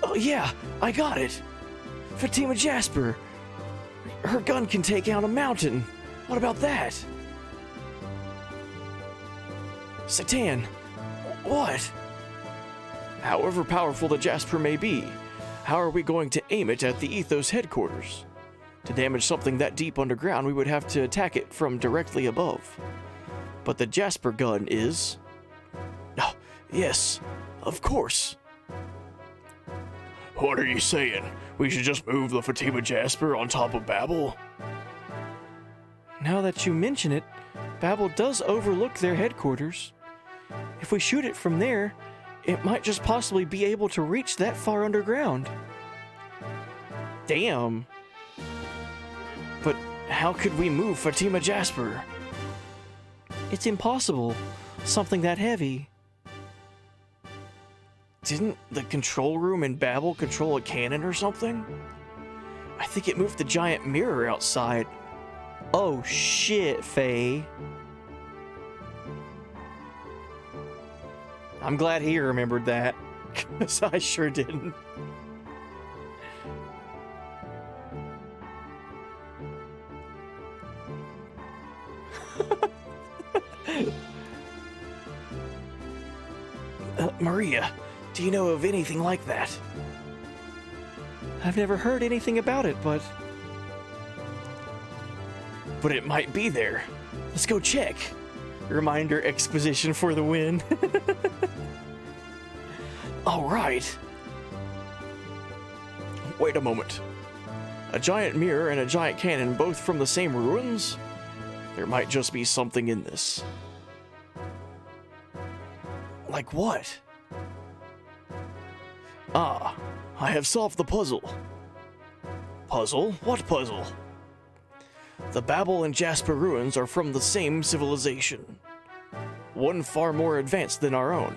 Oh yeah, I got it. Fatima Jasper. Her gun can take out a mountain. What about that? Satan. What? However powerful the Jasper may be, how are we going to aim it at the Ethos headquarters? To damage something that deep underground, we would have to attack it from directly above. But the Jasper gun is... Oh, yes, of course. What are you saying? We should just move the Fatima Jasper on top of Babel? Now that you mention it, Babel does overlook their headquarters. If we shoot it from there, it might just possibly be able to reach that far underground. Damn. But how could we move Fatima Jasper? It's impossible. Something that heavy. Didn't the control room in Babel control a cannon or something? I think it moved the giant mirror outside. Oh shit, Faye. I'm glad he remembered that, because I sure didn't. Maria, do you know of anything like that? I've never heard anything about it, but it might be there. Let's go check. reminder exposition for the win. All right. Wait a moment. A giant mirror and a giant cannon, both from the same ruins? There might just be something in this. Like what? Ah, I have solved the puzzle. Puzzle? What puzzle? The Babel and Jasper ruins are from the same civilization. One far more advanced than our own.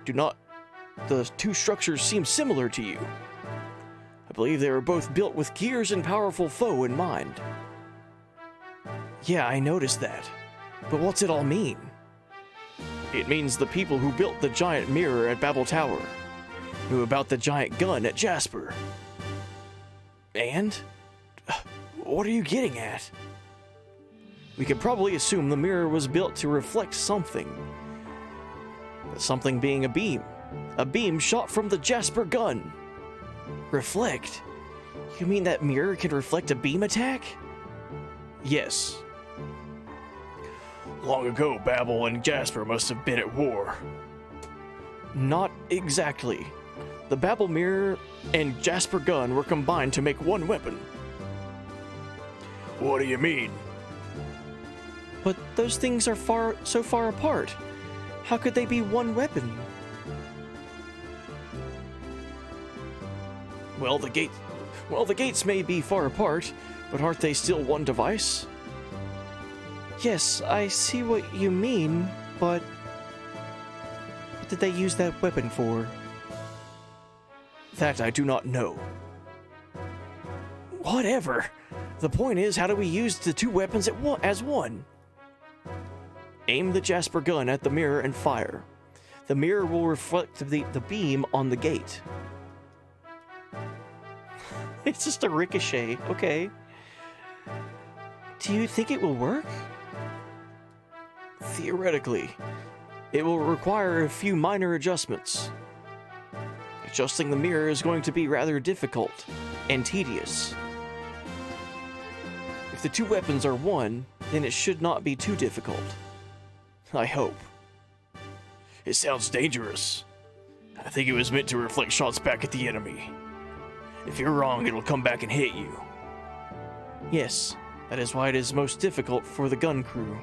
The two structures seem similar to you. I believe they were both built with gears and powerful foe in mind. Yeah, I noticed that. But what's it all mean? It means the people who built the giant mirror at Babel Tower knew about the giant gun at Jasper. And? What are you getting at? We could probably assume the mirror was built to reflect something. Something being a beam. A beam shot from the Jasper gun. Reflect? You mean that mirror can reflect a beam attack? Yes. Long ago, Babel and Jasper must have been at war. Not exactly. The Babel mirror and Jasper gun were combined to make one weapon. What do you mean? But those things are so far apart. How could they be one weapon? Well, the gates may be far apart, but aren't they still one device? Yes, I see what you mean, but what did they use that weapon for? That I do not know. Whatever. The point is, how do we use the two weapons as one? Aim the Jasper gun at the mirror and fire. The mirror will reflect the beam on the gate. It's just a ricochet, okay. Do you think it will work? Theoretically, it will require a few minor adjustments. Adjusting the mirror is going to be rather difficult and tedious. If the two weapons are one, then it should not be too difficult. I hope. It sounds dangerous. I think it was meant to reflect shots back at the enemy. If you're wrong, it'll come back and hit you. Yes. That is why it is most difficult for the gun crew.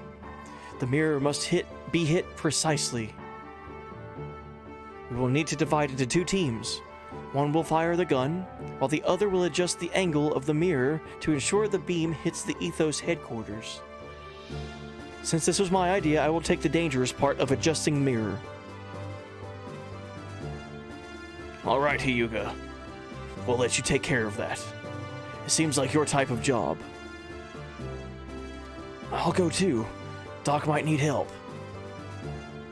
The mirror must be hit precisely. We will need to divide into two teams. One will fire the gun, while the other will adjust the angle of the mirror to ensure the beam hits the Ethos headquarters. Since this was my idea, I will take the dangerous part of adjusting the mirror. All right, Hyuga. We'll let you take care of that. It seems like your type of job. I'll go too. Doc might need help.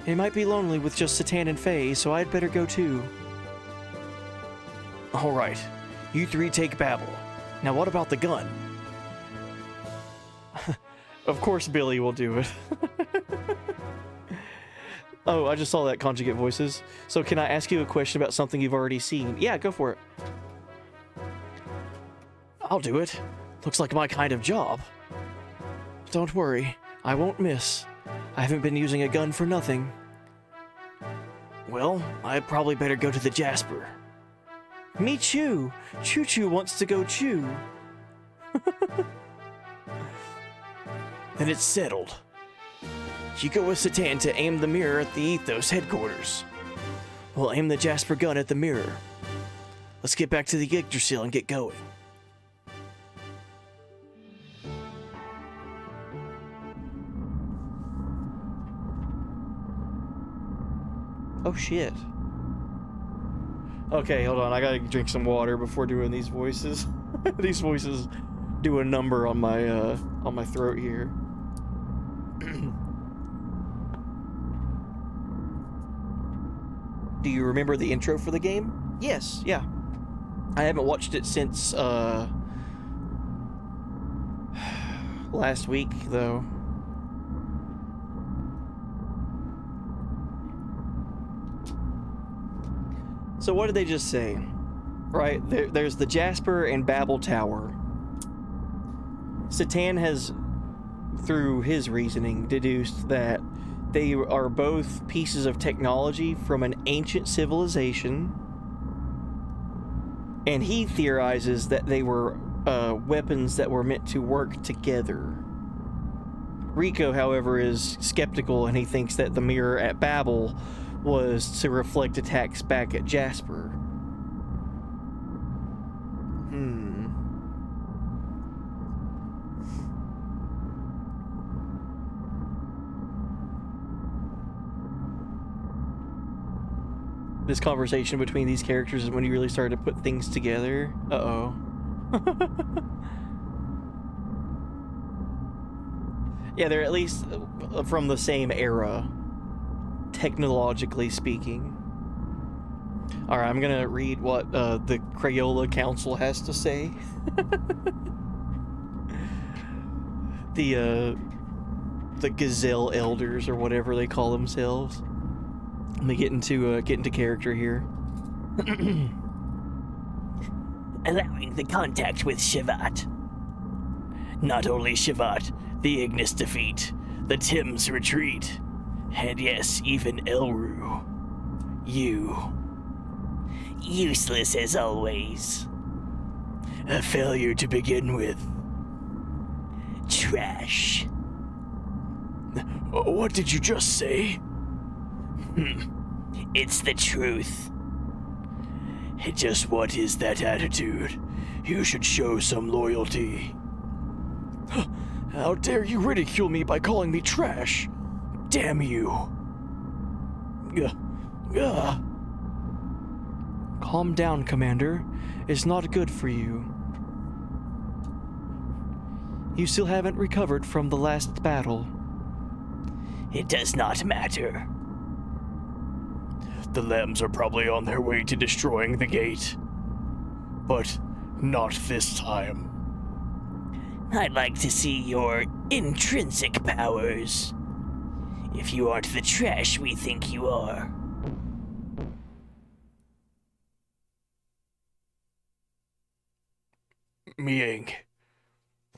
It might be lonely with just Satan and Faye, so I'd better go too. All right, you three take Babel. Now what about the gun? Of course Billy will do it. Oh, I just saw that conjugate voices. So can I ask you a question about something you've already seen? Yeah, go for it. I'll do it. Looks like my kind of job. Don't worry, I won't miss. I haven't been using a gun for nothing. Well, I'd probably better go to the Jasper. Me too. Choo Choo wants to go chew. Then it's settled. You go with Satan to aim the mirror at the Ethos headquarters. We'll aim the Jasper gun at the mirror. Let's get back to the Yggdrasil and get going. Oh shit. Okay, hold on. I gotta drink some water before doing these voices. These voices do a number on my throat here. Do you remember the intro for the game? Yes, yeah. I haven't watched it since last week though. So what did they just say? Right, there's the Jasper and Babel Tower. Satan has, through his reasoning, deduced that they are both pieces of technology from an ancient civilization, and he theorizes that they were weapons that were meant to work together. Rico, however, is skeptical, and he thinks that the mirror at Babel was to reflect attacks back at Jasper. This conversation between these characters is when you really started to put things together. Uh-oh. Yeah, they're at least from the same era, technologically speaking. Alright, I'm gonna read what the Crayola Council has to say. The Gazelle Elders, or whatever they call themselves. Let me get into character here. Allowing the contact with Shivat. Not only Shivat, the Ignis defeat, the Tim's retreat, and yes, even Elru. You. Useless as always. A failure to begin with. Trash. What did you just say? It's the truth. Just what is that attitude? You should show some loyalty. How dare you ridicule me by calling me trash? Damn you. Calm down, Commander. It's not good for you. You still haven't recovered from the last battle. It does not matter. The lambs are probably on their way to destroying the gate. But not this time. I'd like to see your intrinsic powers. If you aren't the trash we think you are. Miang,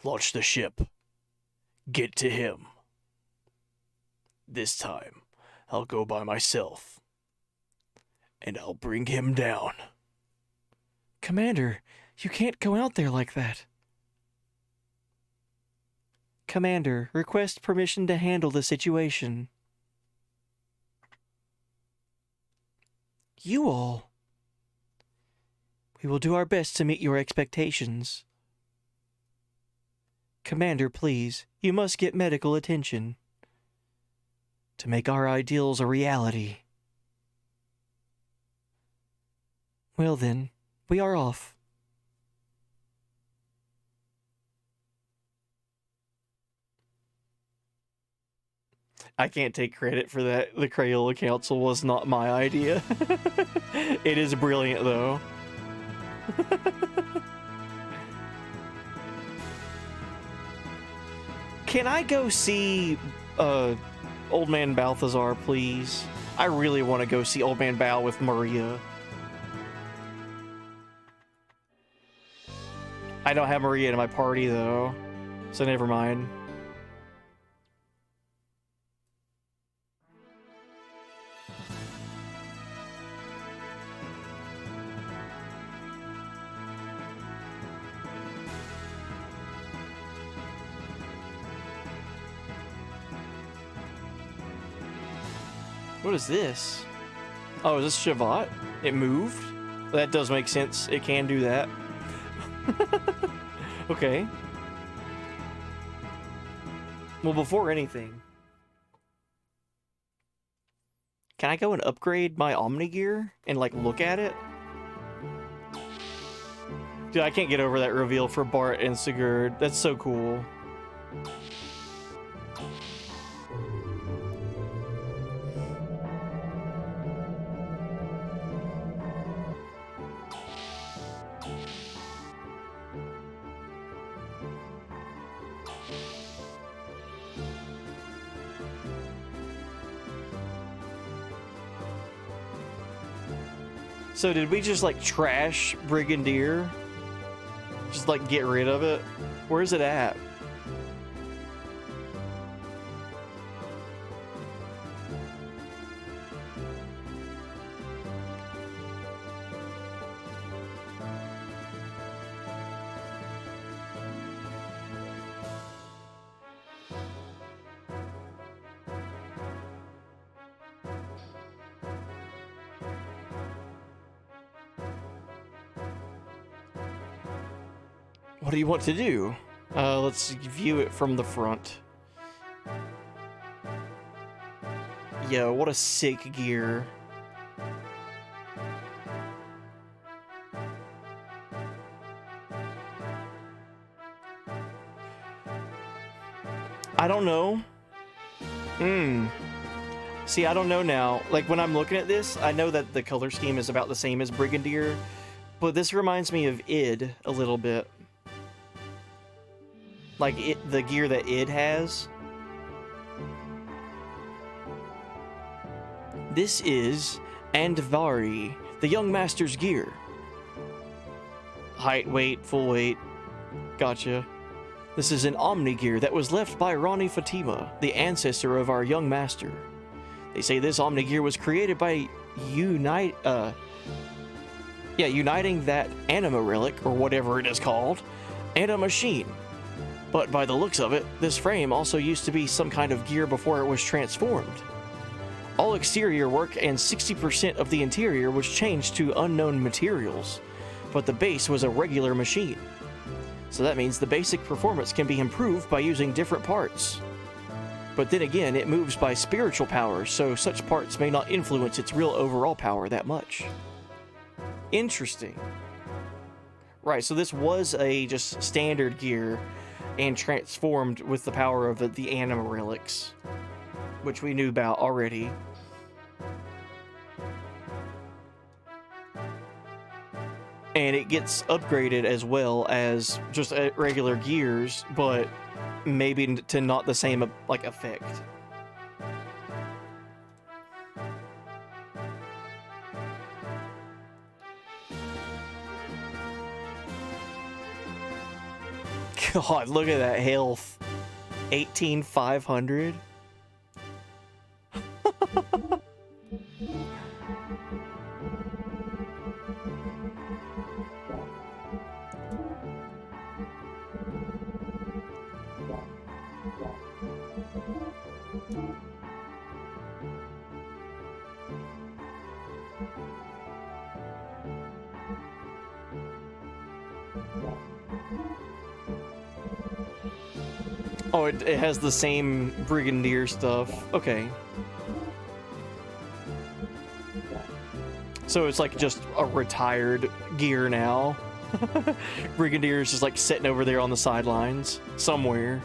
launch the ship. Get to him. This time, I'll go by myself. And I'll bring him down. Commander, you can't go out there like that. Commander, request permission to handle the situation. You all. We will do our best to meet your expectations. Commander, please, you must get medical attention. To make our ideals a reality. Well then, we are off. I can't take credit for that. The Crayola Council was not my idea. It is brilliant, though. Can I go see Old Man Balthazar, please? I really want to go see Old Man Bal with Maria. I don't have Maria in my party, though, so never mind. What is this? Oh, is this Shavat? It moved? That does make sense. It can do that. Okay. Well, before anything, can I go and upgrade my Omni gear and, like, look at it? Dude, I can't get over that reveal for Bart and Sigurd. That's so cool. So did we just, like, trash Brigadier? Just, like, get rid of it? Where's it at? What do you want to do? Let's view it from the front. Yo, what a sick gear. I don't know. See, I don't know now. Like, when I'm looking at this, I know that the color scheme is about the same as Brigadier, but this reminds me of id a little bit. Like, the gear that id has. This is Andvari, the young master's gear. Height, weight, full weight. Gotcha. This is an Omni gear that was left by Rani Fatima, the ancestor of our young master. They say this Omni gear was created by uniting that anima relic, or whatever it is called, and a machine. But by the looks of it, this frame also used to be some kind of gear before it was transformed. All exterior work and 60% of the interior was changed to unknown materials, but the base was a regular machine. So that means the basic performance can be improved by using different parts. But then again, it moves by spiritual power, so such parts may not influence its real overall power that much. Interesting. Right, so this was a just standard gear and transformed with the power of the anima relics, which we knew about already. And it gets upgraded as well as just regular gears, but maybe to not the same like effect. God, look at that health. 18,500. Oh, it has the same Brigadier stuff. Okay. So it's like just a retired gear now. Brigadier is just like sitting over there on the sidelines somewhere.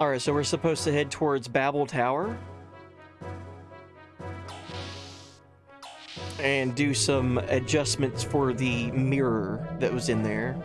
Alright, so we're supposed to head towards Babel Tower and do some adjustments for the mirror that was in there.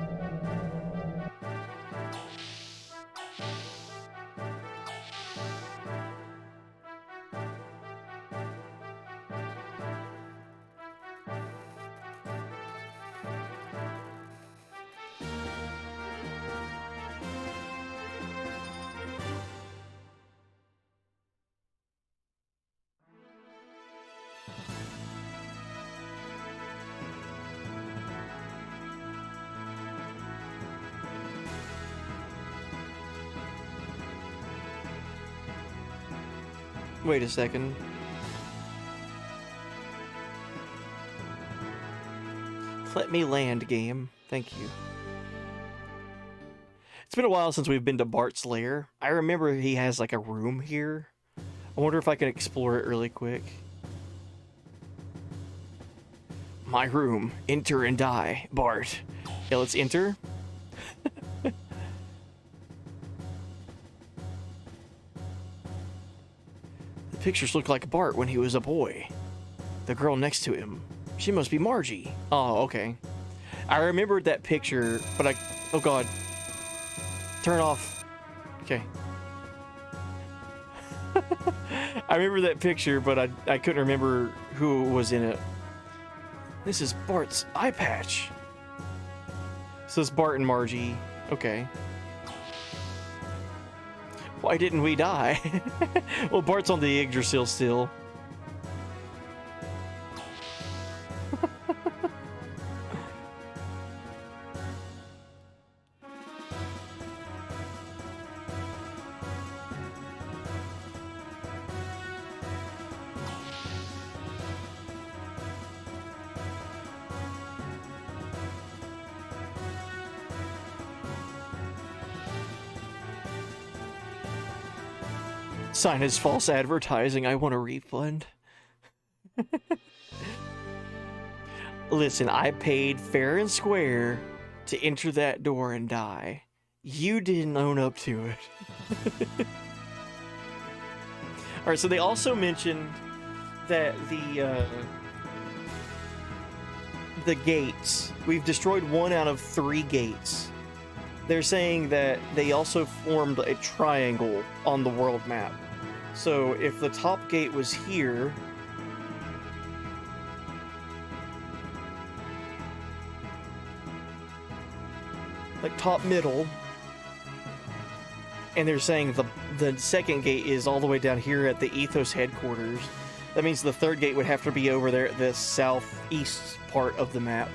Wait a second. Let me land, game. Thank you. It's been a while since we've been to Bart's lair. I remember he has like a room here. I wonder if I can explore it really quick. My room. Enter and die. Bart. Yeah, let's enter. The pictures look like Bart when he was a boy. The girl next to him. She must be Margie. Oh, okay. I remembered that picture, but oh god. Turn off. Okay. I remember that picture, but I couldn't remember who was in it. This is Bart's eye patch. So it's Bart and Margie. Okay. Why didn't we die? Well, Bart's on the Yggdrasil still. Sign is false advertising. I want a refund. Listen, I paid fair and square to enter that door and die. You didn't own up to it. Alright, so they also mentioned that the gates, we've destroyed 1 out of 3 gates. They're saying that they also formed a triangle on the world map. So if the top gate was here, like top middle, And they're saying the second gate is all the way down here at the Ethos headquarters. That means the third gate would have to be over there at the southeast part of the map.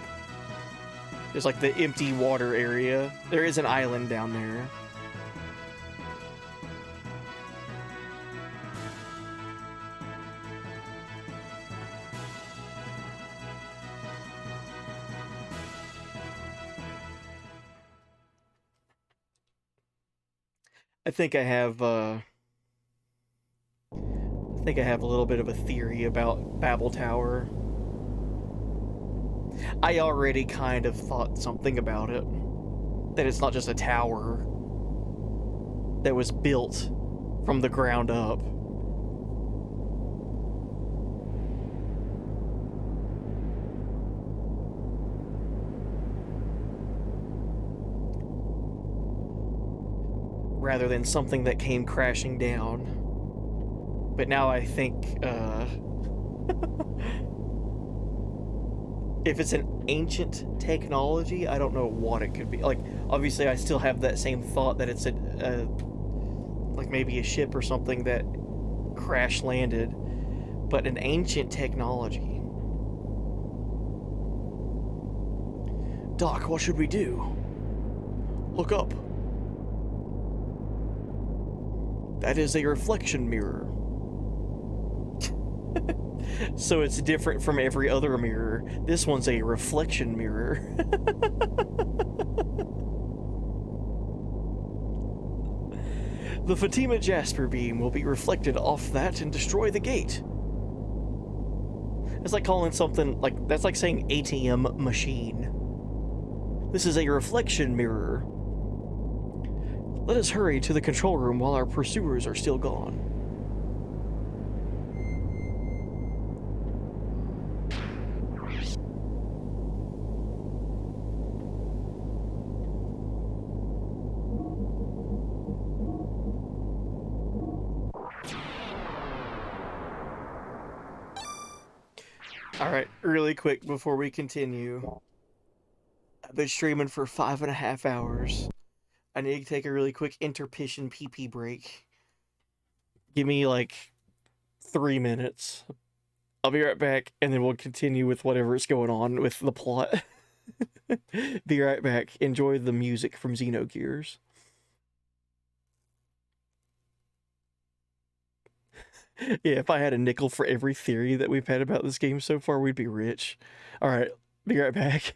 There's like the empty water area. There is an island down there. I think I have a little bit of a theory about Babel Tower. I already kind of thought something about it. That it's not just a tower that was built from the ground up. Rather than something that came crashing down. But now I think, if it's an ancient technology, I don't know what it could be. Like, obviously I still have that same thought that it's like maybe a ship or something that crash landed, but an ancient technology. Doc, what should we do? Look up. That is a reflection mirror. So it's different from every other mirror. This one's a reflection mirror. The Fatima Jasper beam will be reflected off that and destroy the gate. It's like calling something like, that's like saying ATM machine. This is a reflection mirror. Let us hurry to the control room while our pursuers are still gone. Alright, really quick before we continue. I've been streaming for 5.5 hours. I need to take a really quick intermission pee-pee break. Give me like 3 minutes. I'll be right back, and then we'll continue with whatever's going on with the plot. Be right back. Enjoy the music from Xenogears. Yeah, if I had a nickel for every theory that we've had about this game so far, we'd be rich. Alright, be right back.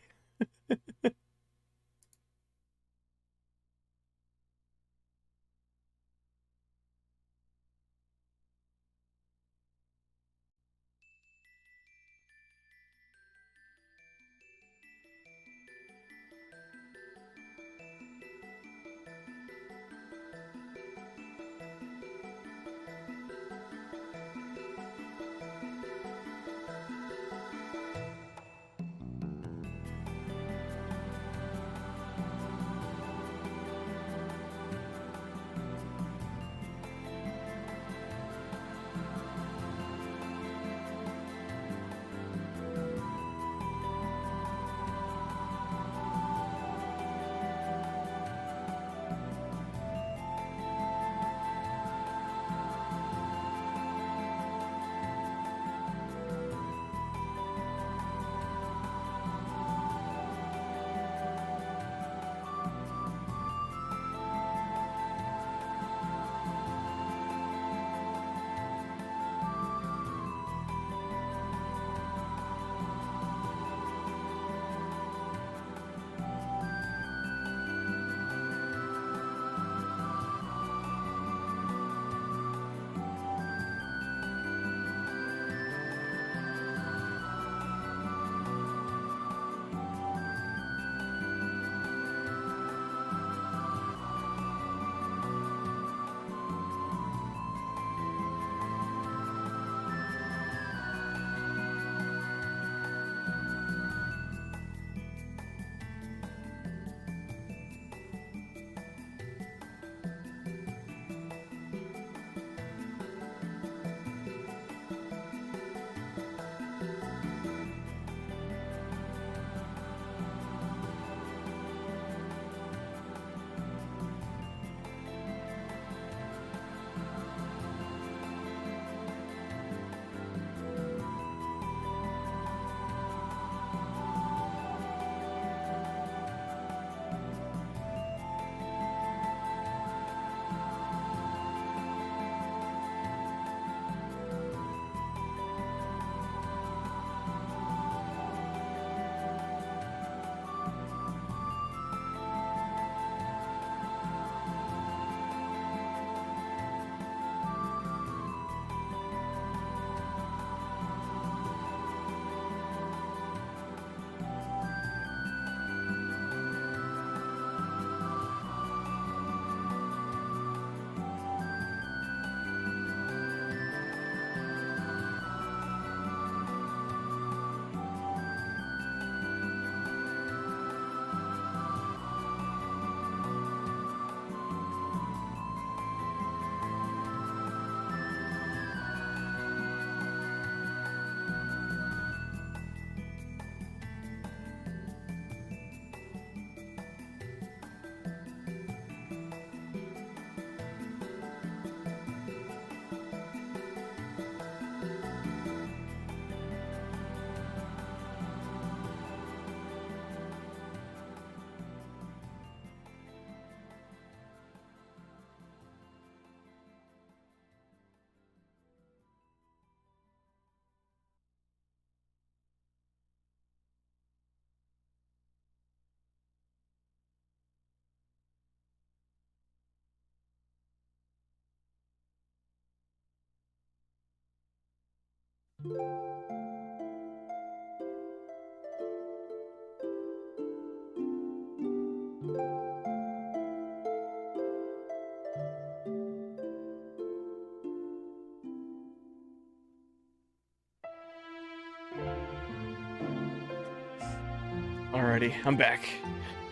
Alrighty, I'm back.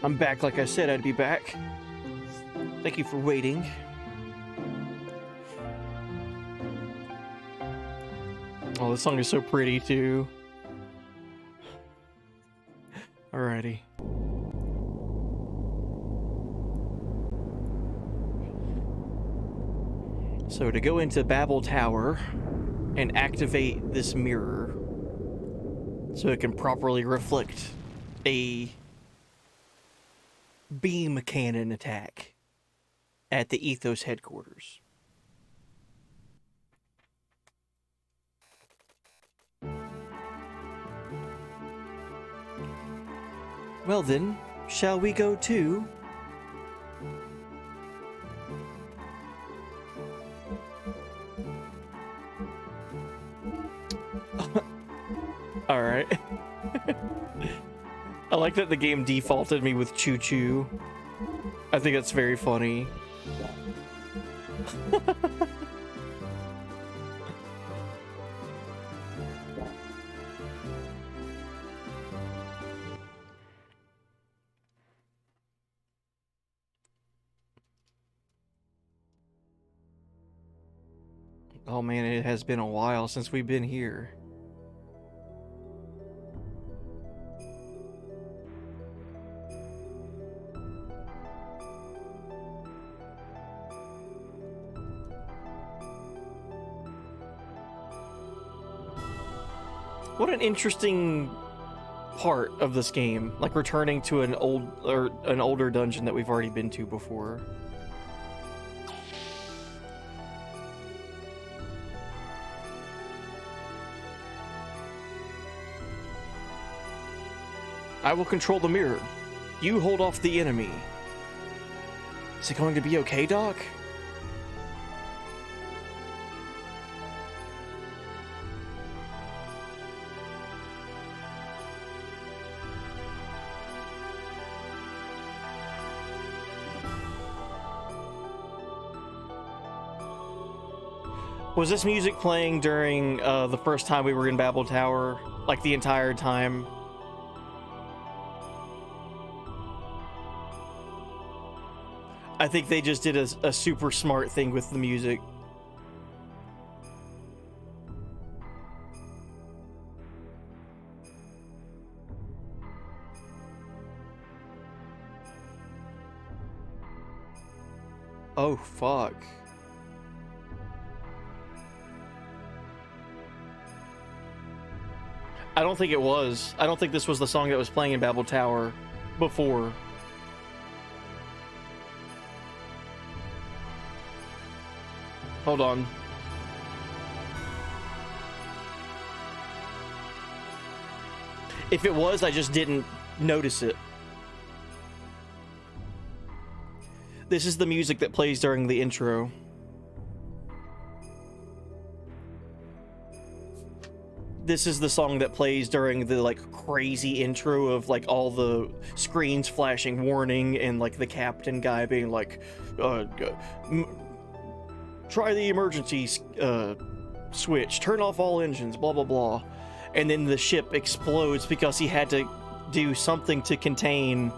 I'm back like I said I'd be back. Thank you for waiting. Oh, this song is so pretty too. Alrighty. So to go into Babel Tower and activate this mirror so it can properly reflect a beam cannon attack at the Ethos headquarters. Well then, shall we go to... Alright. I like that the game defaulted me with Choo Choo. I think that's very funny. Oh man, it has been a while since we've been here. What an interesting part of this game, like returning to an older dungeon that we've already been to before. I will control the mirror. You hold off the enemy. Is it going to be okay, Doc? Was this music playing during the first time we were in Babel Tower? Like the entire time? I think they just did a super smart thing with the music. Oh, fuck. I don't think it was. I don't think this was the song that was playing in Babel Tower before. Hold on. If it was, I just didn't notice it. This is the music that plays during the intro. This is the song that plays during the like crazy intro of like all the screens flashing warning and like the captain guy being like, try the emergency switch, turn off all engines, blah blah blah. And then the ship explodes because he had to do something to contain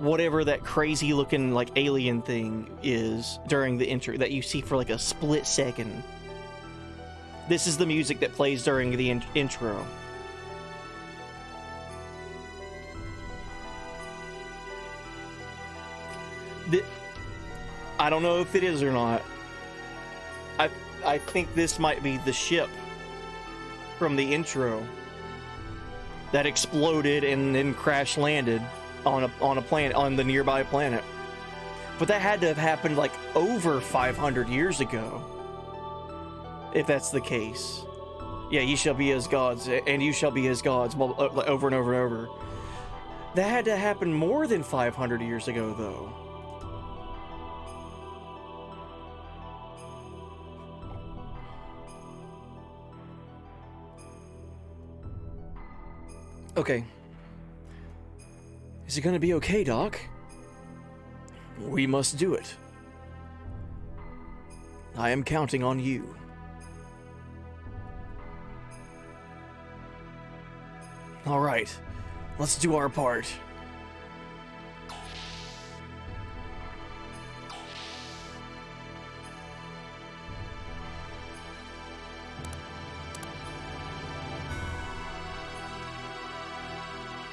whatever that crazy looking like alien thing is during the intro that you see for like a split second. This is the music that plays during the intro. I don't know if it is or not. I think this might be the ship from the intro that exploded and then crash landed on a planet, on the nearby planet. But that had to have happened like over 500 years ago. If that's the case. Yeah, ye shall be as gods, and you shall be as gods, over and over and over. That had to happen more than 500 years ago, though. Okay. Is it gonna be okay, Doc? We must do it. I am counting on you. All right, let's do our part.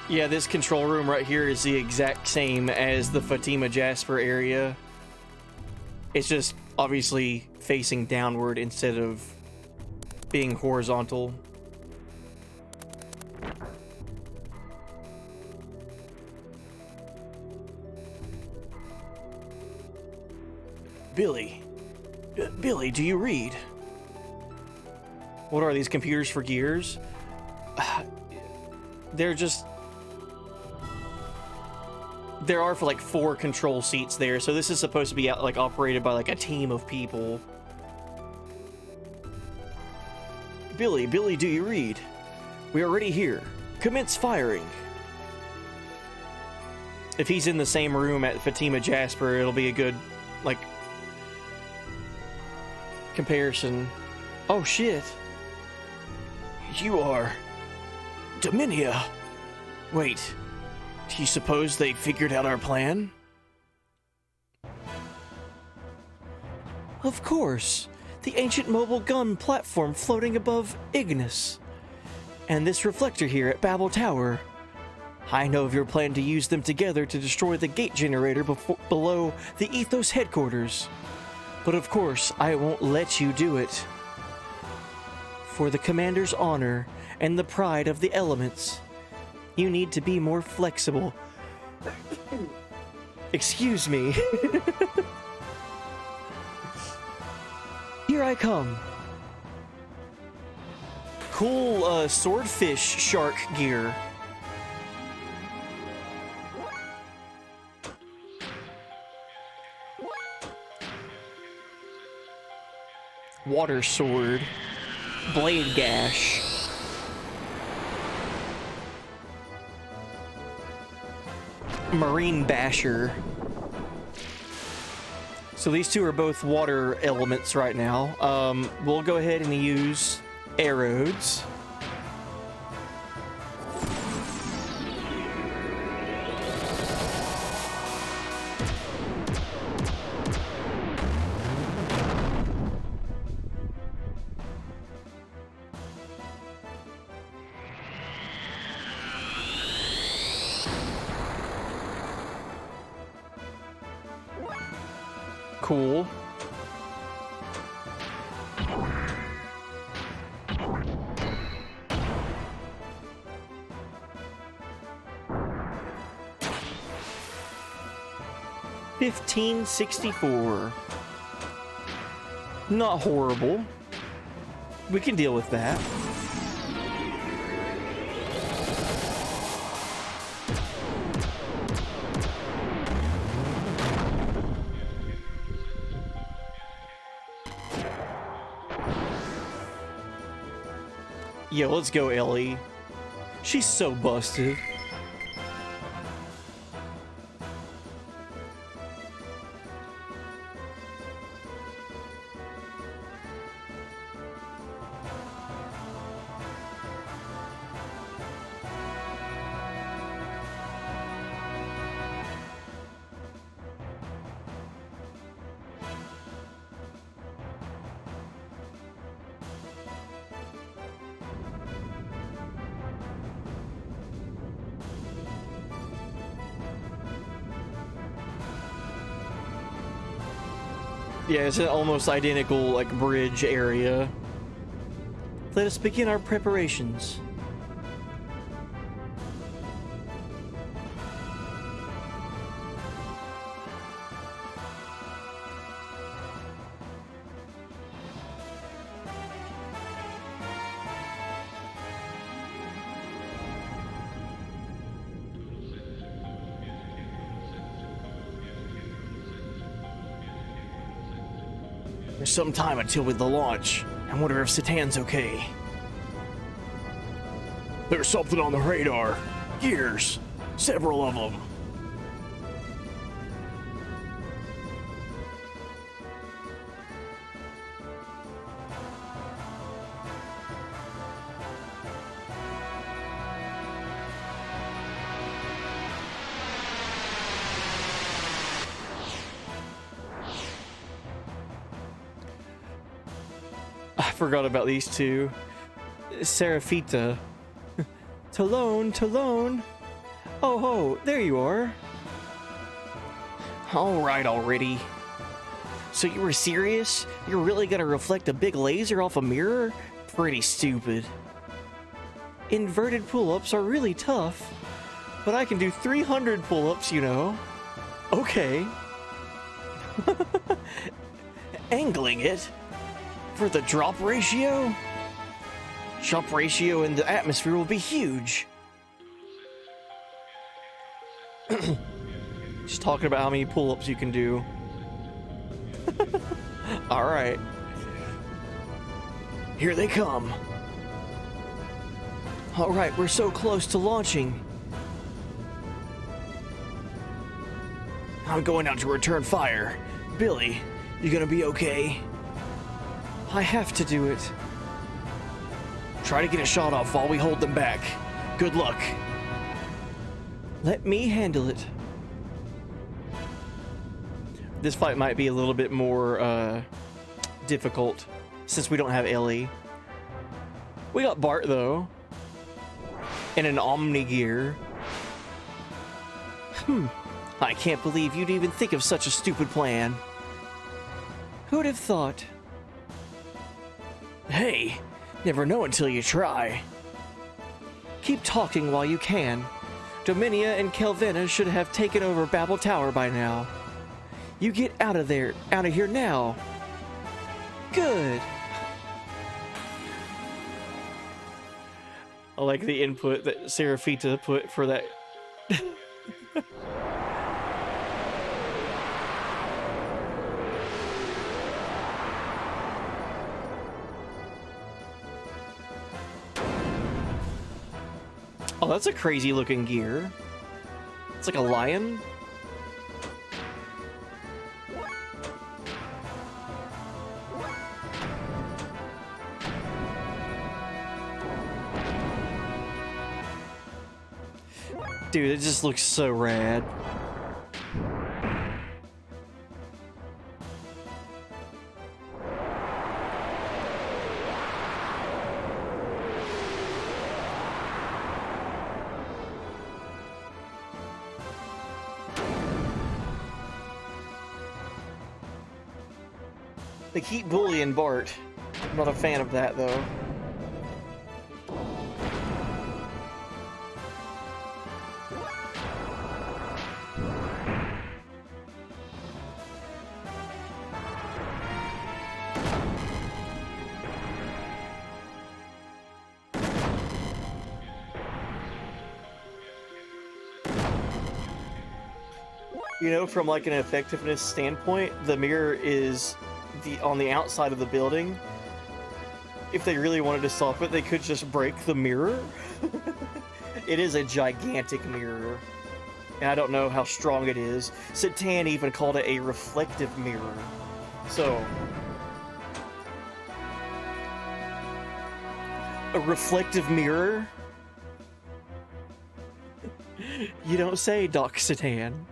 Yeah, this control room right here is the exact same as the Fatima Jasper area. It's just obviously facing downward instead of being horizontal. Billy. Billy, do you read? What are these, computers for gears? They're just... There are for like 4 control seats there, so this is supposed to be like operated by like a team of people. Billy, do you read? We are already here. Commence firing. If he's in the same room at Fatima Jasper, it'll be a good, like, comparison. Oh shit. You are... Dominia. Wait. Do you suppose they figured out our plan? Of course. The ancient mobile gun platform floating above Ignis. And this reflector here at Babel Tower. I know of your plan to use them together to destroy the gate generator below the Ethos headquarters. But of course, I won't let you do it. For the commander's honor and the pride of the elements, you need to be more flexible. Excuse me. Here I come. Cool swordfish shark gear. Water sword. Blade gash. Marine basher. So these two are both water elements right now. We'll go ahead and use arrows. Cool. $15.64. Not horrible. We can deal with that. Yo, let's go, Ellie. She's so busted. Yeah, it's an almost identical, like, bridge area. Let us begin our preparations. There's some time until the launch. I wonder if Satan's okay. There's something on the radar. Gears. Several of them. I forgot about these two. Serafita. Talone, Talone. Oh ho, there you are. Alright already. So you were serious? You're really gonna reflect a big laser off a mirror? Pretty stupid. Inverted pull-ups are really tough, but I can do 300 pull-ups, you know. Okay. Angling it? For the drop ratio? Drop ratio in the atmosphere will be huge. Just talking about how many pull-ups you can do. All right. Here they come. All right, we're so close to launching. I'm going out to return fire. Billy, you gonna be okay? I have to do it. Try to get a shot off while we hold them back. Good luck. Let me handle it. This fight might be a little bit more difficult since we don't have Ellie. We got Bart though, and an Omni gear. I can't believe you'd even think of such a stupid plan. Who'd have thought? Hey, never know until you try. Keep talking while you can. Dominia and Kelvina should have taken over Babel Tower by now. You get out of here now. Good. I like the input that Serafita put for that. Oh, that's a crazy looking gear. It's like a lion. Dude, it just looks so rad. They keep bullying Bart. I'm not a fan of that, though. You know, from like an effectiveness standpoint, the mirror is on the outside of the building. If they really wanted to stop it, they could just break the mirror. It is a gigantic mirror, and I don't know how strong it is. Satan even called it a reflective mirror. So, a reflective mirror? You don't say, Doc Satan.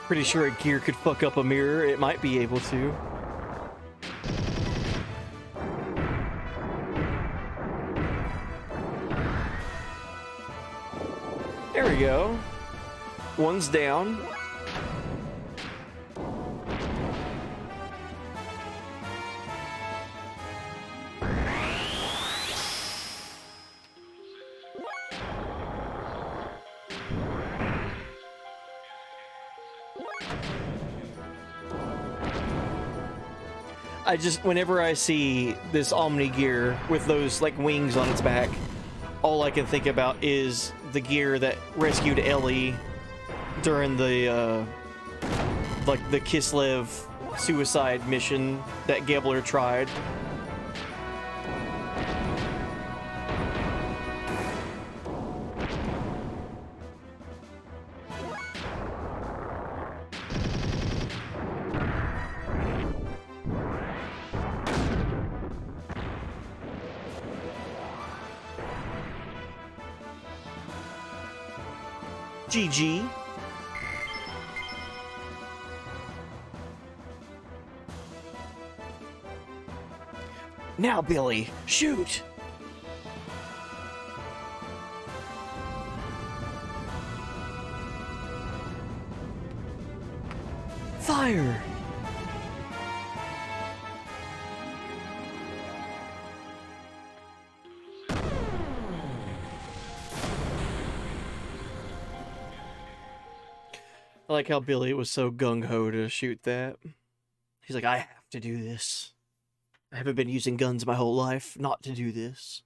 Pretty sure a gear could fuck up a mirror. It might be able to. There we go. One's down. Whenever I see this Omni gear with those like wings on its back, all I can think about is the gear that rescued Ellie during the like the Kislev suicide mission that Gebler tried. GG. Now, Billy, shoot! Fire! I like how Billy was so gung-ho to shoot that. He's like, I have to do this. I haven't been using guns my whole life not to do this.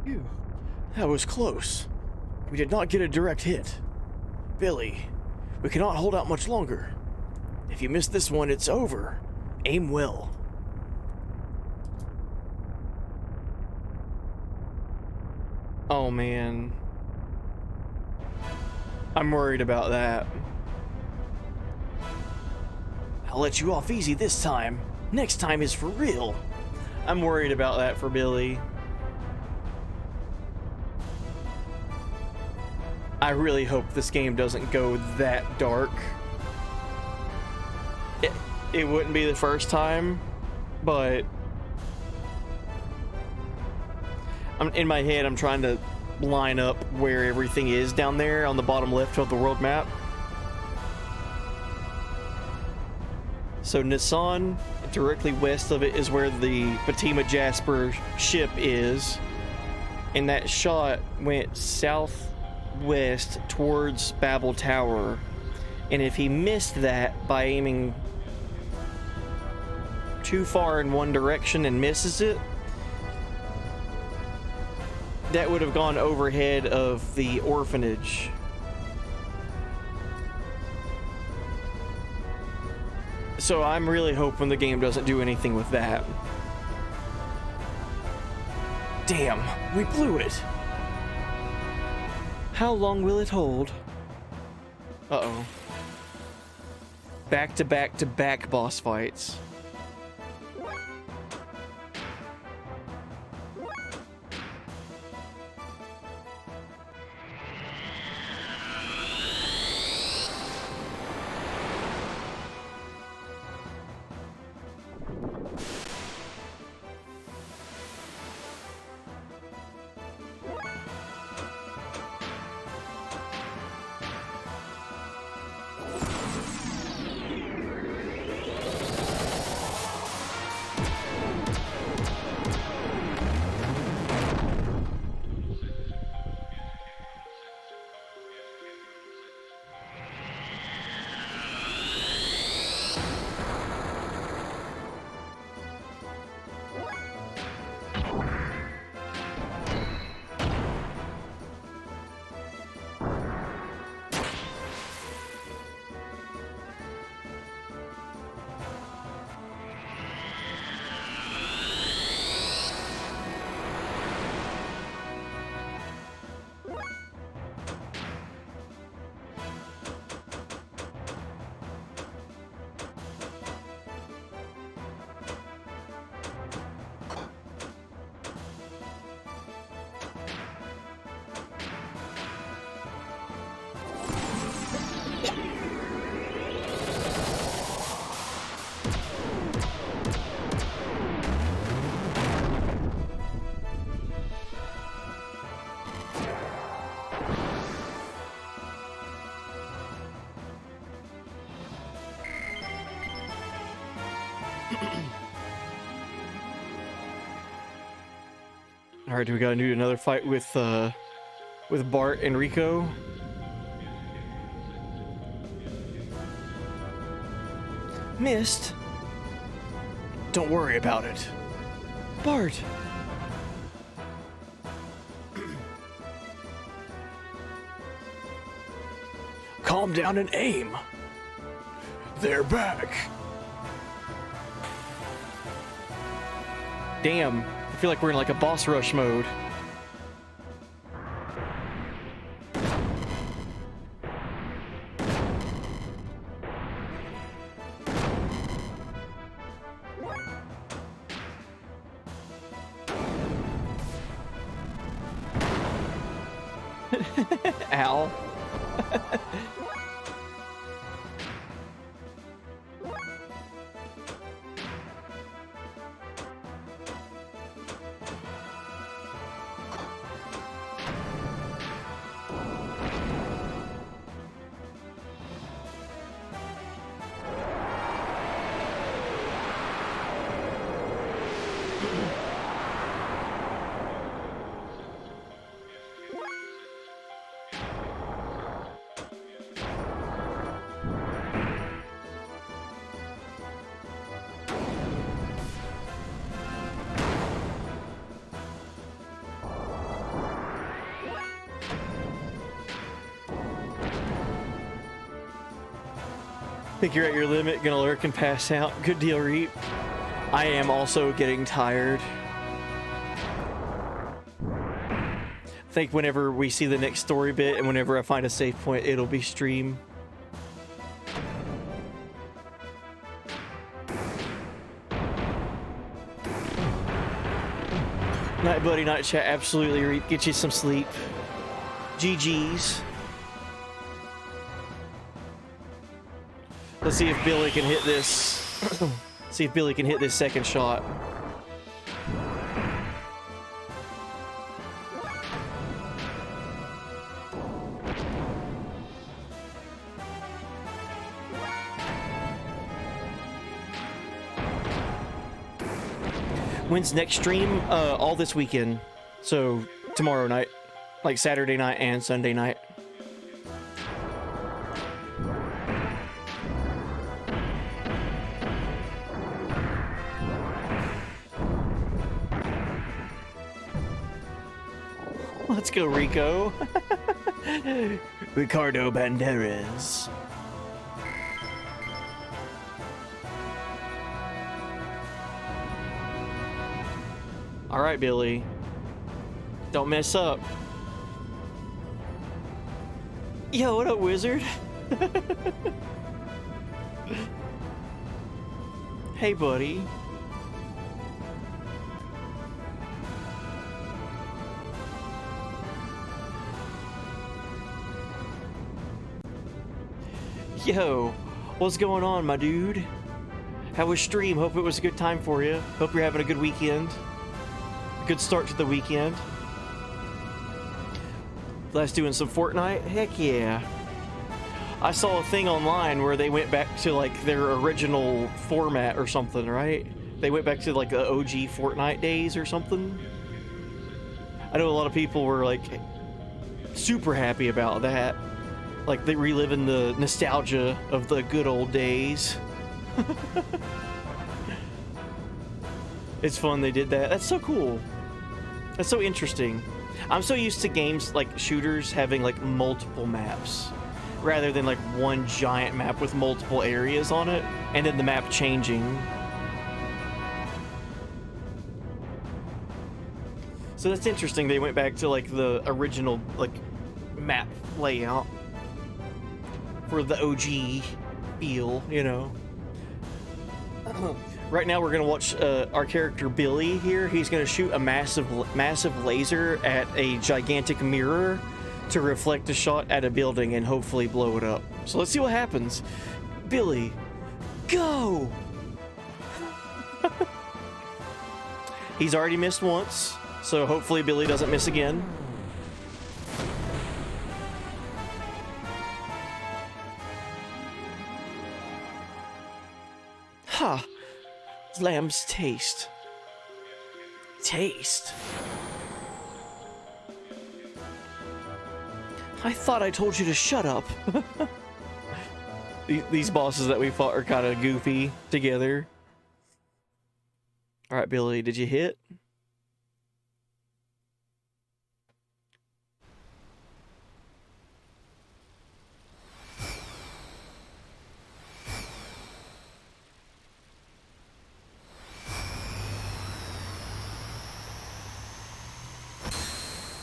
Phew, that was close. We did not get a direct hit. Billy, we cannot hold out much longer. If you miss this one, it's over. Aim well. Oh man. I'm worried about that. I'll let you off easy this time. Next time is for real. I'm worried about that for Billy. I really hope this game doesn't go that dark. It wouldn't be the first time, but in my head I'm trying to line up where everything is down there on the bottom left of the world map. So Nissan, directly west of it is where the Fatima Jasper ship is, and that shot went southwest towards Babel Tower. And if he missed that by aiming too far in one direction and misses it, that would have gone overhead of the orphanage. So I'm really hoping the game doesn't do anything with that. Damn, we blew it. How long will it hold? Uh-oh. Back-to-back-to-back boss fights. All right, do we gotta do another fight with Bart and Rico? Missed. Don't worry about it. Bart. Calm down and aim. They're back. Damn, I feel like we're in like a boss rush mode. Ow. Think you're at your limit, gonna lurk and pass out. Good deal, Reap. I am also getting tired. I think whenever we see the next story bit and whenever I find a safe point, it'll be stream. Night buddy, night chat, absolutely, Reap. Get you some sleep. GG's. Let's see if Billy can hit this. See if Billy can hit this second shot. When's next stream? All this weekend. So tomorrow night, like Saturday night and Sunday night. Let's go, Rico. Ricardo Banderas. All right, Billy. Don't mess up. Yo, what up, wizard? Hey, buddy. Yo, what's going on, my dude? How was stream? Hope it was a good time for you. Hope you're having a good weekend. Good start to the weekend. Let's doing some Fortnite? Heck yeah. I saw a thing online where they went back to like their original format or something, right? They went back to like the OG Fortnite days or something. I know a lot of people were like super happy about that. Like they reliving the nostalgia of the good old days. It's fun they did that. That's so cool. That's so interesting. I'm so used to games like shooters having like multiple maps rather than like one giant map with multiple areas on it and then the map changing. So that's interesting. They went back to like the original like map layout for the OG feel, you know. Right now we're gonna watch our character Billy here. He's gonna shoot a massive laser at a gigantic mirror to reflect a shot at a building and hopefully blow it up. So let's see what happens. Billy, go! He's already missed once, so hopefully Billy doesn't miss again. Ha! lamb's taste. Taste? I thought I told you to shut up. These bosses that we fought are kind of goofy together. All right, Billy, did you hit?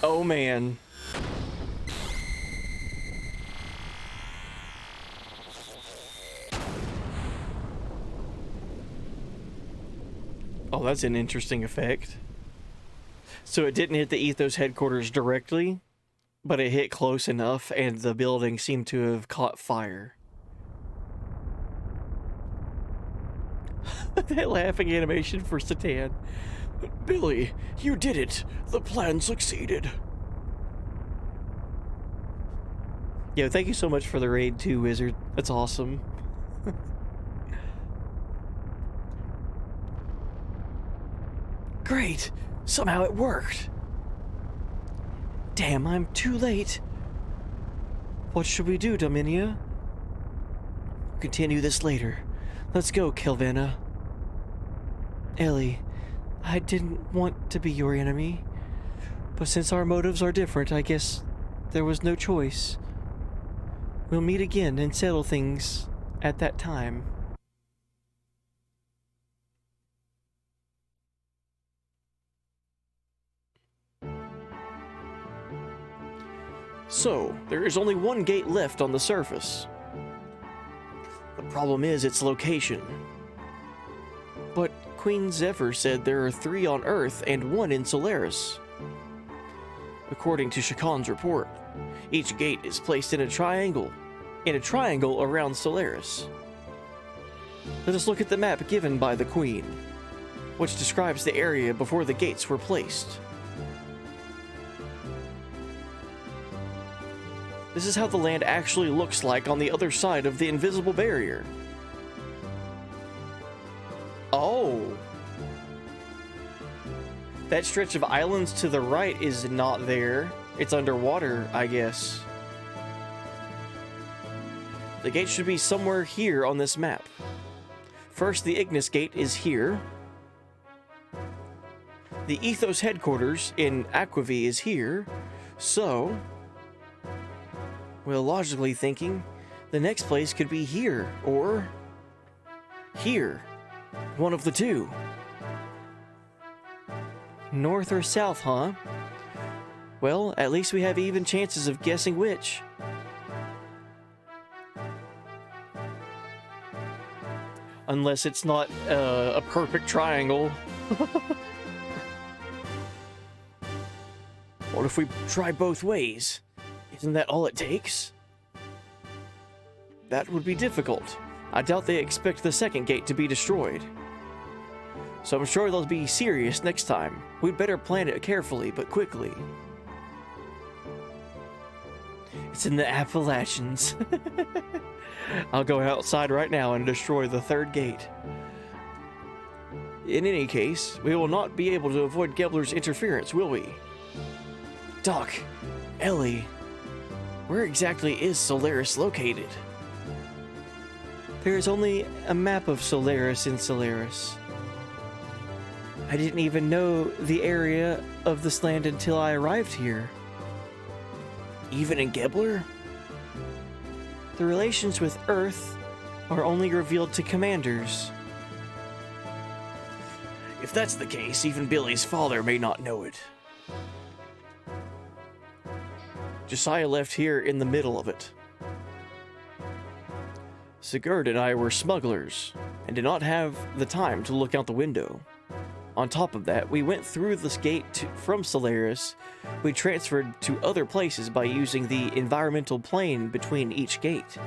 Oh, man. Oh, that's an interesting effect. So it didn't hit the Ethos headquarters directly, but it hit close enough, and the building seemed to have caught fire. That laughing animation for Satan. Billy, you did it. The plan succeeded. Yo, thank you so much for the raid too, Wizard. That's awesome. Great. Somehow it worked. Damn, I'm too late. What should we do, Dominia? Continue this later. Let's go, Kelvana. Ellie, I didn't want to be your enemy, but since our motives are different, I guess there was no choice. We'll meet again and settle things at that time. So, there is only one gate left on the surface. The problem is its location. But Queen Zephyr said there are 3 on Earth and 1 in Solaris. According to Shakan's report, each gate is placed in a triangle around Solaris. Let us look at the map given by the Queen, which describes the area before the gates were placed. This is how the land actually looks like on the other side of the invisible barrier. Oh! That stretch of islands to the right is not there. It's underwater, I guess. The gate should be somewhere here on this map. First, the Ignis Gate is here. The Ethos headquarters in Aquavi is here. So, well, logically thinking, the next place could be here, or here. One of the two. North or south, huh? Well, at least we have even chances of guessing which. Unless it's not a perfect triangle. What if we try both ways? Isn't that all it takes? That would be difficult. I doubt they expect the second gate to be destroyed. So I'm sure they'll be serious next time. We'd better plan it carefully, but quickly. It's in the Appalachians. I'll go outside right now and destroy the third gate. In any case, we will not be able to avoid Gebler's interference, will we? Doc, Ellie, where exactly is Solaris located? There is only a map of Solaris in Solaris. I didn't even know the area of this land until I arrived here. Even in Gebler? The relations with Earth are only revealed to commanders. If that's the case, even Billy's father may not know it. Josiah left here in the middle of it. Sigurd and I were smugglers, and did not have the time to look out the window. On top of that, we went through this gate from Solaris. We transferred to other places by using the environmental plane between each gate.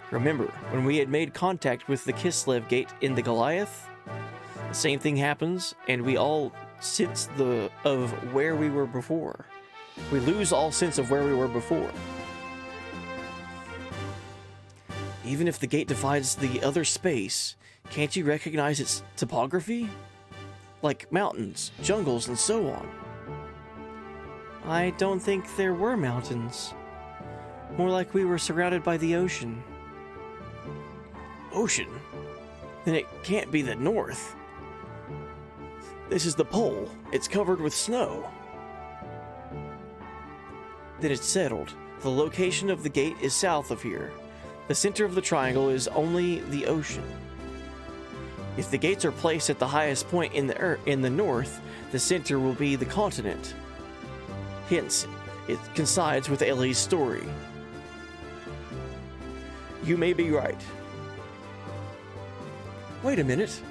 Remember, when we had made contact with the Kislev gate in the Goliath? The same thing happens, and we all sense of where we were before. We lose all sense of where we were before. Even if the gate divides the other space, Can't you recognize its topography? Like mountains, jungles, and so on. I don't think there were mountains. More like we were surrounded by the ocean. Ocean? Then it can't be the north. This is the pole. It's covered with snow. Then it's settled. The location of the gate is south of here. The center of the triangle is only the ocean. If the gates are placed at the highest point in the north, the center will be the continent. Hence, it coincides with Ellie's story. You may be right. Wait a minute.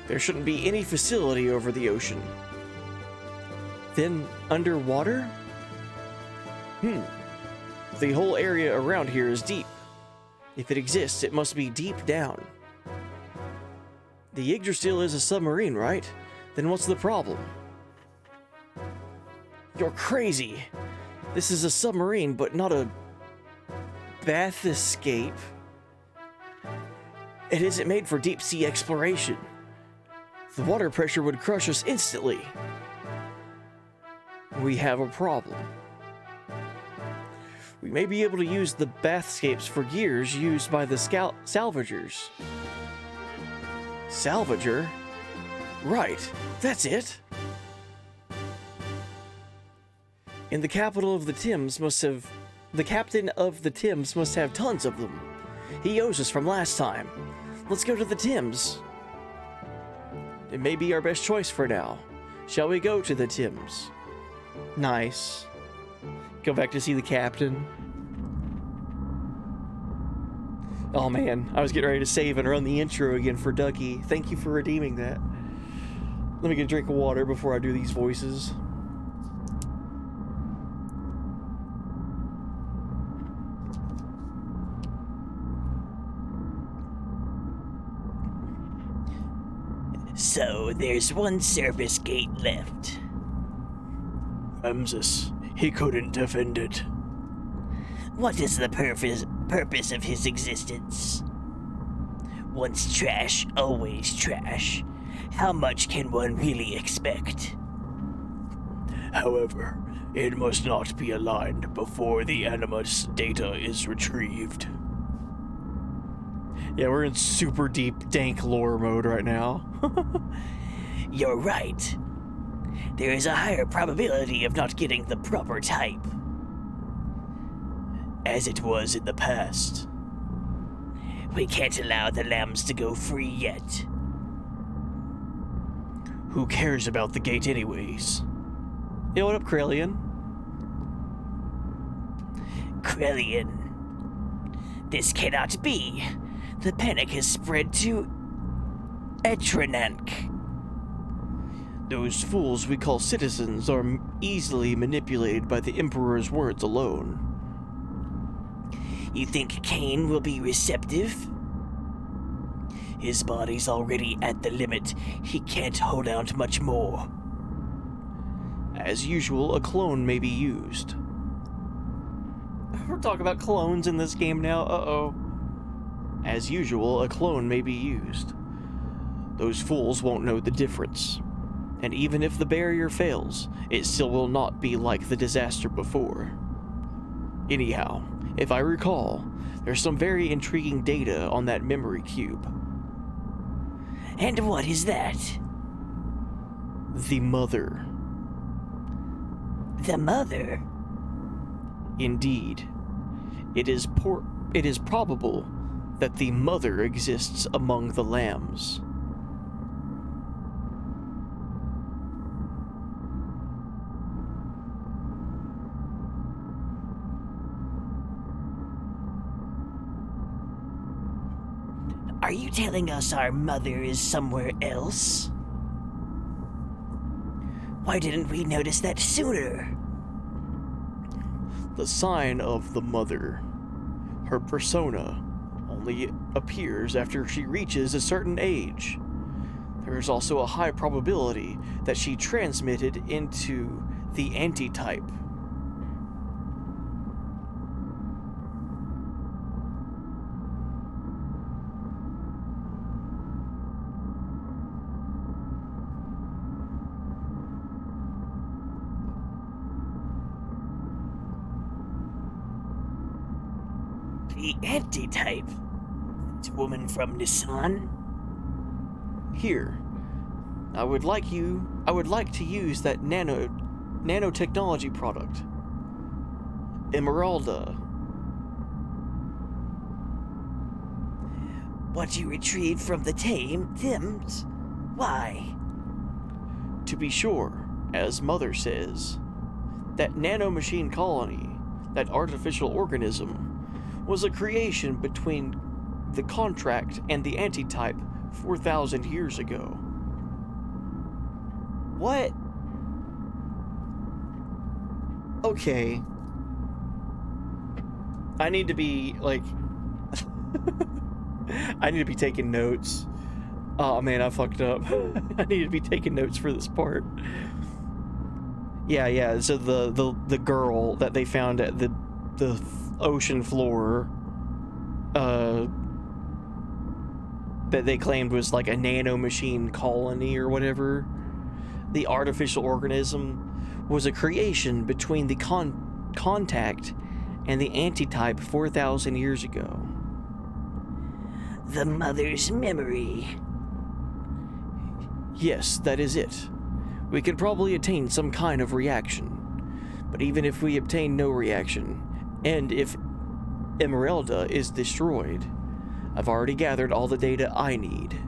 There shouldn't be any facility over the ocean. Then, underwater? The whole area around here is deep. If it exists, it must be deep down. The Yggdrasil is a submarine, right? Then what's the problem? You're crazy. This is a submarine, but not a bath escape. It isn't made for deep sea exploration. The water pressure would crush us instantly. We have a problem. We may be able to use the bathscapes for gears used by the salvagers. Salvager? Right, that's it. And the capital of the Thames the captain of the Thames must have tons of them. He owes us from last time. Let's go to the Thames. It may be our best choice for now. Shall we go to the Thames? Nice. Go back to see the captain. Oh man, I was getting ready to save and run the intro again for Ducky. Thank you for redeeming that. Let me get a drink of water before I do these voices. So, there's one service gate left. Ramses, he couldn't defend it. What is the purpose of his existence? Once trash, always trash. How much can one really expect? However, it must not be aligned before the Animus data is retrieved. Yeah, we're in super deep, dank lore mode right now. You're right. There is a higher probability of not getting the proper type, as it was in the past. We can't allow the lambs to go free yet. Who cares about the gate anyways? Yo, what up, Krellian? Krellian. This cannot be. The panic has spread to Etranank. Those fools we call citizens are easily manipulated by the Emperor's words alone. You think Kane will be receptive? His body's already at the limit. He can't hold out much more. As usual, a clone may be used. We're talking about clones in this game now, uh-oh. As usual, a clone may be used. Those fools won't know the difference. And even if the barrier fails, it still will not be like the disaster before. Anyhow, if I recall, there's some very intriguing data on that memory cube. And what is that? The Mother. The Mother? Indeed. It is probable that the Mother exists among the lambs. Are you telling us our mother is somewhere else? Why didn't we notice that sooner? The sign of the Mother. Her persona only appears after she reaches a certain age. There is also a high probability that she transmitted into the antitype. The anti-type. That woman from Nissan? Here, I would like to use that nanotechnology product. Emeralda. What you retrieved from the Thames? Why? To be sure, as Mother says, that nanomachine colony, that artificial organism, was a creation between the contract and the antitype 4,000 years ago. What? Okay. I need to be, like... I need to be taking notes. Oh man, I fucked up. I need to be taking notes for this part. Yeah, so the girl that they found at the ocean floor, that they claimed was like a nanomachine colony or whatever, the artificial organism was a creation between the contact and the antitype 4,000 years ago. The mother's memory. Yes, that is it. We could probably attain some kind of reaction. But even if we obtain no reaction, and if Emeralda is destroyed, I've already gathered all the data I need.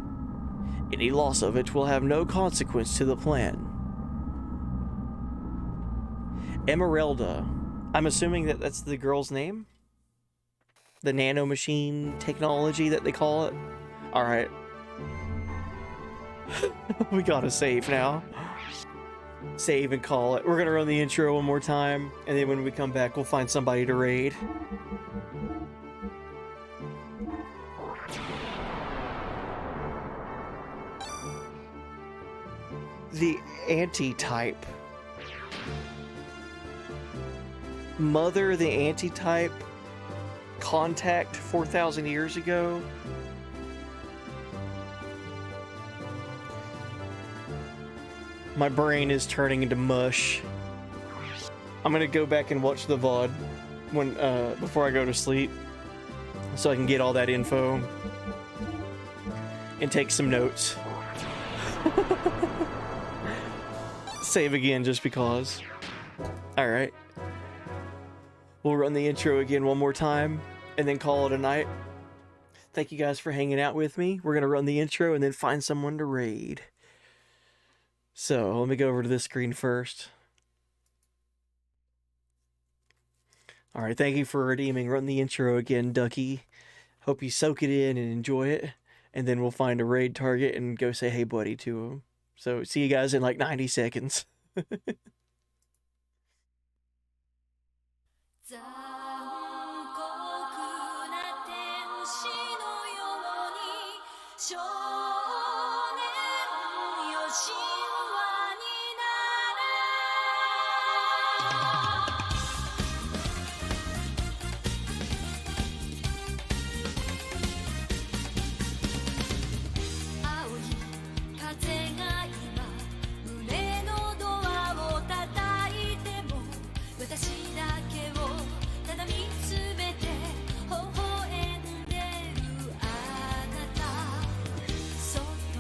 Any loss of it will have no consequence to the plan. Emeralda. I'm assuming that that's the girl's name? The nanomachine technology that they call it? Alright. We gotta save now. Save and call it. We're gonna run the intro one more time, and then when we come back, we'll find somebody to raid. The anti-type. Mother, the anti-type. Contact 4,000 years ago. My brain is turning into mush. I'm gonna go back and watch the VOD when before I go to sleep, so I can get all that info and take some notes. Save again just because. All right. We'll run the intro again one more time and then call it a night. Thank you guys for hanging out with me. We're gonna run the intro and then find someone to raid. So let me go over to this screen first. All right, thank you for redeeming. Run the intro again, Ducky. Hope you soak it in and enjoy it. And then we'll find a raid target and go say hey buddy to him. So see you guys in like 90 seconds. 残酷な天使のように少年よ神話になれ青い風が今胸のドアを叩いても私だけをただ見つめて微笑んでるあなたそっと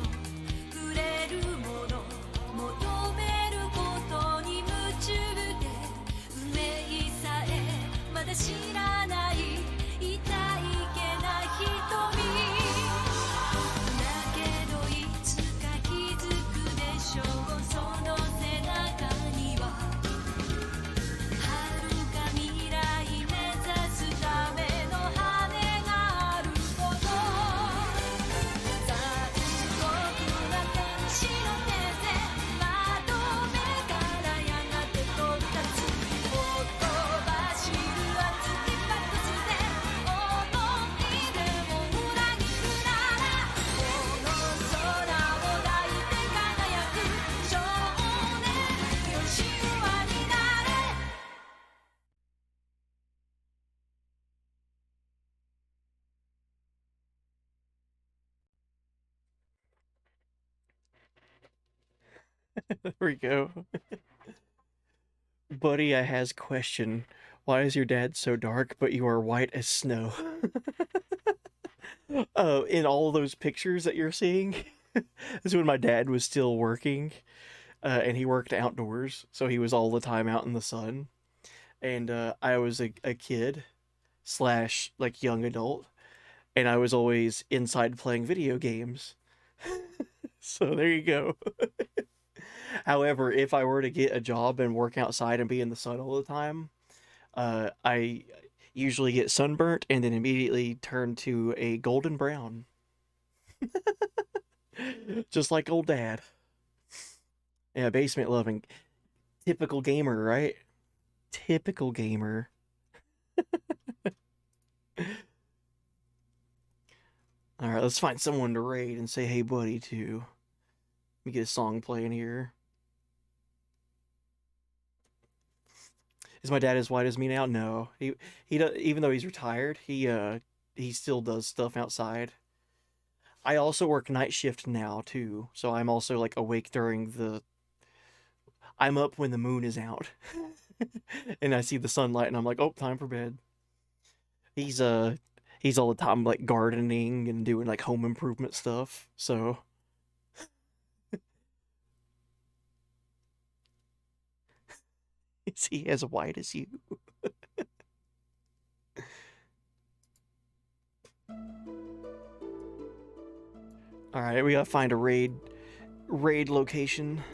くれるもの求めることに夢中で運命さえまだ知らない痛いけな瞳だけどいつか気づくでしょうその背中には遥か未来目指すための羽があること残酷な天使の手で窓辺からやがて飛び立つほとばしる熱きパックスで思い出を裏切るならこの空を抱いて輝く少年よ神話になれ There we go. Buddy, I has question. Why is your dad so dark, but you are white as snow? In all those pictures that you're seeing, this is when my dad was still working, and he worked outdoors, so he was all the time out in the sun. And I was a kid slash like young adult, and I was always inside playing video games. So there you go. However, if I were to get a job and work outside and be in the sun all the time, I usually get sunburnt and then immediately turn to a golden brown. Just like old dad. Yeah, basement loving. Typical gamer, right? Typical gamer. Alright, let's find someone to raid and say hey buddy to. Let me get a song playing here. Is my dad as white as me now? No. He does, even though he's retired, he still does stuff outside. I also work night shift now too, so I'm also like awake during the I'm up when the moon is out. And I see the sunlight and I'm like, "Oh, time for bed." He's all the time like gardening and doing like home improvement stuff. So is he as white as you? All right, we gotta find a raid location.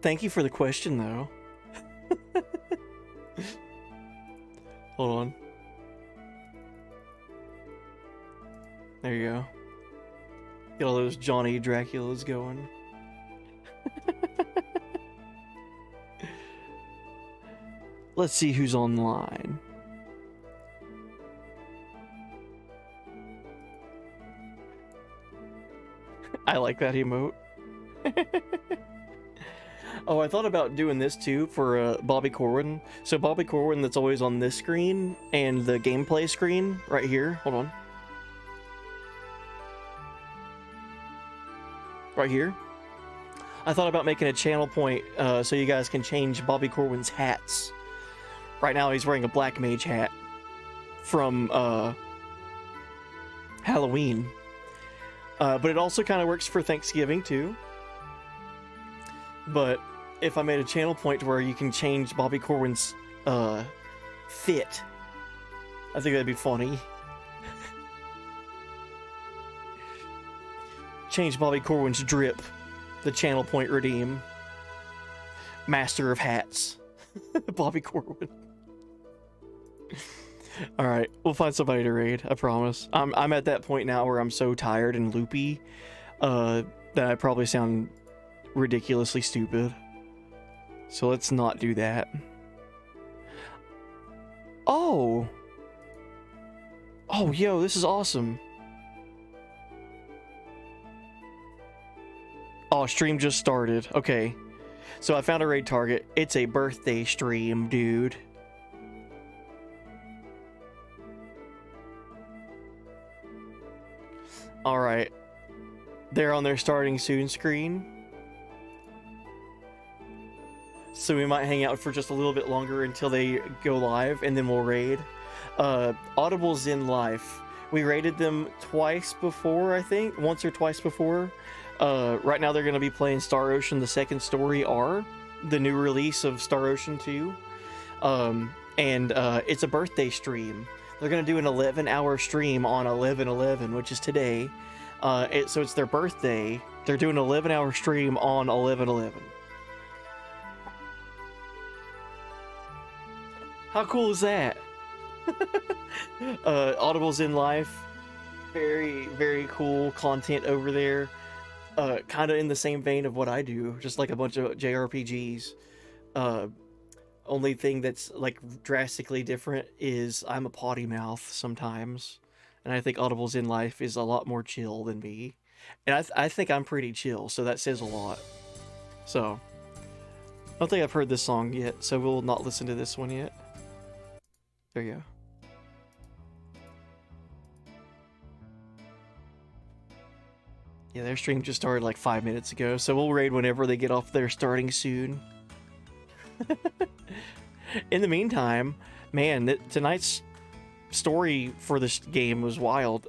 Thank you for the question, though. Hold on. There you go. Get all those Johnny Draculas going. Let's see who's online. I like that emote. Oh, I thought about doing this too for Bobby Corwin. So Bobby Corwin that's always on this screen and the gameplay screen right here. Hold on. Right here. I thought about making a channel point so you guys can change Bobby Corwin's hats. Right now he's wearing a black mage hat from Halloween. But it also kind of works for Thanksgiving too. But if I made a channel point where you can change Bobby Corwin's fit, I think that'd be funny. Change Bobby Corwin's drip, the channel point redeem. Master of hats. Bobby Corwin. Alright, we'll find somebody to raid, I promise. I'm at that point now where I'm so tired and loopy that I probably sound ridiculously stupid. So let's not do that. Oh! Oh, yo, this is awesome. Oh, stream just started. Okay. So I found a raid target. It's a birthday stream, dude. Alright. They're on their starting soon screen. So we might hang out for just a little bit longer until they go live, and then we'll raid. Audible's in life. We raided them twice before, I think. Once or twice before. Right now they're going to be playing Star Ocean: The Second Story R, the new release of Star Ocean 2. And it's a birthday stream. They're going to do an 11-hour stream on 11/11, which is today. So it's their birthday. They're doing an 11-hour stream on 11/11. How cool is that? Audible's in life. Very, very cool content over there. Kind of in the same vein of what I do, just like a bunch of JRPGs. Only thing that's like drastically different is I'm a potty mouth sometimes, and I think Audible's in life is a lot more chill than me, and I think I'm pretty chill, so that says a lot. So I don't think I've heard this song yet, so we'll not listen to this one yet. There you go. Yeah, their stream just started like 5 minutes ago, so we'll raid whenever they get off there starting soon. In the meantime, man, tonight's story for this game was wild.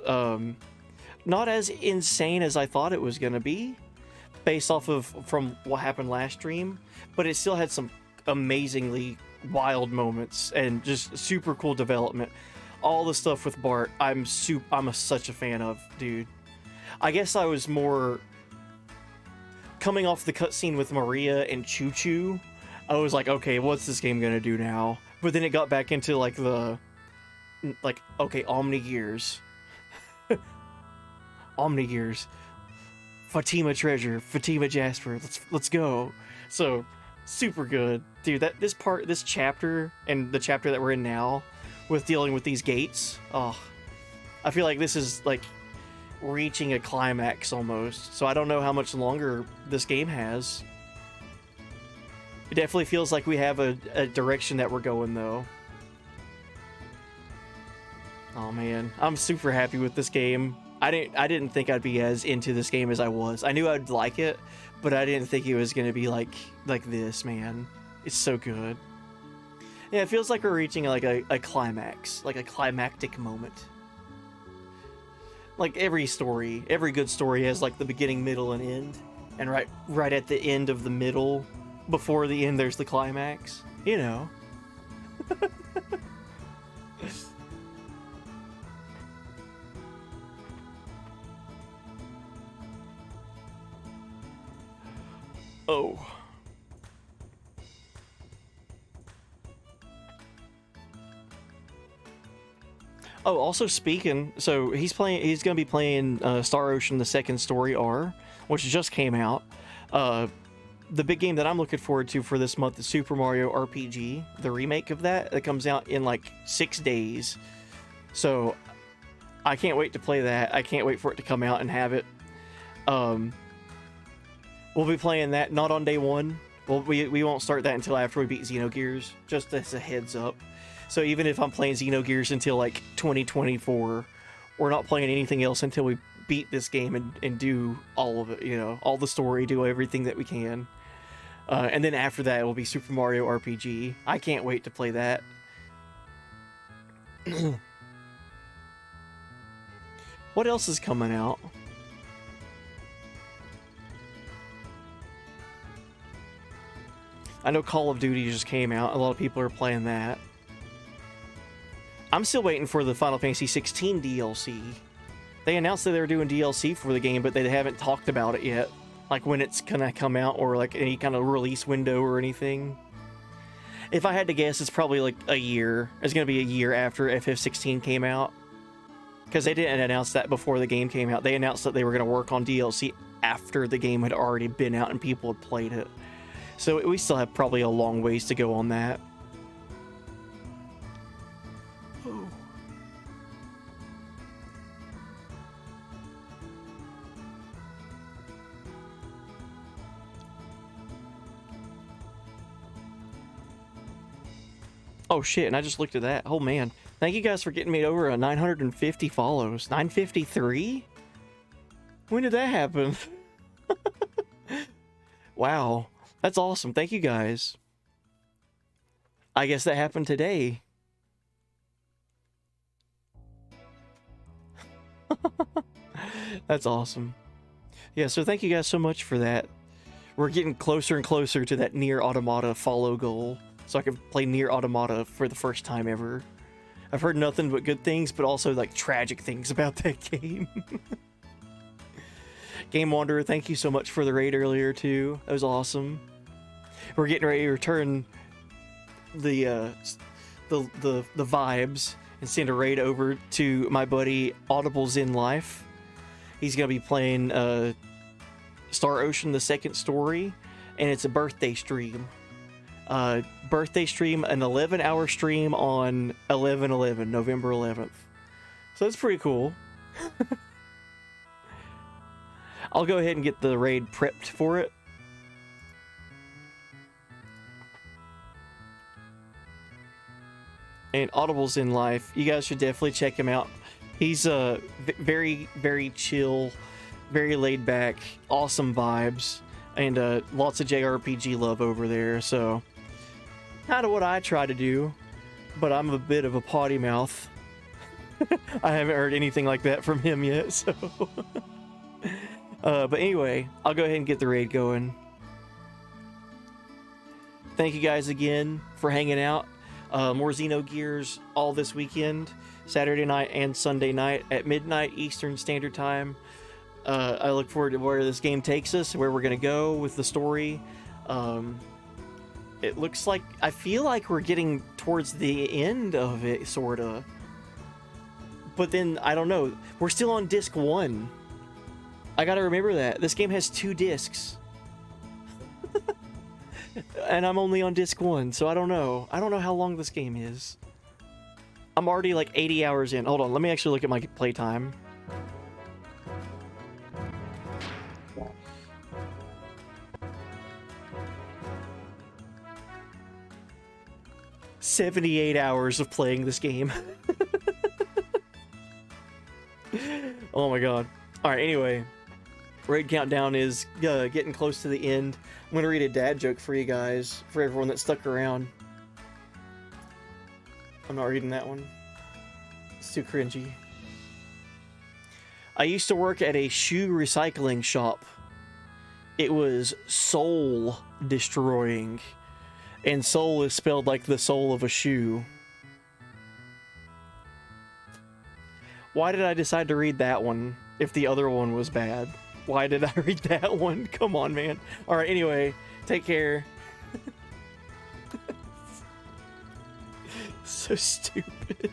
Not as insane as I thought it was gonna be, based off of from what happened last stream, but it still had some amazingly wild moments and just super cool development. All the stuff with Bart, I'm such a fan of, dude. I guess I was more coming off the cutscene with Maria and Choo Choo. I was like, okay, what's this game gonna do now? But then it got back into like okay, Omnigears. Omnigears. Fatima Treasure, Fatima Jasper. Let's go. So super good, dude. This chapter and the chapter that we're in now, with dealing with these gates. Oh, I feel like this is like reaching a climax almost. So I don't know how much longer this game has. It definitely feels like we have a direction that we're going though. Oh man, I'm super happy with this game. I didn't think I'd be as into this game as I was. I knew I'd like it, but I didn't think it was gonna be like this, man. It's so good. Yeah, it feels like we're reaching like a climax, like a climactic moment. Like every good story has like the beginning, middle, and end. And right at the end of the middle, before the end, there's the climax. You know. Oh. Oh, also speaking, so he's gonna be playing Star Ocean: The Second Story R, which just came out. The big game that I'm looking forward to for this month is Super Mario RPG, the remake of that comes out in like 6 days. So I can't wait to play that. I can't wait for it to come out and have it. We'll be playing that not on day one. Well, we won't start that until after we beat Xenogears, just as a heads up. So even if I'm playing Xenogears until like 2024, we're not playing anything else until we beat this game and do all of it, you know, all the story, do everything that we can. And then after that, it will be Super Mario RPG. I can't wait to play that. What else is coming out? I know Call of Duty just came out. A lot of people are playing that. I'm still waiting for the Final Fantasy 16 DLC. They announced that they were doing DLC for the game, but they haven't talked about it yet. Like when it's gonna come out or like any kind of release window or anything. If I had to guess, it's probably like a year. It's gonna be a year after FF16 came out. Because they didn't announce that before the game came out. They announced that they were gonna work on DLC after the game had already been out and people had played it. So we still have probably a long ways to go on that. Oh shit, and I just looked at that. Oh man. Thank you guys for getting me over 950 follows. 953? When did that happen? Wow. That's awesome. Thank you guys. I guess that happened today. That's awesome. Yeah, so thank you guys so much for that. We're getting closer and closer to that Nier Automata follow goal. So I can play Nier Automata for the first time ever. I've heard nothing but good things, but also like tragic things about that game. Game Wanderer, thank you so much for the raid earlier too. That was awesome. We're getting ready to return the vibes and send a raid over to my buddy Audible's in Life. He's gonna be playing Star Ocean: The Second Story, and it's a birthday stream. An 11-hour stream on 11/11, November 11th. So that's pretty cool. I'll go ahead and get the raid prepped for it. And Audible's in Life, you guys should definitely check him out. He's very, very chill, very laid back, awesome vibes, and lots of JRPG love over there. So kind of what I try to do, but I'm a bit of a potty mouth. I haven't heard anything like that from him yet, so. But anyway, I'll go ahead and get the raid going. Thank you guys again for hanging out. More Xenogears all this weekend, Saturday night and Sunday night at midnight Eastern Standard Time. I look forward to where this game takes us, where we're going to go with the story. It looks like, I feel like we're getting towards the end of it, sort of. But then, I don't know. We're still on disc 1. I gotta remember that. This game has 2 discs. And I'm only on disc 1, so I don't know. I don't know how long this game is. I'm already like 80 hours in. Hold on, let me actually look at my playtime. "78 hours of playing this game." Oh my god. Alright, anyway. Raid countdown is getting close to the end. I'm gonna read a dad joke for you guys, for everyone that stuck around. I'm not reading that one. It's too cringy. I used to work at a shoe recycling shop. It was soul destroying. And soul is spelled like the sole of a shoe. Why did I decide to read that one if the other one was bad? Why did I read that one? Come on, man. Alright, anyway, take care. So stupid.